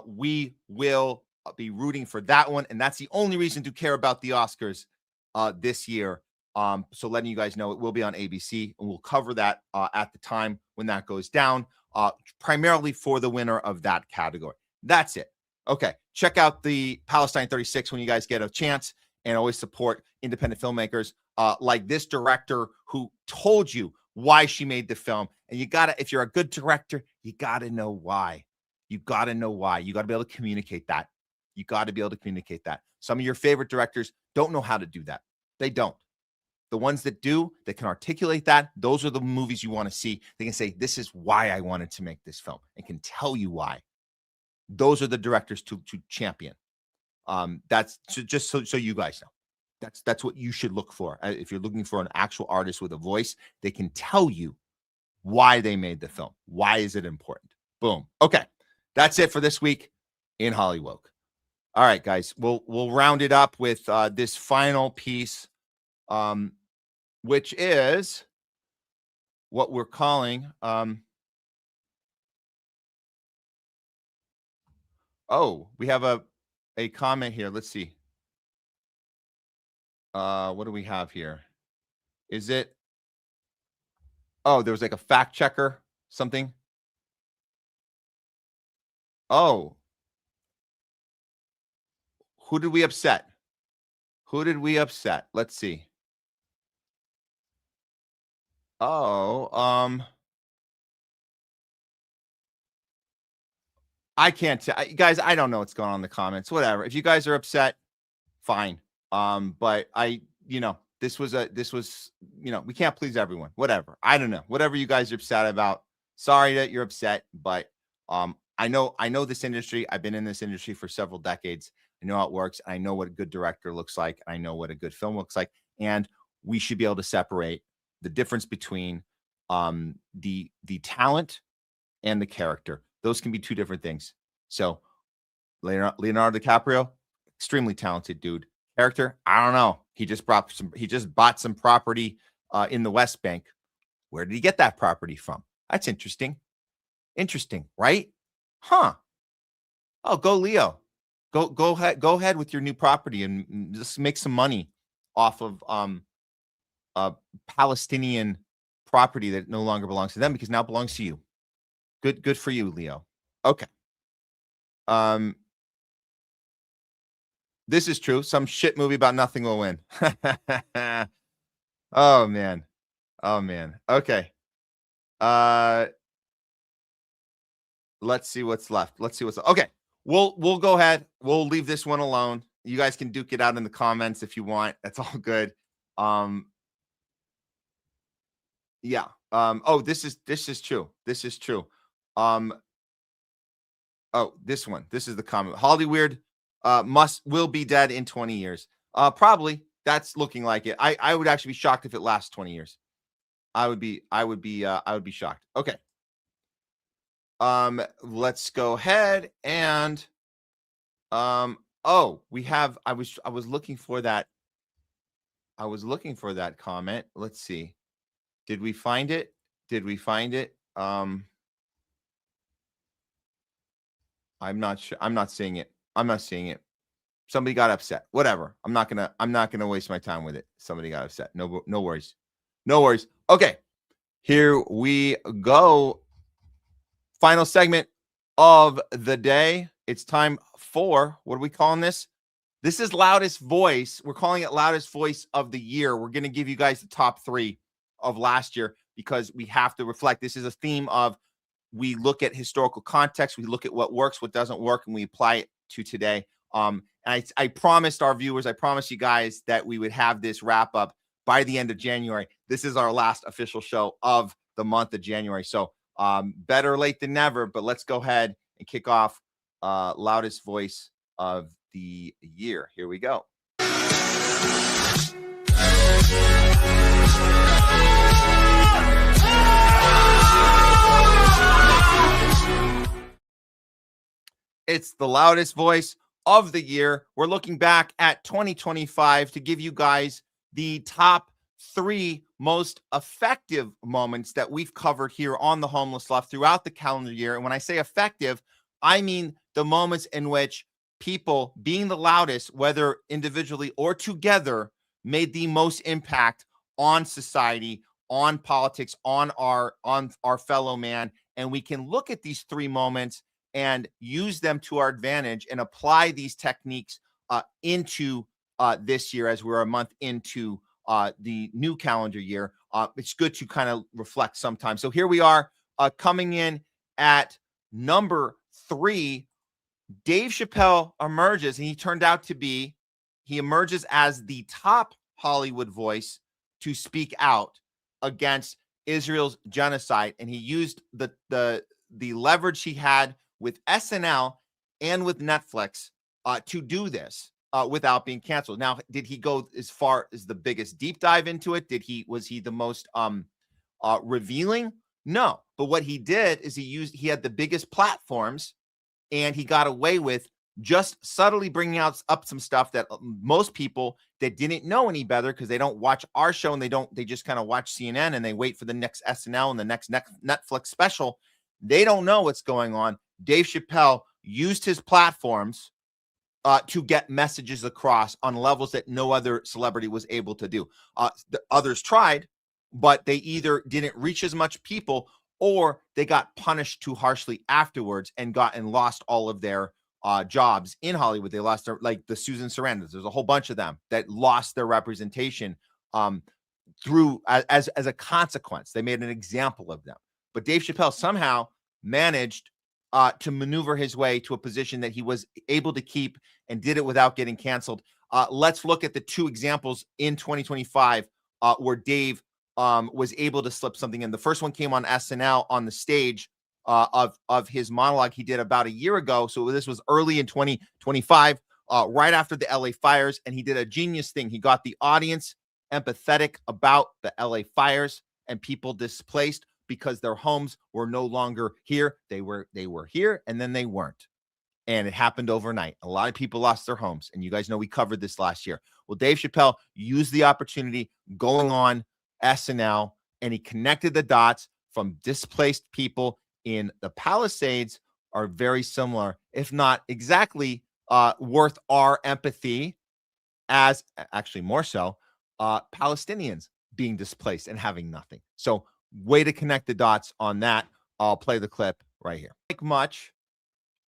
We will be rooting for that one, and that's the only reason to care about the Oscars this year. So letting you guys know, it will be on ABC, and we'll cover that at the time when that goes down, primarily for the winner of that category. That's it. Okay, check out the Palestine 36 when you guys get a chance, and always support independent filmmakers like this director who told you why she made the film. And you gotta, if you're a good director, you gotta know why. You gotta know why. You gotta be able to communicate that. Some of your favorite directors don't know how to do that. They don't. The ones that do, that can articulate that, those are the movies you want to see. They can say, this is why I wanted to make this film, and can tell you why. Those are the directors to champion. That's just so you guys know. That's what you should look for. If you're looking for an actual artist with a voice, they can tell you why they made the film. Why is it important? Boom. Okay. That's it for this week in HOLLYWOKE. All right, guys, we'll round it up with this final piece, which is what we're calling. We have a comment here. Let's see. What do we have here? Is it? Oh, there was like a fact checker, something. Oh. Who did we upset? Let's see. I can't tell. Guys, I don't know what's going on in the comments. Whatever. If you guys are upset, fine. But this was, we can't please everyone. Whatever. I don't know. Whatever you guys are upset about. Sorry that you're upset, but I know this industry. I've been in this industry for several decades. I know how it works. I know what a good director looks like. I know what a good film looks like. And we should be able to separate the difference between the talent and the character. Those can be two different things. So Leonardo DiCaprio, extremely talented dude. Character, I don't know. He just bought some property in the West Bank. Where did he get that property from? That's interesting. Interesting, right? Huh. Oh, go Leo. Go ahead with your new property and just make some money off of Palestinian property that no longer belongs to them, because now it belongs to you. Good for you, Leo. Okay. This is true. Some shit movie about nothing will win. Oh man. Okay. Let's see what's left. Okay. We'll go ahead. We'll leave this one alone. You guys can duke it out in the comments if you want. That's all good. Yeah. Oh, this is true. This is true. Oh, this one. This is the comment. Hollywood will be dead in 20 years. Probably. That's looking like it. I would actually be shocked if it lasts 20 years. I would be shocked. Okay. Let's go ahead and oh, we have I was looking for that. I was looking for that comment. Let's see. Did we find it? I'm not sure. I'm not seeing it. Somebody got upset. Whatever. I'm not gonna waste my time with it. Somebody got upset. No worries. Okay. Here we go. Final segment of the day. It's time for, what are we calling this? This is Loudest Voice. We're calling it Loudest Voice of the Year. We're going to give you guys the top 3 of last year because we have to reflect. This is a theme of, we look at historical context, we look at what works, what doesn't work, and we apply it to today. And I promised our viewers, I promised you guys that we would have this wrap up by the end of January. This is our last official show of the month of January. So better late than never, but let's go ahead and kick off Loudest Voice of the Year. Here we go. It's the Loudest Voice of the Year. We're looking back at 2025 to give you guys the top 3 most effective moments that we've covered here on the Homeless Left throughout the calendar year. And when I say effective, I mean the moments in which people being the loudest, whether individually or together, made the most impact on society, on politics, on our fellow man. And we can look at these 3 moments and use them to our advantage and apply these techniques into this year as we're a month into the new calendar year. It's good to kind of reflect sometimes. So here we are coming in at number 3. Dave Chappelle emerges, and he emerges as the top Hollywood voice to speak out against Israel's genocide. And he used the leverage he had with SNL and with Netflix to do this without being canceled. Now, did he go as far as the biggest deep dive into it? Was he the most revealing? No. But what he did is he had the biggest platforms, and he got away with just subtly bringing up some stuff that most people that didn't know any better, because they don't watch our show and they just kind of watch CNN and they wait for the next SNL and the next Netflix special. They don't know what's going on. Dave Chappelle used his platforms to get messages across on levels that no other celebrity was able to do. The others tried, but they either didn't reach as much people, or they got punished too harshly afterwards and lost all of their jobs in Hollywood. They lost like the Susan Sarandons. There's a whole bunch of them that lost their representation through as a consequence. They made an example of them. But Dave Chappelle somehow managed to maneuver his way to a position that he was able to keep and did it without getting canceled. Let's look at the 2 examples in 2025 where Dave was able to slip something in. The first one came on SNL on the stage of his monologue he did about a year ago. So this was early in 2025, right after the LA fires, and he did a genius thing. He got the audience empathetic about the LA fires and people displaced because their homes were no longer here. They were here, and then they weren't. And it happened overnight. A lot of people lost their homes. And you guys know we covered this last year. Well, Dave Chappelle used the opportunity going on SNL, and he connected the dots from displaced people in the Palisades are very similar, if not exactly worth our empathy, as actually more so, Palestinians being displaced and having nothing. So way to connect the dots on that. I'll play the clip right here. Like much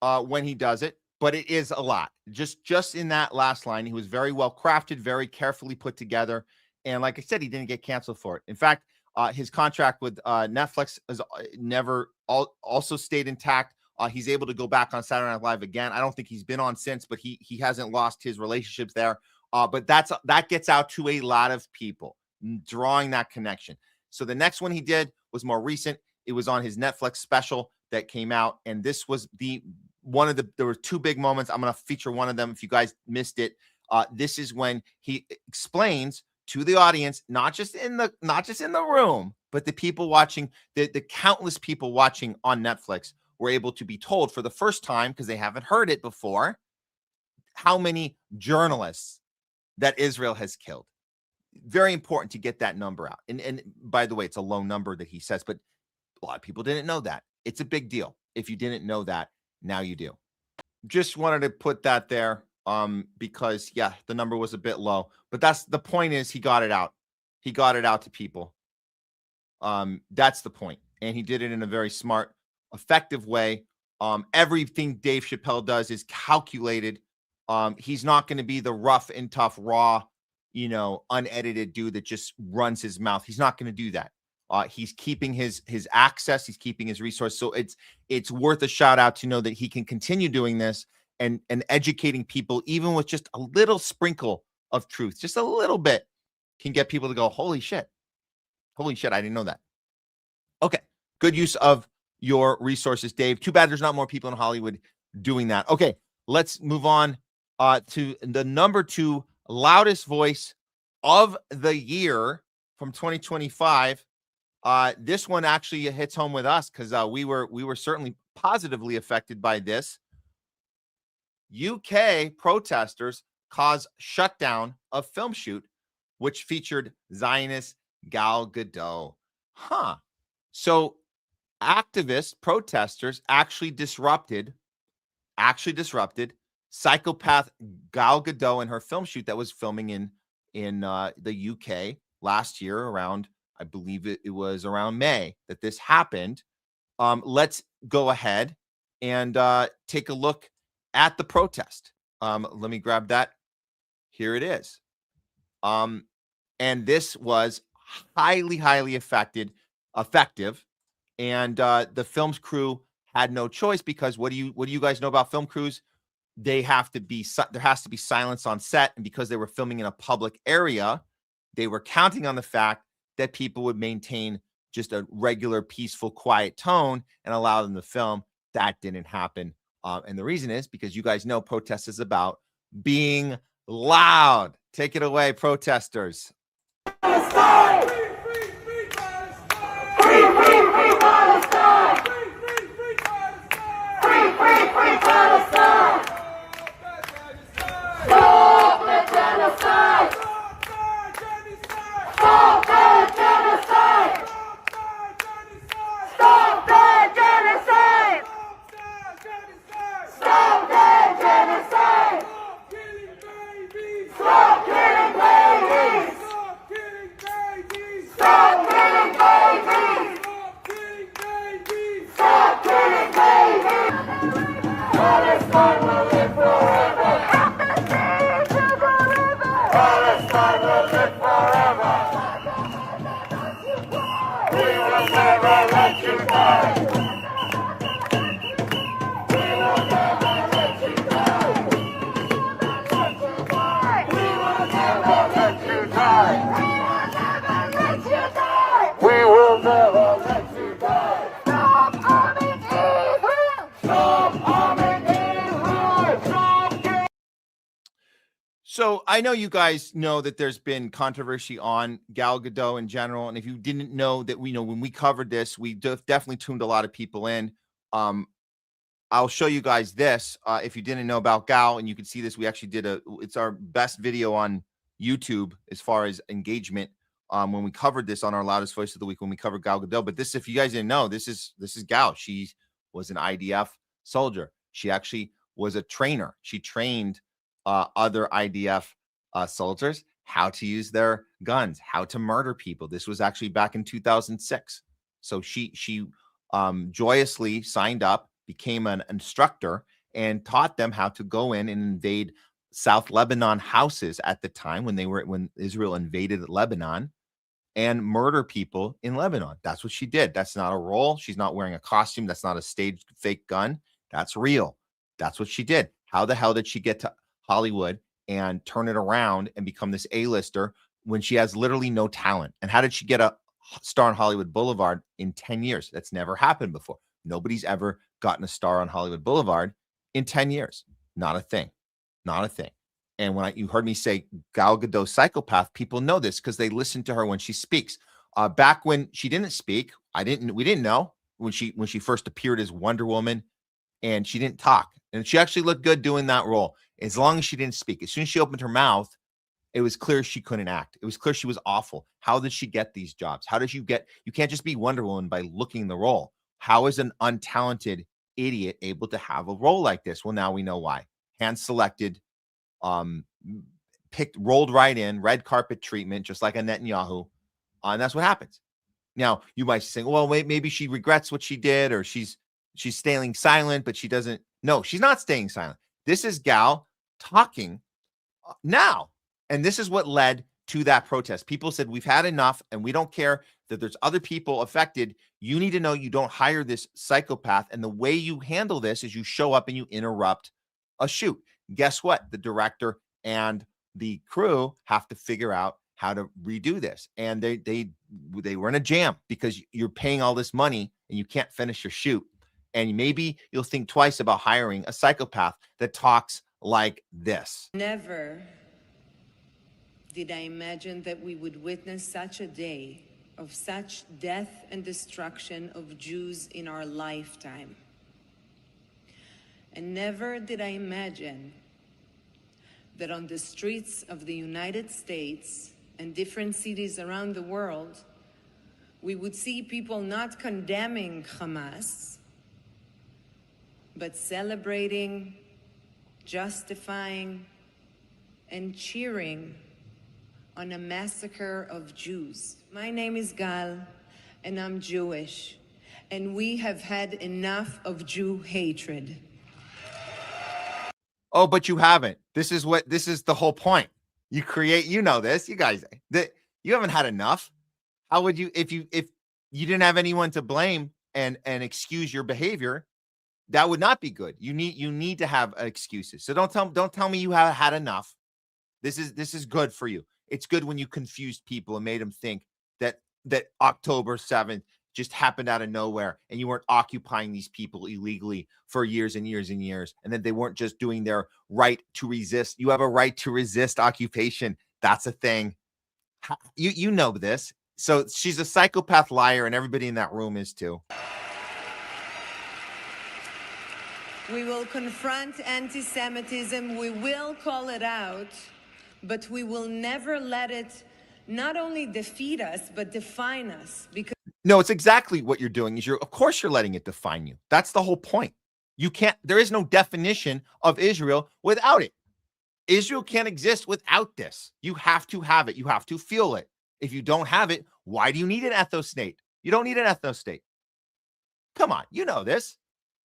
when he does it, but it is a lot. Just in that last line, he was very well crafted, very carefully put together. And like I said, he didn't get canceled for it. In fact, his contract with Netflix has also stayed intact. He's able to go back on Saturday Night Live again. I don't think he's been on since, but he hasn't lost his relationships there. But that gets out to a lot of people, drawing that connection. So the next one he did was more recent. It was on his Netflix special that came out. And this was there were two big moments. I'm going to feature one of them. If you guys missed it, this is when he explains to the audience, not just in the room, but the people watching, the countless people watching on Netflix were able to be told for the first time, because they haven't heard it before, how many journalists that Israel has killed. Very important to get that number out. And by the way, it's a low number that he says, but a lot of people didn't know that. It's a big deal. If you didn't know that, now you do. Just wanted to put that there because, yeah, the number was a bit low. But that's the point, is he got it out. He got it out to people. That's the point. And he did it in a very smart, effective way. Everything Dave Chappelle does is calculated. He's not going to be the rough and tough, raw, unedited dude that just runs his mouth. He's not going to do that. He's keeping his access. He's keeping his resource. So it's worth a shout out to know that he can continue doing this and educating people, even with just a little sprinkle of truth, just a little bit, can get people to go, holy shit, I didn't know that. Okay, good use of your resources, Dave. Too bad there's not more people in Hollywood doing that. Okay, let's move on to the number 2 loudest voice of the year from 2025. This one actually hits home with us because we were certainly positively affected by this. UK protesters cause shutdown of film shoot, which featured Zionist Gal Gadot. So activist protesters actually disrupted psychopath Gal Gadot and her film shoot that was filming in the UK last year around, I believe it was around May that this happened. Let's go ahead and take a look at the protest. Let me grab that. Here it is. And this was highly effective. And the film's crew had no choice, because what do you guys know about film crews? There has to be silence on set. And because they were filming in a public area, they were counting on the fact that people would maintain just a regular, peaceful, quiet tone and allow them to film. That didn't happen. And the reason is because you guys know protest is about being loud. Take it away, protesters. So I know you guys know that there's been controversy on Gal Gadot in general. And if you didn't know that, when we covered this, we definitely tuned a lot of people in. I'll show you guys this. If you didn't know about Gal, and you can see this, we actually it's our best video on YouTube as far as engagement. When we covered this on our Loudest Voice of the Week, when we covered Gal Gadot. But this, if you guys didn't know, this is Gal. She was an IDF soldier. She actually was a trainer. She trained other IDF soldiers how to use their guns, how to murder people. This was actually back in 2006. So she joyously signed up, became an instructor, and taught them how to go in and invade South Lebanon houses at the time when Israel invaded Lebanon, and murder people in Lebanon. That's what she did. That's not a role. She's not wearing a costume. That's not a staged fake gun. That's real. That's what she did. How the hell did she get to Hollywood and turn it around and become this A-lister when she has literally no talent? And how did she get a star on Hollywood Boulevard in 10 years. That's never happened before. Nobody's ever gotten a star on Hollywood Boulevard in 10 years. Not a thing. Not a thing. And when you heard me say Gal Gadot psychopath, people know this because they listen to her when she speaks. Back when she didn't speak, we didn't know when she first appeared as Wonder Woman, and she didn't talk. And she actually looked good doing that role as long as she didn't speak. As soon as she opened her mouth, it was clear she couldn't act. It was clear she was awful. How did she get these jobs? How did you can't just be Wonder Woman by looking the role. How is an untalented idiot able to have a role like this? Well, now we know why. Hand selected, rolled right in, red carpet treatment, just like a Netanyahu. And that's what happens. Now, you might say, well, maybe she regrets what she did, or she's staying silent, but she doesn't. No, she's not staying silent. This is Gal talking now. And this is what led to that protest. People said, we've had enough, and we don't care that there's other people affected. You need to know you don't hire this psychopath. And the way you handle this is you show up and you interrupt a shoot. Guess what? The director and the crew have to figure out how to redo this. And they were in a jam because you're paying all this money and you can't finish your shoot. And maybe you'll think twice about hiring a psychopath that talks like this. Never did I imagine that we would witness such a day of such death and destruction of Jews in our lifetime. And never did I imagine that on the streets of the United States and different cities around the world, we would see people not condemning Hamas, but celebrating, justifying, and cheering on a massacre of Jews. My name is Gal, and I'm Jewish, and we have had enough of Jew hatred. Oh, but you haven't. This is the whole point. You know this, you guys, that you haven't had enough. How would you, if you didn't have anyone to blame and excuse your behavior, that would not be good. You need to have excuses. So don't tell me you have had enough. This is good for you. It's good when you confused people and made them think that October 7th just happened out of nowhere and you weren't occupying these people illegally for years and years and years, and that they weren't just doing their right to resist. You have a right to resist occupation. That's a thing. You know this. So she's a psychopath liar, and everybody in that room is too. We will confront anti-Semitism. We will call it out, but we will never let it not only defeat us, but define us. Because no, it's exactly what you're doing. Of course you're letting it define you. That's the whole point. There is no definition of Israel without it. Israel can't exist without this. You have to have it. You have to feel it. If you don't have it, why do you need an ethno-state? You don't need an ethno-state. Come on, you know this.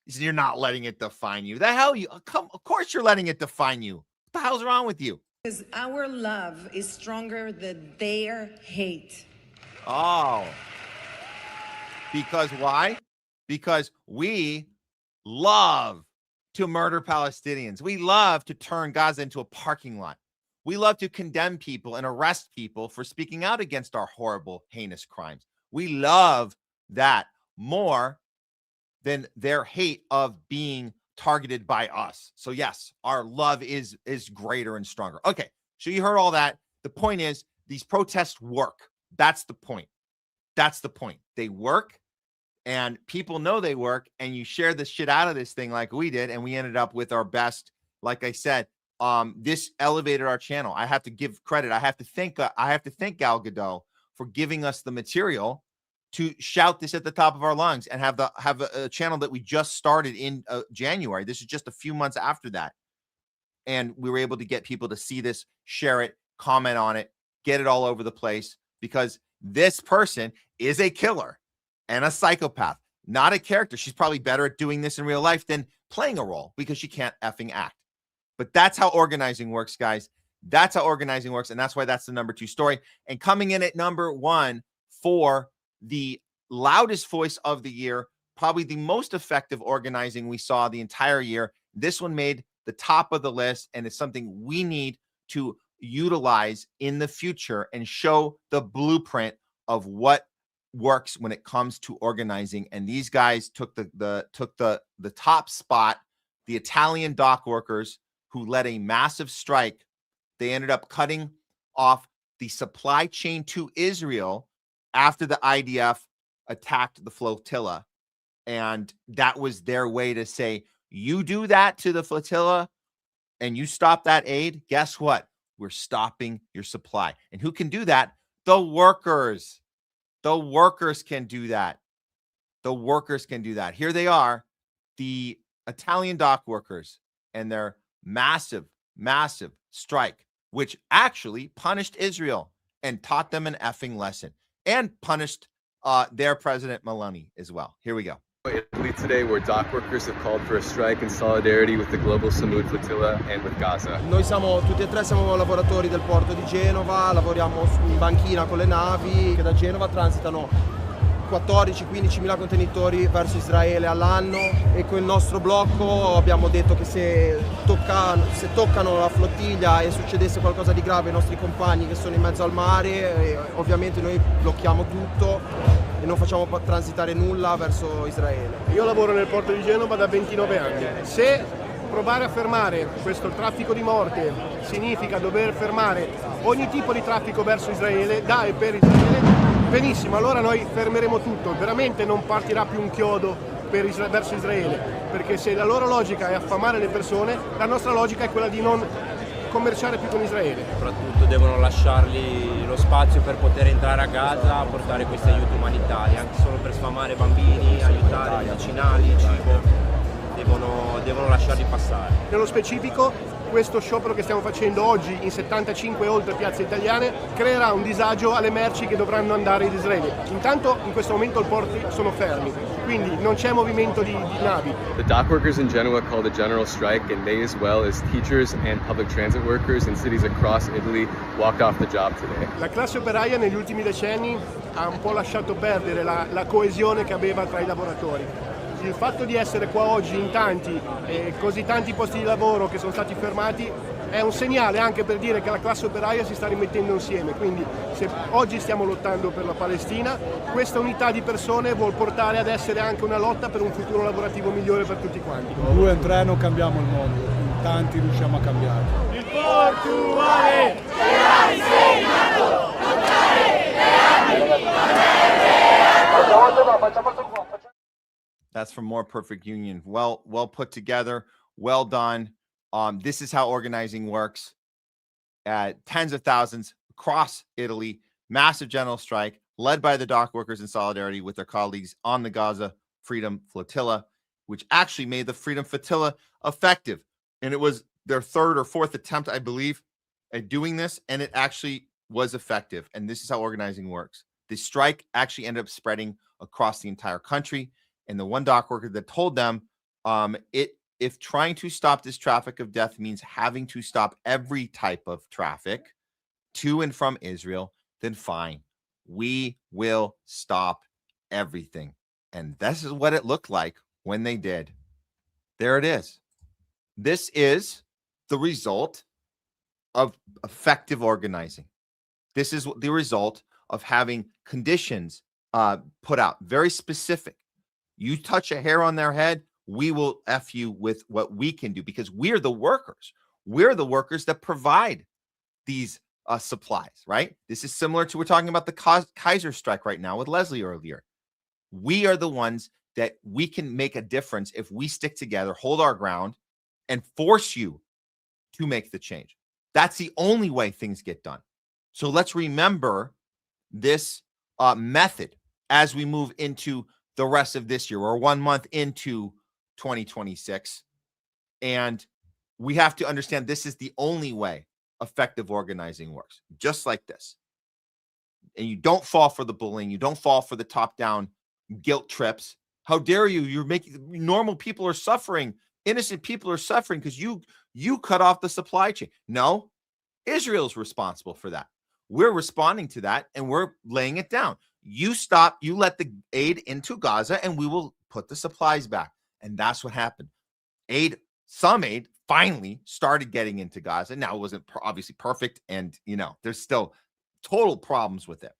You're not letting it define you. The hell of course you're letting it define you. What the hell's wrong with you? Because our love is stronger than their hate. Oh. Because why? Because we love to murder Palestinians. We love to turn Gaza into a parking lot. We love to condemn people and arrest people for speaking out against our horrible, heinous crimes. We love that more than their hate of being targeted by us. So yes, our love is greater and stronger. Okay, so you heard all that. The point is, these protests work. That's the point. That's the point. They work, and people know they work, and you share the shit out of this thing like we did, and we ended up with our best. Like I said, this elevated our channel. I have to give credit. I have to thank Gal Gadot for giving us the material to shout this at the top of our lungs and have a channel that we just started in January. This is just a few months after that. And we were able to get people to see this, share it, comment on it, get it all over the place, because this person is a killer and a psychopath, not a character. She's probably better at doing this in real life than playing a role because she can't effing act. But that's how organizing works, guys. That's how organizing works. And that's why that's the number 2 story. And coming in at number 1 for the loudest voice of the year, probably the most effective organizing we saw the entire year. This one made the top of the list, and it's something we need to utilize in the future and show the blueprint of what works when it comes to organizing, and these guys took the top spot. The Italian dock workers who led a massive strike, they ended up cutting off the supply chain to Israel after the IDF attacked the flotilla. And that was their way to say, you do that to the flotilla and you stop that aid, guess what? We're stopping your supply. And who can do that? The workers. The workers can do that. The workers can do that. Here they are, the Italian dock workers, and their massive, massive strike, which actually punished Israel and taught them an effing lesson, and punished their president Meloni as well. Here we go. Italy today, where dock workers have called for a strike in solidarity with the global Samud flotilla and with Gaza. Noi siamo tutti e tre siamo lavoratori del porto di Genova, lavoriamo in banchina con le navi che da Genova transitano 14-15 mila contenitori verso Israele all'anno, e con il nostro blocco abbiamo detto che se toccano la flottiglia e succedesse qualcosa di grave ai nostri compagni che sono in mezzo al mare, ovviamente noi blocchiamo tutto e non facciamo transitare nulla verso Israele. Io lavoro nel porto di Genova da 29 anni. Se provare a fermare questo traffico di morte significa dover fermare ogni tipo di traffico verso Israele, da e per Israele, benissimo, allora noi fermeremo tutto, veramente non partirà più un chiodo verso Israele, perché se la loro logica è affamare le persone, la nostra logica è quella di non commerciare più con Israele. Soprattutto devono lasciargli lo spazio per poter entrare a Gaza a portare questi aiuti umanitari, anche solo per sfamare bambini, aiutare medicinali, cibo, devono lasciarli passare. Nello specifico, questo sciopero che stiamo facendo oggi in 75 oltre piazze italiane creerà un disagio alle merci che dovranno andare in Israele. Intanto in questo momento i porti sono fermi, quindi non c'è movimento di navi. The dock workers in Genoa called a general strike, and they, as well as teachers and public transit workers in cities across Italy, walked off the job today. La classe operaia negli ultimi decenni ha un po' lasciato perdere la coesione che aveva tra i lavoratori. Il fatto di essere qua oggi in tanti e così tanti posti di lavoro che sono stati fermati è un segnale anche per dire che la classe operaia si sta rimettendo insieme. Quindi se oggi stiamo lottando per la Palestina, questa unità di persone vuol portare ad essere anche una lotta per un futuro lavorativo migliore per tutti quanti. 2 in 3 non cambiamo il mondo, in tanti riusciamo a cambiare. Il Portuale ci ha insegnato lottare le That's from More Perfect Union. Well put together. Well done. This is how organizing works. Tens of thousands across Italy, massive general strike led by the dock workers in solidarity with their colleagues on the Gaza Freedom Flotilla, which actually made the Freedom Flotilla effective. And it was their 3rd or 4th attempt, I believe, at doing this, and it actually was effective. And this is how organizing works. The strike actually ended up spreading across the entire country. And the one dock worker that told them, if trying to stop this traffic of death means having to stop every type of traffic to and from Israel, then fine. We will stop everything. And this is what it looked like when they did. There it is. This is the result of effective organizing. This is the result of having conditions put out, very specific. You touch a hair on their head, we will F you with what we can do, because we're the workers. We're the workers that provide these supplies, right? This is similar to, we're talking about the Kaiser strike right now with Leslie earlier. We are the ones that we can make a difference if we stick together, hold our ground, and force you to make the change. That's the only way things get done. So let's remember this method as we move into the rest of this year. We're 1 month into 2026. And we have to understand this is the only way effective organizing works, just like this. And you don't fall for the bullying. You don't fall for the top-down guilt trips. How dare you? You're making normal people are suffering. Innocent people are suffering because you cut off the supply chain. No, Israel's responsible for that. We're responding to that, and we're laying it down. You stop, you let the aid into Gaza, and we will put the supplies back. And that's what happened. Some aid finally started getting into Gaza. Now, it wasn't obviously perfect, and, there's still total problems with it.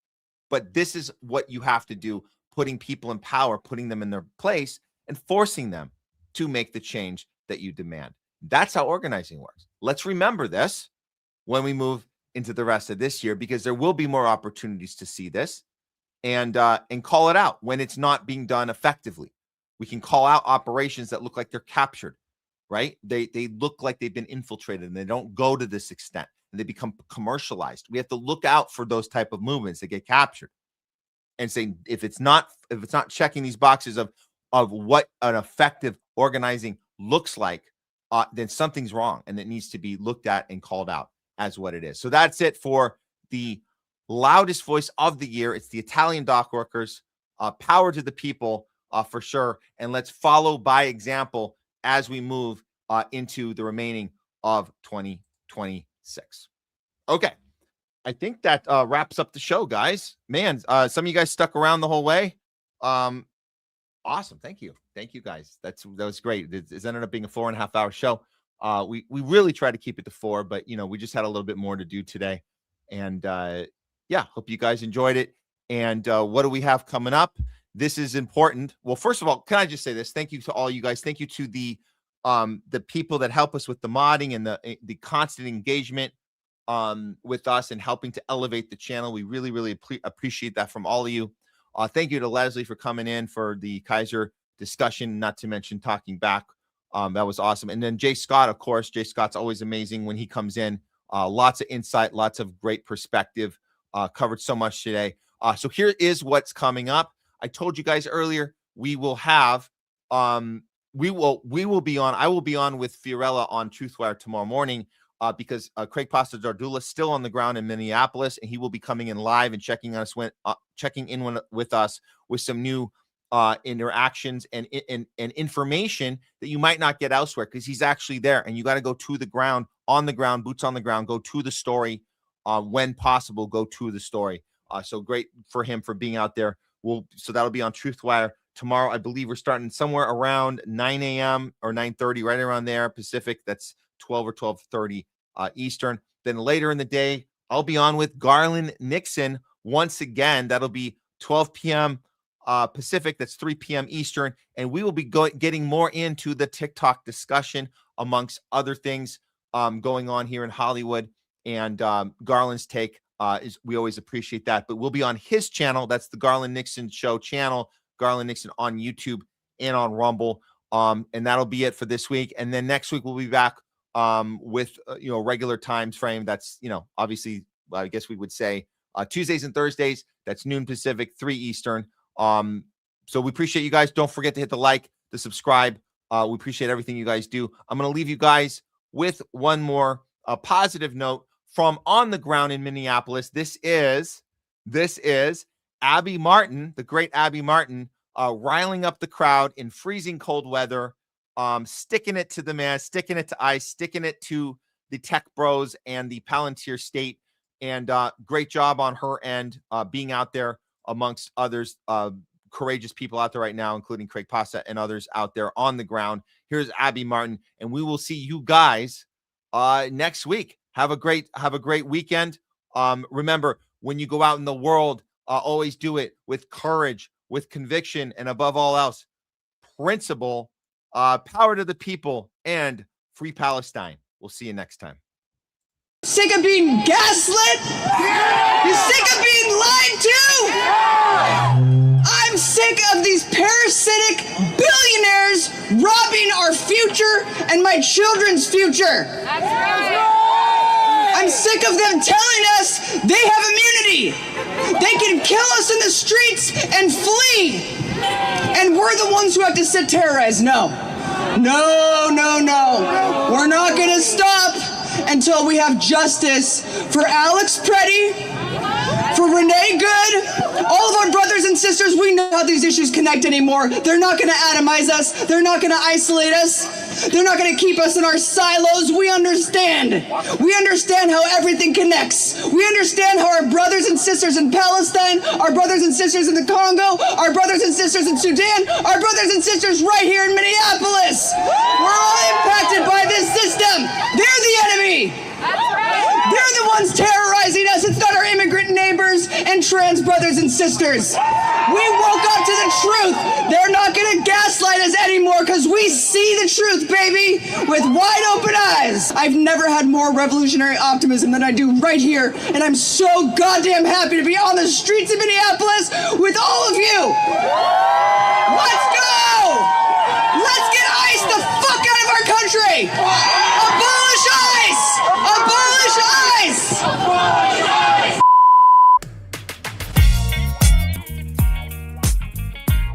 But this is what you have to do, putting people in power, putting them in their place, and forcing them to make the change that you demand. That's how organizing works. Let's remember this when we move into the rest of this year, because there will be more opportunities to see this and call it out when it's not being done effectively. We can call out operations that look like they're captured, right? They look like they've been infiltrated and they don't go to this extent and they become commercialized. We have to look out for those type of movements that get captured and say, if it's not checking these boxes of what an effective organizing looks like, then something's wrong and it needs to be looked at and called out as what it is. So that's it for the loudest voice of the year. It's the Italian dock workers. Power to the people for sure. And let's follow by example as we move into the remaining of 2026. Okay. I think that wraps up the show, guys. Man, some of you guys stuck around the whole way. Awesome. Thank you. Thank you, guys. That was great. It ended up being a 4.5 hour show. We really try to keep it to 4, but we just had a little bit more to do today. And yeah, hope you guys enjoyed it. And what do we have coming up? This is important. Well, first of all, can I just say this? Thank you to all you guys. Thank you to the people that help us with the modding and the constant engagement with us and helping to elevate the channel. We really, really appreciate that from all of you. Thank you to Leslie for coming in for the Kaiser discussion, not to mention talking back. That was awesome. And then Jay Scott, of course. Jay Scott's always amazing when he comes in. Lots of insight, lots of great perspective. Covered so much today. So here is what's coming up. I told you guys earlier, we will have, we will be on, I will be on with Fiorella on Truthwire tomorrow morning because Craig Pasta Jardula is still on the ground in Minneapolis, and he will be coming in live and checking in with us with some new interactions and information that you might not get elsewhere, because he's actually there and you got to go to the ground, on the ground, boots on the ground, go to the story when possible, go to the story. So great for him for being out there. So that'll be on Truthwire tomorrow. I believe we're starting somewhere around 9 a.m. or 9:30, right around there Pacific. That's 12 or 12:30 Eastern. Then later in the day, I'll be on with Garland Nixon once again. That'll be 12 p.m. Pacific. That's 3 p.m. Eastern. And we will be getting more into the TikTok discussion amongst other things going on here in Hollywood. And Garland's take we always appreciate that. But we'll be on his channel. That's the Garland Nixon Show channel. Garland Nixon on YouTube and on Rumble. And that'll be it for this week. And then next week we'll be back with regular time frame. That's obviously, I guess we would say Tuesdays and Thursdays. That's noon Pacific, 3 Eastern. So we appreciate you guys. Don't forget to hit the like, the subscribe. We appreciate everything you guys do. I'm going to leave you guys with one more positive note from on the ground in Minneapolis. This is Abby Martin, the great Abby Martin, riling up the crowd in freezing cold weather, sticking it to the man, sticking it to ice, sticking it to the tech bros and the Palantir State. And great job on her end, being out there amongst others, courageous people out there right now, including Craig Pasta and others out there on the ground. Here's Abby Martin, and we will see you guys next week. Have a great weekend. Remember, when you go out in the world, always do it with courage, with conviction, and above all else, principle, power to the people, and free Palestine. We'll see you next time. Sick of being gaslit? You sick of being lied to? I'm sick of these parasitic billionaires robbing our future and my children's future. That's right. I'm sick of them telling us they have immunity. They can kill us in the streets and flee. And we're the ones who have to sit terrorized. No. We're not going to stop until we have justice for Alex Pretti, for Renee Good, all of our brothers and sisters. We know how these issues connect anymore. They're not going to atomize us. They're not going to isolate us. They're not going to keep us in our silos. We understand. We understand how everything connects. We understand how our brothers and sisters in Palestine, our brothers and sisters in the Congo, our brothers and sisters in Sudan, our brothers and sisters right here in Minneapolis. We're all impacted by this system. They're the enemy. They're the ones terrorizing us. It's not our immigrant neighbors and trans brothers and sisters. We woke up to the truth. They're not gonna gaslight us anymore because we see the truth, baby, with wide open eyes. I've never had more revolutionary optimism than I do right here, and I'm so goddamn happy to be on the streets of Minneapolis with all of you. Let's go! Let's get ICE the fuck out of our country!